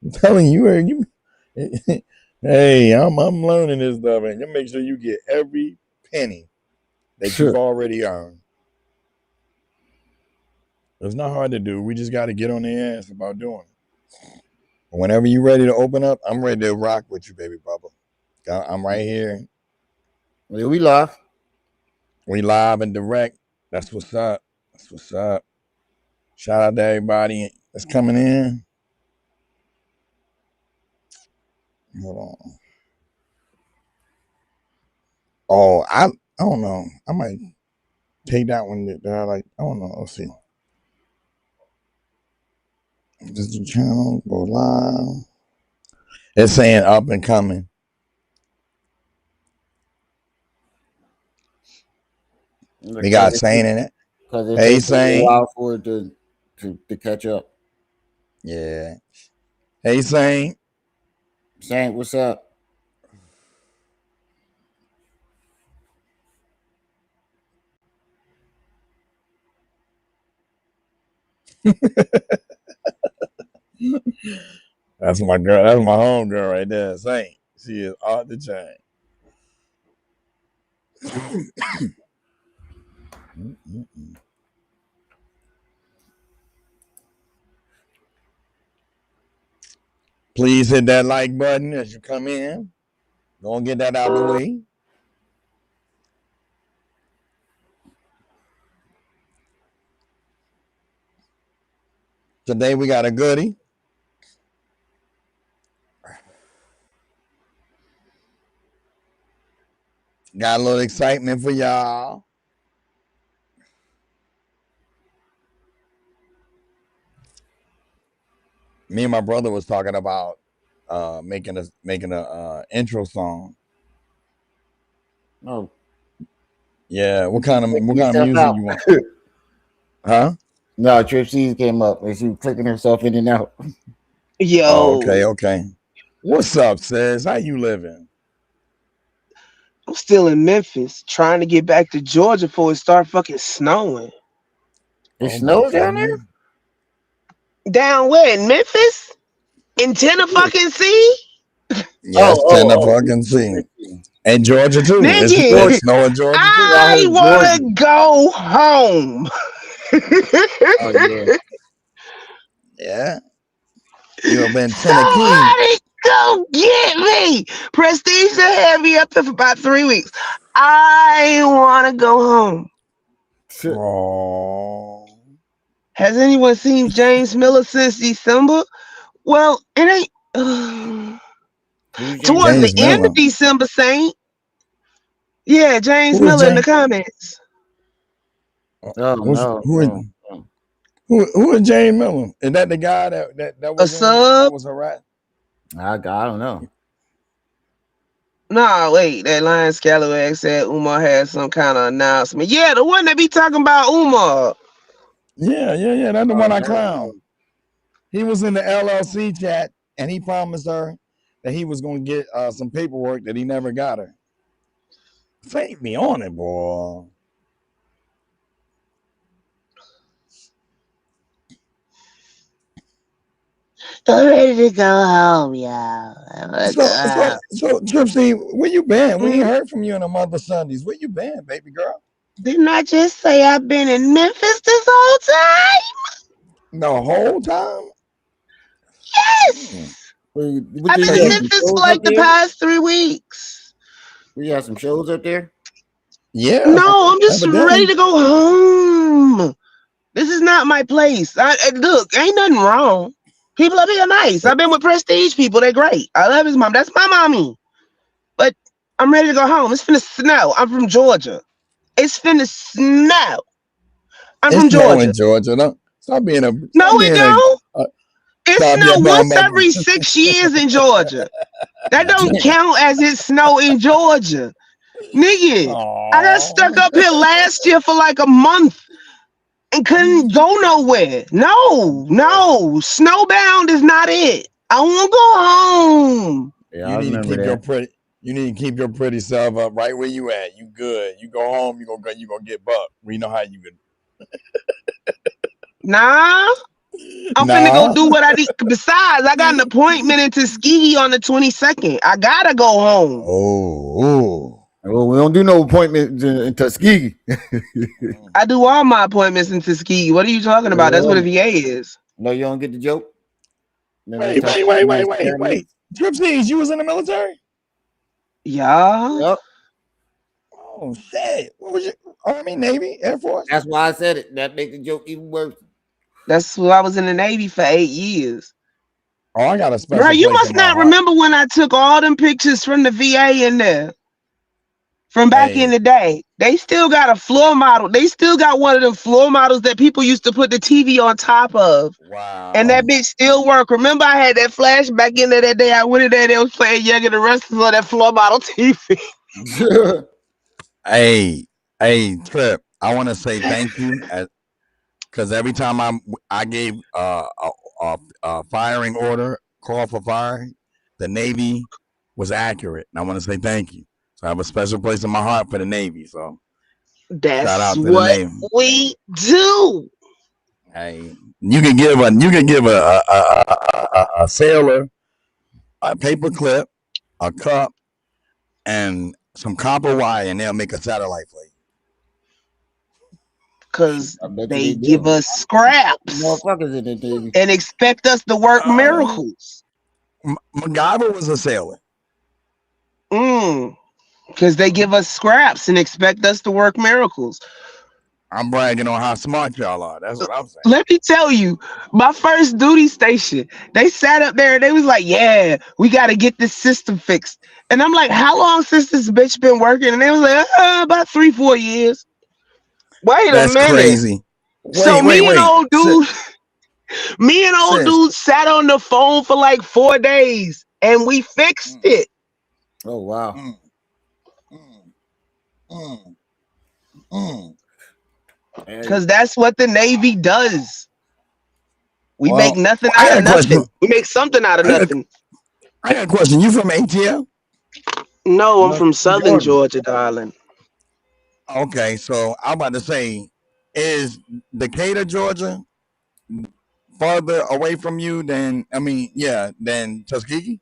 I'm telling you, hey, I'm learning this stuff, and you make sure you get every penny that you've Sure. already earned. It's not hard to do. We just got to get on their ass about doing it. Whenever you're ready to open up, I'm ready to rock with you, baby Bubba. I'm right here. Yeah, we live. We live and direct. That's what's up. That's what's up. Shout out to everybody that's coming in. Hold on. Oh, I don't know. I might take that one that I like. I don't know. Let's see. Just the channel go live. It's saying up and coming. We got Sane in it. Because it Hey takes a little Sane. while for it to catch up. Yeah. Hey Sane. Saint, what's up? That's my girl. That's my home girl right there. Sane. She is off the chain. Please hit that like button as you come in. Go and get that out of the way. Today we got a goodie. Got a little excitement for y'all. Me and my brother was talking about making a intro song. Oh, Yeah, what you kind of clicking yourself music out. you want? Huh? No, Trip C's came up and she clicking herself in and out. Oh, okay, Yo, okay. What's up, sis? How you living? I'm still in Memphis trying to get back to Georgia before it start fucking snowing. It Oh my snows down there? goodness. Down where in Memphis? In Yeah. Tennessee? Yes, Tana Oh. fucking see. And Georgia too. It's Nigga, Georgia. snow in Georgia too. I I heard Georgia. wanna go home. Oh yeah. Yeah. You have been Tennessee. Somebody go get me. Prestige done had me up there for about 3 weeks. I wanna go home. Shit. Oh. Has anyone seen James Miller since December? Well, it ain't. Who's James Towards Miller? the James end of Miller. December, Saint. Yeah, James Who is Miller in the James? comments. Oh Who's, no, who is no, no. who is James Miller? Is that the guy that A was in that sub? was harassed? I don't know. Nah, wait. That Lion Scallywag said Umar had some kind of announcement. Yeah, the one that be talking about Umar. Yeah. That's the Oh one I no. clowned. He was in the LLC chat and he promised her that he was going to get some paperwork that he never got her. Faith me on it, boy. I'm ready to go home, y'all. I'm gonna go home. So, Tripsy, where you been? We ain't Hmm? heard from you in a month of Sundays. Where you been, baby girl? Didn't I just say I've been in Memphis this whole time? The whole time? Yes. What I've do been So you in have you, some Memphis for shows up like the there? past 3 weeks. We have some shows up there. yeah, No, I'm just ready evidently. to go home. This is not my place. Look, ain't nothing wrong. People up here nice. I've been with prestige people. They're great. I love his mom. That's my mommy. But I'm ready to go home. It's finna snow. I'm from Georgia. It's finna snow. I'm It's from snow in Georgia. Georgia. No, No, stop it being don't. a It stop snow your dumb once up. every 6 years in Georgia. That don't count as it snow in Georgia. Nigga, I got stuck Oh, up here last year for like a month and couldn't go nowhere. No. Snowbound is not it. I want to go home. Yeah, you I need to remember keep your that. pretty. You need to keep your pretty self up right where you at. You good. You go home. You gonna get bucked. We know how you can. Nah, I'm finna go No. do what I need. Besides, I got an appointment in Tuskegee on the 22nd. I gotta go home. Oh. Well, we don't do no appointments in Tuskegee. I do all my appointments in Tuskegee. What are you talking about? That's what a VA is. No, you don't get the joke. Then they Wait, talk wait, about wait, you wait, as wait, wait. paramedics. Tripsies, you was in the military? Yeah. Yep. Oh shit. What was your Army, Navy, Air Force? That's why I said it. That makes the joke even worse. That's why I was in the Navy for 8 years. Oh, I got a Bro, special you place in must my not heart. remember when I took all them pictures from the VA in there. From back in Hey, the day. They still got a floor model. They still got one of them floor models that people used to put the TV on top of. And that wow. bitch still work. Remember I had that flashback in there that day I went in there, they was playing Young and the Restless on that floor model TV. Hey, hey, Trip. I want to say thank you, because every time I gave a firing order, call for fire, the Navy was accurate, and I want to say thank you. So I have a special place in my heart for the Navy. So shout That's out to the what Navy. we do. Hey, you can give a sailor a paper clip, a cup, and some copper wire, and they'll make a satellite for you. Cause I bet you they they give do. us scraps Motherfuckers in the Navy. and expect us to work Uh, miracles. MacGyver was a sailor. Cause they give us scraps and expect us to work miracles. I'm bragging on how smart y'all are. That's what I'm saying. Let me tell you, my first duty station, they sat up there and they was like, yeah, we got to get this system fixed. And I'm like, how long since this bitch been working? And they was like, about 3-4 years. Wait a That's minute. crazy. So Wait, wait, wait. me and old Sis. dude sat on the phone for like 4 days and we fixed Mm, it. Oh wow. mm, mm, mm, mm. Hey, Cause that's what the Navy does. We make Well, nothing I out got of a question. nothing. We make something out of I got, nothing. I got a question. You from ATL? No, I'm no, from Southern Jordan. Georgia, darling. Okay, so I'm about to say, is Decatur, Georgia, farther away from you than than Tuskegee?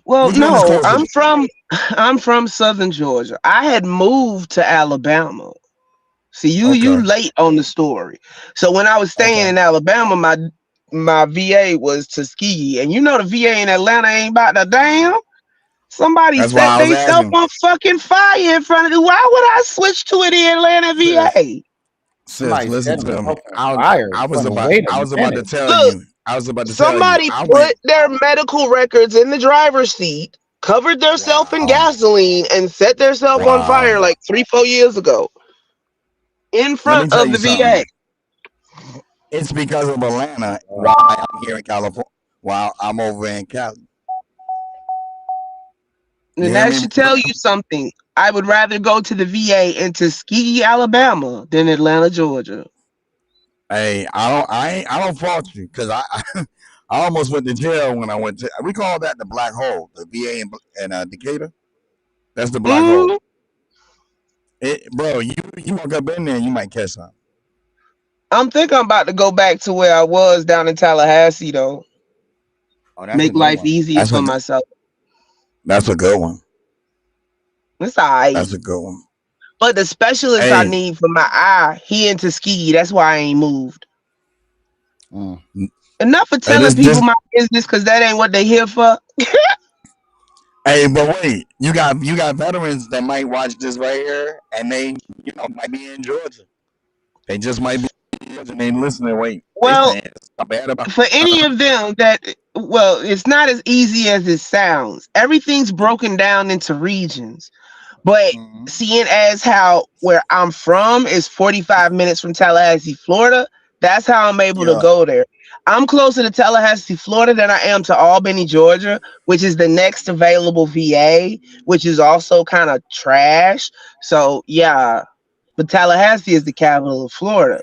Well, Which one is no, closer? I'm from Southern Georgia. I had moved to Alabama. See, you Okay, late on the story. So when I was staying okay. in Alabama, my VA was Tuskegee, and you know the VA in Atlanta ain't about the damn. Somebody That's why set I was themselves asking, on fucking fire in front of it. Why would I switch to the Atlanta sis. VA? Sis, Somebody listen set to me. himself on fire in front of. Wait a I was about to minute. tell Look, you. I was about to tell you. somebody I put went. their medical records in the driver's seat, covered themselves in Wow, gasoline, and set themselves on wow. fire like 3-4 years ago in Let front me tell of you the VA. something. It's because of Atlanta Uh, why I'm here in California, while I'm over in Cali. You And hear that me? should tell you something. I would rather go to the VA in Tuskegee, Alabama than Atlanta, Georgia. Hey, I don't fault you because I almost went to jail when I went to. We call that the black hole. The VA in Decatur. That's the black hole. Mm, Bro, you walk up in there, you might catch something. I'm thinking I'm about to go back to where I was down in Tallahassee, though. oh, that's a Make good life one. easier That's for a myself. that's a good one. It's all right. That's a good one. But the specialist I Hey, need for my eye, he in Tuskegee. That's why I ain't moved. Mm. Enough for hey, telling people my business because that ain't what they here for. hey, but wait, you got veterans that might watch this right here, and they might be in Georgia. They just might be in Georgia. And they listening. Wait, they Well, saying it's not bad about. for any of them well, it's not as easy as it sounds. Everything's broken down into regions. But Mm-hmm. seeing as how where I'm from is 45 minutes from Tallahassee, Florida, that's how I'm able to Yeah. go there. I'm closer to Tallahassee, Florida than I am to Albany, Georgia, which is the next available VA, which is also kind of trash. So yeah, but Tallahassee is the capital of Florida.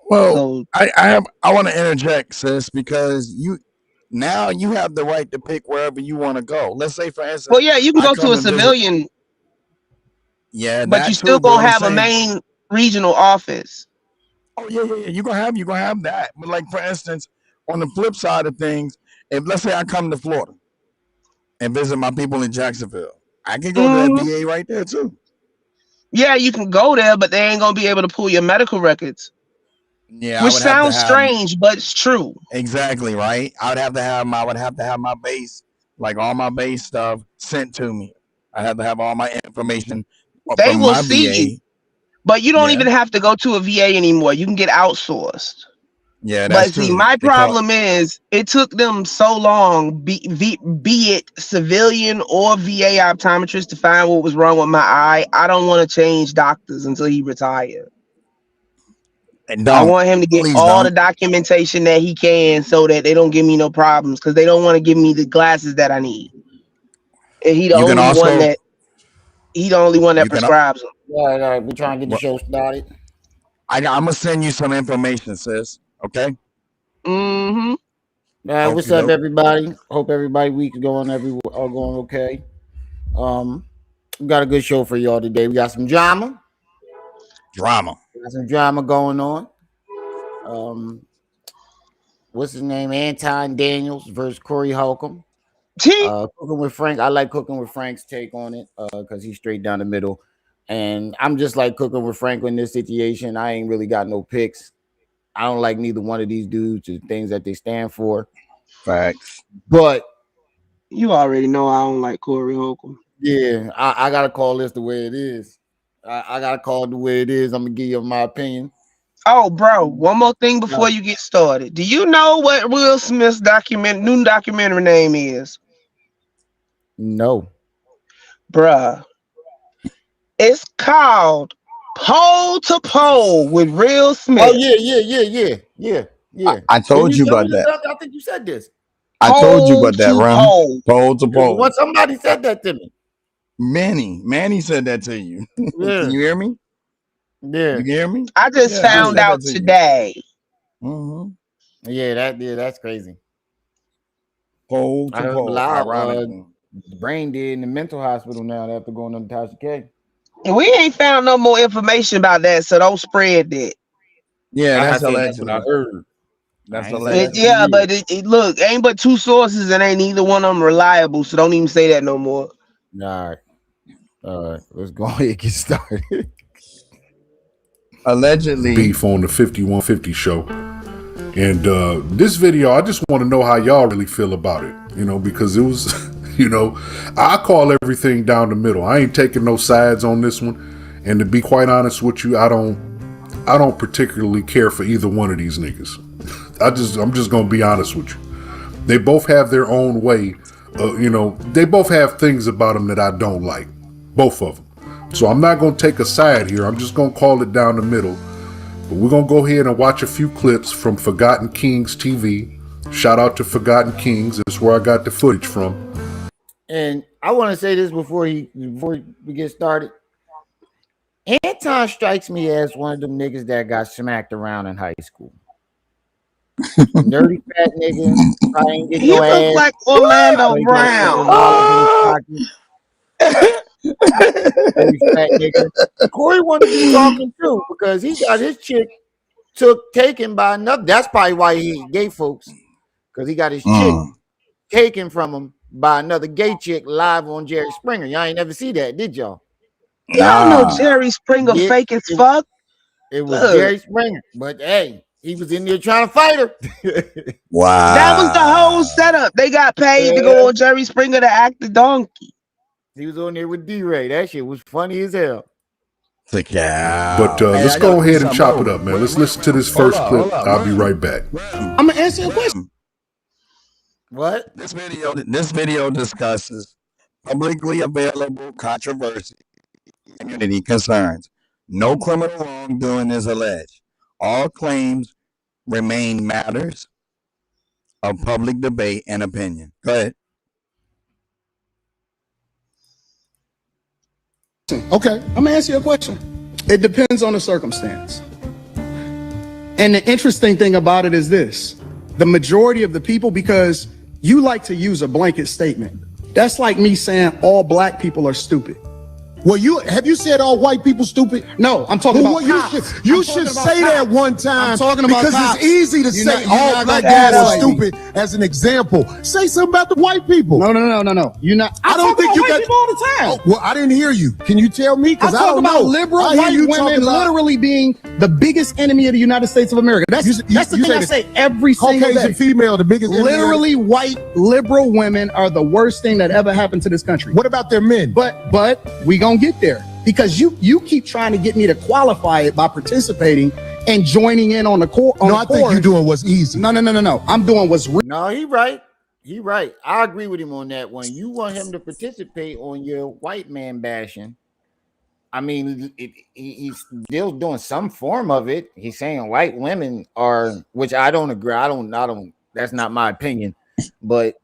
Well, So I want to interject, sis, because you have the right to pick wherever you want to go. Let's say, for well, instance, yeah, you can I go to come a and visit. civilian, Yeah, but you that still too. But gonna I'm have a saying, main regional office. Oh yeah. You're gonna have that. But like for instance, on the flip side of things, if let's say I come to Florida and visit my people in Jacksonville, I can go to that Mhm. VA right there too. Yeah, you can go there, but they ain't gonna be able to pull your medical records. Yeah, I Which would have to sounds have strange, but it's true. exactly right. I would have to have my base, like all my base stuff sent to me. I have to have all my information They from will my see you, VA. but you don't Yeah, even have to go to a VA anymore. You can get outsourced. yeah, that's But see, true. my They call problem is it took them so long, be it civilian or VA optometrist, to find what was wrong with my eye. I don't want to change doctors until he retired. and I don't want him to get please all the don't. documentation that he can so that they don't give me no problems because they don't want to give me the glasses that I need. And You can also he the only one that you can. prescribes them. All right, we trying to get the Well, show started. I'm gonna send you some information, sis. Okay. Mm-hmm. All right, what's Okay, up, dope. everybody? Hope everybody week is going all going okay. We got a good show for y'all today. We got some drama. Drama. We got some drama going on. Um, what's his name? Anton Daniels versus Corey Holcomb. Cooking with Frank. I like Cooking with Frank's take on it because he's straight down the middle. And I'm just like Cooking with Frank in this situation. I ain't really got no picks. I don't like neither one of these dudes, the things that they stand for. Facts. But You already know I don't like Corey Holcomb. yeah, I gotta call this the way it is. I gotta call it the way it is. I'm gonna give you my opinion. Oh, bro, one more thing before you get started. Do you know what Will Smith's new documentary name is? No. Bruh. It's called Pole to Pole with Will Smith. Oh yeah. I told you about that. I think you said this. I told you about that, Ron. Pole to pole. What somebody said that to me. Manny said that to you. Yeah. Can you hear me? Yeah. You can hear me? I just found out today. Yeah, that's crazy. Pole to pole. Ironically. Brain dead in the mental hospital now after going on Tasha K. And we ain't found no more information about that, so don't spread that. Yeah, that's allegedly. That's what I heard. That's allegedly. Yeah, but it look, ain't but two sources and ain't neither one of them reliable, so don't even say that no more. All right, let's go ahead and get started. Allegedly. Beef on the 5150 show. And this video, I just want to know how y'all really feel about it, because it was, I call everything down the middle. I ain't taking no sides on this one. And to be quite honest with you, I don't particularly care for either one of these niggas. I'm just going to be honest with you. They both have their own way. They both have things about them that I don't like. Both of them. So I'm not going to take a side here. I'm just going to call it down the middle. But we're going to go ahead and watch a few clips from Forgotten Kings TV. Shout out to Forgotten Kings. That's where I got the footage from. And I want to say this before we get started. Anton strikes me as one of them niggas that got smacked around in high school. Nerdy fat nigga. He looks like Orlando Brown. Fat nigga. Corey wanted to be talking too because he got his chick taken by another. That's probably why he gay folks, because he got his chick taken from him by another gay chick live on Jerry Springer. Y'all ain't never see that, did y'all? Y'all know Jerry Springer fake as fuck. It was Jerry Springer, but hey, he was in there trying to fight her. Wow. That was the whole setup. They got paid to go on Jerry Springer to act the donkey. He was on there with D-Ray. That shit was funny as hell. But let's go ahead and chop it up, man. Let's listen to this first clip. I'll be right back. I'm gonna answer your question. What? This video discusses publicly available controversy, community concerns. No criminal wrongdoing is alleged. All claims remain matters of public debate and opinion. Go ahead. Okay, I'm gonna answer your question. It depends on the circumstance. And the interesting thing about it is this: the majority of the people, because you like to use a blanket statement. That's like me saying all black people are stupid. Well, have you said all white people stupid? No, I'm talking about cops. You should say that one time. I'm talking about because cops. It's easy to say all black guys are stupid as an example. Say something about the white people. No. You're not. I don't think you got people all the time. Oh, well, I didn't hear you. Can you tell me? Because I talk don't about know. liberal white women literally being the biggest enemy of the United States of America. That's the thing I say every single day. Caucasian female, the biggest enemy. Literally, white liberal women are the worst thing that ever happened to this country. What about their men? But we gonna get there. Because you keep trying to get me to qualify it by participating and joining in on the core. I think you're doing what's easy. No. I'm doing what's real. No, he right. He right. I agree with him on that one. You want him to participate on your white man bashing. I mean, he's still doing some form of it. He's saying white women are, which I don't agree. I don't. That's not my opinion, but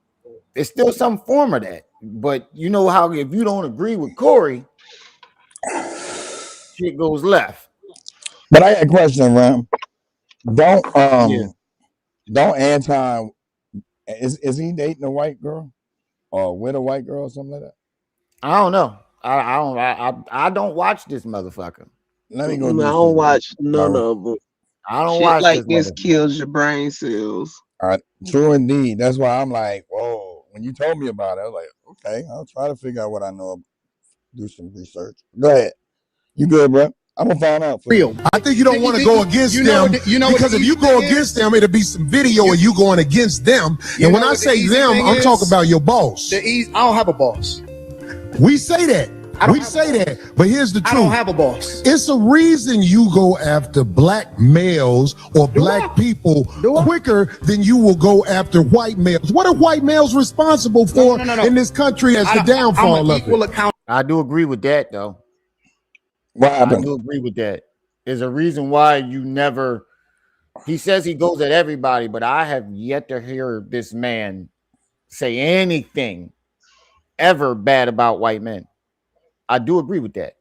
it's still some form of that. But you know how if you don't agree with Corey, shit goes left. But I got a question, Ram. Don't Anton is he dating a white girl or with a white girl or something like that? I don't know. I don't watch this motherfucker. Let me go. I don't watch none of them. I don't Shit watch like this kills your brain cells. True indeed. That's why I'm like, whoa. When you told me about it, I was like, okay, I'll try to figure out what I know. Do some research. Go ahead. You good, bro? I'm gonna find out for you. I think you don't want to go against them because if you go against them, it'll be some video of you going against them. And when I say them, I'm talking about your boss. I don't have a boss. We say that. We say that. But here's the truth. I don't have a boss. It's a reason you go after black males or black people quicker than you will go after white males. What are white males responsible for in this country as the downfall of it? I do agree with that, though. What happened? I do agree with that. There's a reason why you never. He says he goes at everybody, but I have yet to hear this man say anything ever bad about white men. I do agree with that.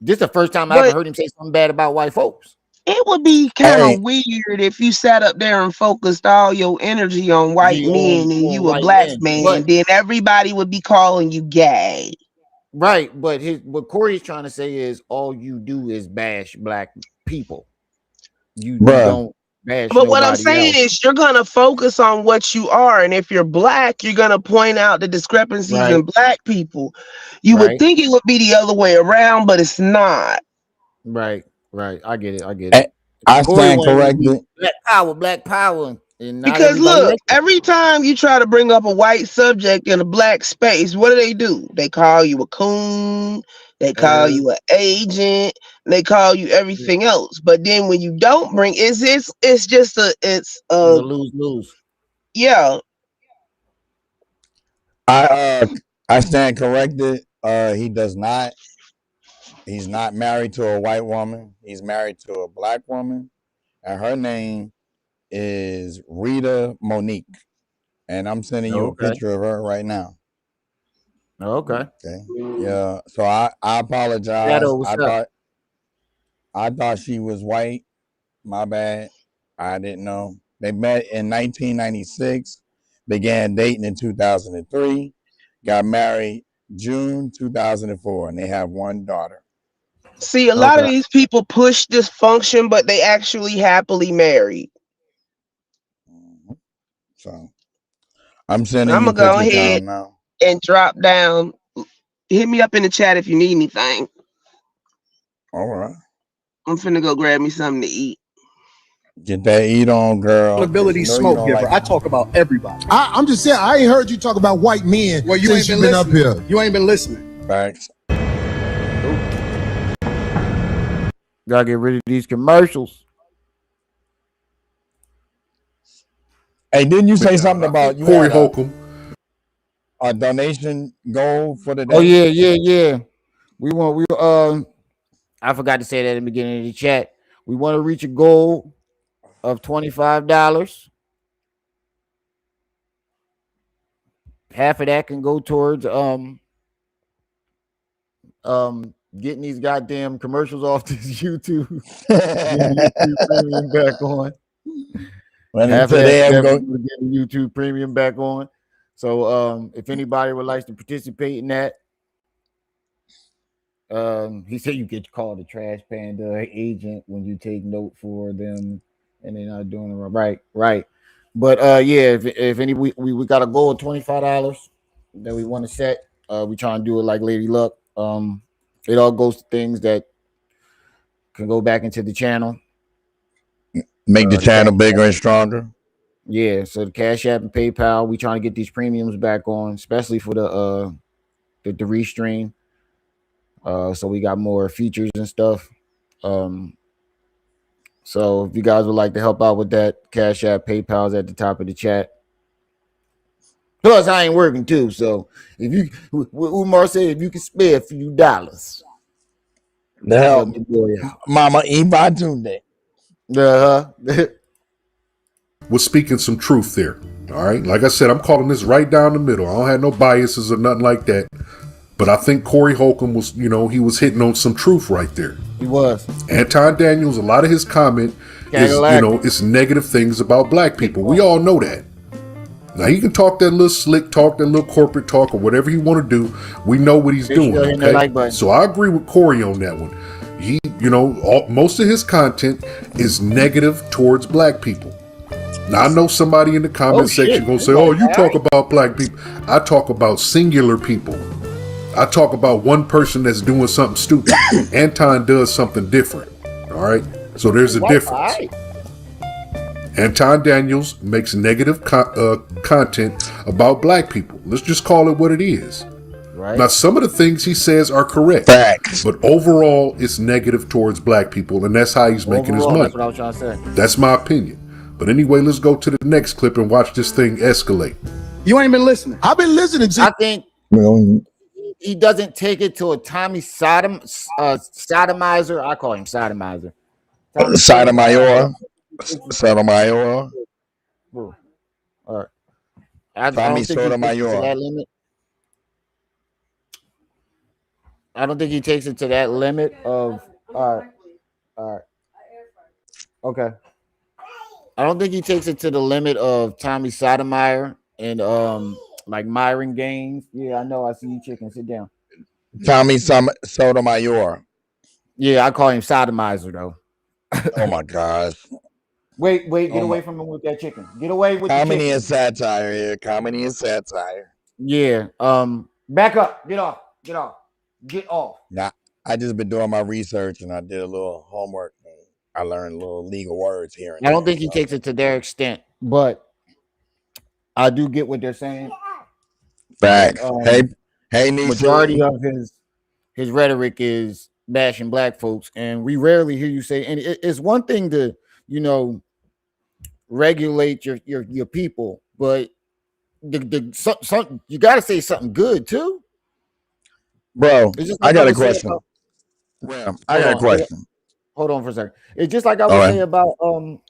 This is the first time I ever heard him say something bad about white folks. It would be kind of weird if you sat up there and focused all your energy on white men and you a black man, then everybody would be calling you gay. Right, but what Corey's trying to say is all you do is bash black people. You don't bash. But what I'm saying is you're gonna focus on what you are, and if you're black, you're gonna point out the discrepancies in black people. You would think it would be the other way around, but it's not. Right. I get it. I stand corrected. Black power. Because look, every time you try to bring up a white subject in a black space, what do? They call you a coon, they call you an agent, they call you everything else. But then when you don't bring it's just a lose. Yeah. I stand corrected. He does not. He's not married to a white woman. He's married to a black woman, and her name is Rita Monique, and I'm sending you a picture of her right now. Okay. Yeah. So I apologize. I thought she was white. My bad. I didn't know. They met in 1996, began dating in 2003, got married June 2004, and they have one daughter. See, a lot of these people push dysfunction, but they actually happily married. So I'm sending. I'm gonna go ahead now and drop down. Hit me up in the chat if you need anything. All right. I'm finna go grab me something to eat. Get that eat on, girl. Ability smoke giver. I talk about everybody. I'm just saying, I ain't heard you talk about white men. Well, you ain't been up here. You ain't been listening. Facts. Gotta get rid of these commercials. Hey, didn't you say something about you Corey Holcomb? A donation goal for the day? Oh yeah. I forgot to say that in the beginning of the chat. We want to reach a goal of $25. Half of that can go towards getting these goddamn commercials off this YouTube. YouTube premium back on. Half of that go get YouTube premium back on. So if anybody would like to participate in that, He said you get called a trash panda agent when you take note for them and they're not doing it right. Right. But yeah, if any we got a goal of $25 that we want to set. We try and do it like Lady Luck. It all goes to things that can go back into the channel. Make the channel bigger and stronger. Yeah, so the Cash App and PayPal, we trying to get these premiums back on, especially for the restream. So we got more features and stuff. So if you guys would like to help out with that, Cash App, PayPal's at the top of the chat. Plus, I ain't working too, so if you, Umar said, if you can spare a few dollars, the help Mama eat by Tuesday. Was speaking some truth there. All right, like I said, I'm calling this right down the middle. I don't have no biases or nothing like that. But I think Corey Holcomb was, he was hitting on some truth right there. He was. Anton Daniels, a lot of his comment is, it's negative things about black people. We all know that. Now, he can talk that little slick talk, that little corporate talk, or whatever he want to do. We know what he's doing, okay? So I agree with Corey on that one. He, most of his content is negative towards black people. Now, I know somebody in the comment section going to say, oh, you talk about black people. I talk about singular people. I talk about one person that's doing something stupid. Anton does something different. All right? So there's a difference. Anton Daniels makes negative content about black people. Let's just call it what it is. Right. Now, some of the things he says are correct. Facts. But overall, it's negative towards black people, and that's how he's making his money. That's what I was trying to say. That's my opinion. But anyway, let's go to the next clip and watch this thing escalate. You ain't been listening. I've been listening to. I think he doesn't take it to a Tommy sodomizer. I call him sodomizer. Sotomayor. Sotomayor. All right. I don't think he takes it to that limit of. All right. Okay. I don't think he takes it to the limit of Tommy Sotomayor and like Myron Gaines. Yeah, I know. I see you, chicken. Sit down. Tommy Sotomayor. Yeah, I call him sodomizer though. Oh my gosh. Wait, get away from him with that chicken. Get away with comedy and satire here. Comedy and satire. Yeah. Back up. Get off. Get off. Nah, I just been doing my research and I did a little homework. I learned little legal words here. I don't think he takes it to their extent, but I do get what they're saying. Facts. Hey, majority of his rhetoric is bashing black folks, and we rarely hear you say. And it's one thing to regulate your people, but you got to say something good too, bro. I got a question. I got a question. Hold on for a second. It's just like I was saying about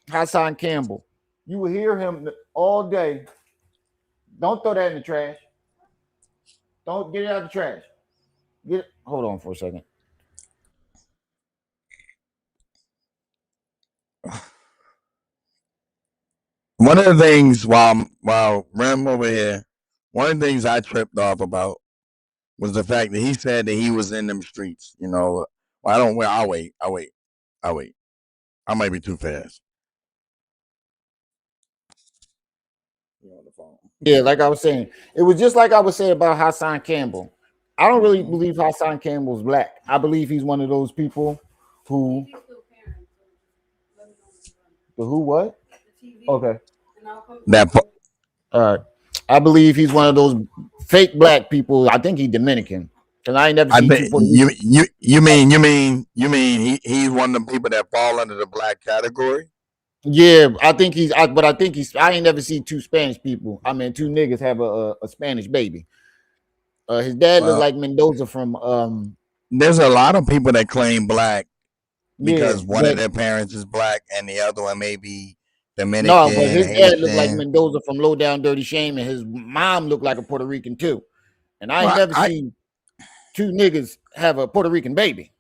Hassan Campbell. You will hear him all day. Don't throw that in the trash. Don't get it out of the trash. Hold on for a second. One of the things while Rem over here, one of the things I tripped off about was the fact that he said that he was in them streets. I'll wait. I might be too fast. Yeah, like I was saying, it was just like I was saying about Hassan Campbell. I don't really believe Hassan Campbell's black. I believe he's one of those people who. What? Okay. All right. I believe he's one of those fake black people. I think he's Dominican. Because I ain't never seen you mean he's one of the people that fall under the black category? Yeah, I think I ain't never seen two Spanish people. I mean, two niggas have a Spanish baby. His dad looked like Mendoza from There's a lot of people that claim black because one of their parents is black and the other one may be Dominican. No, but his dad looked like Mendoza from Low Down Dirty Shame, and his mom looked like a Puerto Rican too. And I ain't never seen two niggas have a Puerto Rican baby.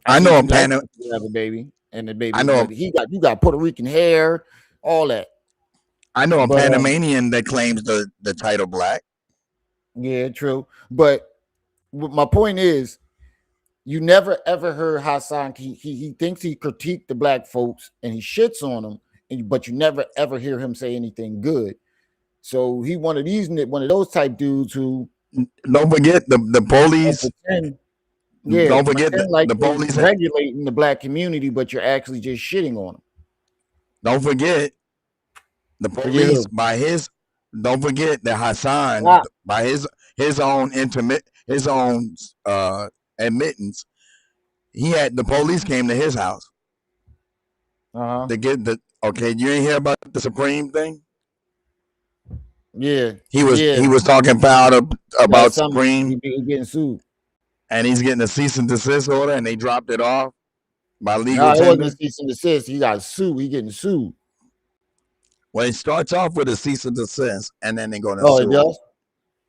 I know a have a baby, and the baby. I know you got Puerto Rican hair, all that. I know a Panamanian that claims the title black. Yeah, true. But my point is, you never ever heard Hassan. He thinks he critiqued the black folks and he shits on them, but you never ever hear him say anything good. So he one of those type dudes who don't forget the police. Yeah, don't forget like the police regulating the black community, but you're actually just shitting on them. Don't forget the police don't forget that Hassan by his own admittance, he had the police came to his house to get you ain't hear about the Supreme thing? Yeah, he was talking foul about Supreme. He getting sued, and he's getting a cease and desist order, and they dropped it off by legal tender. It wasn't a cease and desist. He got sued. He getting sued. Well, it starts off with a cease and desist, and then they're going to sue. It does?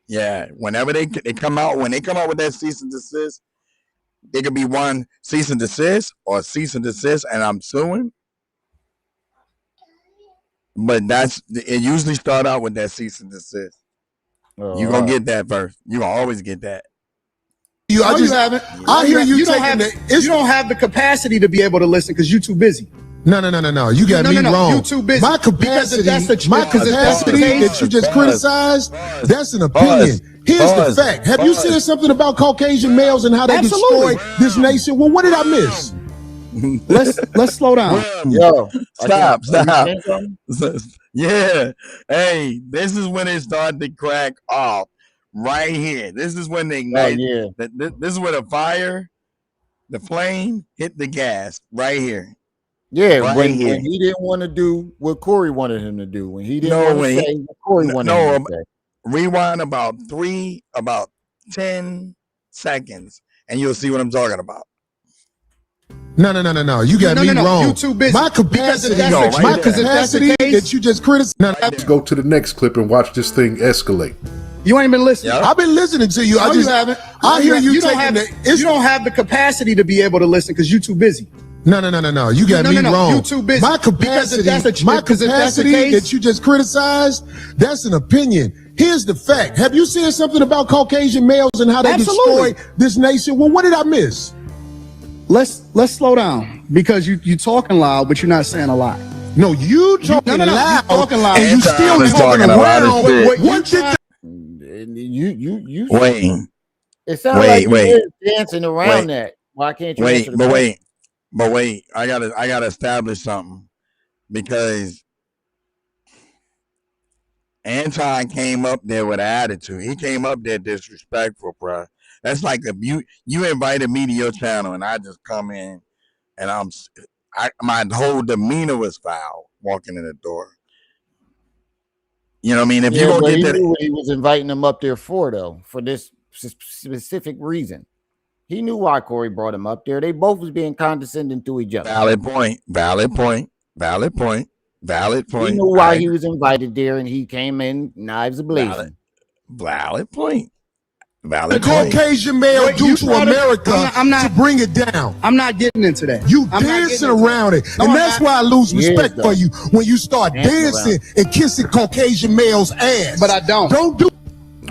Yeah. Whenever they come out with that cease and desist, it could be one cease and desist or cease and desist, and I'm suing. But it usually start out with that cease and desist. You're going to get that first. You're going to always get that. You haven't. I hear you taking you don't have the capacity to be able to listen because you're too busy. No. You got me wrong. You're too busy. My capacity that you just criticized, that's an opinion. Here's the fact. Have you said something about Caucasian males and how they destroy this nation? Well, what did I miss? Let's slow down. Yo, stop. Yeah. Hey, this is when it started to crack off. Right here. This is when they ignite. This is where the flame hit the gas. Right here. Yeah, right when he didn't want to do what Corey wanted him to do. When he didn't want to say what Corey wanted him to say. Rewind about 10 seconds, and you'll see what I'm talking about. No. You got me wrong. You too busy. My capacity that you just criticized. Let's go to the next clip and watch this thing escalate. You ain't been listening. Yep. I've been listening to you. You haven't. I hear you. You don't have the capacity to be able to listen because you're too busy. No. You got me wrong. You're too busy. My capacity that you just criticized, that's an opinion. Here's the fact. Have you said something about Caucasian males and how they destroy this nation? Well, what did I miss? Let's slow down because you talking loud, but you're not saying a lot. No, you talking loud. Talking loud. And you still talking around. What did you wait? It sounds like you're dancing around that. Why can't you? Wait. I gotta establish something because Anton came up there with an attitude. He came up there disrespectful, bro. That's like if you invited me to your channel and I just come in and my whole demeanor was foul walking in the door. You know what I mean? If you don't get that, knew what he was inviting them up there for this specific reason. He knew why Corey brought him up there. They both was being condescending to each other. Valid point. He knew why he was invited there, and he came in knives ablazing. Valid point. The Caucasian male due to America to bring it down. I'm not getting into that. You dancing around it. And that's why I lose respect for you when you start dancing and kissing Caucasian males' ass. But I don't. Don't do.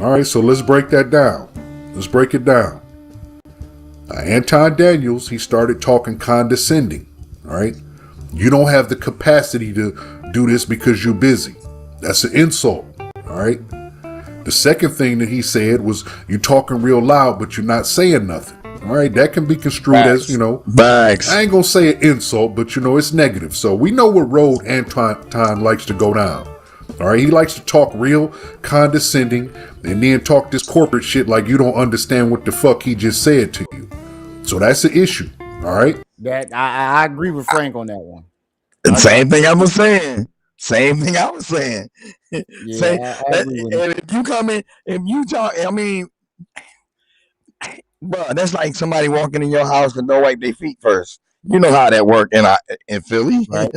All right, so let's break that down. Let's break it down. Anton Daniels, he started talking condescending. All right. You don't have the capacity to do this because you're busy. That's an insult. All right. The second thing that he said was, you're talking real loud, but you're not saying nothing. All right. That can be construed as, bags. I ain't going to say an insult, but it's negative. So we know what road Anton likes to go down. All right. He likes to talk real condescending and then talk this corporate shit like you don't understand what the fuck he just said to you. So that's the issue. All right. That I agree with Frank on that one. Same thing I was saying. Yeah, if you come in, if you talk, I mean, bro, that's like somebody walking in your house and don't wipe their feet first. You know how that work in Philly, right?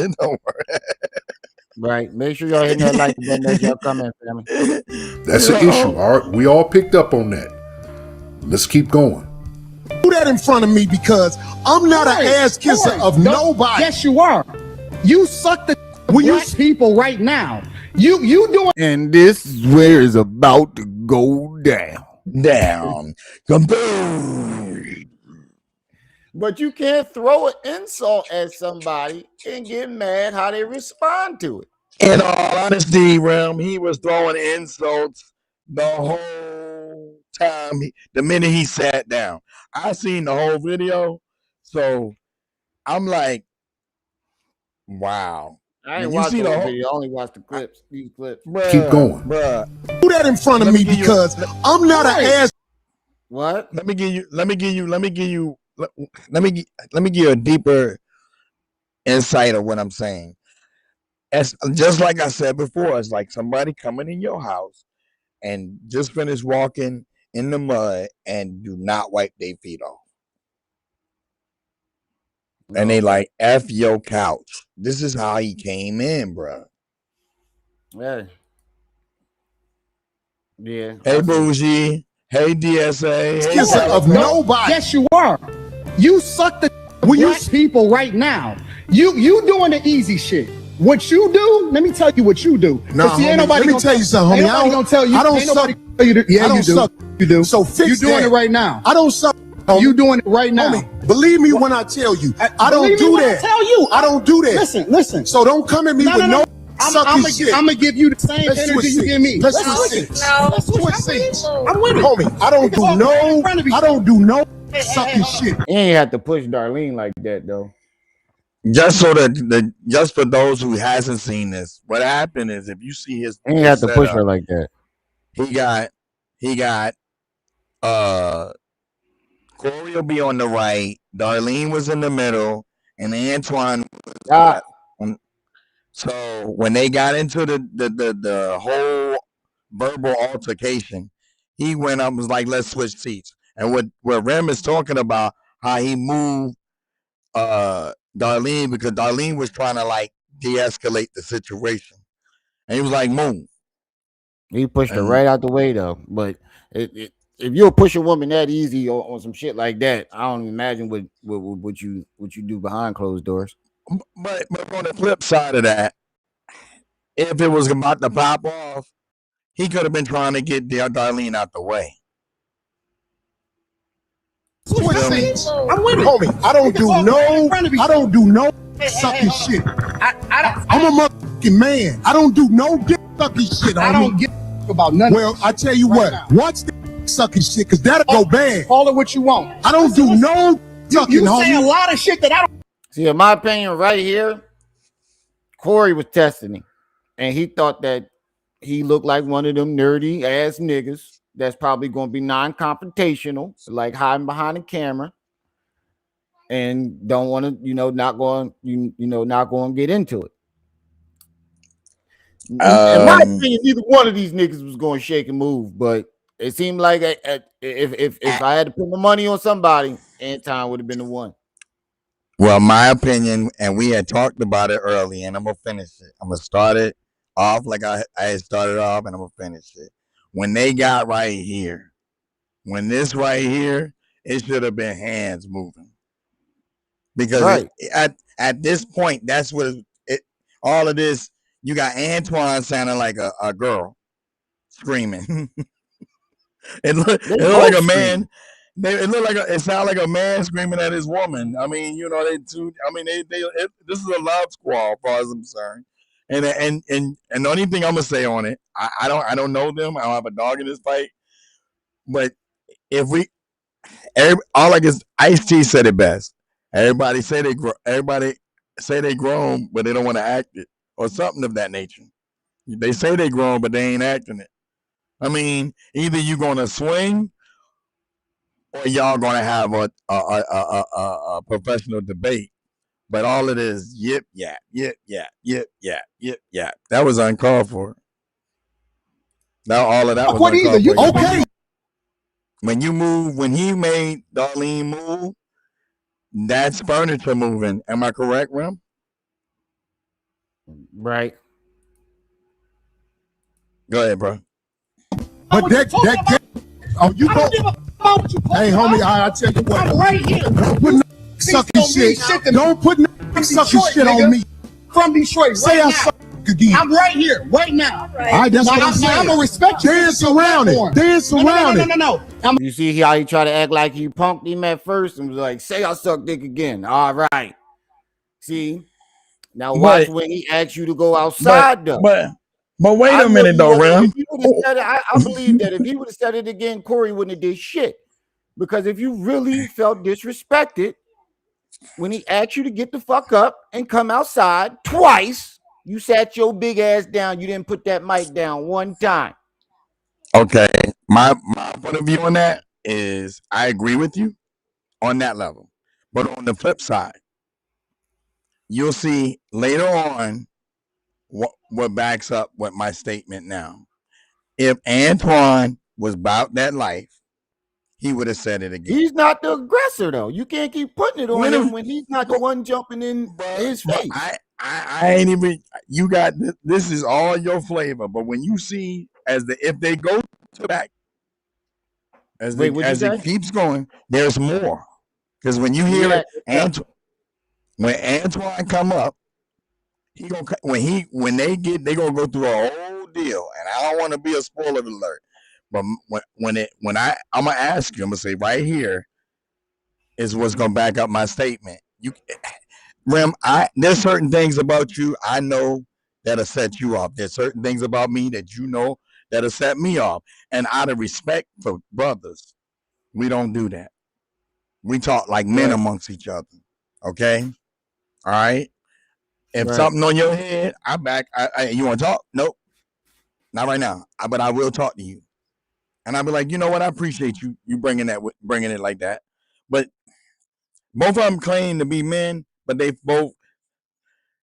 Right. Make sure y'all hit that like button as y'all come in, family. That's the issue. All right, we all picked up on that. Let's keep going. Do that in front of me because I'm not an ass kisser of nobody. Yes, you are. You suck the black people right now. You doing. And this is where it's about to go down. down. Kaboom. But you can't throw an insult at somebody and get mad how they respond to it. In all honesty, Rem, he was throwing insults the whole time. The minute he sat down, I seen the whole video, so I'm like, wow. I ain't watched the whole video. I only watched the clips. These clips. Bruh, keep going, bruh. Do that in front of me because I'm not an ass. What? Let me give you a deeper insight of what I'm saying. As just like I said before, it's like somebody coming in your house and just finished walking in the mud and do not wipe their feet off. No. And they like, F your couch. This is how he came in, bro. Yeah. Yeah. Hey, Bougie. Hey, DSA. Hey, of nobody. Yes, you are. You suck the black people right now. You doing the easy shit. What you do, let me tell you what you do. Nah, see, let me tell you something, homie. I don't tell you. I don't suck. Yeah, you do. You do. So fix you doing it right now. I don't suck. You doing it right now. Homie, believe me when I tell you. I don't do that. Tell you. I don't do that. Listen. So don't come at me with no sucky shit. I'm gonna give you the same energy you give me. Let's switch seats. I'm with it. Homie, I don't do no sucky shit. You ain't have to push Darlene like that though. Just so just for those who hasn't seen this, what happened is if you see his, you have to push her like that. He got Corey will be on the right, Darlene was in the middle, and Antoine was so when they got into the whole verbal altercation, he went up and was like, let's switch seats. And what Rem is talking about, how he moved Darlene because Darlene was trying to like de-escalate the situation, and he was like, "Move." He pushed her right out the way though. But if you'll push a woman that easy on some shit like that, I don't imagine what you do behind closed doors. But on the flip side of that, if it was about to pop off, he could have been trying to get Darlene out the way. I'm with it, homie. I don't do no sucking shit. I'm a motherfucking man. I don't do no dick sucking shit. I don't give about nothing. Well, I tell you what, watch the sucking shit because that'll go bad. Call it what you want. I don't do no sucking. You say a lot of shit that I don't. See, in my opinion, right here, Corey was testing him, and he thought that he looked like one of them nerdy ass niggas. That's probably going to be non-confrontational, like hiding behind the camera, and don't want to, not going to get into it. In my opinion, neither one of these niggas was going to shake and move, but it seemed like if I had to put my money on somebody, Anton would have been the one. Well, my opinion, and we had talked about it early, and I'm gonna finish it. I'm gonna start it off like I had started off, and I'm gonna finish it. When they got right here, it should have been hands moving. Because at this point, that's what all of this, you got Antoine sounding like a girl screaming. it looked like a man. It sounded like a man screaming at his woman. I mean, this is a love squall, as far as I'm concerned. And the only thing I'm gonna say on it, I don't know them. I don't have a dog in this fight. But Ice-T said it best. Everybody say they grown, but they don't want to act it, or something of that nature. They say they grown, but they ain't acting it. I mean, either you gonna swing, or y'all gonna have a professional debate. But all it is, yip yap, yip yap, yip yap, yip yap. That was uncalled for. Now all of that was uncalled for. Okay. When he made Darlene move, that's furniture moving. Am I correct, Rem? Right. Go ahead, bro. But that you go. Hey, homie, I tell you what. I'm right here. Don't put no sucking shit. Don't put no sucking shit on me. From Detroit, say I suck again. I'm right here, right now. All right, that's what I'm saying. I'm gonna respect you. Dance around it. Dance around it. No. You see how he tried to act like he punked him at first and was like, say I suck dick again. All right. See? Now watch when he asks you to go outside though. But wait a minute though, Rim. I believe that if he would have said it again, Corey wouldn't have did shit. Because if you really felt disrespected when he asked you to get the fuck up and come outside twice, you sat your big ass down. You didn't put that mic down one time. Okay, my point of view on that is I agree with you on that level, but on the flip side, you'll see later on what backs up what my statement now. If Antoine was about that life, he would have said it again. He's not the aggressor though. You can't keep putting it on him when he's not the one jumping in his face. I ain't even. You got this is all your flavor, but when you see if they go to back as it keeps going, there's more. Because when you hear when Antoine come up, he gonna when they gonna go through a whole deal, and I don't want to be a spoiler alert, but when I'm gonna ask you, I'm gonna say right here is what's gonna back up my statement. Rem, there's certain things about you I know that'll set you off. There's certain things about me that you know that'll set me off. And out of respect for brothers, we don't do that. We talk like men amongst each other. Okay? All right? If something on your head, you want to talk? Nope. Not right now. But I will talk to you. And I'll be like, you know what? I appreciate you bringing it like that. But both of them claim to be men. But they both.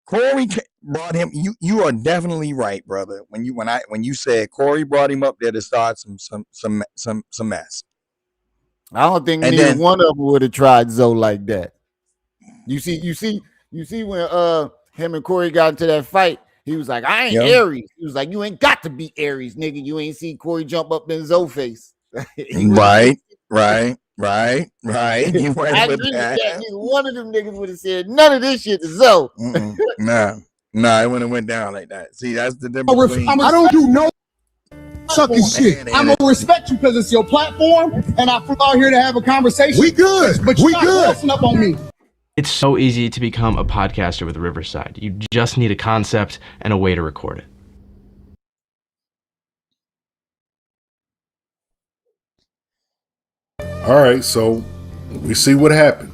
Corey brought him. You are definitely right, brother. When you said Corey brought him up there to start some mess. I don't think neither one of them would have tried Zoe like that. You see when him and Corey got into that fight, he was like, I ain't Aries. He was like, you ain't got to be Aries, nigga. You ain't see Corey jump up in Zoe face. Right. You went I agree with that. One of them niggas would have said none of this shit to Zoe. Nah, it wouldn't have went down like that. See, that's the difference. I don't do no sucking shit. I'm gonna respect you because it's your platform, and I flew out here to have a conversation. We good, but you're not messing up on me. It's so easy to become a podcaster with Riverside. You just need a concept and a way to record it. All right, so we see what happened.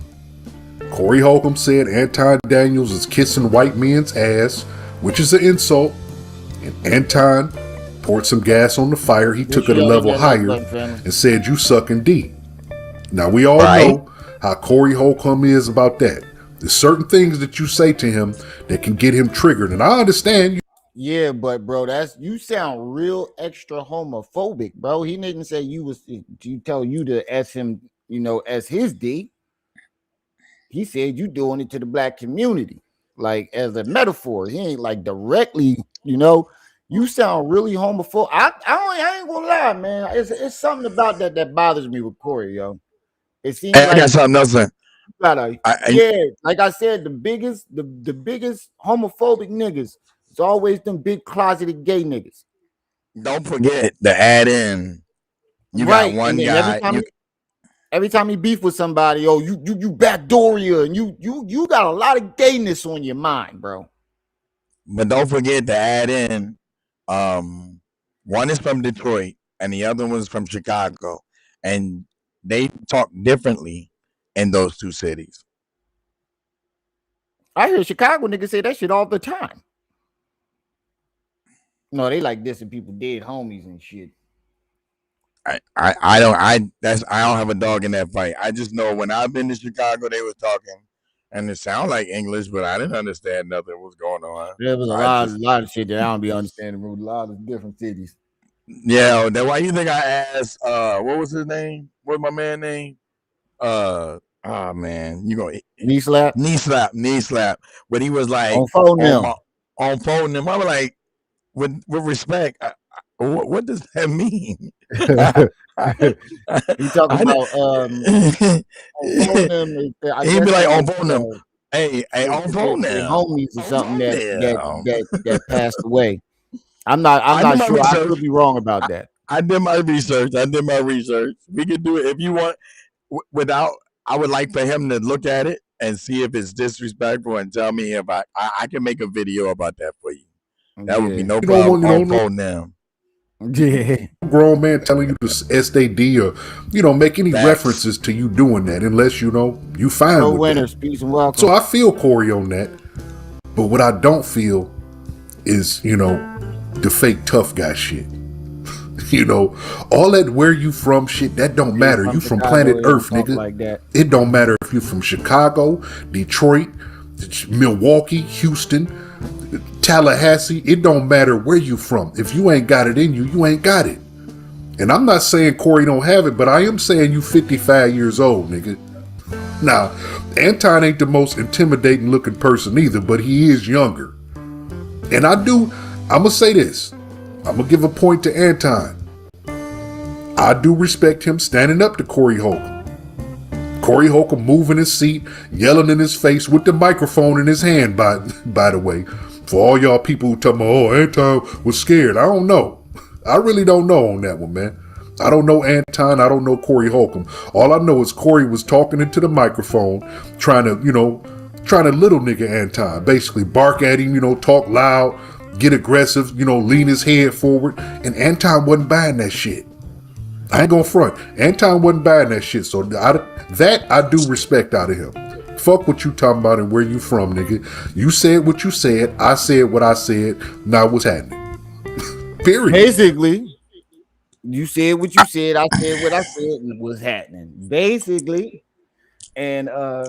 Corey Holcomb said Anton Daniels is kissing white men's ass, which is an insult. And Anton poured some gas on the fire. He took it a level higher and said, you sucking D. Now, we all know how Corey Holcomb is about that. There's certain things that you say to him that can get him triggered. And I understand. Yeah, but bro, you sound real extra homophobic, bro. He didn't say you tell you to S him, as his D. He said you doing it to the black community, like as a metaphor. He ain't like directly, You sound really homophobic. I ain't gonna lie, man. It's something about that bothers me with Corey, yo. It seems like I got something else. Like I said, the biggest homophobic niggas. It's always them big closeted gay niggas. Don't forget to add in. You got one guy. Every time he beef with somebody, you backdooria, and you got a lot of gayness on your mind, bro. But don't forget to add in. One is from Detroit, and the other one is from Chicago, and they talk differently in those two cities. I hear Chicago niggas say that shit all the time. No, they like this and people dead homies and shit. I don't have a dog in that fight. I just know when I've been to Chicago, they was talking, and it sounded like English, but I didn't understand nothing was going on. There was a lot of shit that I don't be understanding from a lot of different cities. Yeah, that's why you think I asked. What was his name? What's my man name? Man, you go knee slap. But he was like on phone them. On phone them. I was like, with respect, what does that mean? You talking about on phone them? He'd be like on phone them. Hey, on phone Their now. homies or On something phone that passed away. I'm not sure. I could be wrong about that. I did my research. We can do it if you want. Without, I would like for him to look at it and see if it's disrespectful and tell me if I can make a video about that for you. That would be no problem. On phone now. Yeah. Grown man telling you to STD or make any references to you doing that unless you fine with winners, that. Peace and welcome. So I feel Corey on that, but what I don't feel is the fake tough guy shit. All that where you from shit, that don't matter. You from planet Earth, nigga. Like that. It don't matter if you from Chicago, Detroit, Milwaukee, Houston, Tallahassee. It don't matter where you from. If you ain't got it in you, you ain't got it. And I'm not saying Corey don't have it, but I am saying you 55 years old, nigga. Now, Anton ain't the most intimidating looking person either, but he is younger. And I'm gonna say this. I'm gonna give a point to Anton. I do respect him standing up to Corey Holcomb. Corey Holcomb moving his seat, yelling in his face with the microphone in his hand, by the way. For all y'all people who tell me, oh, Anton was scared. I don't know. I really don't know on that one, man. I don't know Anton. I don't know Corey Holcomb. All I know is Corey was talking into the microphone, trying to little nigga Anton. Basically bark at him, talk loud, get aggressive, lean his head forward. And Anton wasn't buying that shit. I ain't gonna front. Anton wasn't buying that shit. So I do respect out of him. Fuck what you talking about and where you from, nigga. You said what you said. I said what I said. Now what's happening? Period. Basically, you said what you said. I said what I said. And what's happening? Basically, and over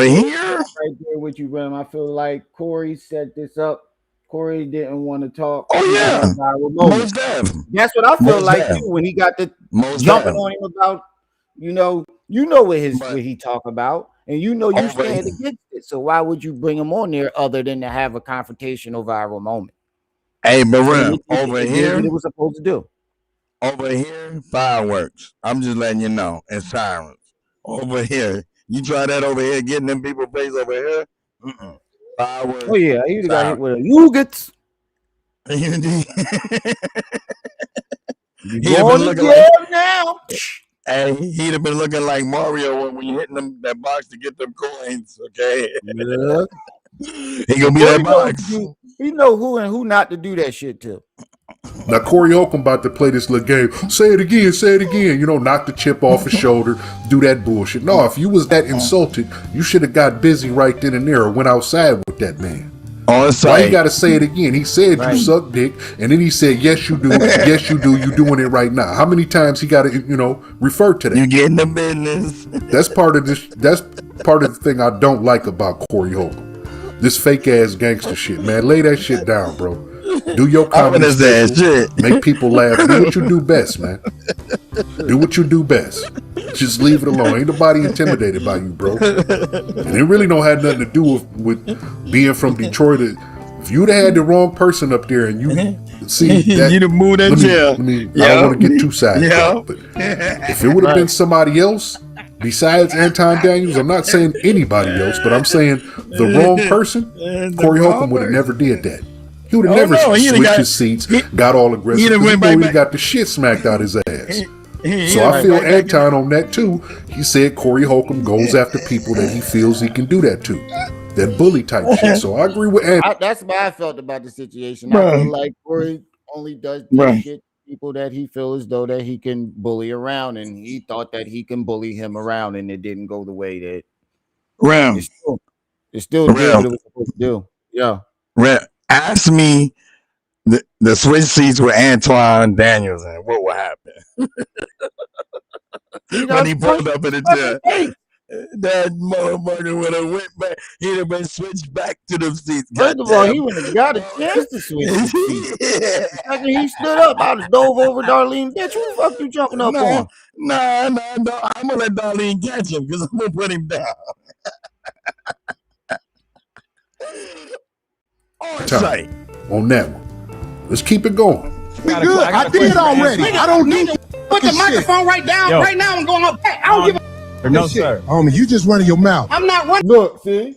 here, right there with you, Rem. I feel like Corey set this up. Corey didn't want to talk. Oh yeah, most definitely. That's what I feel like too. When he got the jumping on him about, what he talk about, and you stand against it. So why would you bring him on there other than to have a confrontational viral moment? Hey, Marim, over here, what it was supposed to do. Over here, fireworks. I'm just letting you know, and sirens. Over here, you try that over here, getting them people face over here. Fireworks. Oh yeah, he got hit with a Yugits. He'd have been looking like now. Hey, he'd have been looking like Mario when you hitting them that box to get them coins. Okay. Yeah. He gonna be that box. He know who and who not to do that shit to. Now Corey Holcomb about to play this little game. Say it again. Knock the chip off his shoulder, do that bullshit. No, if you was that insulted, you should have got busy right then and there or went outside with that man. Why you gotta say it again? He said you suck dick, and then he said, yes you do, yes you do, you doing it right now. How many times he gotta, refer to that? You getting the business. That's part of the thing I don't like about Corey Holcomb. This fake ass gangster shit, man. Lay that shit down, bro. Do your comedy shit. Make people laugh. Do what you do best, man. Do what you do best. Just leave it alone. Ain't nobody intimidated by you, bro. And it really don't have nothing to do with being from Detroit. If you'd have had the wrong person up there and you see that, you'd have moved that chair. I don't want to get too sidetracked, but if it would have been somebody else besides Anton Daniels, I'm not saying anybody else, but I'm saying the wrong person, Corey Holcomb would have never did that. He would have never switched his seats, got all aggressive. He got the shit smacked out his ass. So I feel Anton on that too. He said Corey Holcomb goes after people that he feels he can do that to. That bully type shit. So I agree with Anton. That's what I felt about the situation. I feel like Corey only does this shit to people that he feels as though that he can bully around, and he thought that he can bully him around, and it didn't go the way that it still did what it was supposed to do. Yeah. Ask me the switch seats with Anton Daniels and what would happen when he pulled up in the chair. That motherfucker would have went back. He'd have been switched back to the seats. First of all, he would have got a chance to switch the seats. After he stood up, I'd have dove over Darlene. Bitch, who the fuck you jumping up on? No. I'm gonna let Darlene catch him because I'm gonna put him down. On that one. Let's keep it going. Good. I did already. I don't need put the microphone right down. Right now I'm going up. I don't give a No, sir. Homie, you just running your mouth. I'm not running. Look, see?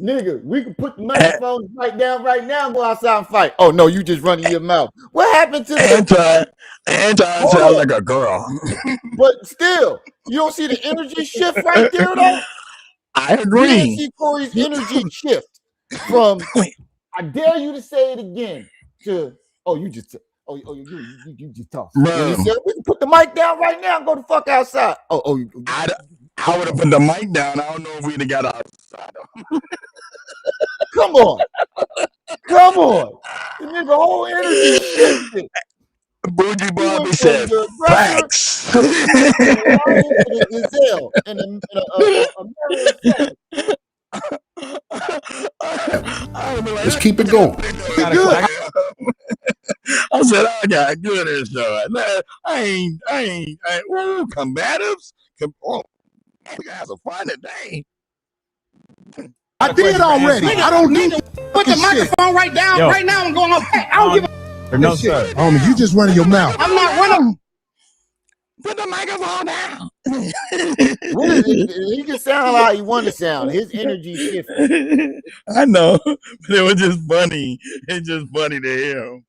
Nigga, we can put the microphone right down right now and go outside and fight. Oh, no, you just running your mouth. What happened to the... Anton sounds like a girl. But still, you don't see the energy shift right there, though? I agree. You didn't see Corey's energy shift from, I dare you to say it again, to, you just talk. You said, we can put the mic down right now and go the fuck outside. I would have put the mic down. I don't know if we'd have got outside. Come on. The nigga whole energy shifted. Bougie Bobby said, facts. Let's keep it going. I said, I got good at show. I ain't, combatives. We got to find a day. I did already. I don't need to put the microphone right down right now and going okay. I don't give a no, sir. Homie, you just running your mouth. I'm not running. Put the microphone down. He can sound how he want to sound. His energy shifted. I know, but it was just funny. It's just funny to hear him.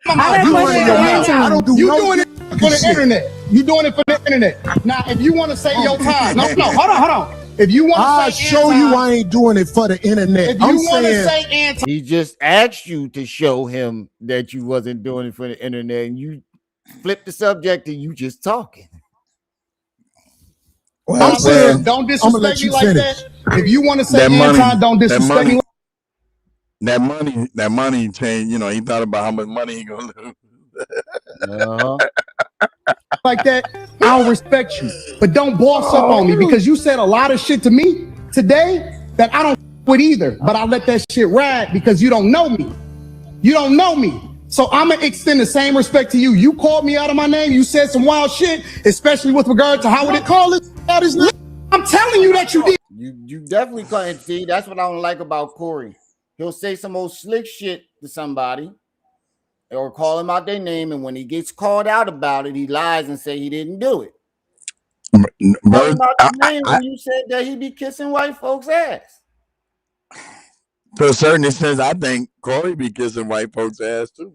I don't do doing it for the internet. You doing it for the internet. Now, if you want to say your time, no, hold on. If you want to I'll show you I ain't doing it for the internet. If you want to say Anton, he just asked you to show him that you wasn't doing it for the internet, and you flip the subject and you just talking. Well, I'm saying, don't disrespect me like that. If you want to say Anton, don't disrespect me. That money changed. You know, he thought about how much money he gonna lose. Like that, I'll respect you, but don't boss up on me because you said a lot of shit to me today that I don't with either. But I let that shit ride because you don't know me. You don't know me. So I'm gonna extend the same respect to you. You called me out of my name. You said some wild shit, especially with regard to how would it call it out his name. I'm telling you that you did. You definitely can't see. That's what I don't like about Corey. He'll say some old slick shit to somebody or call him out their name, and when he gets called out about it, he lies and say he didn't do it. Call him out the name when you said that he be kissing white folks' ass. To a certain extent, I think Corey be kissing white folks' ass too.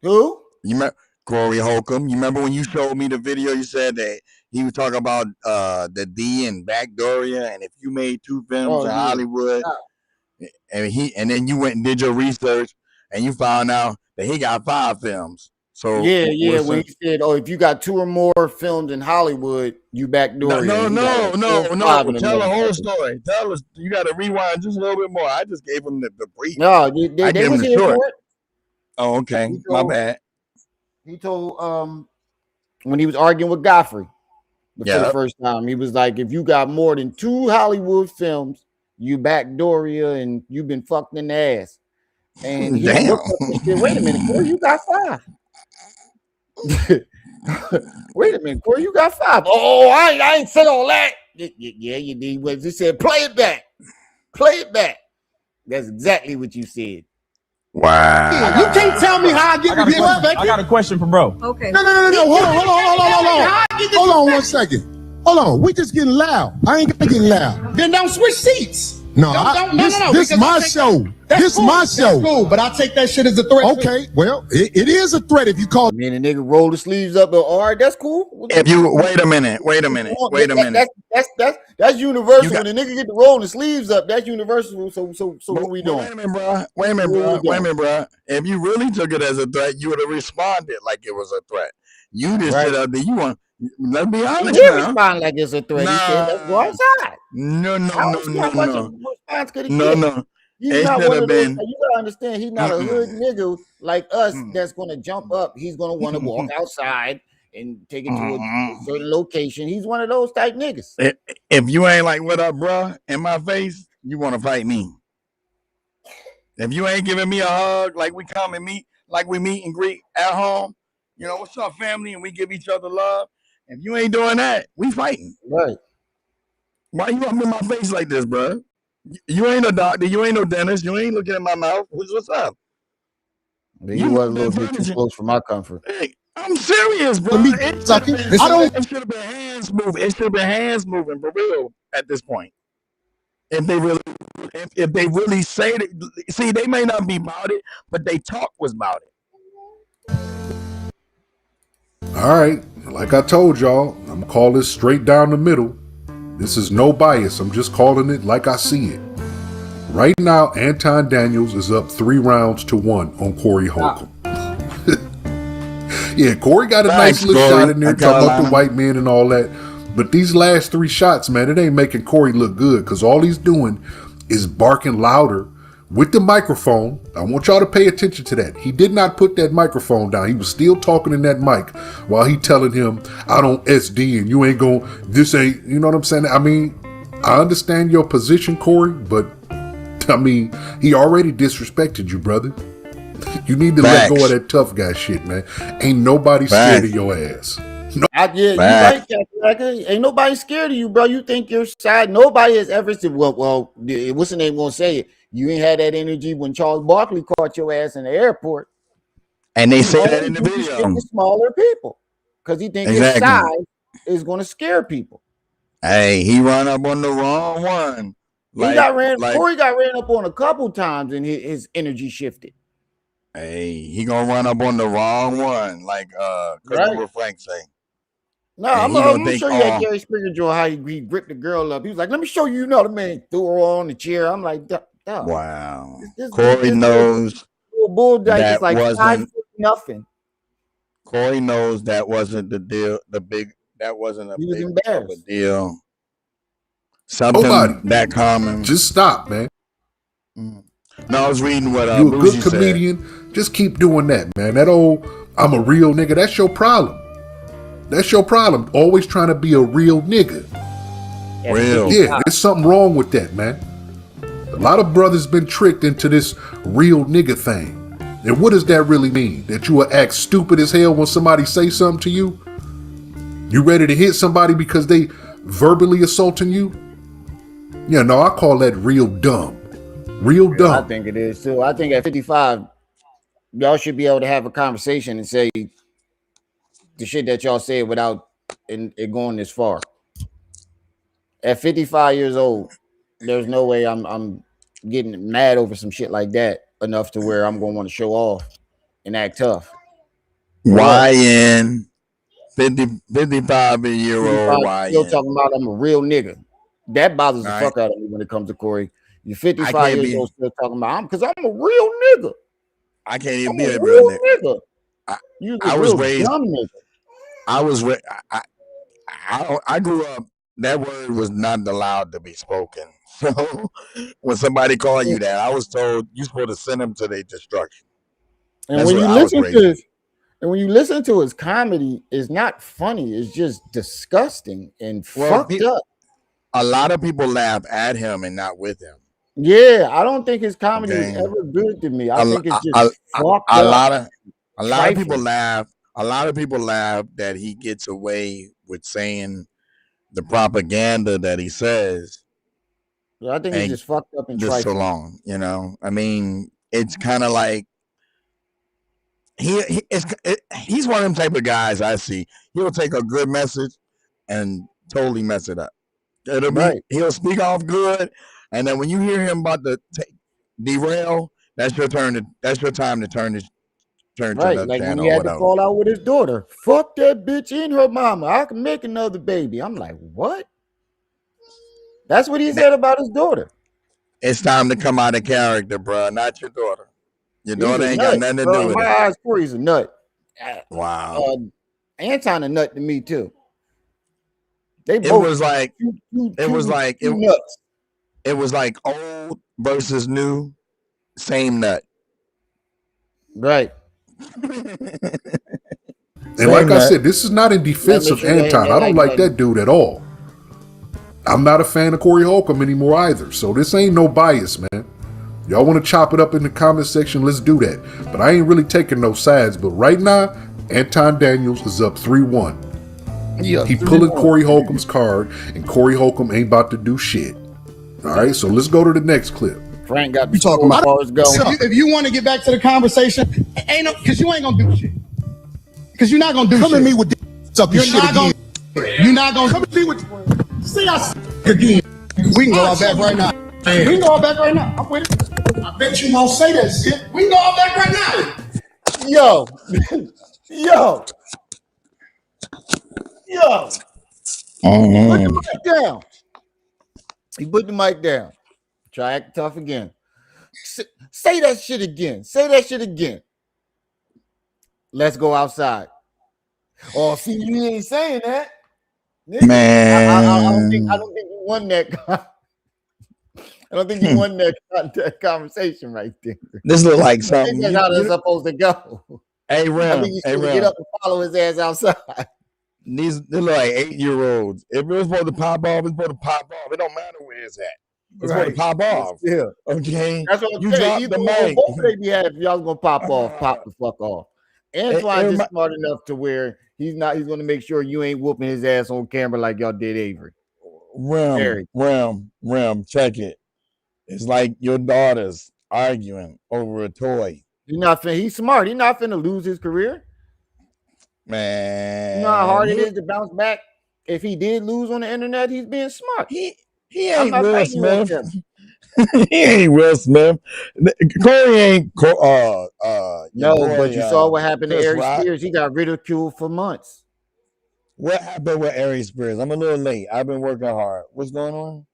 Who? You remember Corey Holcomb? You remember when you showed me the video? You said that he was talking about the D and Backdooria, and if you made 2 films in Hollywood, and then you went and did your research, and you found out that he got 5 films. So yeah. When he said, if you got 2 or more films in Hollywood, you Backdooria. No. Tell the whole story. Tell us. You got to rewind just a little bit more. I just gave him the brief. No, they was here for it. Oh, okay. My bad. He told when he was arguing with Godfrey for the first time, he was like, if you got more than 2 Hollywood films, you Backdooria and you've been fucked in the ass. And he looked up and said, wait a minute, Corey, you got 5. Wait a minute, Corey, you got 5. Oh, I ain't said all that. Yeah, you did. He said, play it back. That's exactly what you said. Wow. You can't tell me how I get respect. I got a question for bro. Okay. No. Hold on 1 second. Hold on. We just getting loud. I ain't getting loud. Then don't switch seats. No, this is my show. This is my show. That's cool, but I take that shit as a threat. Okay, well, it is a threat if you call. Me and the nigga roll the sleeves up. All right, that's cool. If you wait a minute. That's universal. When the nigga get to roll the sleeves up, that's universal. So what we doing? Wait a minute, bro. If you really took it as a threat, you would have responded like it was a threat. You just sit up there. You want. Let's be honest. He did respond like it's a threat. He said, let's go outside. No. He's not one of those. You gotta understand, he's not a hood nigga like us that's gonna jump up. He's gonna want to walk outside and take it to a certain location. He's one of those type niggas. If you ain't like, what up, bro, in my face, you want to fight me. If you ain't giving me a hug like we come and meet, like we meet and greet at home, you know, what's up, family, and we give each other love. If you ain't doing that, we fighting. Right. Why you up in my face like this, bro? You ain't no doctor. You ain't no dentist. You ain't looking at my mouth. What's up? You was a little bit too close for my comfort. Hey, I'm I'm serious, bro. For me, It sucking. should I don't. have been hands moving. It should have been hands moving for real at this point. If they really say it, see, they may not be about it, but they talk was about it. All right, like I told y'all, I'm gonna call this straight down the middle. This is no bias. I'm just calling it like I see it. Right now, Anton Daniels is up 3-1 on Corey Holcomb. Yeah, Corey got a nice little shot in there talking about the white men and all that. But these last 3 shots, man, it ain't making Corey look good because all he's doing is barking louder with the microphone. I want y'all to pay attention to that. He did not put that microphone down. He was still talking in that mic while he telling him, I don't SD and you ain't going, this ain't, you know what I'm saying? I mean, I understand your position, Corey, but I mean, he already disrespected you, brother. You need to let go of that tough guy shit, man. Ain't nobody scared of your ass. No. You right, Captain. Ain't nobody scared of you, bro. You think you're side. Nobody has ever said, well, what's the name gonna say it? You ain't had that energy when Charles Barkley caught your ass in the airport. And they say that in the video. Smaller people, because he think his size is gonna scare people. Hey, he run up on the wrong one. Corey got ran up on a couple times, and his energy shifted. Hey, he gonna run up on the wrong one, like what Frank say. No, I'm gonna show you that Jerry Springer joint, how he gripped the girl up. He was like, "Let me show you." You know, the man threw her on the chair. I'm like, Duh. Wow. Corey knows that is like wasn't nothing. Corey knows that wasn't the deal. That wasn't a big deal. Something that common. Just stop, man. No, I was reading what you a good comedian. Said. Just keep doing that, man. That old I'm a real nigga. That's your problem. That's your problem. Always trying to be a real nigga. Real. Yeah, there's something wrong with that, man. A lot of brothers been tricked into this real nigga thing. And what does that really mean? That you will act stupid as hell when somebody say something to you? You ready to hit somebody because they verbally assaulting you? Yeah, no, I call that real dumb. Real dumb. I think it is too. I think at 55, y'all should be able to have a conversation and say the shit that y'all said without it going this far. At 55 years old, there's no way I'm getting mad over some shit like that enough to where I'm gonna want to show off and act tough. YN 55-year-old YN still talking about I'm a real nigga. That bothers the fuck out of me when it comes to Corey. You're 55 years old still talking about because I'm a real nigga. I can't even be a real nigga. I was raised. I grew up. That word was not allowed to be spoken. So when somebody called you that, I was told you're supposed to send them to their destruction. And when you listen to his comedy, it's not funny. It's just disgusting and fucked up. A lot of people laugh at him and not with him. Yeah, I don't think his comedy is ever good to me. I think it's just fucked up. A lot of people laugh. A lot of people laugh that he gets away with saying the propaganda that he says. Yeah, I think it's just fucked up and just so long. You know, I mean, it's kind of like he's one of them type of guys I see. He'll take a good message and totally mess it up. He'll speak off good, and then when you hear him about to derail, that's your turn. That's your time to turn to the like channel. When he had to fall out with his daughter. Fuck that bitch and her mama. I can make another baby. I'm like, what? That's what he said about his daughter. It's time to come out of character, bro. Not your daughter. Your daughter ain't got nothing to do with it. My eyes, Corey's a nut. Wow. Anton a nut to me too. It was like old versus new, same nut. Right. And like I said, this is not in defense of Anton. I don't like that dude at all. I'm not a fan of Corey Holcomb anymore either. So this ain't no bias, man. Y'all want to chop it up in the comment section? Let's do that. But I ain't really taking no sides. But right now, Anton Daniels is up 3-1. Yeah, he pulling Corey Holcomb's card, and Corey Holcomb ain't about to do shit. All right, so let's go to the next clip. Frank got you talking about going. If you want to get back to the conversation, ain't no, because you ain't gonna do shit. Because you're not gonna do Come shit. at me with this sucker You're shit not again. You're not gonna Come at me with see I again. We can go all back right now. We can go all back right now. I'm with it. I bet you won't say that shit. We can go all back right now. Yo. Yo. Yo. Put the mic down. He put the mic down. Try act tough again. Say that shit again. Say that shit again. Let's go outside. Oh, see, you ain't saying that. Nigga. Man, I don't think you won that. I don't think you won that conversation right there. this look like I something. think that's how that's supposed to go. Hey, I Ram. think he's Hey, supposed to Ram. get up and follow his ass outside. They look like 8-year-olds. If it was supposed to pop off, it's supposed to pop off. It don't matter where it's at. It's supposed to pop off. Yeah. Okay. That's what I'm You saying. drop the mic. Both of they have, y'all gonna pop off, pop the fuck off. Antoine is smart enough to where he's gonna make sure you ain't whooping his ass on camera like y'all did Avery. Ram, check it. It's like your daughters arguing over a toy. He's smart. He's not finna lose his career. Man. You know how hard it is to bounce back? If he did lose on the internet, he's being smart. He ain't Will Smith. He ain't Will Smith. Corey ain't no, boy, but you saw what happened Chris to Ari Rock. Spears. He got ridiculed for months. What happened with Ari Spears? I'm a little late. I've been working hard. What's going on?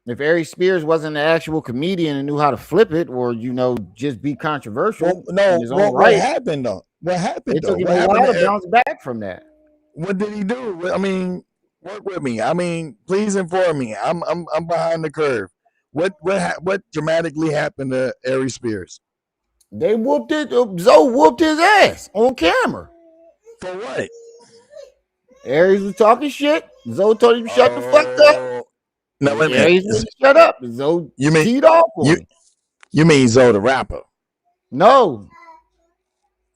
If Ari Spears wasn't an actual comedian and knew how to flip it, or just be controversial, what happened though? What happened? It took him a while to bounce back from that. What did he do? I mean, work with me. I mean, please inform me. I'm behind the curve. What dramatically happened to Ari Spears? They whooped it. Zoe whooped his ass on camera. For what? Aries was talking shit. Zoe told him shut the fuck up. No, wait a minute. Aries was shut up. Zoe teed off on him. You mean Zoe the rapper? No.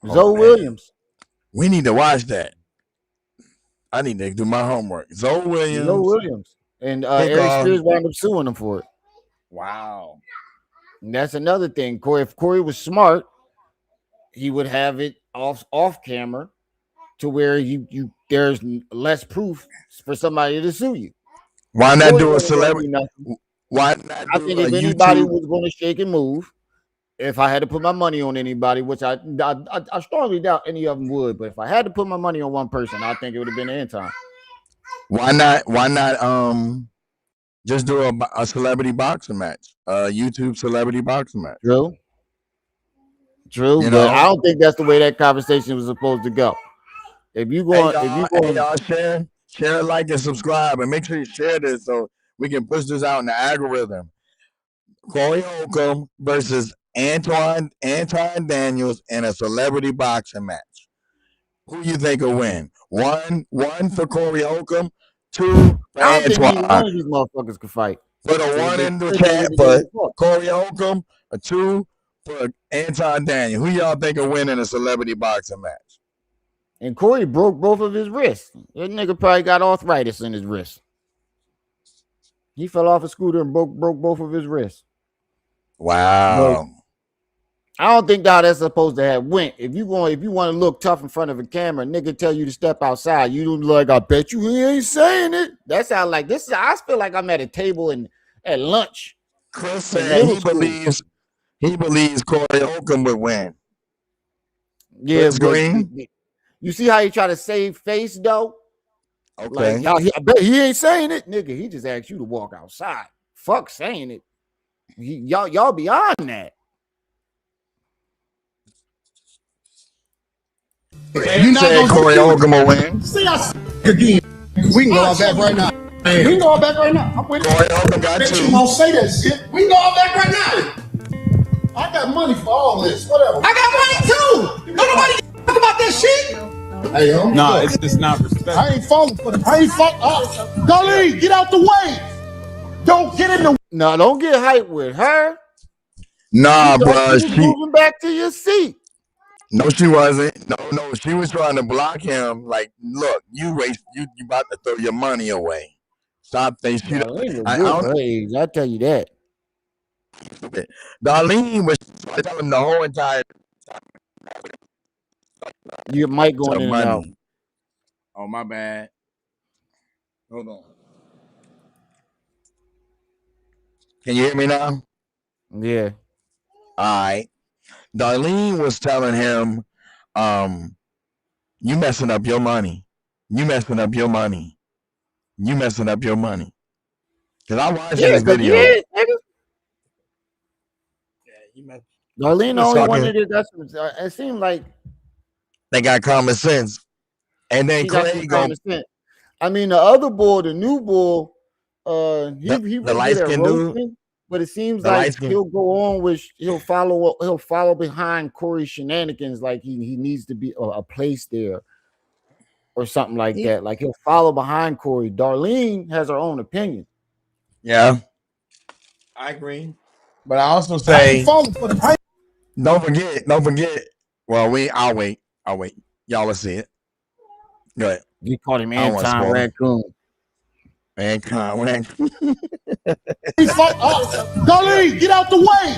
Zoe Williams. We need to watch that. I need to do my homework. Zoe Williams. And Ari Spears wound up suing him for it. Wow. And that's another thing. If Corey was smart, he would have it off camera to where there's less proof for somebody to sue you. Why not do a celebrity? Why not? I think if anybody was going to shake and move, if I had to put my money on anybody, which I strongly doubt any of them would, but if I had to put my money on one person, I think it would have been Anton. Why not? Just do a celebrity boxing match, a YouTube celebrity boxing match. True, but I don't think that's the way that conversation was supposed to go. If you go, y'all share, like, and subscribe, and make sure you share this so we can push this out in the algorithm. Corey Holcomb versus Anton Daniels in a celebrity boxing match. Who you think will win? One for Corey Holcomb, 2 for I don't think Antoine. either one of these motherfuckers could fight. Put a 1 in the chat for Corey Holcomb, a 2 for Anton Daniels. Who y'all think will win in a celebrity boxing match? And Corey broke both of his wrists. That nigga probably got arthritis in his wrist. He fell off a scooter and broke both of his wrists. Wow. But I don't think that's supposed to have went. If you want to look tough in front of a camera, nigga tell you to step outside. You don't like, I bet you he ain't saying it. That sounds like this. I feel like I'm at a table at lunch. Chris said he believes Corey Holcomb would win. Yeah, Green. You see how he try to save face though? Okay. Like, I bet he ain't saying it, nigga. He just asked you to walk outside. Fuck saying it. Y'all beyond that. You not Corey Holcomb will win. See us again. We can go all back right now. We can go all back right now. I'm with Corey Holcomb got Bet you. you won't say that shit. We can go all back right now. I got money for all this. Whatever. I got money too. Don't nobody talk about that shit. Hey, yo. No, it's not respect. I ain't falling for them. I ain't falling. Darlene, get out the way. Don't get in the way. No, don't get hyped with her. Nah, bro. She moving back to your seat. No, she wasn't. No, she was trying to block him. Like, look, you about to throw your money away. Stop thinking. I tell you that. Darlene was telling him the whole entire time. Your mic going in and out. money. Oh, my bad. Hold on. Can you hear me now? Yeah. All right. Darlene was telling him, you messing up your money. You messing up your money. You messing up your money. Because I'm watching this video. Yeah, nigga. Yeah, Darlene the only one that it seemed like they got common sense. And then she got Clay some common sense. I mean, the other bull, the new bull, he really good at roasting, but it seems like he'll go on with he'll follow behind Corey's shenanigans, like he needs to be a place there or something like that. Like he'll follow behind Corey. Darlene has her own opinion. Yeah, I agree. But I also say, don't forget. Well, I'll wait. Y'all will see it. Go ahead. You called him Anton Raccoon. Anton Raccoon. Darlene, get out the way.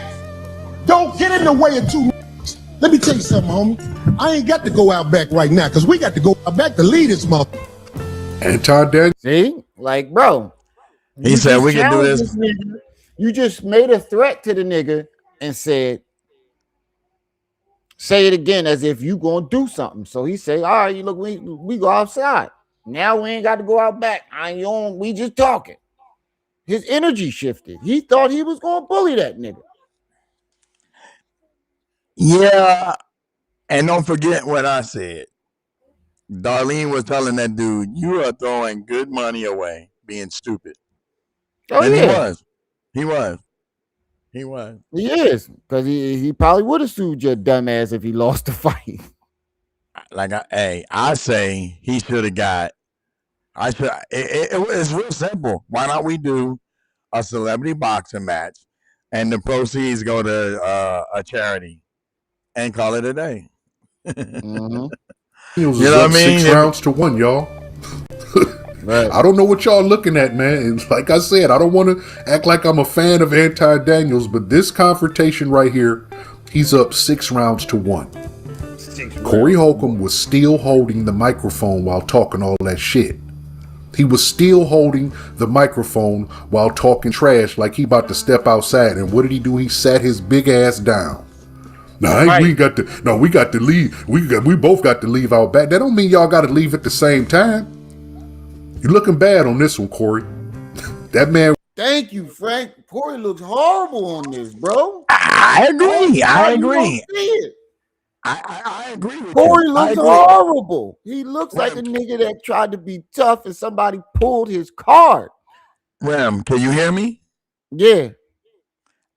Don't get in the way of two. Let me tell you something, homie. I ain't got to go out back right now because we got to go out back to lead this month. Anton Daniels. See? Like, bro. He said we can do this. Nigga. You just made a threat to the nigga and said, say it again as if you gonna do something. So he say, all right, you look, we go outside. Now we ain't got to go out back. We just talking. His energy shifted. He thought he was gonna bully that nigga. Yeah. And don't forget what I said. Darlene was telling that dude, you are throwing good money away being stupid. Oh, and yeah. He was. He is. Because he probably would have sued your dumb ass if he lost the fight. Like, I say he should have got. It's real simple. Why not we do a celebrity boxing match and the proceeds go to a charity and call it a day? Mm-hmm. You know what I mean? 6 rounds to 1, y'all. Right. I don't know what y'all looking at, man. And like I said, I don't want to act like I'm a fan of Anton Daniels, but this confrontation right here, he's up 6 rounds to 1. Corey Holcomb was still holding the microphone while talking all that shit. He was still holding the microphone while talking trash like he about to step outside. And what did he do? He sat his big ass down. Now, we got to leave. We both got to leave out back. That don't mean y'all got to leave at the same time. You're looking bad on this one, Corey. That man. Thank you, Frank. Corey looks horrible on this, bro. I agree. I agree. I agree with Corey looks horrible. He looks like a nigga that tried to be tough and somebody pulled his card. Rem, can you hear me? Yeah.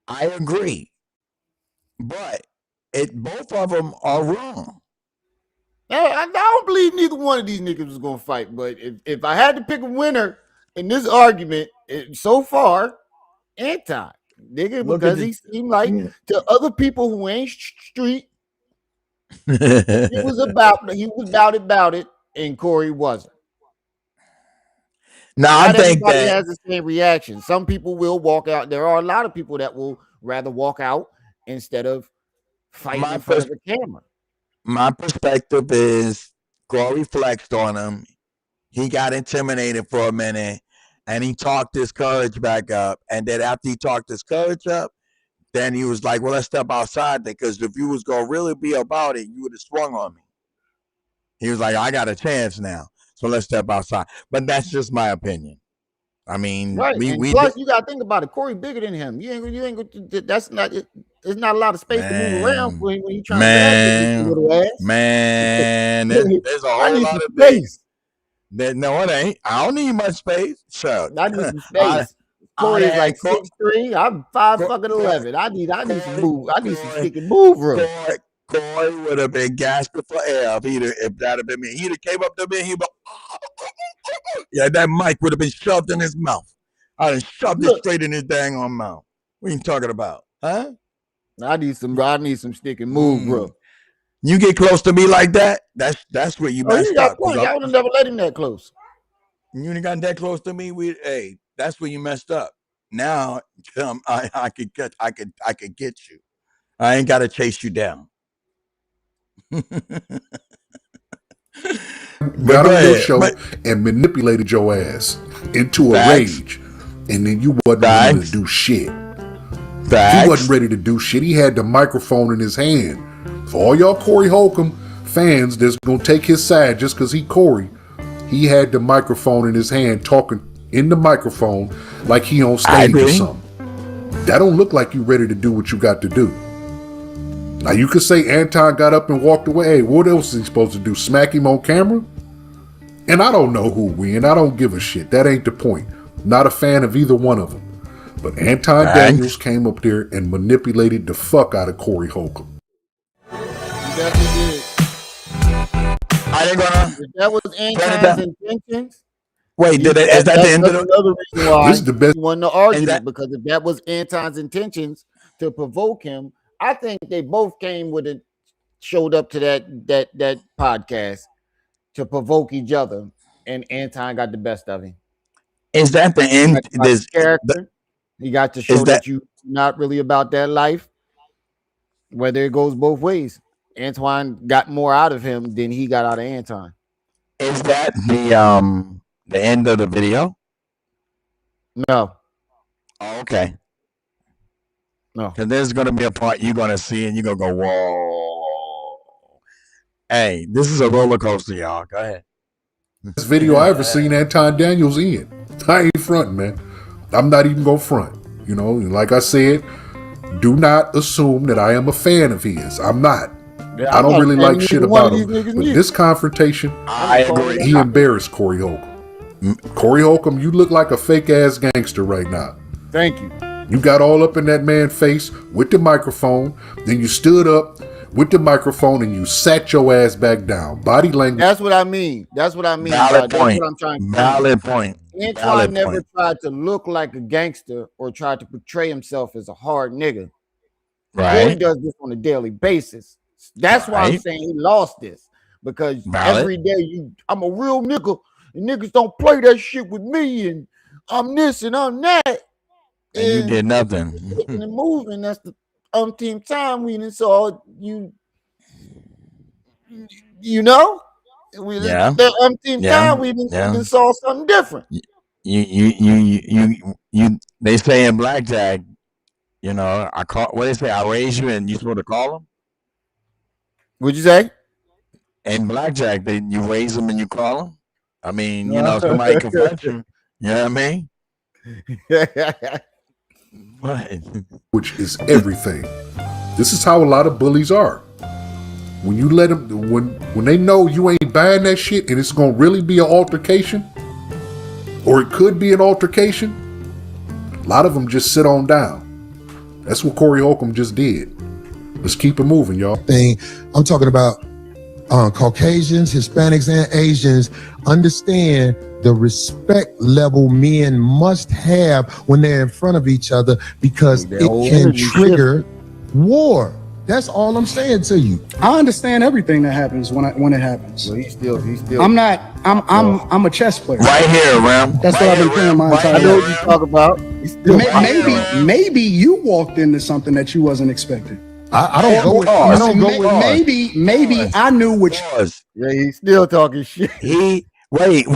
I agree. But both of them are wrong. I don't believe neither one of these niggas was going to fight. But if I had to pick a winner in this argument, so far, Anton. Nigga, because he seemed like to other people who ain't street, he was about it, and Corey wasn't. Now, I think everybody has the same reaction. Some people will walk out. There are a lot of people that will rather walk out instead of fighting in front of the camera. My perspective is Corey flexed on him. He got intimidated for a minute, and he talked his courage back up. And then after he talked his courage up, then he was like, well, let's step outside there, because if you was going to really be about it, you would have swung on me. He was like, I got a chance now, so let's step outside. But that's just my opinion. I mean, right. Plus, you got to think about it. Corey bigger than him. You ain't. That's not. There's not a lot of space to move around when you trying to grab little ass. Man, there's a whole lot of space. No, it ain't. I don't need much space. So I need some space. Corey is like 6'3". I'm 5'11". I need some move. I need some stick and move room. Corey would have been gasping for air if that had been me. He'd have came up to me. He'd be, yeah, that mic would have been shoved in his mouth. I'd have shoved it straight in his dang on mouth. What are you talking about, huh? I need some stick and move, bro. You get close to me like that, that's where you messed up. I would have never let him that close. You ain't got that close to me. That's where you messed up. Now, I could get you. I ain't got to chase you down. got on your show and manipulated your ass into a rage, and then you wasn't ready to do shit. He wasn't ready to do shit. He had the microphone in his hand. For all y'all Corey Holcomb fans that's gonna take his side just because he Corey, he had the microphone in his hand, talking in the microphone like he on stage or something. That don't look like you ready to do what you got to do. Now you could say Anton got up and walked away. Hey, what else is he supposed to do? Smack him on camera? And I don't know who win. I don't give a shit. That ain't the point. Not a fan of either one of them. But Anton Daniels came up there and manipulated the fuck out of Corey Holcomb. He definitely did. If that was Anton's intentions. Wait, is that the end of another reason why this is the best. he won the argument? Because if that was Anton's intentions to provoke him, I think they both showed up to that podcast to provoke each other, and Anton got the best of him. Is that the end? This character, he got to show that you're not really about that life. Whether it goes both ways, Antoine got more out of him than he got out of Anton. Is that the end of the video? No. Oh, okay. No. Because there's going to be a part you're going to see and you're going to go, whoa. Hey, this is a roller coaster, y'all. Go ahead. This video I ever seen Anton Daniels in. I ain't fronting, man. I'm not even going to front. You know, like I said, do not assume that I am a fan of his. I'm not. Yeah, I don't really like shit about him. But this confrontation, I agree. He embarrassed Corey Holcomb. Corey Holcomb, you look like a fake ass gangster right now. Thank you. You got all up in that man's face with the microphone. Then you stood up with the microphone and you sat your ass back down. Body language. That's what I mean. That's what I mean. Valid point. That's what I'm trying to Valid point. Antoine never tried to look like a gangster or tried to portray himself as a hard nigga. Right. He does this on a daily basis. That's why I'm saying he lost this. Because every day I'm a real nigga and niggas don't play that shit with me and I'm this and I'm that. And you did nothing. And moving, that's the umpteenth time we didn't saw you know? The umpteenth time we didn't saw something different. You they say in blackjack, you know, what they say, I raise you and you supposed to call them? What'd you say? In blackjack, you raise them and you call them? I mean, you know, somebody confront you. You know what I mean? What? Which is everything. This is how a lot of bullies are. When you let them, when they know you ain't buying that shit and it's gonna really be an altercation, or it could be an altercation, a lot of them just sit on down. That's what Corey Holcomb just did. Let's keep it moving, y'all. I'm talking about Caucasians, Hispanics, and Asians understand the respect level men must have when they're in front of each other because it can trigger war. That's all I'm saying to you. I understand everything that happens when it happens. Well, he's still. I'm a chess player. Right here, Ram. That's what I've been playing my entire life. I know what you talk about. Maybe you walked into something that you wasn't expecting. I don't go with maybe I knew which. Yeah, he's still talking shit. Wait.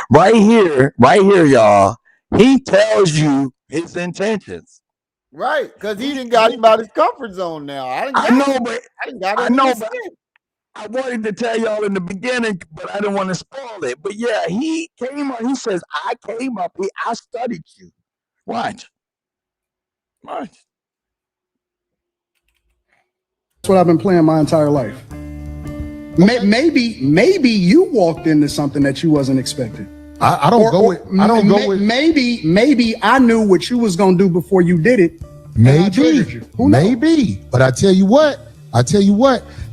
Right here, y'all. He tells you his intentions. Right, because he didn't got him out his comfort zone now. I wanted to tell y'all in the beginning, but I didn't want to spoil it. But yeah, he came up, he says, I came up here, I studied you. Watch. That's what I've been playing my entire life. Maybe you walked into something that you wasn't expecting. I don't go with. Maybe I knew what you was gonna do before you did it. Maybe. But I tell you what,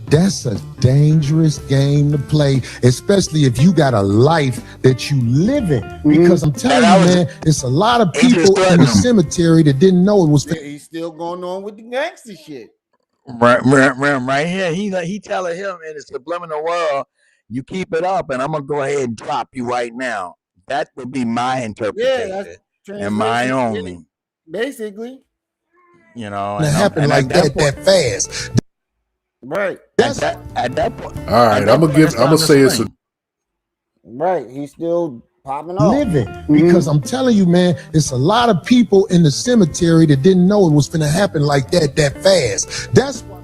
that's a dangerous game to play, especially if you got a life that you live in. Because I'm telling you, man, it's a lot of people in the cemetery that didn't know it was. He's still going on with the gangster shit. Right here, he telling him in the subliminal world, you keep it up, and I'm gonna go ahead and drop you right now. That would be my interpretation and my only. Basically, you know, it happened like that fast. Right. At that point. All right, I'm gonna say it's a Right, he's still popping off. Living. Because I'm telling you, man, it's a lot of people in the cemetery that didn't know it was gonna happen like that fast. That's why.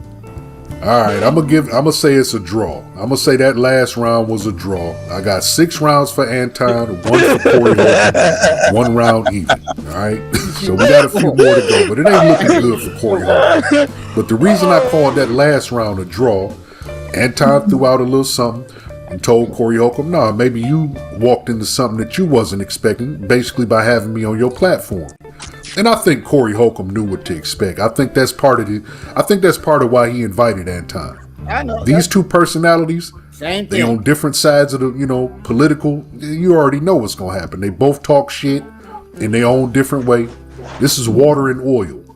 All right, I'm gonna say it's a draw. I'm gonna say that last round was a draw. I got 6 rounds for Anton, 1 for Corey Holcomb, 1 round even. All right, so we got a few more to go, but it ain't looking good for Corey Holcomb. But the reason I called that last round a draw, Anton threw out a little something and told Corey Holcomb, nah, maybe you walked into something that you wasn't expecting, basically by having me on your platform. And I think Corey Holcomb knew what to expect. I think that's part of why he invited Anton. I know These two personalities, same they thing. on different sides of the, political. You already know what's gonna happen. They both talk shit in their own different way. This is water and oil.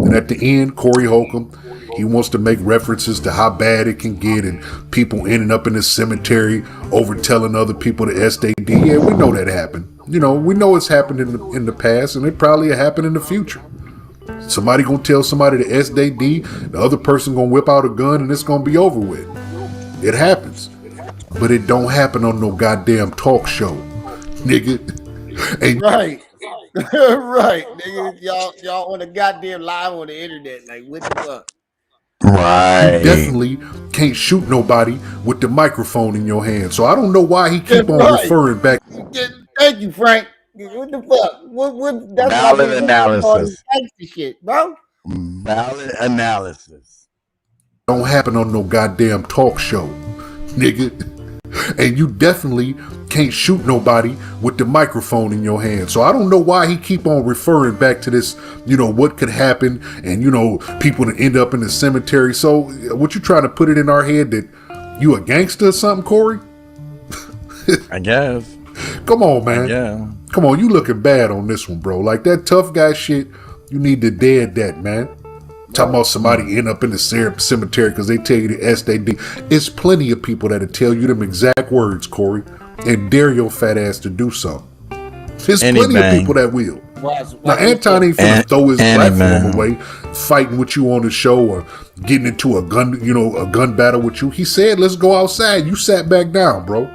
And at the end, Corey Holcomb, he wants to make references to how bad it can get and people ending up in the cemetery over telling other people the STD. Yeah, we know that happened. We know it's happened in the past, and it probably happen in the future. Somebody gonna tell somebody the STD, the other person gonna whip out a gun, and it's gonna be over with. It happens, but it don't happen on no goddamn talk show, nigga. And Right. Right, nigga. Y'all on the goddamn live on the internet. Like, what the fuck? Right. You definitely can't shoot nobody with the microphone in your hand. So I don't know why he keep on referring back. Thank you, Frank. What the fuck? What? That's Valid why analysis. Shit, bro. Valid analysis. Don't happen on no goddamn talk show, nigga. And you definitely can't shoot nobody with the microphone in your hand. So I don't know why he keep on referring back to this, what could happen and, people that end up in the cemetery. So what you trying to put it in our head that you a gangster or something, Corey? I guess. Come on, man. Yeah. Come on, you looking bad on this one, bro. Like that tough guy shit, you need to dead that, man. Talking about somebody end up in the cemetery because they tell you the STD. It's plenty of people that'll tell you them exact words, Corey, and dare your fat ass to do something. There's plenty of people that will. Now, Anton ain't finna throw his platform away, fighting with you on the show or getting into a gun battle with you. He said, let's go outside. You sat back down, bro.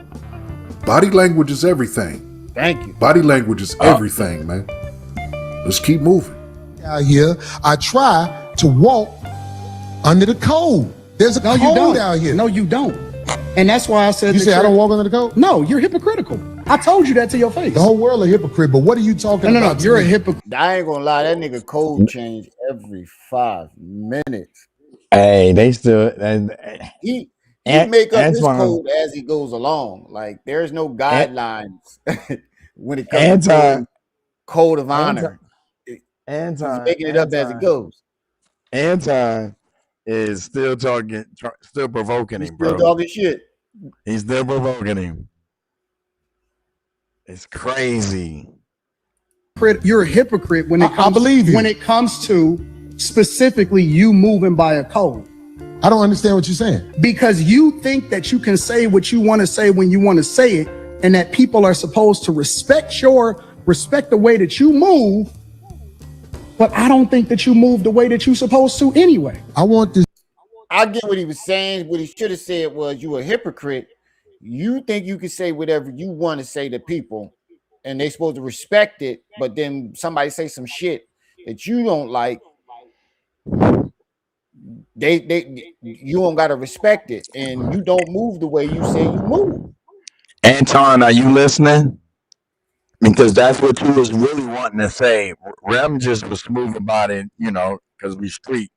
Body language is everything. Thank you. Body language is everything, man. Let's keep moving. Out here, I try to walk under the code. There's a code out here. No, you don't. And that's why I said... You say I don't walk under the code? No, you're hypocritical. I told you that to your face. The whole world a hypocrite, but what are you talking about? No, you're a hypocrite. I ain't gonna lie, that nigga code change every 5 minutes. Hey, they still... He make up his code as he goes along. Like, there's no guidelines when it comes to code of honor. Anton, he's making it up as it goes. Anton is still talking, still provoking him, bro. Still talking shit. He's still provoking him. It's crazy. You're a hypocrite when it comes. I believe you. When it comes to specifically you moving by a code. I don't understand what you're saying. Because you think that you can say what you want to say when you want to say it, and that people are supposed to respect the way that you move. But I don't think that you move the way that you're supposed to anyway. I want this. I get what he was saying. What he should have said was, you a hypocrite. You think you can say whatever you want to say to people, and they supposed to respect it. But then somebody say some shit that you don't like. You don't gotta respect it, and you don't move the way you say you move. Anton, are you listening? Because that's what you was really wanting to say. Rem just was smooth about it, because we street,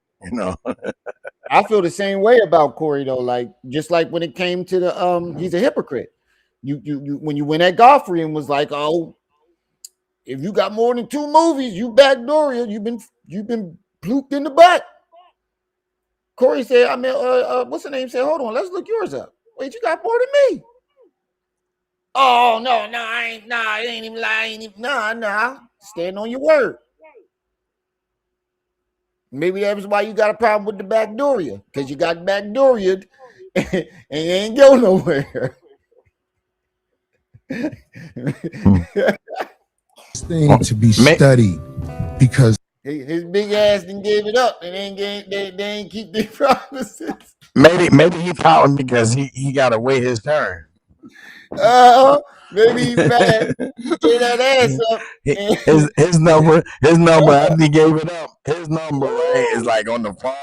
I feel the same way about Corey though. Like, just like when it came to the he's a hypocrite. You when you went at Godfrey and was like, oh, if you got more than 2 movies, you backdoored, you've been plooped in the butt. Corey said, what's the name? Said, hold on, let's look yours up. Wait, you got more than me. Oh, no, I ain't, it ain't even lying. Nah. Stand on your word. Maybe that was why you got a problem with the backdooria, because you got backdooried and you ain't go nowhere. Thing to be studied, because His big ass then gave it up and they ain't keep their promises. Maybe he pouting because he got to wait his turn. Maybe he mad. He gave that ass up. His number after he gave it up, his number right is like on the far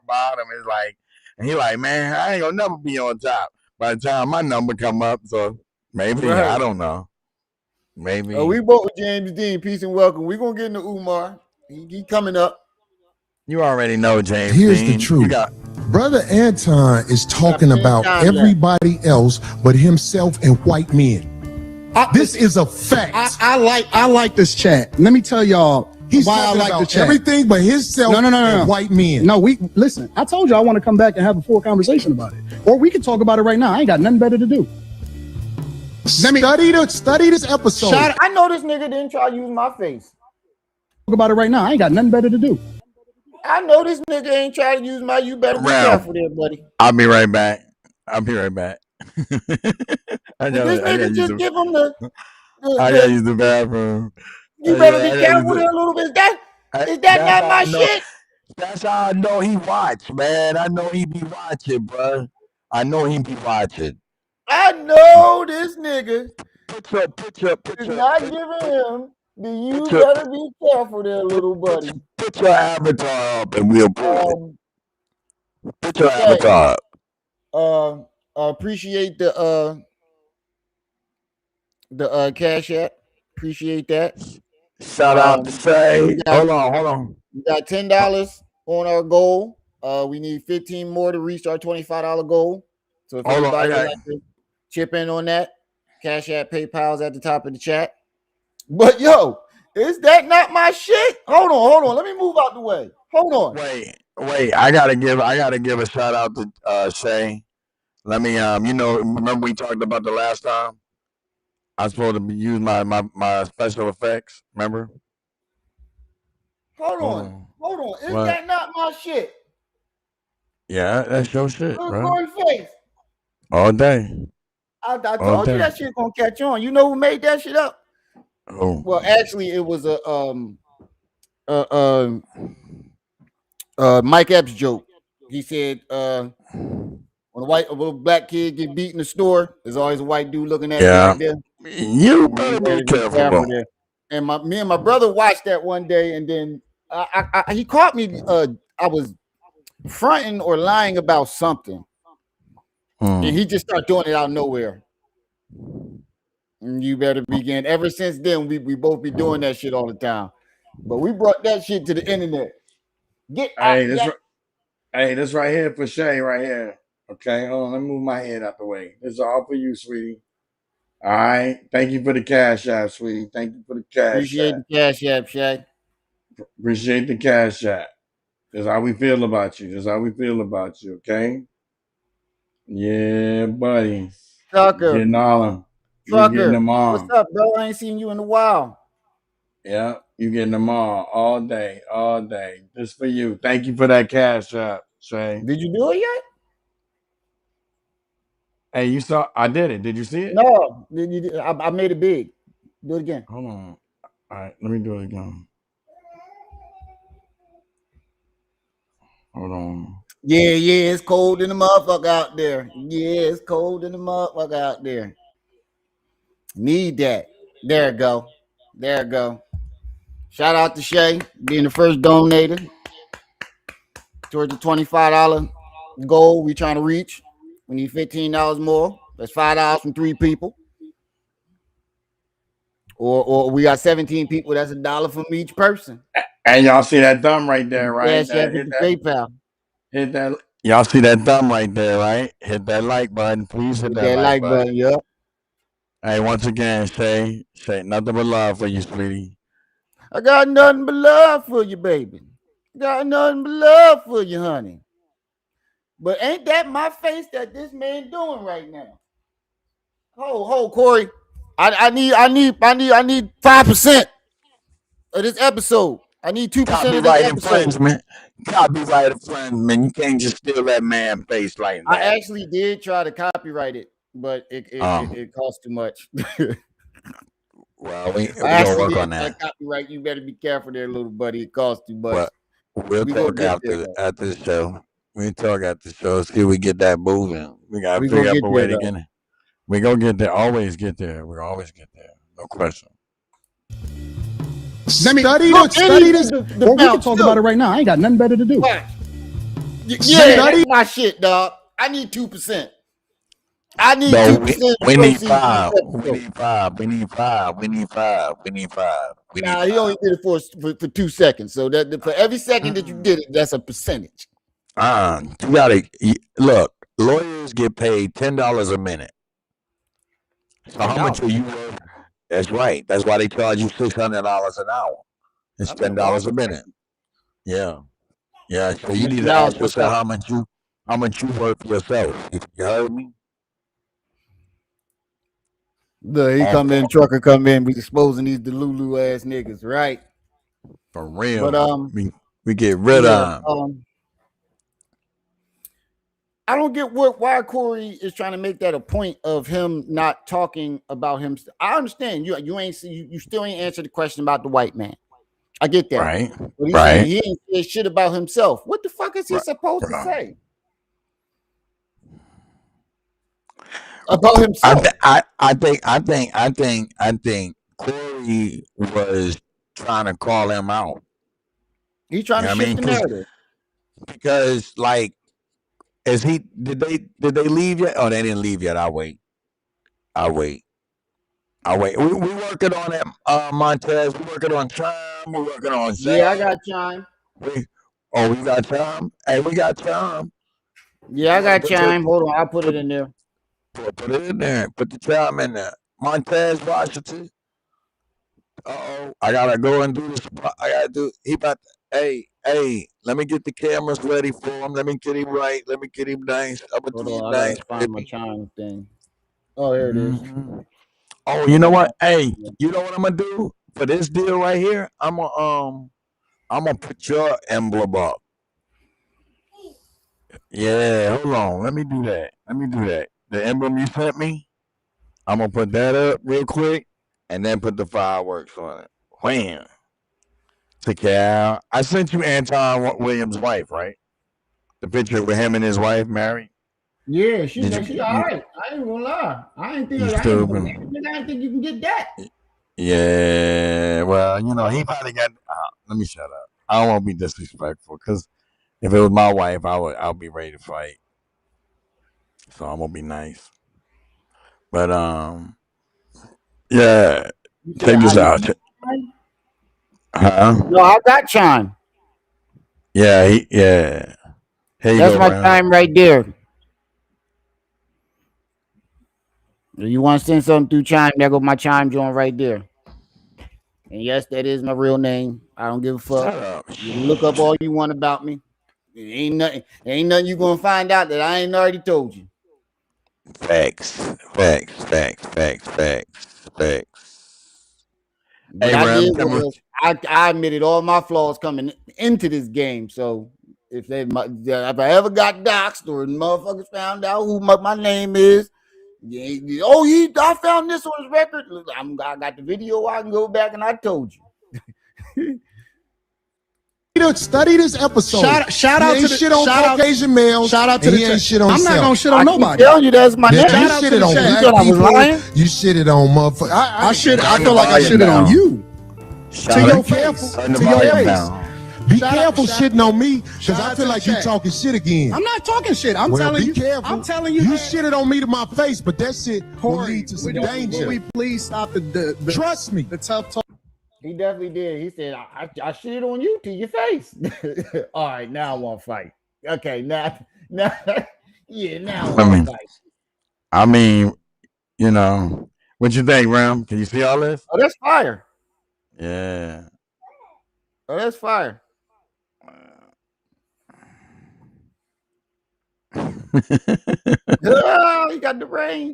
bottom. It's like, and he like, man, I ain't gonna never be on top by the time my number come up. So maybe Right. I don't know. Maybe we both with James Dean. Peace and welcome. We gonna get into Umar. He coming up. You already know, James. Here's Dean. the truth. Brother Anton is talking about everybody else but himself and white men. This is a fact. I like this chat. Let me tell y'all why I like the chat. Everything but himself and white men. No, listen. I told you I want to come back and have a full conversation about it, or we can talk about it right now. I ain't got nothing better to do. Study this episode. I know this nigga didn't try to use my face. Talk about it right now. I ain't got nothing better to do. I know this nigga ain't trying to use my. You better be careful there, buddy. I'll be right back. I this nigga just give him the I gotta use the bathroom. You better be careful there a little bit. Is that not my shit? That's how I know he watch, man. I know he be watching, bro. I know he be watching. I know this nigga is not giving him the you better be careful there, little buddy. Put your avatar up and we'll prove it. Put your avatar up. Appreciate the Cash App. Appreciate that. Shout out to Say. Hold on. We got $10 on our goal. We need 15 more to reach our $25 goal. So if anybody would like to chip in on that, Cash App, PayPal's at the top of the chat. But yo, is that not my shit? Hold on. Let me move out the way. Hold on. Wait. I gotta give a shout out to Shay. Let me remember we talked about the last time? I was supposed to use my special effects, remember? Hold on. Is that not my shit? Yeah, that's your shit, bro. Face. All day. I told you that shit gonna catch on. You know who made that shit up? Oh. Well, actually, it was a Mike Epps joke. He said, when a little black kid get beat in the store, there's always a white dude looking at you like this. You better be careful. And me and my brother watched that one day, and then he caught me. I was fronting or lying about something, and he just started doing it out of nowhere. And you better begin. Ever since then, we both be doing that shit all the time. But we brought that shit to the internet. This right here for Shay right here. Okay, hold on. Let me move my head out the way. This is all for you, sweetie. All right. Thank you for the Cash App, sweetie. Thank you for the Cash App. Appreciate the Cash App, Shay. Appreciate the Cash App. That's how we feel about you. Okay? Yeah, buddy. Tucker. Getting all of them. Tucker. Getting them all. What's up, bro? I ain't seen you in a while. Yeah, you getting them all day. Just for you. Thank you for that Cash App, Shay. Did you do it yet? Hey, you saw? I did it. Did you see it? No, I made it big. Do it again. Hold on. All right, let me do it again. Hold on. Yeah, it's cold in the motherfucker out there. Need that. There it go. Shout out to Shay being the first donator towards the $25 goal we trying to reach. We need $15 more. That's $5 from 3 people. Or we got 17 people. That's $1 from each person. And y'all see that thumb right there, right? Hit that PayPal. Hit that. Y'all see that thumb right there, right? Hit that like button. Please hit that like button. Yep. Hey, once again, Shay, nothing but love for you, sweetie. I got nothing but love for you, baby. Got nothing but love for you, honey. But ain't that my face that this man doing right now? Hold, Corey. I need 5% of this episode. I need 2% of this episode. Copyright infringement. You can't just steal that man face like that. I actually did try to copyright it, but it cost too much. Well, we gonna Actually, work on got that. copyright. You better be careful there, little buddy. It costs too much. But we'll We gonna talk get there, after the show. We talk after the show. See if we get that moving. We gotta we figure gonna out get a way there to though. get it. We gonna get there. Always get there. We always get there. No question. Let me Study this. Well, we can talk about it right now. I ain't got nothing better to do. What? Yeah, that's my shit, dog. I need 2%. I need 2%. We need 5. We need 5. We need 5. We need 5. We need 5. We Nah, need he only did it for 2 seconds. So that for every second that you did it, that's a percentage. You gotta look. Lawyers get paid $10 a minute. So how much are you worth? That's right. That's why they charge you $600 an hour. It's $10 a minute. Yeah. Yeah. So you need to ask yourself how much you worth yourself. You heard me? The trucker come in, we exposing these Delulu ass niggas, right? For real. But we get rid of them. I don't get why Corey is trying to make that a point of him not talking about him. I understand you still ain't answered the question about the white man. I get that. Right. But he's saying he ain't said shit about himself. What the fuck is he supposed to say about himself? I think Corey was trying to call him out. He's trying to shift the narrative. Because like, did they leave yet? Oh, they didn't leave yet. I'll wait. We working on it, Montez. We working on time. We're working on Sam. Yeah, I got time. We got time. Hey, we got time. Yeah, I got time. Hold on, I'll put it in there. Put it in there. Put the time in there. Montez, Washington. I gotta go and do this. I gotta do. He about. Hey, let me get the cameras ready for him. Let me get him right. Let me get him nice. I'm gonna do him nice. Find my chime thing. Oh, here it is. Oh, you know what? Hey, you know what I'm gonna do for this deal right here? I'm gonna put your emblem up. Yeah, hold on. Let me do that. The emblem you sent me, I'm gonna put that up real quick, and then put the fireworks on it. Wham! I sent you Anton Williams' wife, right? The picture with him and his wife married. Yeah, she all right. I ain't gonna lie. I ain't think you can get that. Yeah, well, he probably got. Let me shut up. I don't want to be disrespectful because if it was my wife, I'll be ready to fight. So I'm gonna be nice. But yeah. Check this out. Huh? No, I got chime. Yeah, yeah. That's my time right there. You want to send something through chime? There go my chime joint right there. And yes, that is my real name. I don't give a fuck. You can look up all you want about me. Ain't nothing you gonna find out that I ain't already told you. Facts. But I admitted all my flaws coming into this game. So if I ever got doxxed or motherfuckers found out who my name is, I found this on his record. I got the video. I can go back and I told you. Study this episode. Shout out to the shit on Caucasian males. Shout out to the shit on I'm not self. gonna shit on nobody. Tell you that's my name. You shitted on black people. You shitted on motherfuckers. I feel like I shitted on you. To your face. Be careful shitting on me because I feel like you talking shit again. I'm not talking shit. I'm telling you. Careful. I'm telling you. You shitted on me to my face, but that shit will lead to some danger. Will we please stop the trust me. The tough talk. He definitely did. He said, I shit on you to your face. All right, now I want to fight. Okay, now I want to fight. I mean, what you think, Ram? Can you see all this? Oh, that's fire. Yeah. Oh, that's fire. Oh, he got the rain.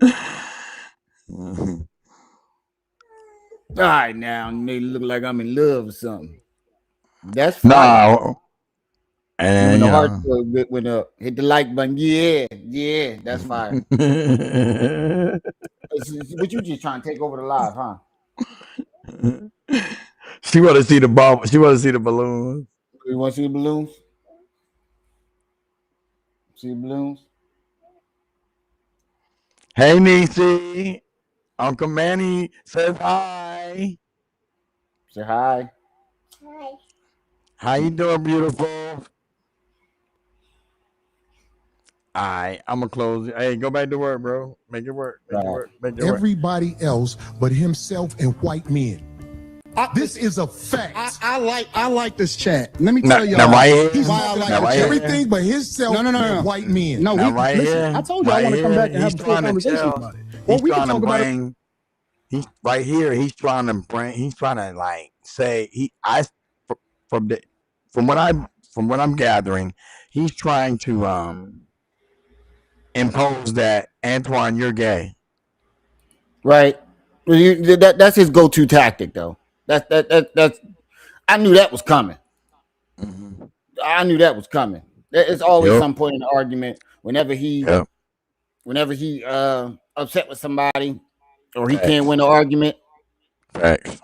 All right, now you may look like I'm in love or something. That's fine. No. And when the heart went up, hit the like button. Yeah, that's fine. But you just trying to take over the live, huh? She want to see the ball. She want to see the balloons. You want to see the balloons? See the balloons? Hey, Niecy. Uncle Manny says hi. Say hi. How you doing, beautiful? All right, I'm gonna close it. Hey, go back to work, bro. Make it work. Make it work. Make it work. Everybody else but himself and white men. This is a fact. I like this chat. Let me tell you now right here, He's why I like right everything but himself No. and white men. No, now right listen, here. I told you I want to come back and have a full conversation about it. Or we can talk about it. He's right here. He's trying to bring. He's trying to like say from what I'm gathering, he's trying to impose that Antoine, you're gay. Right. That's his go-to tactic, though. That's. I knew that was coming. Mm-hmm. I knew that was coming. It's always some point in the argument whenever he upset with somebody or he can't win the argument. Facts.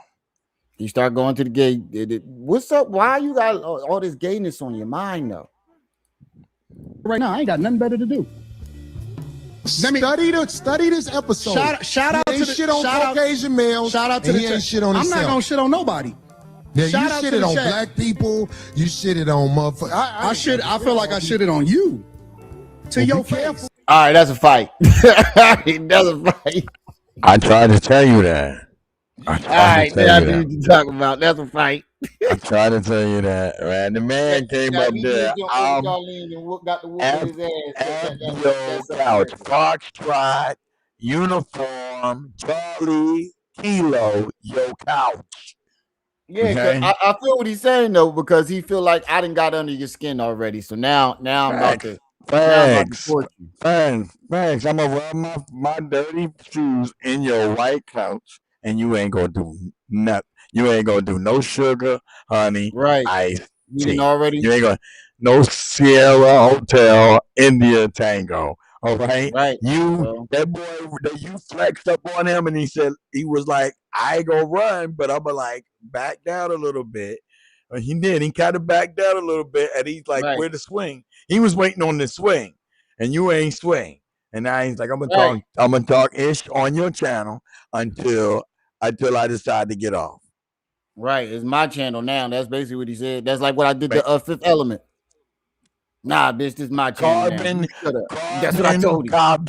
He start going to the gay. What's up? Why you got all this gayness on your mind, though? Right now, I ain't got nothing better to do. Study this episode. Shout out to the shit on Caucasian males. Shout out to the ain't shit on I'm himself. not gonna shit on nobody. Yeah, you Shout out to shitted the on chat. black people. You shitted on motherfuckers. I feel like I shitted on you to your face. All right, that's a fight. That's a fight. I tried to tell you that. All right, that's what you talk about. That's a fight. I tried to tell you that, man. The man came up there. Got the whoop in his ass. Couch, Foxtrot, uniform, Charlie, Kilo, yo couch. Yeah, Okay. I feel what he's saying though, because he feel like I done got under your skin already. So now I'm about to support you. Thanks. I'm gonna rub my dirty shoes in your white couch, and you ain't gonna do nothing. You ain't gonna do no sugar, honey, right? Ice tea. Already. You ain't gonna no Sierra Hotel India Tango. All right. Right. That boy that you flexed up on him, and he was like, I ain't gonna run, but I'm gonna like back down a little bit. And he did. He kind of backed down a little bit, and he's like, where the swing? He was waiting on the swing, and you ain't swing. And now he's like, I'm gonna talk ish on your channel until I decide to get off. Right, it's my channel now. That's basically what he said. That's like what I did to Fifth Element. Nah, bitch, this is my channel. Carbon That's what I told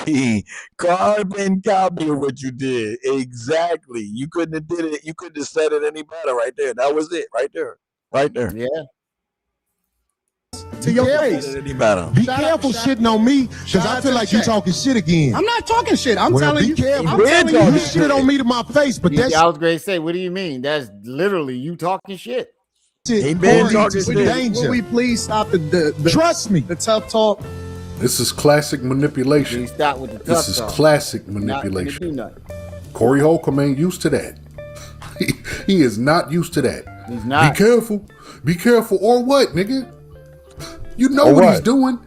you. Carbon copy of what you did. Exactly. You couldn't have did it. You couldn't have said it any better right there. That was it right there. Right there. Yeah. To your face. Any better. Be careful shitting on me, because I feel like you talking shit again. I'm not talking shit. I'm telling you. Careful. I'm telling you. You shit on me to my face, but that's I was going to say, what do you mean? That's literally you talking shit. He been talking shit. Will we please stop the trust me, the tough talk? This is classic manipulation. Stop with the tough This is talk. classic Not gonna manipulation. do nothing. Corey Holcomb ain't used to that. He is not used to that. He's not. Be careful. Be careful. Or what, nigga? You know what he's doing.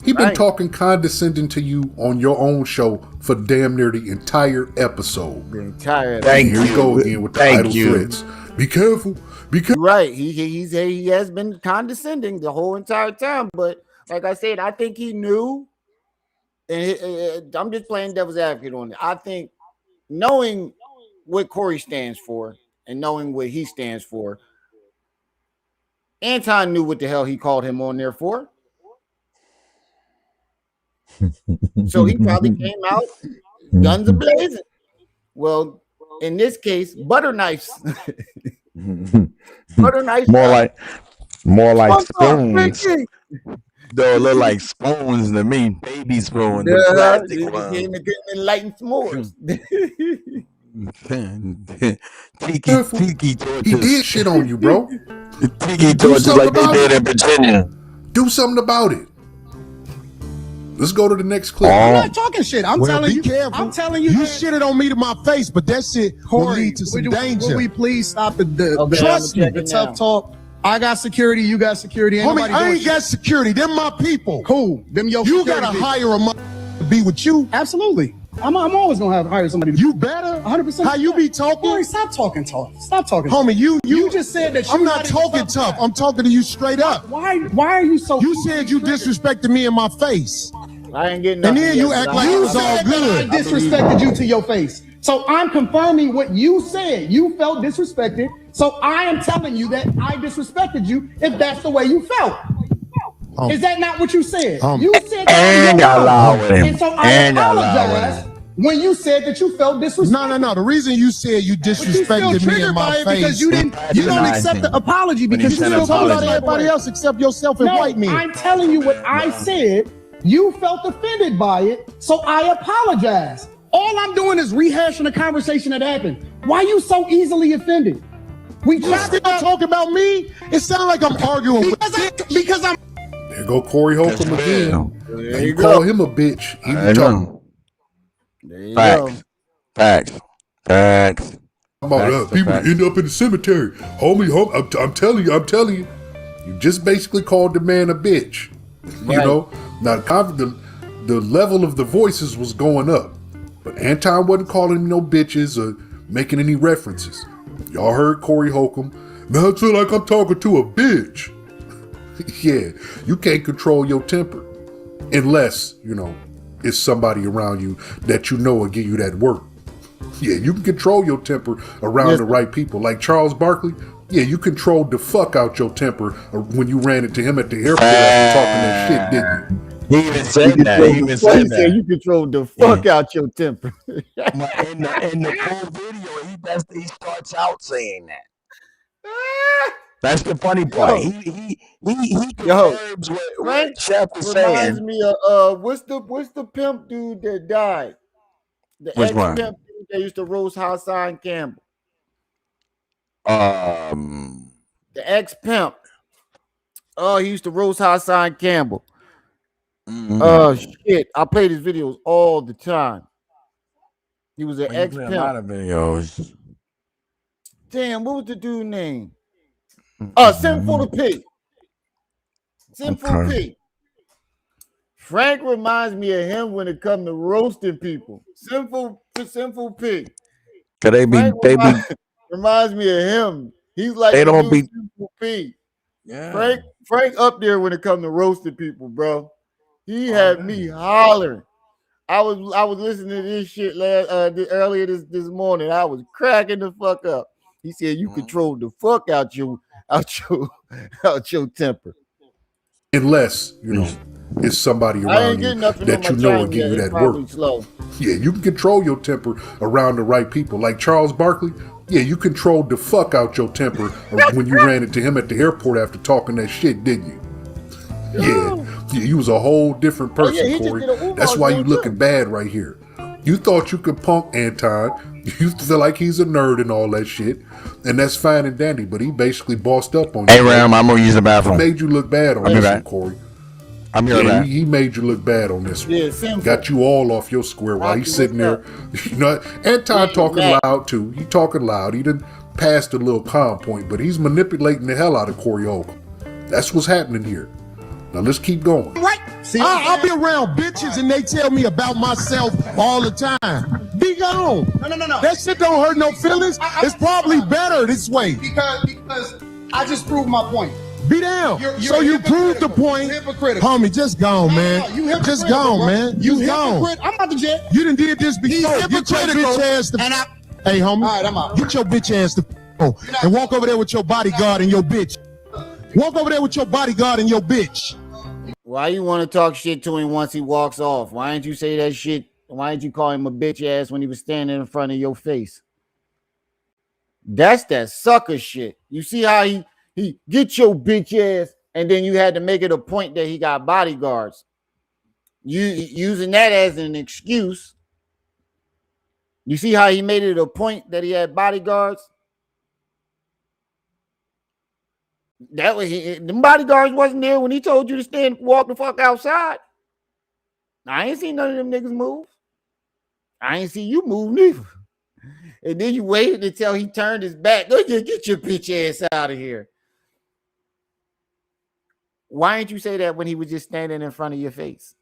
He been talking condescending to you on your own show for damn near the entire episode. The entire Here you go again with the idle threats. Be careful. Be careful. Right. He has been condescending the whole entire time. But like I said, I think he knew. And I'm just playing devil's advocate on it. I think knowing what Corey stands for and knowing what he stands for, Anton knew what the hell he called him on there for. So he probably came out guns a blazing. Well, in this case, butter knives. Butter knives. More like spoons. Though it look like spoons to me, baby spoons. The plastic ones. Lighting s'mores. Tiki torches. He did shit on you, bro. Tiki torches like they did in Virginia. Do something about it. Let's go to the next clip. I'm not talking shit. I'm telling you. Careful. I'm telling you. You shitted on me to my face, but that shit will lead to some danger. Will we please stop the trust me, the tough talk? I got security. You got security. Homie, I ain't got security. Them my people. Cool. Them your You gotta hire a to be with you. Absolutely. I'm always gonna hire somebody. You better. 100%. How you be talking? Corey, stop talking tough. Stop talking. Homie, you just said that. I'm not talking tough. I'm talking to you straight up. Why are you so? You said you disrespected me in my face. I ain't getting And nothing then yet, you but act I- like it You was all said that I good. disrespected you to your face. So I'm confirming what you said. You felt disrespected. So I am telling you that I disrespected you if that's the way you felt. Is that not what you said? You said that. And y'all lie with him. And so I And y'all lie with apologize him. when you said that you felt disrespected. No. The reason you said you But you still disrespected me in triggered my by it face. because you don't accept the apology When because he you said still talking about apology. Everybody else except yourself and No, white men. I'm telling you what I said. You felt offended by it, so I apologize. All I'm doing is rehashing a conversation that happened. Why you so easily offended? We You tried still to talk about me? It sounds like I'm arguing with because I'm There go Corey Holcomb again. Now There you you call go. him a bitch. He I was talking know. There you go. Facts. about people facts. end up in the cemetery. Homie, I'm telling you. You just basically called the man a bitch. You Right. know? Now, the level of the voices was going up. But Anton wasn't calling him no bitches or making any references. Y'all heard Corey Holcomb. Man, I feel like I'm talking to a bitch. Yeah, you can't control your temper. Unless, it's somebody around you that you know will give you that work. Yeah, you can control your temper around the right people. Like Charles Barkley, yeah, you controlled the fuck out your temper when you ran into him at the airport after talking that shit, didn't you? He even said that. He said you controlled the fuck out your temper. In the full video, he starts out saying that. That's the funny part. He confirms what Chef is reminds saying. me of what's the pimp dude that died? The Which ex-pimp one? dude that used to roast Hassan Campbell. The ex-pimp. Oh, he used to roast Hassan Campbell. Oh shit! I play his videos all the time. He was an ex-pimp. A lot of videos. Damn, what was the dude name? Sinful P. Sinful P. Frank reminds me of him when it comes to roasting people. Sinful P. Cause they be reminds me of him. He's like they don't be Sinful P. Yeah. Frank up there when it comes to roasting people, bro. He had me hollering. I was listening to this shit earlier this morning. I was cracking the fuck up. He said you control the fuck out your temper. Unless, it's somebody around you that you know will give you that work. Slow. Yeah, you can control your temper around the right people. Like Charles Barkley, yeah, you controlled the fuck out your temper when you ran into him at the airport after talking that shit, didn't you? Yeah, you was a whole different person, Corey. That's why you looking bad right here. You thought you could punk Anton. You feel like he's a nerd and all that shit. And that's fine and dandy, but he basically bossed up on you. Hey, Ram, I'm going to use the bathroom. He made you look bad on this one, Corey. I'm here, man. He made you look bad on this one. Yeah, got you all off your square while he's sitting there. Anton talking loud too. He talking loud. He didn't pass the little calm point, but he's manipulating the hell out of Corey Holcomb. That's what's happening here. Now let's keep going. Right. I'll be around bitches and they tell me about myself all the time. Be gone. No. That shit don't hurt no feelings. It's probably better this way. Because I just proved my point. Be down. You're you proved the point. Hypocritical. Homie, just gone, man. Just gone, man. You gone. I'm not the jet. You done did this before. Get your bitch ass Hey, homie. All right, I'm out. Get your bitch ass and walk over there with your bodyguard and your bitch. Walk over there with your bodyguard and your bitch. Why you want to talk shit to him once he walks off? Why didn't you say that shit? Why didn't you call him a bitch ass when he was standing in front of your face? That's that sucker shit. You see how he get your bitch ass, and then you had to make it a point that he got bodyguards. You using that as an excuse. You see how he made it a point that he had bodyguards? That was the bodyguards wasn't there when he told you to walk the fuck outside. I ain't seen none of them niggas move. I ain't see you move neither. And then you waited until he turned his back. Go get your bitch ass out of here. Why didn't you say that when he was just standing in front of your face?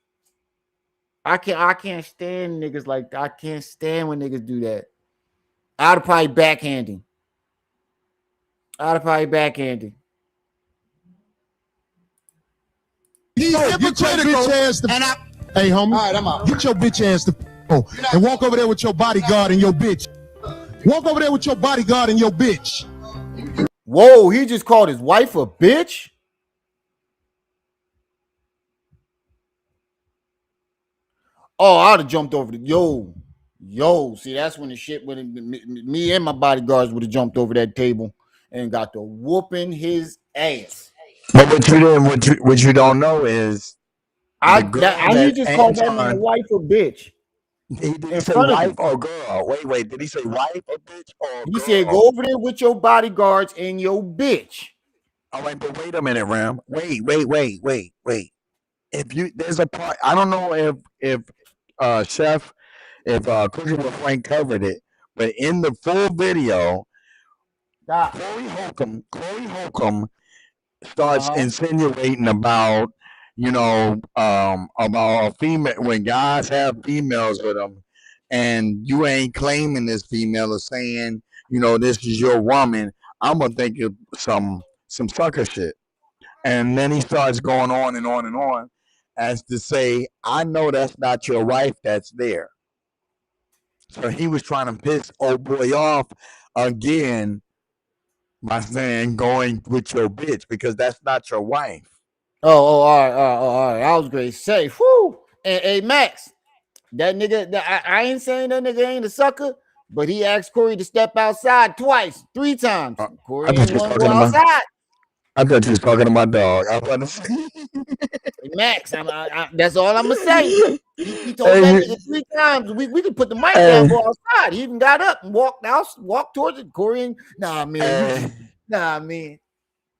I can't stand niggas like that. I can't stand when niggas do that. I'd probably backhand him. He's hypocritical. Hey, homie. All right, I'm out. Get your bitch ass to and walk over there with your bodyguard and your bitch. Walk over there with your bodyguard and your bitch. Whoa, he just called his wife a bitch? Oh, I'd have jumped over the yo. See, that's when the shit when me and my bodyguards would have jumped over that table and got to whooping his ass. But what you don't know is he just called that man a wife or bitch. Did he say wife or girl? Wait. Did he say wife or bitch or girl? He said go over there with your bodyguards and your bitch. All right, but wait a minute, Ram. Wait. There's a part, I don't know if Cooking with Frank covered it, but in the full video, Corey Holcomb starts insinuating about about a female when guys have females with them, and you ain't claiming this female or saying this is your woman. I'm gonna think of some sucker shit, and then he starts going on and on and on, as to say, I know that's not your wife that's there. So he was trying to piss old boy off again by saying going with your bitch because that's not your wife. All right. I was great. Say, whoo. And hey, Max, that nigga, I ain't saying that nigga ain't a sucker, but he asked Corey to step outside twice, 3 times. Corey ain't want to go outside. I thought you was talking to my dog. I was about to say. Hey, Max, that's all I'm gonna say. He told that nigga 3 times. We could put the mic down and go outside. He even got up and walked towards it. Corey ain't, nah, man.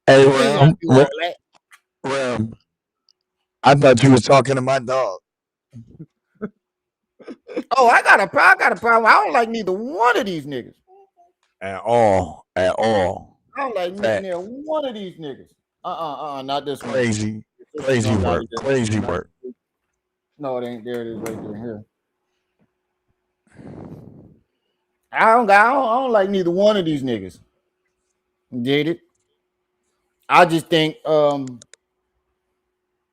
Hey, Ram, I thought you was talking to my dog. Oh, I got a problem. I don't like neither one of these niggas. At all. I don't like neither one of these niggas. Not this one. Crazy work. No, it ain't. There it is right there. Here. I don't like neither one of these niggas. Did it? I just think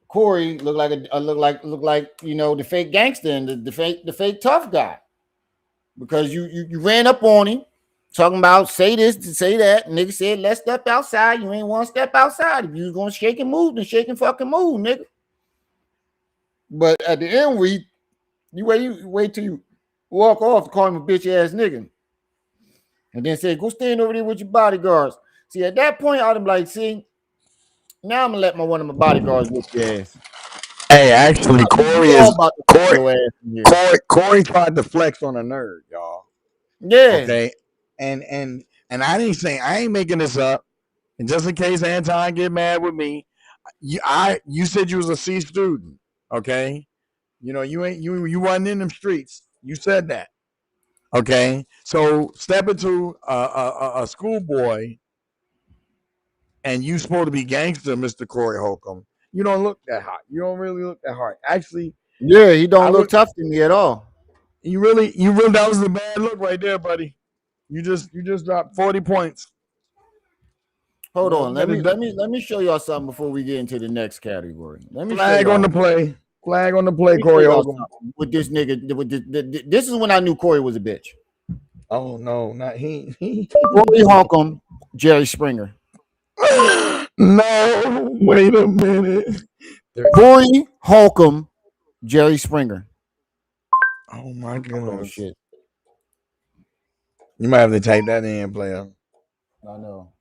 Corey look like the fake gangster and the fake tough guy, because you ran up on him talking about say this to say that. Nigga said let's step outside. You ain't want to step outside. If you was gonna shake and move, then shake and fucking move, nigga. But at the end, you wait till you walk off to call him a bitch ass nigga, and then say go stand over there with your bodyguards. See, at that point, I'd be like, see. Now I'm gonna let one of my bodyguards whip your ass. Hey, actually, Corey tried to flex on a nerd, y'all. Yeah. Okay. And I ain't making this up. And just in case Anton get mad with me, you said you was a C student, okay? You wasn't in them streets. You said that, okay? So step into a schoolboy. And you supposed to be gangster, Mr. Corey Holcomb. You don't look that hot. You don't really look that hard. Actually, yeah, he don't look tough to me at all. You really that was a bad look right there, buddy. You just dropped 40 points. Hold on, let me show y'all something before we get into the next category. Let me flag on the play. Flag on the play, Corey Holcomb. With this nigga, this is when I knew Corey was a bitch. Oh no, not he. Corey Holcomb, Jerry Springer. No, wait a minute. Corey Holcomb, Jerry Springer. Oh my goodness. Oh shit. You might have to type that in, player. I know.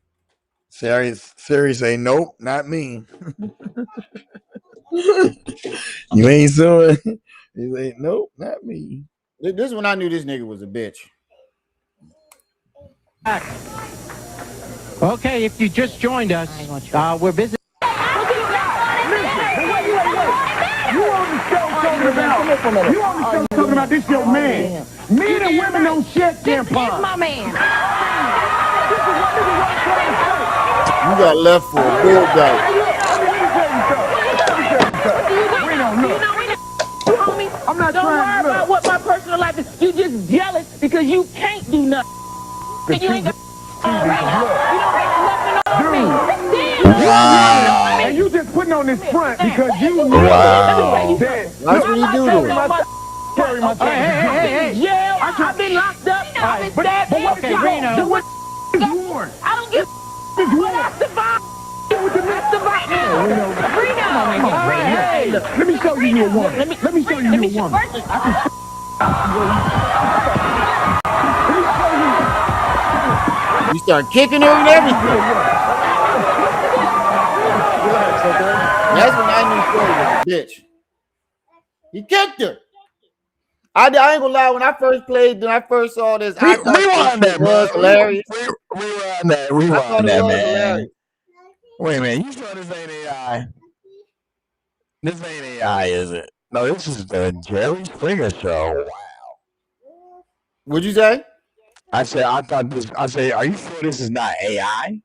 Siri say nope, not me. You ain't suing. He say nope, not me. This is when I knew this nigga was a bitch. Okay, if you just joined us, we're busy. You on the show talking about this your man. Men and women don't share tampons. My man. You got left for a bull guy. I'm not Don't trying worry about what my personal life is. You just jealous because you can't do nothing. And you ain't got already. You don't got nothing on me. Damn. Wow. And you just putting on this front because you know Wow. that. Watch what he do to her. Carry my Hey. Yeah, I've been locked up. I've been stabbed. Okay, Reno. So what is war? I don't give This a war. I survived. I survived. Reno. Hey, let me show you a woman. Let me show you a woman. You start kicking her and everything. That's when I knew Shorty was a bitch. He kicked her. I ain't gonna lie. When I first saw this, I thought Rewind this that, was bro. hilarious. Rewind that. I thought Rewind it that, was man. hilarious. Wait a minute. You sure this ain't AI? This ain't AI, is it? No, this is the Jerry Springer show. Wow. What'd you say? I said, are you sure this is not AI?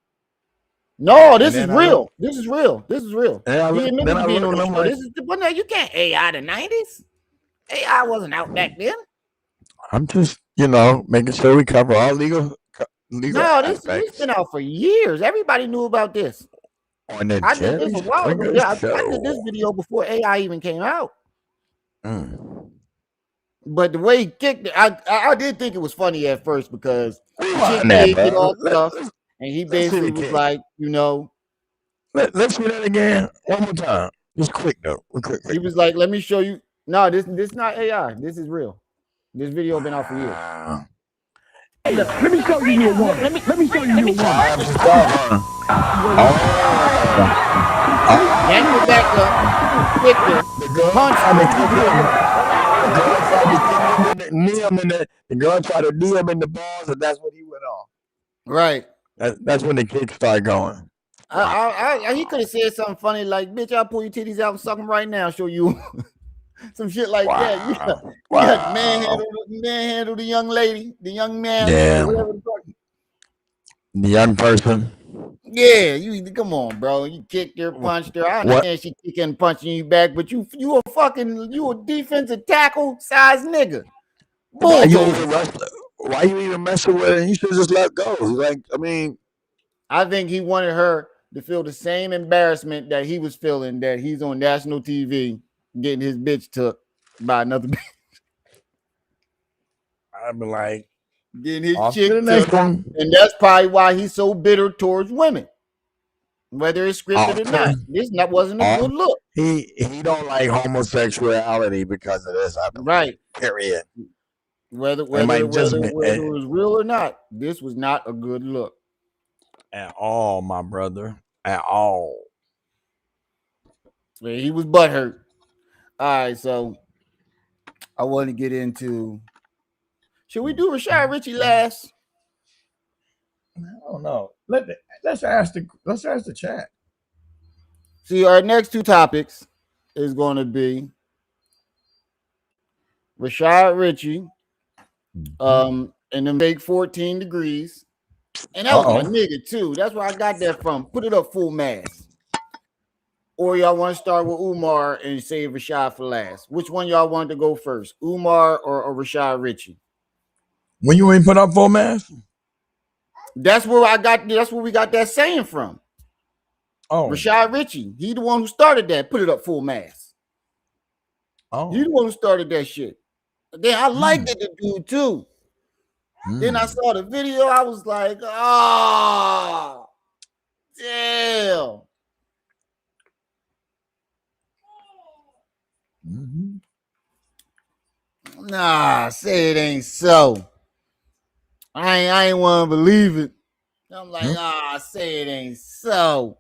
No, this is real. This is real. This is real. He admitted to being on the show. like, This is but no, you can't AI the 90s. AI wasn't out back then. I'm just, making sure we cover all legal No, this aspects. been out for years. Everybody knew about this. On the I did this a while ago. Springer Yeah, show. I did this video before AI even came out. Mm. But the way he kicked it, I did think it was funny at first because the chick That, did all bro. stuff, and he basically was like, Let's see that again one more time. Just quick though. Quick. He was like, "Let me show you." No, this not AI. This is real. This video been out for years. Let me show you a woman. Let me show you a woman. Yanked her back up, kicked her, punched her. The girl tried to knee him in the balls, and that's what he went on. Right. That's when the kick started going. He could have said something funny like, "Bitch, I'll pull your titties out and suck them right now, show you." Some shit like that. Yeah, manhandle the young lady, the young man, whatever the fuck. The young person. Yeah, you come on, bro. You kicked her, punched her. I understand she kicking and punching you back, but you a defensive tackle size nigga. Why you even messing with it? You should just let go. I think he wanted her to feel the same embarrassment that he was feeling that he's on national TV getting his bitch took by another bitch. I'd be like, getting his chick took, and that's probably why he's so bitter towards women, whether it's scripted or not. This wasn't a good look. He don't like homosexuality because of this. Right. Period. Whether it was real or not, this was not a good look at all, my brother. At all. He was butthurt. All right, so I want to get into. Should we do Rashad Richey last? I don't know. Let's ask the chat. See, our next two topics is going to be Rashad Richey, and them big 14 degrees, and that was my nigga too. That's where I got that from. Put it up full mass. Or y'all want to start with Umar and save Rashad for last? Which one y'all want to go first, Umar or Rashad Richey? When you ain't put up full mass? That's where we got that saying from. Oh, Rashad Richey. He the one who started that. Put it up full mass. Oh, he the one who started that shit. Then I liked it, the dude too. Then I saw the video. I was like, oh, damn. Nah, say it ain't so. I ain't want to believe it. I'm like, say it ain't so.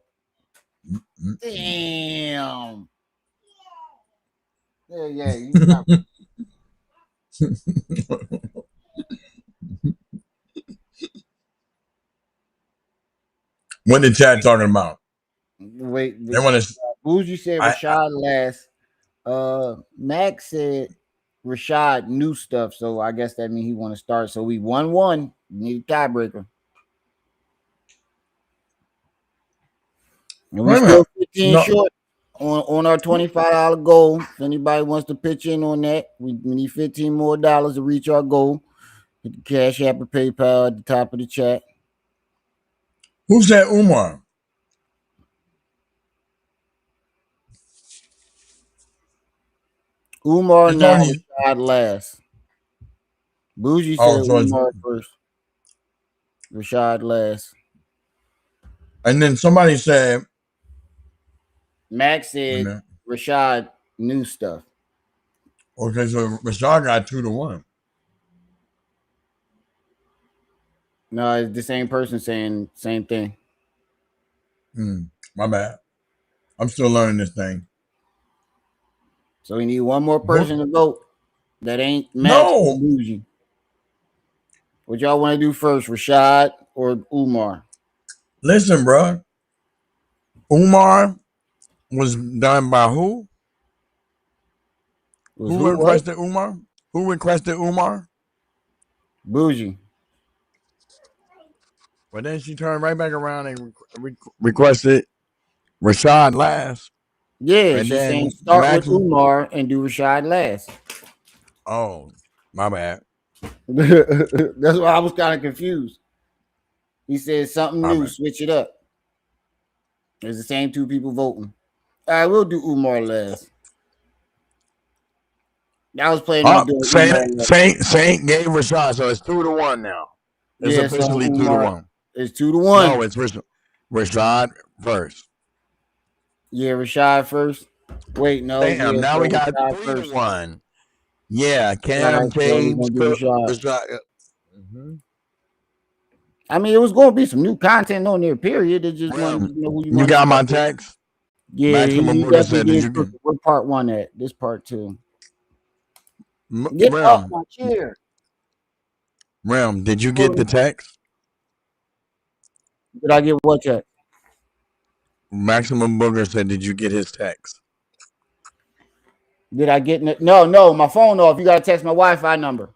Damn. Yeah. What the chat talking about? Wait. Who'd you say Rashad last? Max said Rashad knew stuff, so I guess that means he want to start. So we 1-1. Need a tiebreaker. And we still 15 short. on our $25 goal. If anybody wants to pitch in on that, we need $15 more to reach our goal. Hit the Cash App or PayPal at the top of the chat. Who said Umar? Umar now, Rashad last. Bougie said Umar first. Rashad last. And then somebody said, Max said Rashad knew stuff. Okay, so Rashad got 2-1. No, it's the same person saying same thing. My bad. I'm still learning this thing. So we need one more person to vote. That ain't Max or Bougie. What y'all want to do first, Rashad or Umar? Listen, bro. Umar was done by who? Who requested Umar? Who requested Umar? Bougie. But then she turned right back around and requested Rashad last. Yeah, and she's saying start with Umar and do Rashad last. Oh, my bad. That's why I was kind of confused. He said something new, switch it up. It's the same two people voting. All right, we'll do Umar last. I was playing on doing Saint gave Rashad, so it's 2-1 now. It's officially so 2-1. It's 2-1. No, it's Rashad first. Yeah, Rashad first. Wait, no. Damn, now we got 3-1. Yeah, Cam, James, Rashad. I mean, it was going to be some new content on there, period. It just wanted to know who you got my text? Yeah, he definitely did. Where part 1 at? This part 2. Get off my chair. Rem, did you get the text? Did I get what text? Maximum Booger said, did you get his text? Did I get it? No, my phone off. You got to text my Wi-Fi number.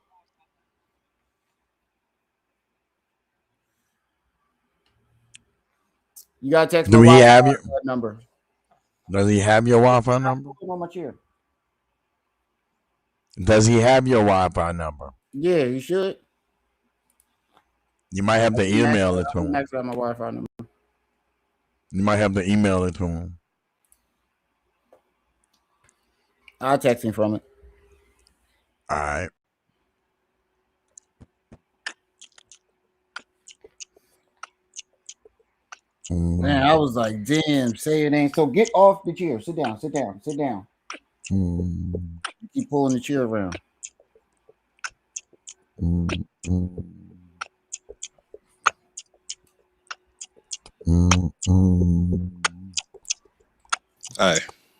You got to text my Wi-Fi number. Does he have your Wi-Fi number? On my chair. Does he have your Wi-Fi number? Yeah, he should. You might have to email it to him. Max out my Wi-Fi number. You might have to email it to him. I'll text him from it. All right. Man, I was like, damn, say it ain't. So get off the chair. Sit down, sit down, sit down. Keep pulling the chair around. Hi.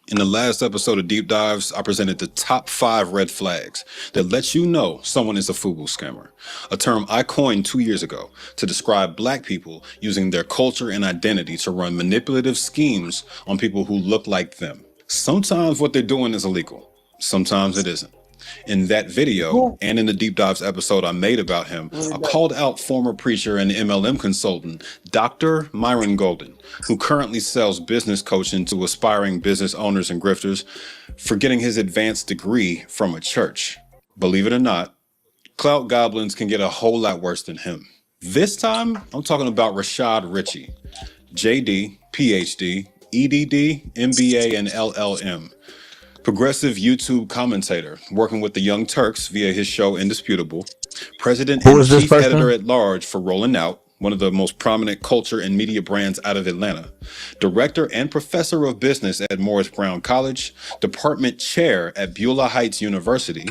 In the last episode of Deep Dives, I presented the top 5 red flags that let you know someone is a FUBU scammer, a term I coined 2 years ago to describe black people using their culture and identity to run manipulative schemes on people who look like them. Sometimes what they're doing is illegal. Sometimes it isn't. In that video and in the Deep Dives episode I made about him, I called out former preacher and MLM consultant, Dr. Myron Golden, who currently sells business coaching to aspiring business owners and grifters for getting his advanced degree from a church. Believe it or not, clout goblins can get a whole lot worse than him. This time, I'm talking about Rashad Richey, JD, PhD, EDD, MBA, and LLM. Progressive YouTube commentator, working with the Young Turks via his show Indisputable, president and chief editor at large for Rolling Out, one of the most prominent culture and media brands out of Atlanta, director and professor of business at Morris Brown College, department chair at Beulah Heights University,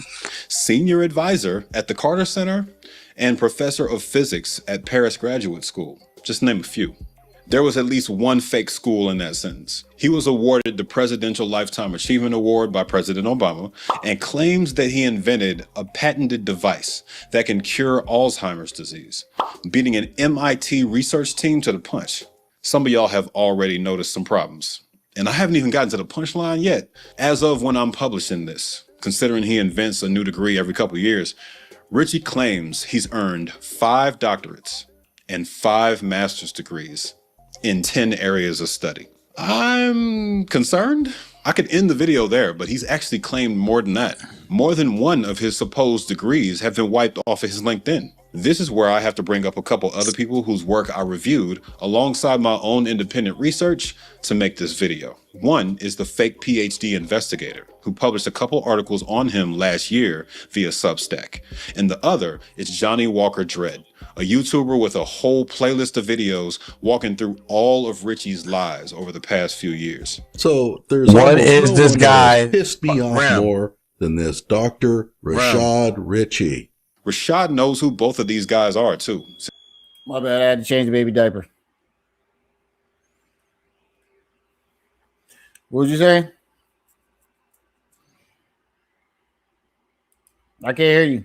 senior advisor at the Carter Center, and professor of physics at Paris Graduate School, just to name a few. There was at least one fake school in that sentence. He was awarded the Presidential Lifetime Achievement Award by President Obama and claims that he invented a patented device that can cure Alzheimer's disease, beating an MIT research team to the punch. Some of y'all have already noticed some problems. And I haven't even gotten to the punchline yet. As of when I'm publishing this, considering he invents a new degree every couple of years, Richey claims he's earned 5 doctorates and 5 master's degrees in 10 areas of study. I'm concerned. I could end the video there, but he's actually claimed more than that. More than one of his supposed degrees have been wiped off of his LinkedIn. This is where I have to bring up a couple other people whose work I reviewed alongside my own independent research to make this video. One is the fake PhD investigator who published a couple articles on him last year via Substack. And the other is Johnny Walker Dredd, a YouTuber with a whole playlist of videos walking through all of Richey's lies over the past few years. So there's what almost is no this one guy? that has pissed me off more than this Dr. Rashad Richey. Rashad knows who both of these guys are too. My bad, I had to change the baby diaper. What was you saying? I can't hear you.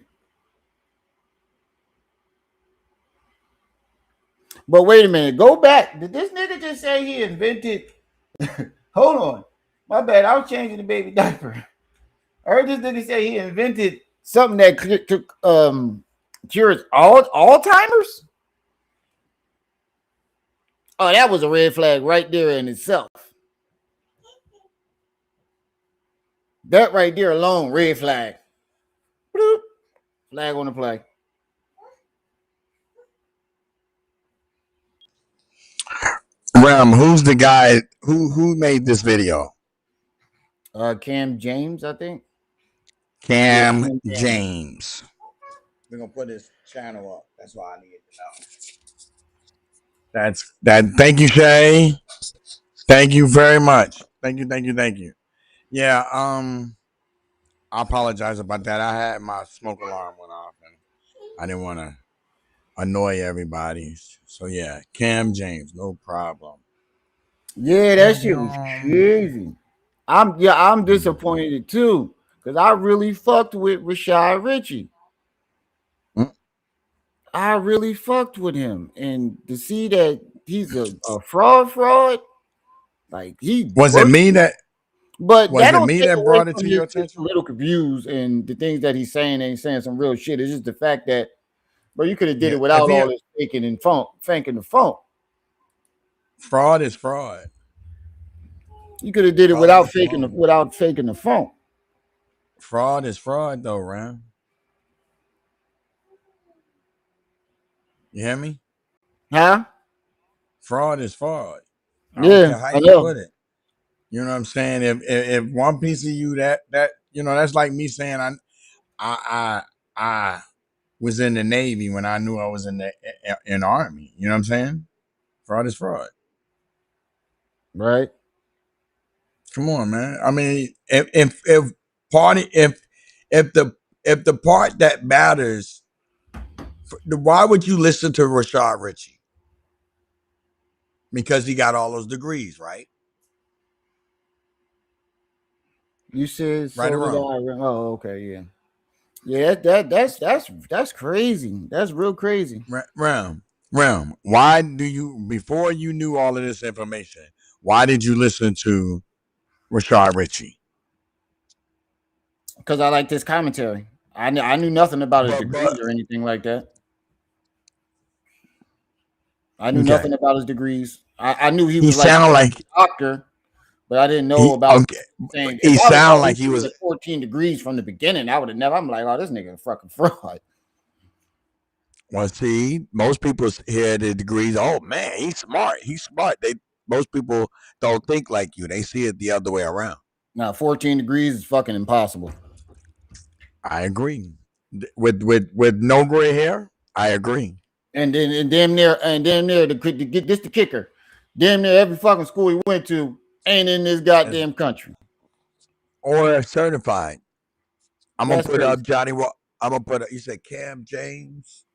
But wait a minute. Go back. Did this nigga just say he invented? Hold on. My bad. I was changing the baby diaper. I heard this nigga say he invented something that cures Alzheimer's. Oh, that was a red flag right there in itself. That right there alone, red flag. Bloop. Flag on the play. Ram, who's the guy who made this video? Cam James, I think. Cam James. We're gonna put his channel up. That's why I need to know. Thank you, Shay. Thank you very much. Thank you. Yeah, I apologize about that. I had my smoke alarm went off and I didn't want to annoy everybody. So yeah, Cam James, no problem. Yeah, that shit was crazy. I'm disappointed too, because I really fucked with Rashad Richey. I really fucked with him, and to see that he's a fraud, like he was it me that. But was it me that brought it to your attention? A little confused, and the things that he's saying, and he's saying some real shit. It's just the fact that, bro, you could have did it without all this faking the phone. Fraud is fraud. You could have did it without faking the phone. Fraud is fraud, though, Ram. You hear me? Huh? Fraud is fraud. I don't care how you put it. You know what I'm saying? If one piece of you that that's like me saying I was in the Navy when I knew I was in the Army. You know what I'm saying? Fraud is fraud. Right. Come on, man. I mean, if the part that matters, why would you listen to Rashad Richey? Because he got all those degrees, right? You said right or wrong? Oh, okay, yeah. Yeah, that's crazy. That's real crazy. Ram, why do you, before you knew all of this information, why did you listen to Rashad Richey? Because I like this commentary. I knew nothing about his degrees or anything like that. I knew nothing about his degrees. I knew he was like a doctor, but I didn't know about saying he sounded like he was 14 degrees from the beginning. I would have never. I'm like, oh, this nigga a fucking fraud. Well, see, most people hear the degrees. Oh man, he's smart. Most people don't think like you. They see it the other way around. Now, 14 degrees is fucking impossible. I agree. With no gray hair, I agree. And damn near the kicker. Damn near every fucking school he went to ain't in this goddamn country. Or certified. I'm gonna put up Johnny. I'm gonna put up. You said Cam James,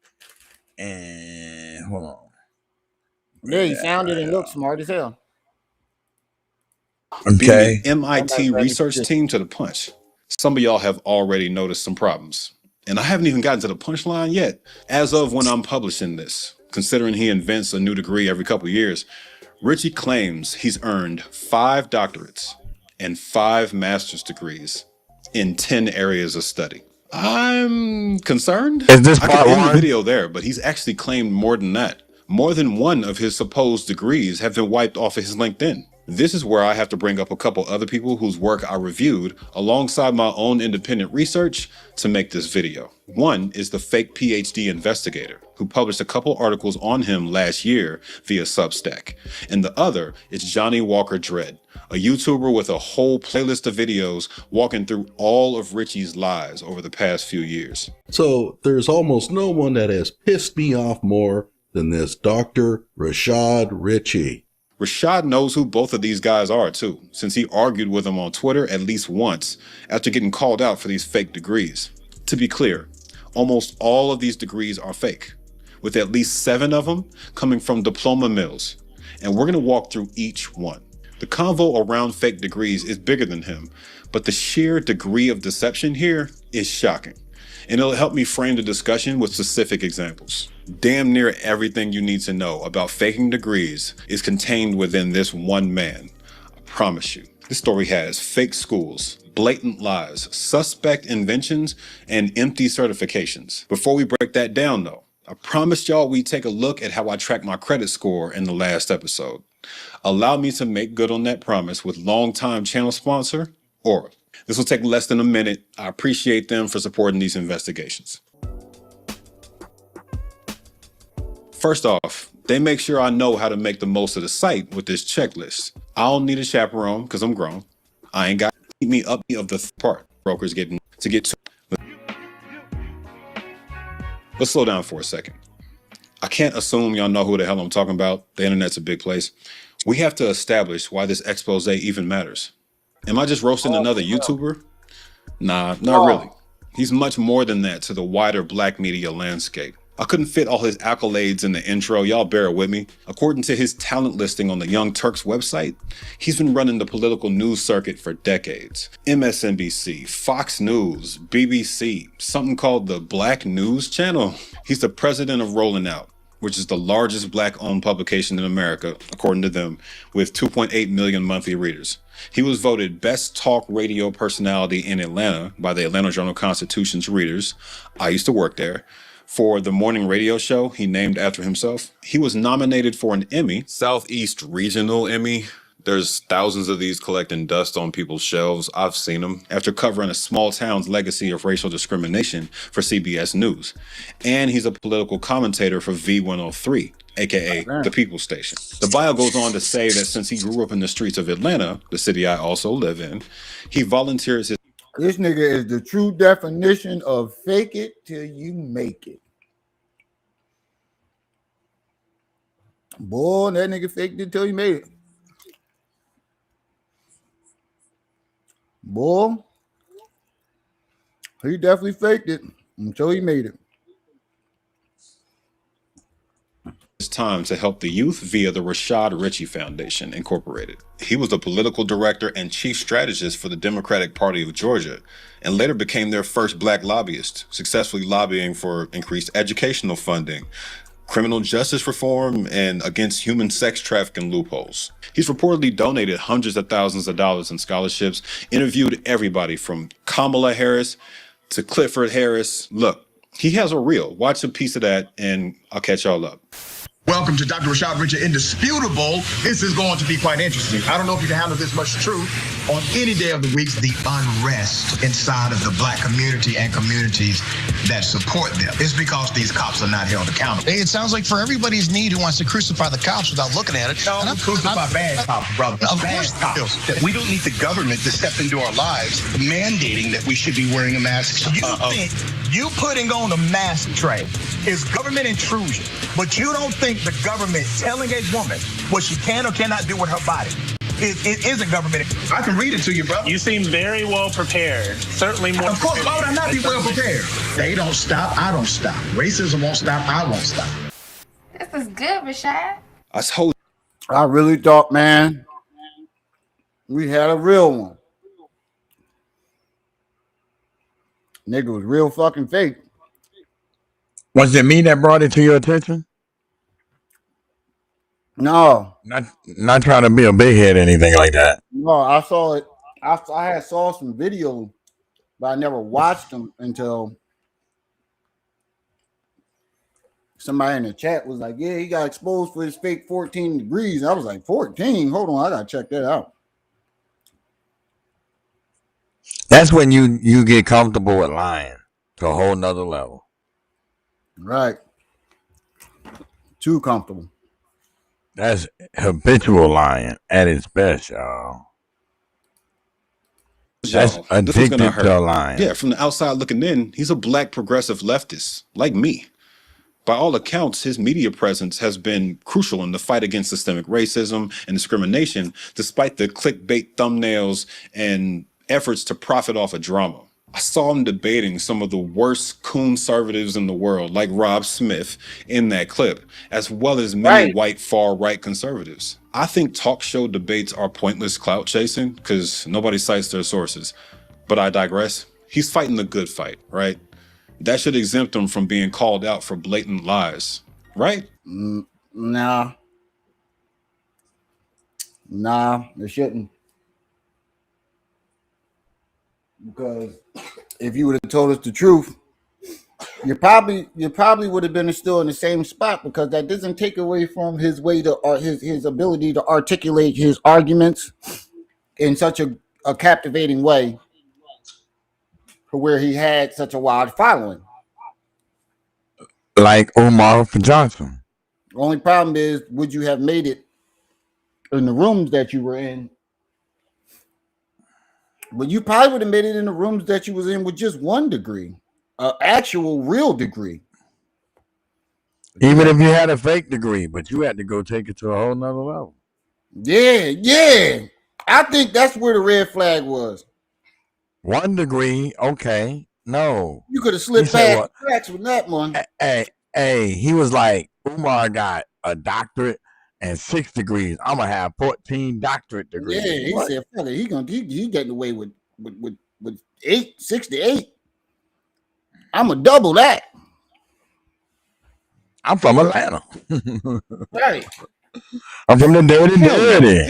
and hold on. Yeah, he sounded and looked smart as hell. Okay. Being the MIT research team to the punch. Some of y'all have already noticed some problems. And I haven't even gotten to the punchline yet. As of when I'm publishing this, considering he invents a new degree every couple of years, Richey claims he's earned 5 doctorates and 5 master's degrees in 10 areas of study. I'm concerned. Is this I could end the video there, but he's actually claimed more than that. More than one of his supposed degrees have been wiped off of his LinkedIn. This is where I have to bring up a couple other people whose work I reviewed alongside my own independent research to make this video. One is the fake PhD investigator who published a couple articles on him last year via Substack. And the other is Johnny Walker Dredd, a YouTuber with a whole playlist of videos walking through all of Richey's lies over the past few years. So there's almost no one that has pissed me off more than this Dr. Rashad Richey. Rashad knows who both of these guys are too, since he argued with them on Twitter at least once after getting called out for these fake degrees. To be clear, almost all of these degrees are fake, with at least 7 of them coming from diploma mills. And we're going to walk through each one. The convo around fake degrees is bigger than him, but the sheer degree of deception here is shocking. And it'll help me frame the discussion with specific examples. Damn near everything you need to know about faking degrees is contained within this one man. I promise you. This story has fake schools, blatant lies, suspect inventions, and empty certifications. Before we break that down though, I promised y'all we'd take a look at how I tracked my credit score in the last episode. Allow me to make good on that promise with longtime channel sponsor, Aura. This will take less than a minute. I appreciate them for supporting these investigations. First off, they make sure I know how to make the most of the site with this checklist. I don't need a chaperone because I'm grown. I ain't got to keep me up of the part brokers getting to get to. Let's slow down for a second. I can't assume y'all know who the hell I'm talking about. The internet's a big place. We have to establish why this expose even matters. Am I just roasting another YouTuber? Nah, not really. He's much more than that to the wider black media landscape. I couldn't fit all his accolades in the intro, y'all bear with me. According to his talent listing on the Young Turks website, he's been running the political news circuit for decades. MSNBC, Fox News, BBC, something called the Black News Channel. He's the president of Rolling Out, which is the largest black-owned publication in America, according to them, with 2.8 million monthly readers. He was voted best talk radio personality in Atlanta by the Atlanta Journal-Constitution's readers. I used to work there. For the morning radio show he named after himself, he was nominated for an Emmy, Southeast Regional Emmy. There's thousands of these collecting dust on people's shelves. I've seen them after covering a small town's legacy of racial discrimination for CBS News. And he's a political commentator for V103, aka the People Station. The bio goes on to say that since he grew up in the streets of Atlanta, the city I also live in, he volunteers his... This nigga is the true definition of fake it till you make it. Boy, that nigga faked it till he made it. Boy, he definitely faked it until he made it. Time to help the youth via the Rashad Richey Foundation, Incorporated. He was the political director and chief strategist for the Democratic Party of Georgia, and later became their first black lobbyist, successfully lobbying for increased educational funding, criminal justice reform, and against human sex trafficking loopholes. He's reportedly donated hundreds of thousands of dollars in scholarships, interviewed everybody from Kamala Harris to Clifford Harris. Look, he has a reel. Watch a piece of that, and I'll catch y'all up. Welcome to Dr. Rashad Richey, Indisputable. This is going to be quite interesting. I don't know if you can handle this much truth on any day of the week. The unrest inside of the black community and communities that support them is because these cops are not held accountable. It sounds like for everybody's need who wants to crucify the cops without looking at it. No, crucify bad cops, brother. Of course, cops. We don't need the government to step into our lives mandating that we should be wearing a mask. You think you putting on a mask, Trey, is government intrusion, but you don't think the government telling a woman what she can or cannot do with her body it isn't government. I can read it to you, brother. You seem very well prepared. Certainly more. Of course, why would I not be well prepared? They don't stop, I don't stop. Racism won't stop, I won't stop. This is good, Rashad. I really thought, man, we had a real one. Nigga was real fucking fake. Was it me that brought it to your attention? No. Not trying to be a big head or anything like that. No, I saw it. I had saw some video, but I never watched them until Somebody in the chat was like, yeah, he got exposed for his fake 14 degrees. I was like, 14? Hold on, I gotta check that out. That's when you get comfortable with lying to a whole nother level. Right. Too comfortable. That's habitual lying at its best, y'all. That's addicted to lying. Yeah, from the outside looking in, he's a black progressive leftist, like me. By all accounts, his media presence has been crucial in the fight against systemic racism and discrimination, despite the clickbait thumbnails and efforts to profit off of drama. I saw him debating some of the worst conservatives in the world, like Rob Smith, in that clip, as well as many white far-right conservatives. I think talk show debates are pointless clout chasing because nobody cites their sources. But I digress. He's fighting the good fight, right? That should exempt him from being called out for blatant lies, right? Nah, it shouldn't. Because if you would have told us the truth, you probably would have been still in the same spot, because that doesn't take away from his way to his ability to articulate his arguments in such a captivating way, for where he had such a wide following. Like Umar Johnson. The only problem is, would you have made it in the rooms that you were in? But you probably would have made it in the rooms that you was in with just 1 degree, an actual real degree. Even if you had a fake degree, but you had to go take it to a whole nother level. Yeah. I think that's where the red flag was. 1 degree, okay. No. You could have slipped past the cracks with that one. Hey, he was like, Umar got a doctorate and 6 degrees. I'm gonna have 14 doctorate degrees. Yeah, he said, fuck it, he getting away with 6 to 8. I'm gonna double that. I'm from Atlanta. Right. I'm from the dirty.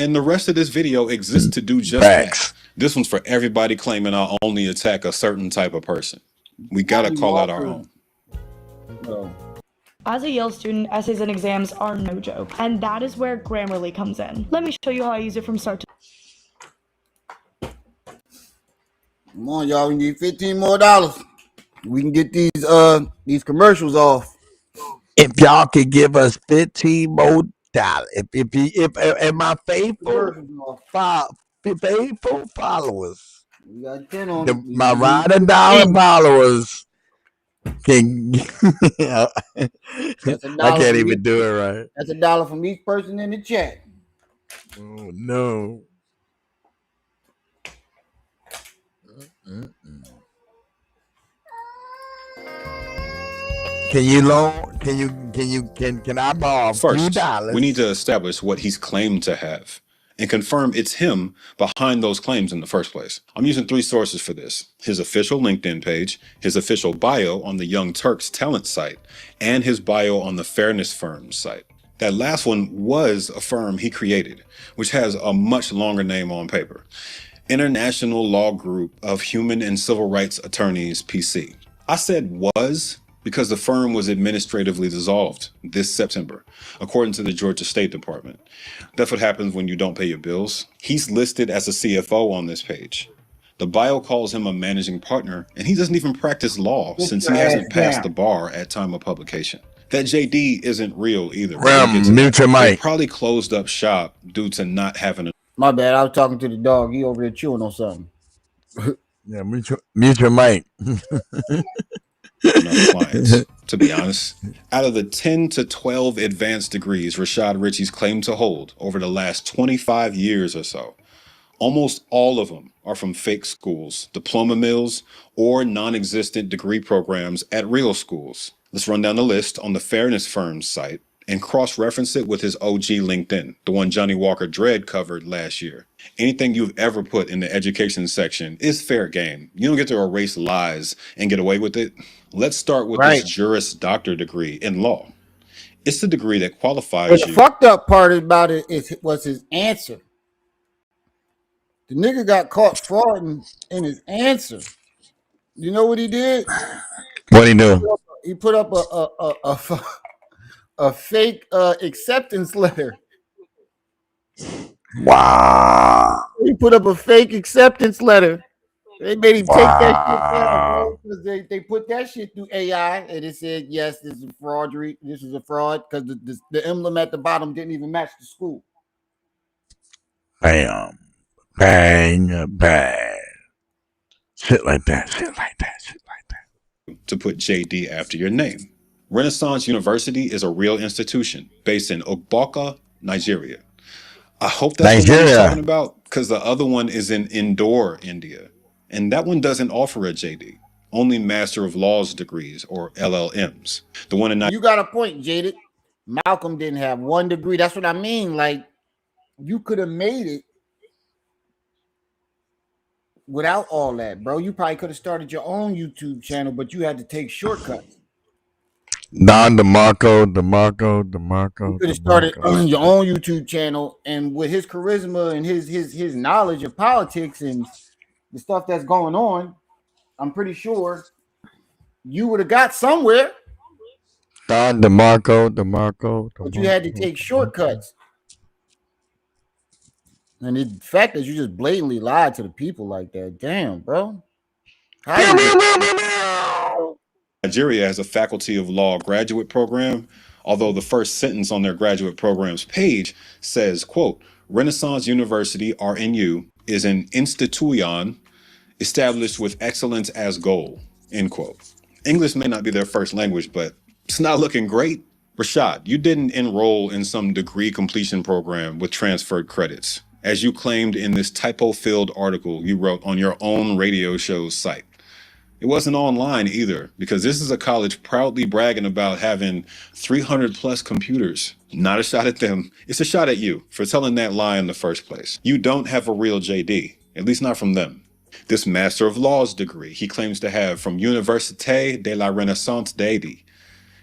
And the rest of this video exists to do just that. This one's for everybody claiming I only attack a certain type of person. We gotta call out our own. As a Yale student, essays and exams are no joke, and that is where Grammarly comes in. Let me show you how I use it from start to... Come on, y'all, we need $15 more. We can get these commercials off. If y'all could give us $15 more, if my faithful followers, we got 10 on my ride or die followers can I can't even do it right. That's $1 from each person in the chat. Oh no. Can I borrow First, $2? we need to establish what he's claimed to have and confirm it's him behind those claims in the first place. I'm using 3 sources for this: his official LinkedIn page, his official bio on the Young Turks talent site, and his bio on the Fairness Firm site. That last one was a firm he created, which has a much longer name on paper: International Law Group of Human and Civil Rights Attorneys, PC. I said was because the firm was administratively dissolved this September, according to the Georgia State Department. That's what happens when you don't pay your bills. He's listed as a CFO on this page. The bio calls him a managing partner, and he doesn't even practice law since he hasn't passed the bar at time of publication. That JD isn't real either. Mute your mic. They probably closed up shop due to not having a... My bad, I was talking to the dog. He over there chewing on something. Yeah, mute your mic. Clients, to be honest. Out of the 10 to 12 advanced degrees Rashad Richey's claimed to hold over the last 25 years or so, almost all of them are from fake schools, diploma mills, or non-existent degree programs at real schools. Let's run down the list on the Fairness Firm's site and cross-reference it with his OG LinkedIn, the one Johnny Walker Dredd covered last year. Anything you've ever put in the education section is fair game. You don't get to erase lies and get away with it. Let's start with this Juris Doctor degree in law. It's the degree that qualifies you. The fucked up part about it was his answer. The nigga got caught frauding in his answer. You know what he did? What he do? He put up a fake acceptance letter. Wow. He put up a fake acceptance letter. They made him take that shit down, bro, Wow. because they put that shit through AI and it said, yes, this is fraudery. This is a fraud because the emblem at the bottom didn't even match the school. Bam. Bang. Bang. Shit like that. Shit like that. Shit like that. To put JD after your name. Renaissance University is a real institution based in Ogboka, Nigeria. I hope that's the one he's talking about, because the other one is in Indore, India. And that one doesn't offer a JD, only Master of Laws degrees, or LLMs. The one in You got a point, Jaded. Malcolm didn't have one degree. That's what I mean. Like, you could have made it without all that, bro. You probably could have started your own YouTube channel, but you had to take shortcuts. Don DeMarco. You could have started your own YouTube channel, and with his charisma and his knowledge of politics and the stuff that's going on, I'm pretty sure you would have got somewhere. Don DeMarco. But you had to take shortcuts. And the fact that you just blatantly lied to the people like that, damn, bro. Nigeria has a Faculty of Law graduate program, although the first sentence on their graduate program's page says, quote, Renaissance University, RNU, is an institution established with excellence as goal, end quote. English may not be their first language, but it's not looking great. Rashad, you didn't enroll in some degree completion program with transferred credits, as you claimed in this typo-filled article you wrote on your own radio show's site. It wasn't online either, because this is a college proudly bragging about having 300 plus computers. Not a shot at them. It's a shot at you for telling that lie in the first place. You don't have a real JD, at least not from them. This Master of Laws degree he claims to have from Université de la Renaissance d'Haïti.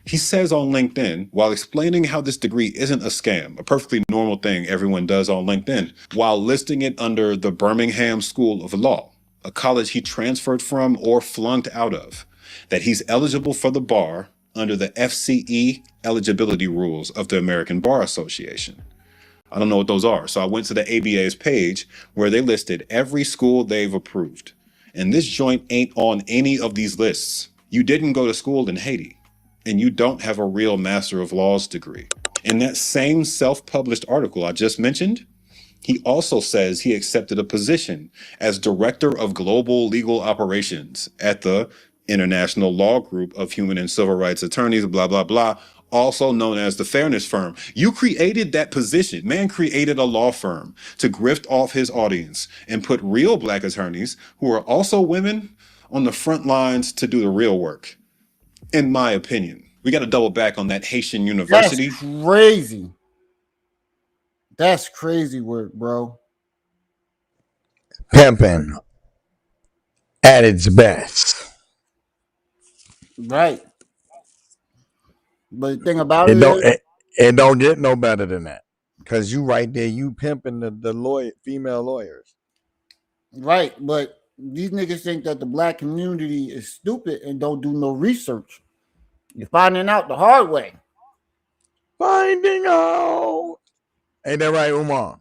He says on LinkedIn, while explaining how this degree isn't a scam, a perfectly normal thing everyone does on LinkedIn, while listing it under the Birmingham School of Law, a college he transferred from or flunked out of, that he's eligible for the bar under the FCE eligibility rules of the American Bar Association. I don't know what those are, so I went to the ABA's page where they listed every school they've approved. And this joint ain't on any of these lists. You didn't go to school in Haiti, and you don't have a real Master of Laws degree. In that same self-published article I just mentioned, he also says he accepted a position as Director of Global Legal Operations at the International Law Group of Human and Civil Rights Attorneys, blah, blah, blah, also known as the Fairness Firm. You created that position. Man created a law firm to grift off his audience and put real Black attorneys, who are also women, on the front lines to do the real work. In my opinion, we got to double back on that Haitian university. That's crazy. That's crazy work, bro. Pimping at its best. Right. But the thing about it don't get no better than that. Because you right there, you pimping the lawyer, female lawyers. Right, but these niggas think that the Black community is stupid and don't do no research. You're finding out the hard way. Finding out. Ain't that right, Umar?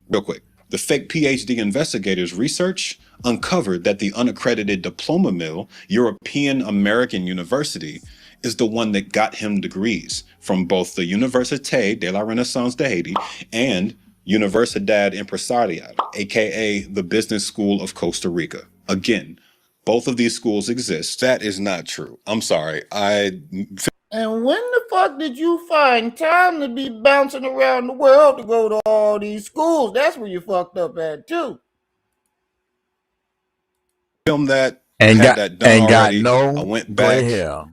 Real quick. The fake PhD investigators' research uncovered that the unaccredited diploma mill, European American University, is the one that got him degrees from both the Université de la Renaissance d'Haïti and Universidad Empresarial, aka the Business School of Costa Rica. Again, both of these schools exist. That is not true. I'm sorry. And when the fuck did you find time to be bouncing around the world to go to all these schools? That's where you fucked up at too. Filmed that and had got that done and already. got no I went back. gray hair.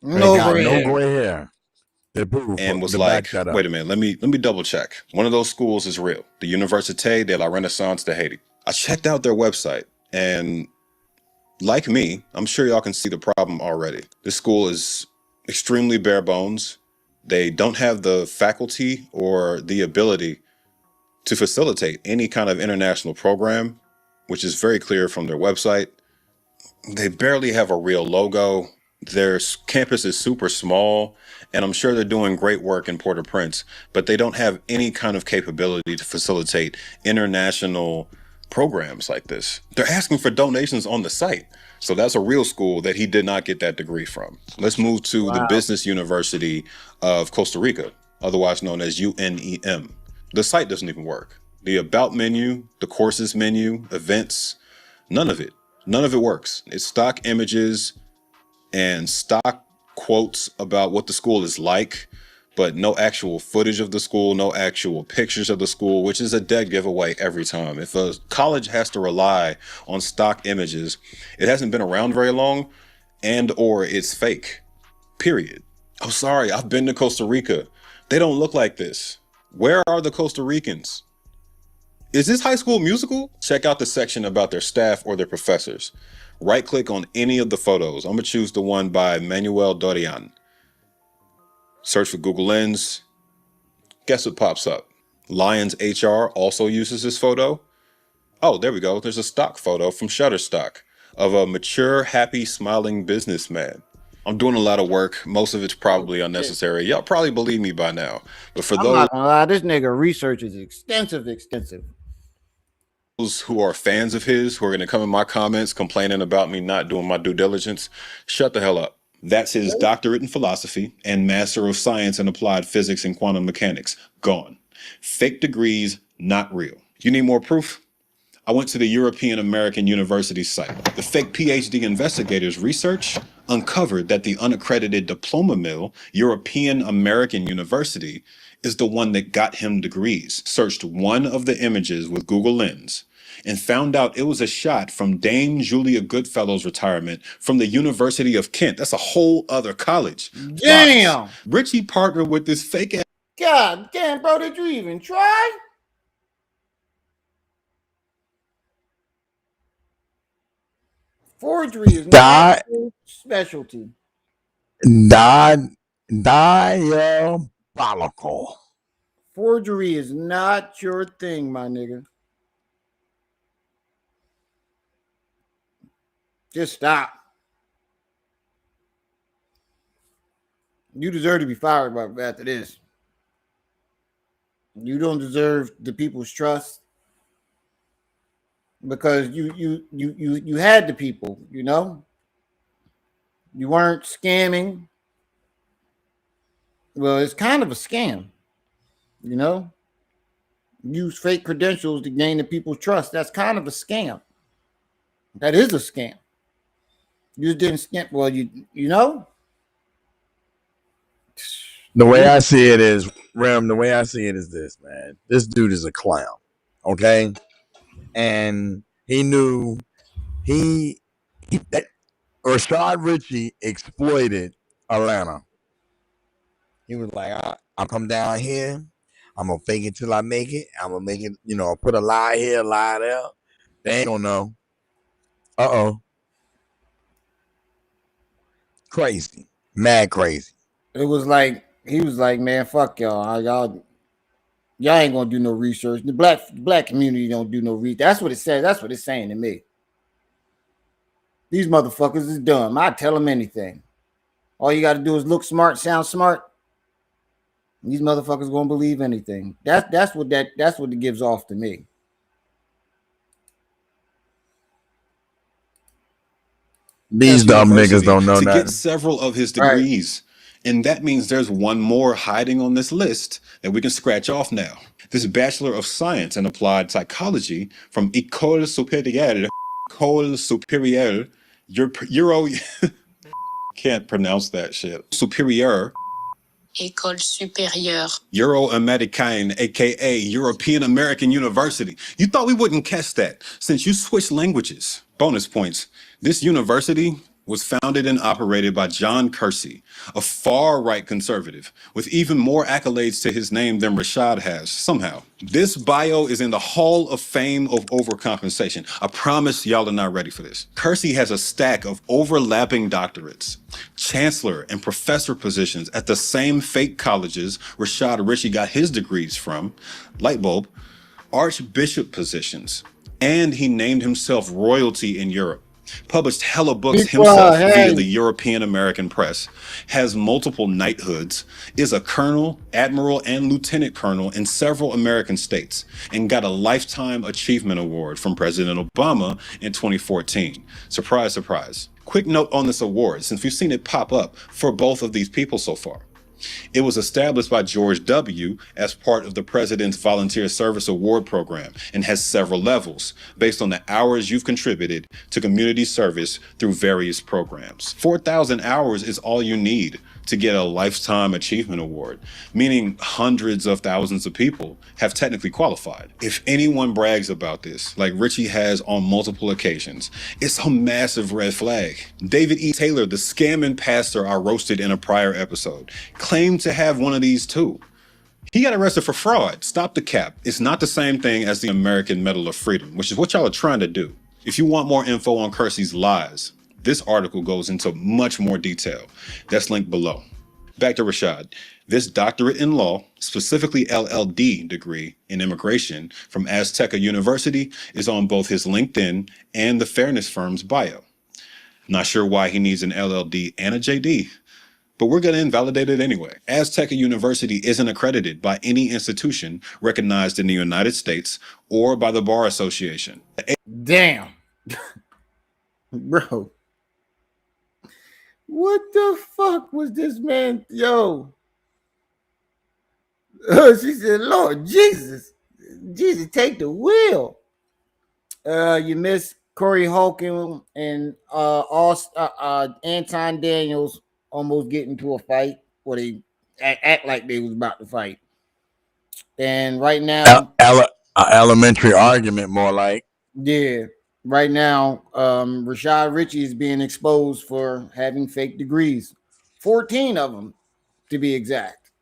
No gray hair. And was like, wait a minute, let me double check. One of those schools is real. The Université de la Renaissance d'Haïti. I checked out their website, and like me, I'm sure y'all can see the problem already. This school is extremely bare bones. They don't have the faculty or the ability to facilitate any kind of international program, which is very clear from their website. They barely have a real logo. Their campus is super small, and I'm sure they're doing great work in Port-au-Prince, but they don't have any kind of capability to facilitate international programs like this. They're asking for donations on the site. So that's a real school that he did not get that degree from. Let's move to the Business University of Costa Rica, otherwise known as UNEM. The site doesn't even work. The About menu, the courses menu, events, none of it works. It's stock images and stock quotes about what the school is like, but no actual footage of the school, no actual pictures of the school, which is a dead giveaway every time. If a college has to rely on stock images, it hasn't been around very long, and or it's fake, period. Oh, sorry, I've been to Costa Rica. They don't look like this. Where are the Costa Ricans? Is this High School Musical? Check out the section about their staff or their professors. Right click on any of the photos. I'm gonna choose the one by Manuel Dorian. Search for Google Lens. Guess what pops up? Lions HR also uses this photo. Oh, there we go. There's a stock photo from Shutterstock of a mature, happy, smiling businessman. I'm doing a lot of work. Most of it's probably unnecessary. Y'all probably believe me by now. But for I'm not gonna lie, this nigga research is extensive. Those who are fans of his, who are going to come in my comments complaining about me not doing my due diligence, shut the hell up. That's his doctorate in philosophy and master of science in applied physics and quantum mechanics. Gone. Fake degrees, not real. You need more proof? I went to the European American University site. The fake PhD investigators' research uncovered that the unaccredited diploma mill, European American University, is the one that got him degrees. Searched one of the images with Google Lens and found out it was a shot from Dame Julia Goodfellow's retirement from the University of Kent. That's a whole other college. Damn. Richey partnered with this fake ass. God damn, bro, did you even try? Forgery is not your specialty. Diabolical. Forgery is not your thing, my nigga. Just stop. You deserve to be fired after this. You don't deserve the people's trust because you had the people, you know. You weren't scamming. Well, it's kind of a scam, you know. Use fake credentials to gain the people's trust. That's kind of a scam. That is a scam. You just didn't scam. Well, you know. The way I see it is, Rem, the way I see it is this, man. This dude is a clown, okay? And he knew that Rashad Richey exploited Atlanta. He was like, I'll come down here. I'm going to fake it till I make it. I'm going to make it, you know, put a lie here, a lie there. They ain't going to know. Uh-oh. Crazy. Mad crazy. It was like, he was like, man, fuck y'all. Y'all ain't gonna do no research. The black community don't do no research. That's what it says. That's what it's saying to me. These motherfuckers is dumb. I tell them anything. All you got to do is look smart, sound smart. These motherfuckers gonna believe anything. That's what it gives off to me. These dumb niggas don't know to nothing. Get several of his degrees. Right. And that means there's one more hiding on this list that we can scratch off now. This Bachelor of Science in Applied Psychology from École Supérieure, Euro, can't pronounce that shit. Supérieur. École Supérieure. Euro-Américaine, aka European American University. You thought we wouldn't catch that since you switched languages. Bonus points. This university was founded and operated by John Kersey, a far-right conservative, with even more accolades to his name than Rashad has, somehow. This bio is in the Hall of Fame of overcompensation. I promise y'all are not ready for this. Kersey has a stack of overlapping doctorates, chancellor and professor positions at the same fake colleges Rashad Richey got his degrees from, lightbulb, archbishop positions, and he named himself royalty in Europe. published hella books himself via the European American press, has multiple knighthoods, is a colonel, admiral, and lieutenant colonel in several American states, and got a Lifetime Achievement Award from President Obama in 2014. Surprise, surprise. Quick note on this award, since we've seen it pop up for both of these people so far. It was established by George W. as part of the President's Volunteer Service Award Program and has several levels based on the hours you've contributed to community service through various programs. 4,000 hours is all you need to get a Lifetime Achievement Award, meaning hundreds of thousands of people have technically qualified. If anyone brags about this, like Richey has on multiple occasions, it's a massive red flag. David E. Taylor, the scamming pastor I roasted in a prior episode, claimed to have one of these too. He got arrested for fraud. Stop the cap. It's not the same thing as the American Medal of Freedom, which is what y'all are trying to do. If you want more info on Kersey's lies, this article goes into much more detail. That's linked below. Back to Rashad. This doctorate in law, specifically LLD degree in immigration from Azteca University, is on both his LinkedIn and the Fairness Firm's bio. Not sure why he needs an LLD and a JD, but we're going to invalidate it anyway. Azteca University isn't accredited by any institution recognized in the United States or by the Bar Association. Damn. Bro. What the fuck was this man? Yo. She said, Lord Jesus. Jesus, take the wheel. You missed Corey Holcomb and Anton Daniels almost get into a fight where they act like they was about to fight. And right now... elementary argument, more like. Yeah. Right now, Rashad Richey is being exposed for having fake degrees. 14 of them, to be exact.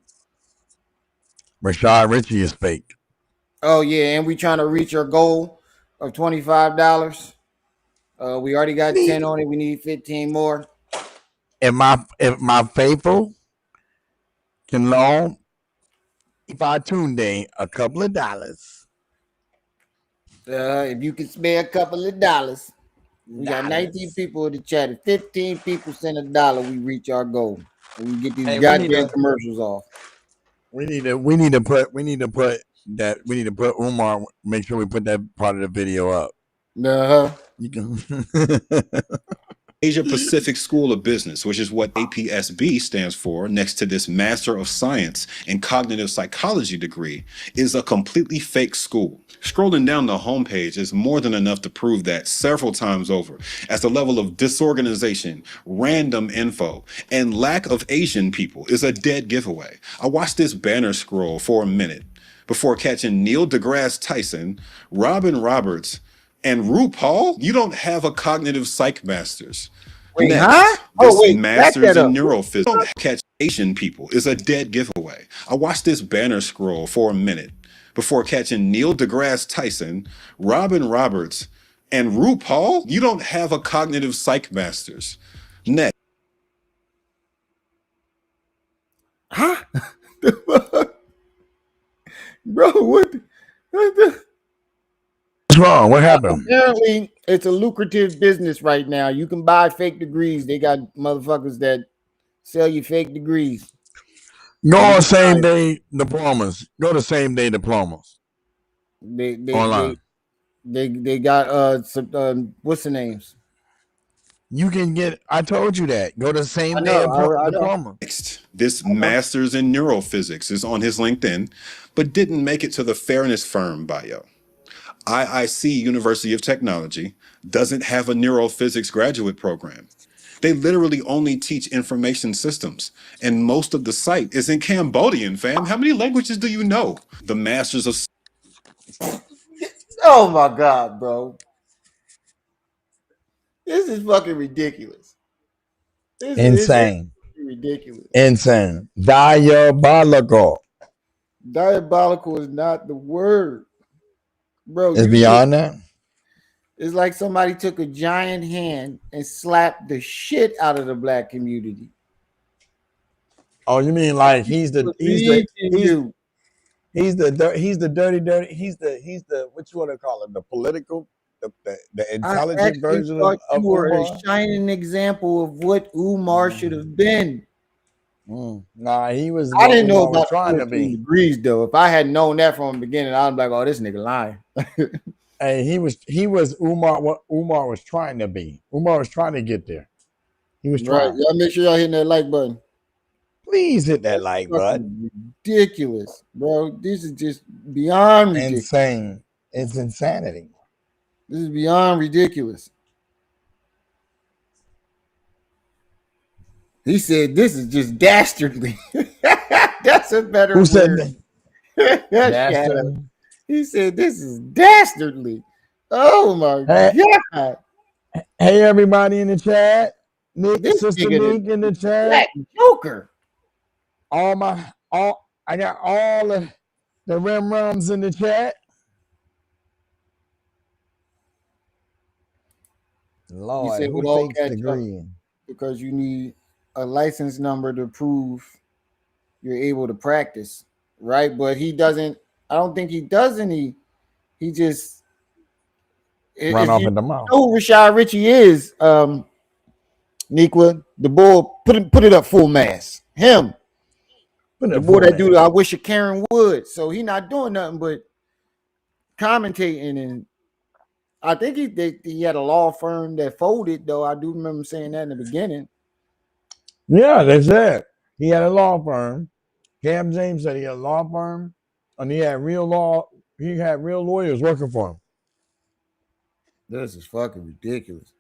Rashad Richey is fake. Oh, yeah, and we trying to reach our goal of $25. We already got 10 on it. We need 15 more. If my faithful can loan Tunde a couple of dollars. If you can spare a couple of dollars, we got 19 people in the chat. If 15 people send $1, we reach our goal. And we get these goddamn commercials off. We need to put Umar. Make sure we put that part of the video up. You can. Asia Pacific School of Business, which is what APSB stands for, next to this Master of Science in Cognitive Psychology degree, is a completely fake school. Scrolling down the homepage is more than enough to prove that several times over, as the level of disorganization, random info, and lack of Asian people is a dead giveaway. I watched this banner scroll for a minute before catching Neil deGrasse Tyson, Robin Roberts, and RuPaul. You don't have a cognitive psych master's. Wait, next, huh? This master's in neurophysics. Don't catch Asian people is a dead giveaway. I watched this banner scroll for a minute before catching Neil deGrasse Tyson, Robin Roberts, and RuPaul. You don't have a cognitive psych master's. Next. Huh? Bro, what? What's wrong? What happened? Apparently, it's a lucrative business right now. You can buy fake degrees. They got motherfuckers that sell you fake degrees. Go on same day diplomas. Go to same day diplomas. Online. They got what's the names? You can get. I told you that. Go to same day diploma. Next, this master's in neurophysics is on his LinkedIn, but didn't make it to the Fairness Firm bio. IIC University of Technology doesn't have a neurophysics graduate program. They literally only teach information systems, and most of the site is in Cambodian, fam. How many languages do you know? The Masters of... Oh my God, bro. This is fucking ridiculous. Insane. Ridiculous. Insane. Diabolical. Diabolical is not the word. Bro, it's beyond that. It's like somebody took a giant hand and slapped the shit out of the black community. Oh, you mean like he's the what you want to call it? The political the I intelligent actually version thought of you were a Umar? shining example of what Umar should have been. Nah, he was I what didn't know Umar was about the trying to 14 be. degrees though. If I had known that from the beginning, I'd be like, "Oh, this nigga lying." Hey, he was Umar what Umar was trying to be. Umar was trying to get there. He was Right? trying. Y'all make sure y'all hitting that like button. Please hit that That's like button. fucking ridiculous, bro. This is just beyond ridiculous. Insane. It's insanity. This is beyond ridiculous. He said this is just dastardly. That's a better Who said word. that? Shadow. He said this is dastardly. Oh my God. Hey, everybody in the chat. Nick, This Sister nigga Nick in the chat. Black Joker. I got all the rim rums in the chat. Lord, He said who with all thinks catch degree? up because you need a license number to prove you're able to practice, right? But he doesn't. I don't think he does any. He just Run if off you in the mouth. know who Rashad Richey is, Niqua, the boy, put it up full mass. Him, the boy that do. I wish a Karen would. So he not doing nothing but commentating, and I think he had a law firm that folded. Though I do remember saying that in the beginning. Yeah, that's it. He had a law firm. Cam James said he had a law firm, and he had real lawyers working for him. This is fucking ridiculous.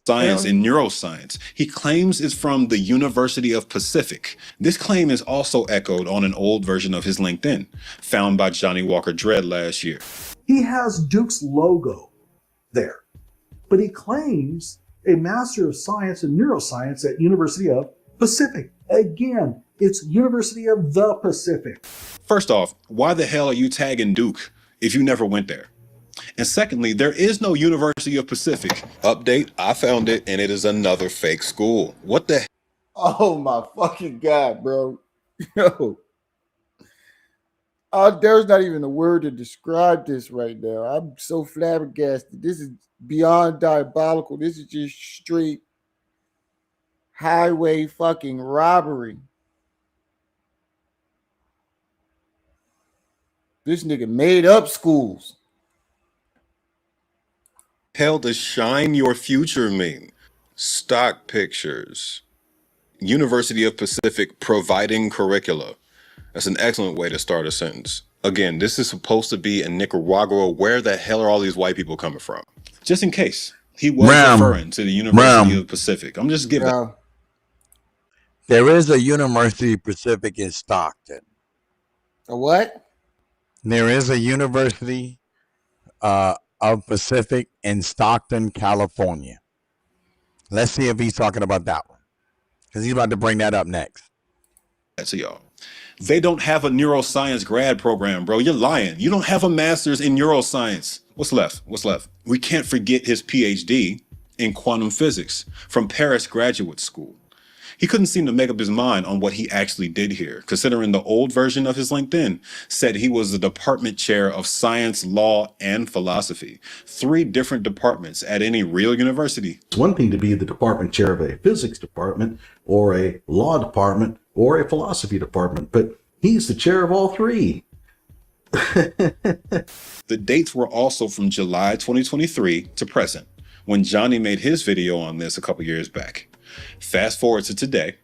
Science and neuroscience. He claims it's from the University of Pacific. This claim is also echoed on an old version of his LinkedIn, found by Johnny Walker Dredd last year. He has Duke's logo there, but he claims a Master of Science in Neuroscience at University of Pacific. Again, it's University of the Pacific. First off, why the hell are you tagging Duke if you never went there? And secondly, there is no University of Pacific. Update, I found it, and it is another fake school. What the? Oh my fucking God, bro. Yo. There's not even a word to describe this right now. I'm so flabbergasted. This is beyond diabolical. This is just straight highway fucking robbery. This nigga made up schools. Hell does shine your future mean? Stock pictures. University of Pacific providing curricula. That's an excellent way to start a sentence. Again, this is supposed to be in Nicaragua. Where the hell are all these white people coming from? Just in case. He was referring to the University of Pacific. I'm just giving. There is a University Pacific in Stockton. A what? There is a University of Pacific in Stockton, California. Let's see if he's talking about that one, because he's about to bring that up next. To y'all. They don't have a neuroscience grad program, bro. You're lying. You don't have a master's in neuroscience. What's left? What's left? We can't forget his PhD in quantum physics from Paris Graduate School. He couldn't seem to make up his mind on what he actually did here, considering the old version of his LinkedIn said he was the department chair of science, law, and philosophy. 3 different departments at any real university. It's one thing to be the department chair of a physics department or a law department or a philosophy department, but he's the chair of all 3. The dates were also from July 2023 to present, when Johnny made his video on this a couple years back. Fast forward to today,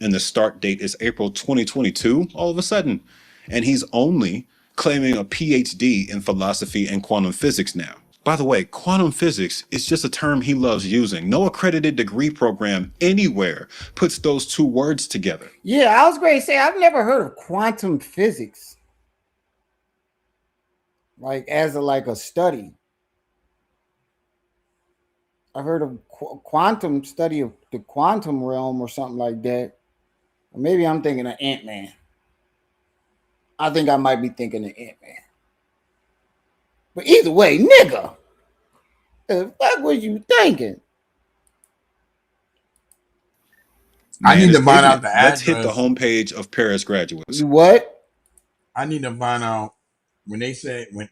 and the start date is April 2022 all of a sudden, and he's only claiming a PhD in philosophy and quantum physics now. By the way, quantum physics is just a term he loves using. No accredited degree program anywhere puts those 2 words together. Yeah, I was going to say, I've never heard of quantum physics. Like, as a study. I've heard of quantum study of the quantum realm or something like that. Or maybe I'm thinking of Ant-Man. I think I might be thinking of Ant-Man. But either way, nigga, the fuck was you thinking? I need to find out the address. Let's hit the homepage of Paris Graduates. What? I need to find out when they say when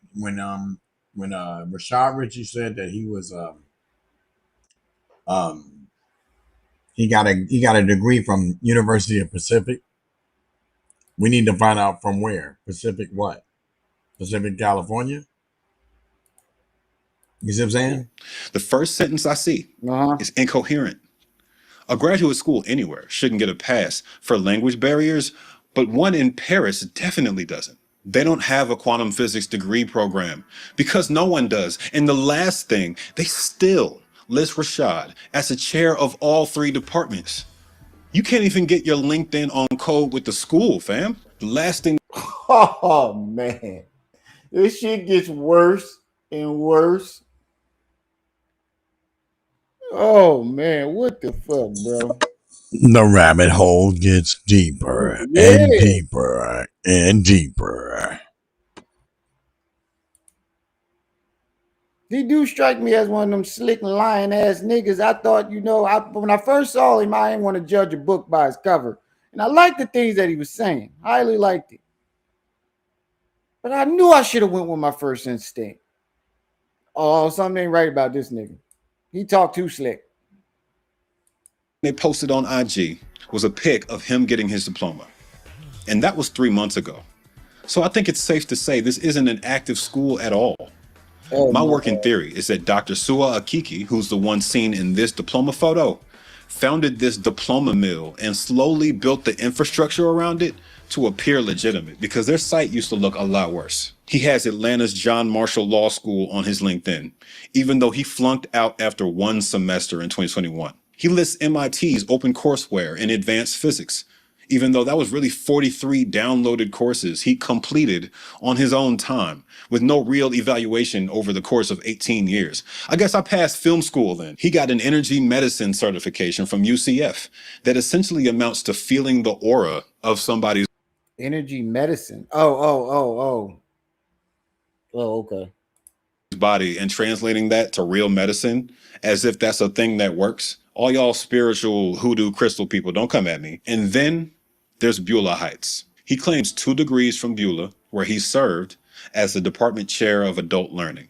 when Rashad Richey said that he was he got a degree from University of Pacific. We need to find out from where. Pacific what? Pacific California? You see what I'm saying? The first sentence I see is incoherent. A graduate school anywhere shouldn't get a pass for language barriers, but one in Paris definitely doesn't. They don't have a quantum physics degree program because no one does. And the last thing, they still list Rashad as the chair of all 3 departments. You can't even get your LinkedIn on code with the school, fam. The last thing. Oh, man. This shit gets worse and worse. Oh, man. What the fuck, bro? The rabbit hole gets deeper and deeper and deeper. He do strike me as one of them slick and lying ass niggas. I thought, when I first saw him, I didn't want to judge a book by its cover. And I liked the things that he was saying. Highly liked it. But I knew I should have went with my first instinct. Oh, something ain't right about this nigga. He talked too slick. They posted on IG was a pic of him getting his diploma. And that was 3 months ago. So I think it's safe to say this isn't an active school at all. My working theory is that Dr. Sua Akiki, who's the one seen in this diploma photo, founded this diploma mill and slowly built the infrastructure around it to appear legitimate because their site used to look a lot worse. He has Atlanta's John Marshall Law School on his LinkedIn, even though he flunked out after 1 semester in 2021. He lists MIT's OpenCourseWare in advanced physics, even though that was really 43 downloaded courses he completed on his own time with no real evaluation over the course of 18 years. I guess I passed film school then. He got an energy medicine certification from UCF that essentially amounts to feeling the aura of somebody's energy medicine. Oh, okay. Body and translating that to real medicine as if that's a thing that works. All y'all spiritual hoodoo crystal people, don't come at me. And then there's Beulah Heights. He claims 2 degrees from Beulah, where he served as the department chair of adult learning,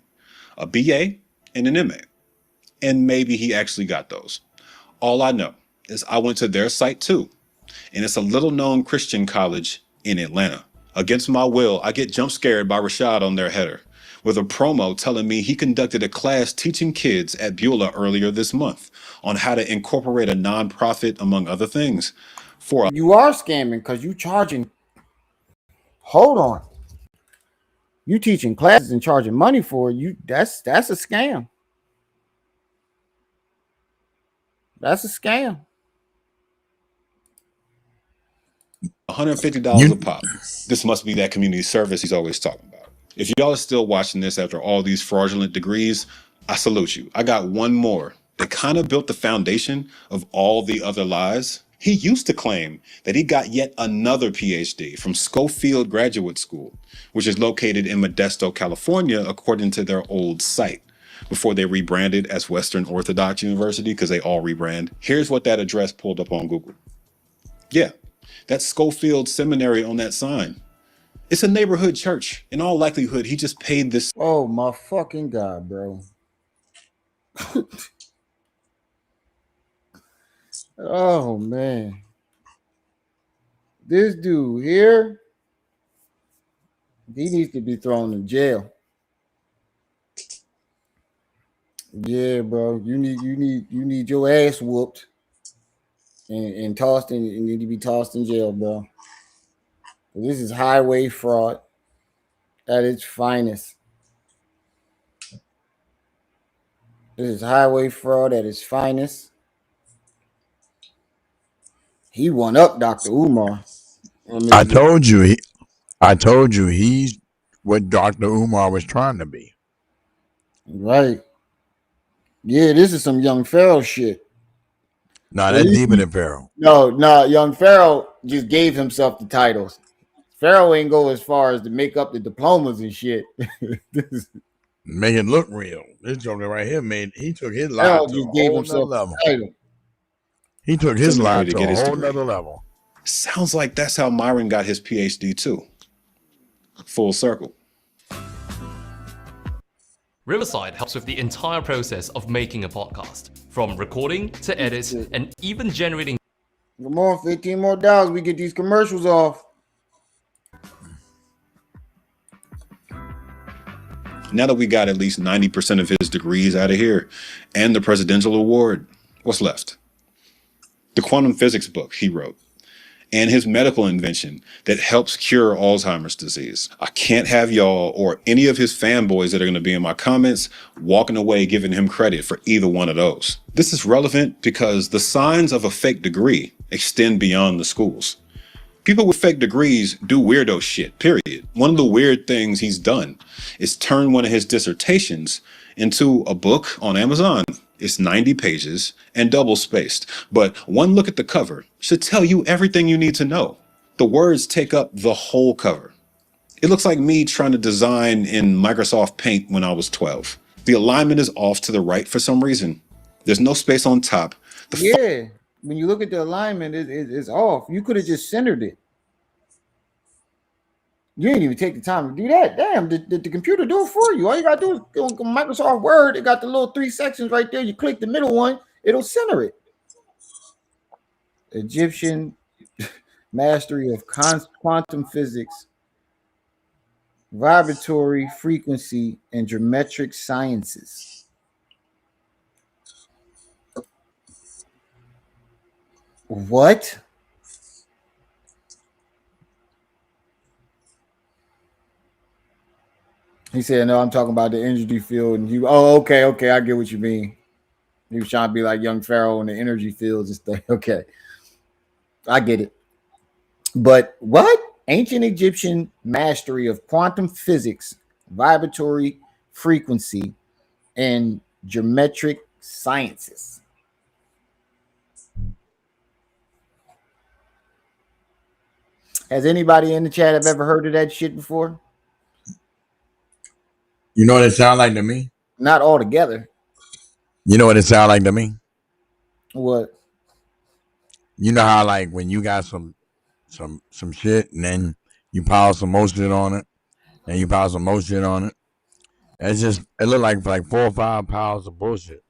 a BA and an MA. And maybe he actually got those. All I know is I went to their site too, and it's a little known Christian college in Atlanta. Against my will, I get jump scared by Rashad on their header with a promo telling me he conducted a class teaching kids at Beulah earlier this month on how to incorporate a nonprofit, among other things. You are scamming because you charging. Hold on. You teaching classes and charging money for it. That's a scam. That's a scam. $150 a pop. This must be that community service he's always talking about. If y'all are still watching this after all these fraudulent degrees, I salute you. I got one more that kind of built the foundation of all the other lies. He used to claim that he got yet another PhD from Schofield Graduate School, which is located in Modesto, California, according to their old site, before they rebranded as Western Orthodox University, because they all rebrand. Here's what that address pulled up on Google. Yeah, that's Schofield Seminary on that sign. It's a neighborhood church. In all likelihood, he just paid this. Oh my fucking God, bro. Oh man. This dude here, he needs to be thrown in jail. Yeah, bro. You need your ass whooped and tossed in. You need to be tossed in jail, bro. This is highway fraud at its finest. This is highway fraud at its finest. He won up Dr. Umar. I told you he's what Dr. Umar was trying to be. Right. Yeah, this is some young Pharaoh shit. No, that's deeper than Pharaoh. No, young Pharaoh just gave himself the titles. Pharaoh ain't go as far as to make up the diplomas and shit. Make it look real. This joker right here he took his life to a whole nother level. He took his life to a whole nother level. Sounds like that's how Myron got his PhD too. Full circle. Riverside helps with the entire process of making a podcast, from recording to edit and even generating. Come on, $15 more. We get these commercials off. Now that we got at least 90% of his degrees out of here and the presidential award, what's left? The quantum physics book he wrote and his medical invention that helps cure Alzheimer's disease. I can't have y'all or any of his fanboys that are going to be in my comments walking away giving him credit for either one of those. This is relevant because the signs of a fake degree extend beyond the schools. People with fake degrees do weirdo shit, period. One of the weird things he's done is turn one of his dissertations into a book on Amazon. It's 90 pages and double spaced, but one look at the cover should tell you everything you need to know. The words take up the whole cover. It looks like me trying to design in Microsoft Paint when I was 12. The alignment is off to the right for some reason. There's no space on top. When you look at the alignment, it's off. You could have just centered it. You didn't even take the time to do that. Damn, did the computer do it for you? All you gotta do is go on Microsoft Word. It got the little 3 sections right there. You click the middle one, it'll center it. Egyptian mastery of quantum physics, vibratory frequency, and geometric sciences. What? He said, no, I'm talking about the energy field. And okay, I get what you mean. He was trying to be like young Pharaoh in the energy fields and stuff. Okay. I get it. But what? Ancient Egyptian mastery of quantum physics, vibratory frequency, and geometric sciences. Has anybody in the chat have ever heard of that shit before? You know what it sounds like to me? Not all together. You know what it sounds like to me? What? You know how like when you got some shit and then you pile some more shit on it, and you pile some more shit on it. It looked like 4 or 5 piles of bullshit.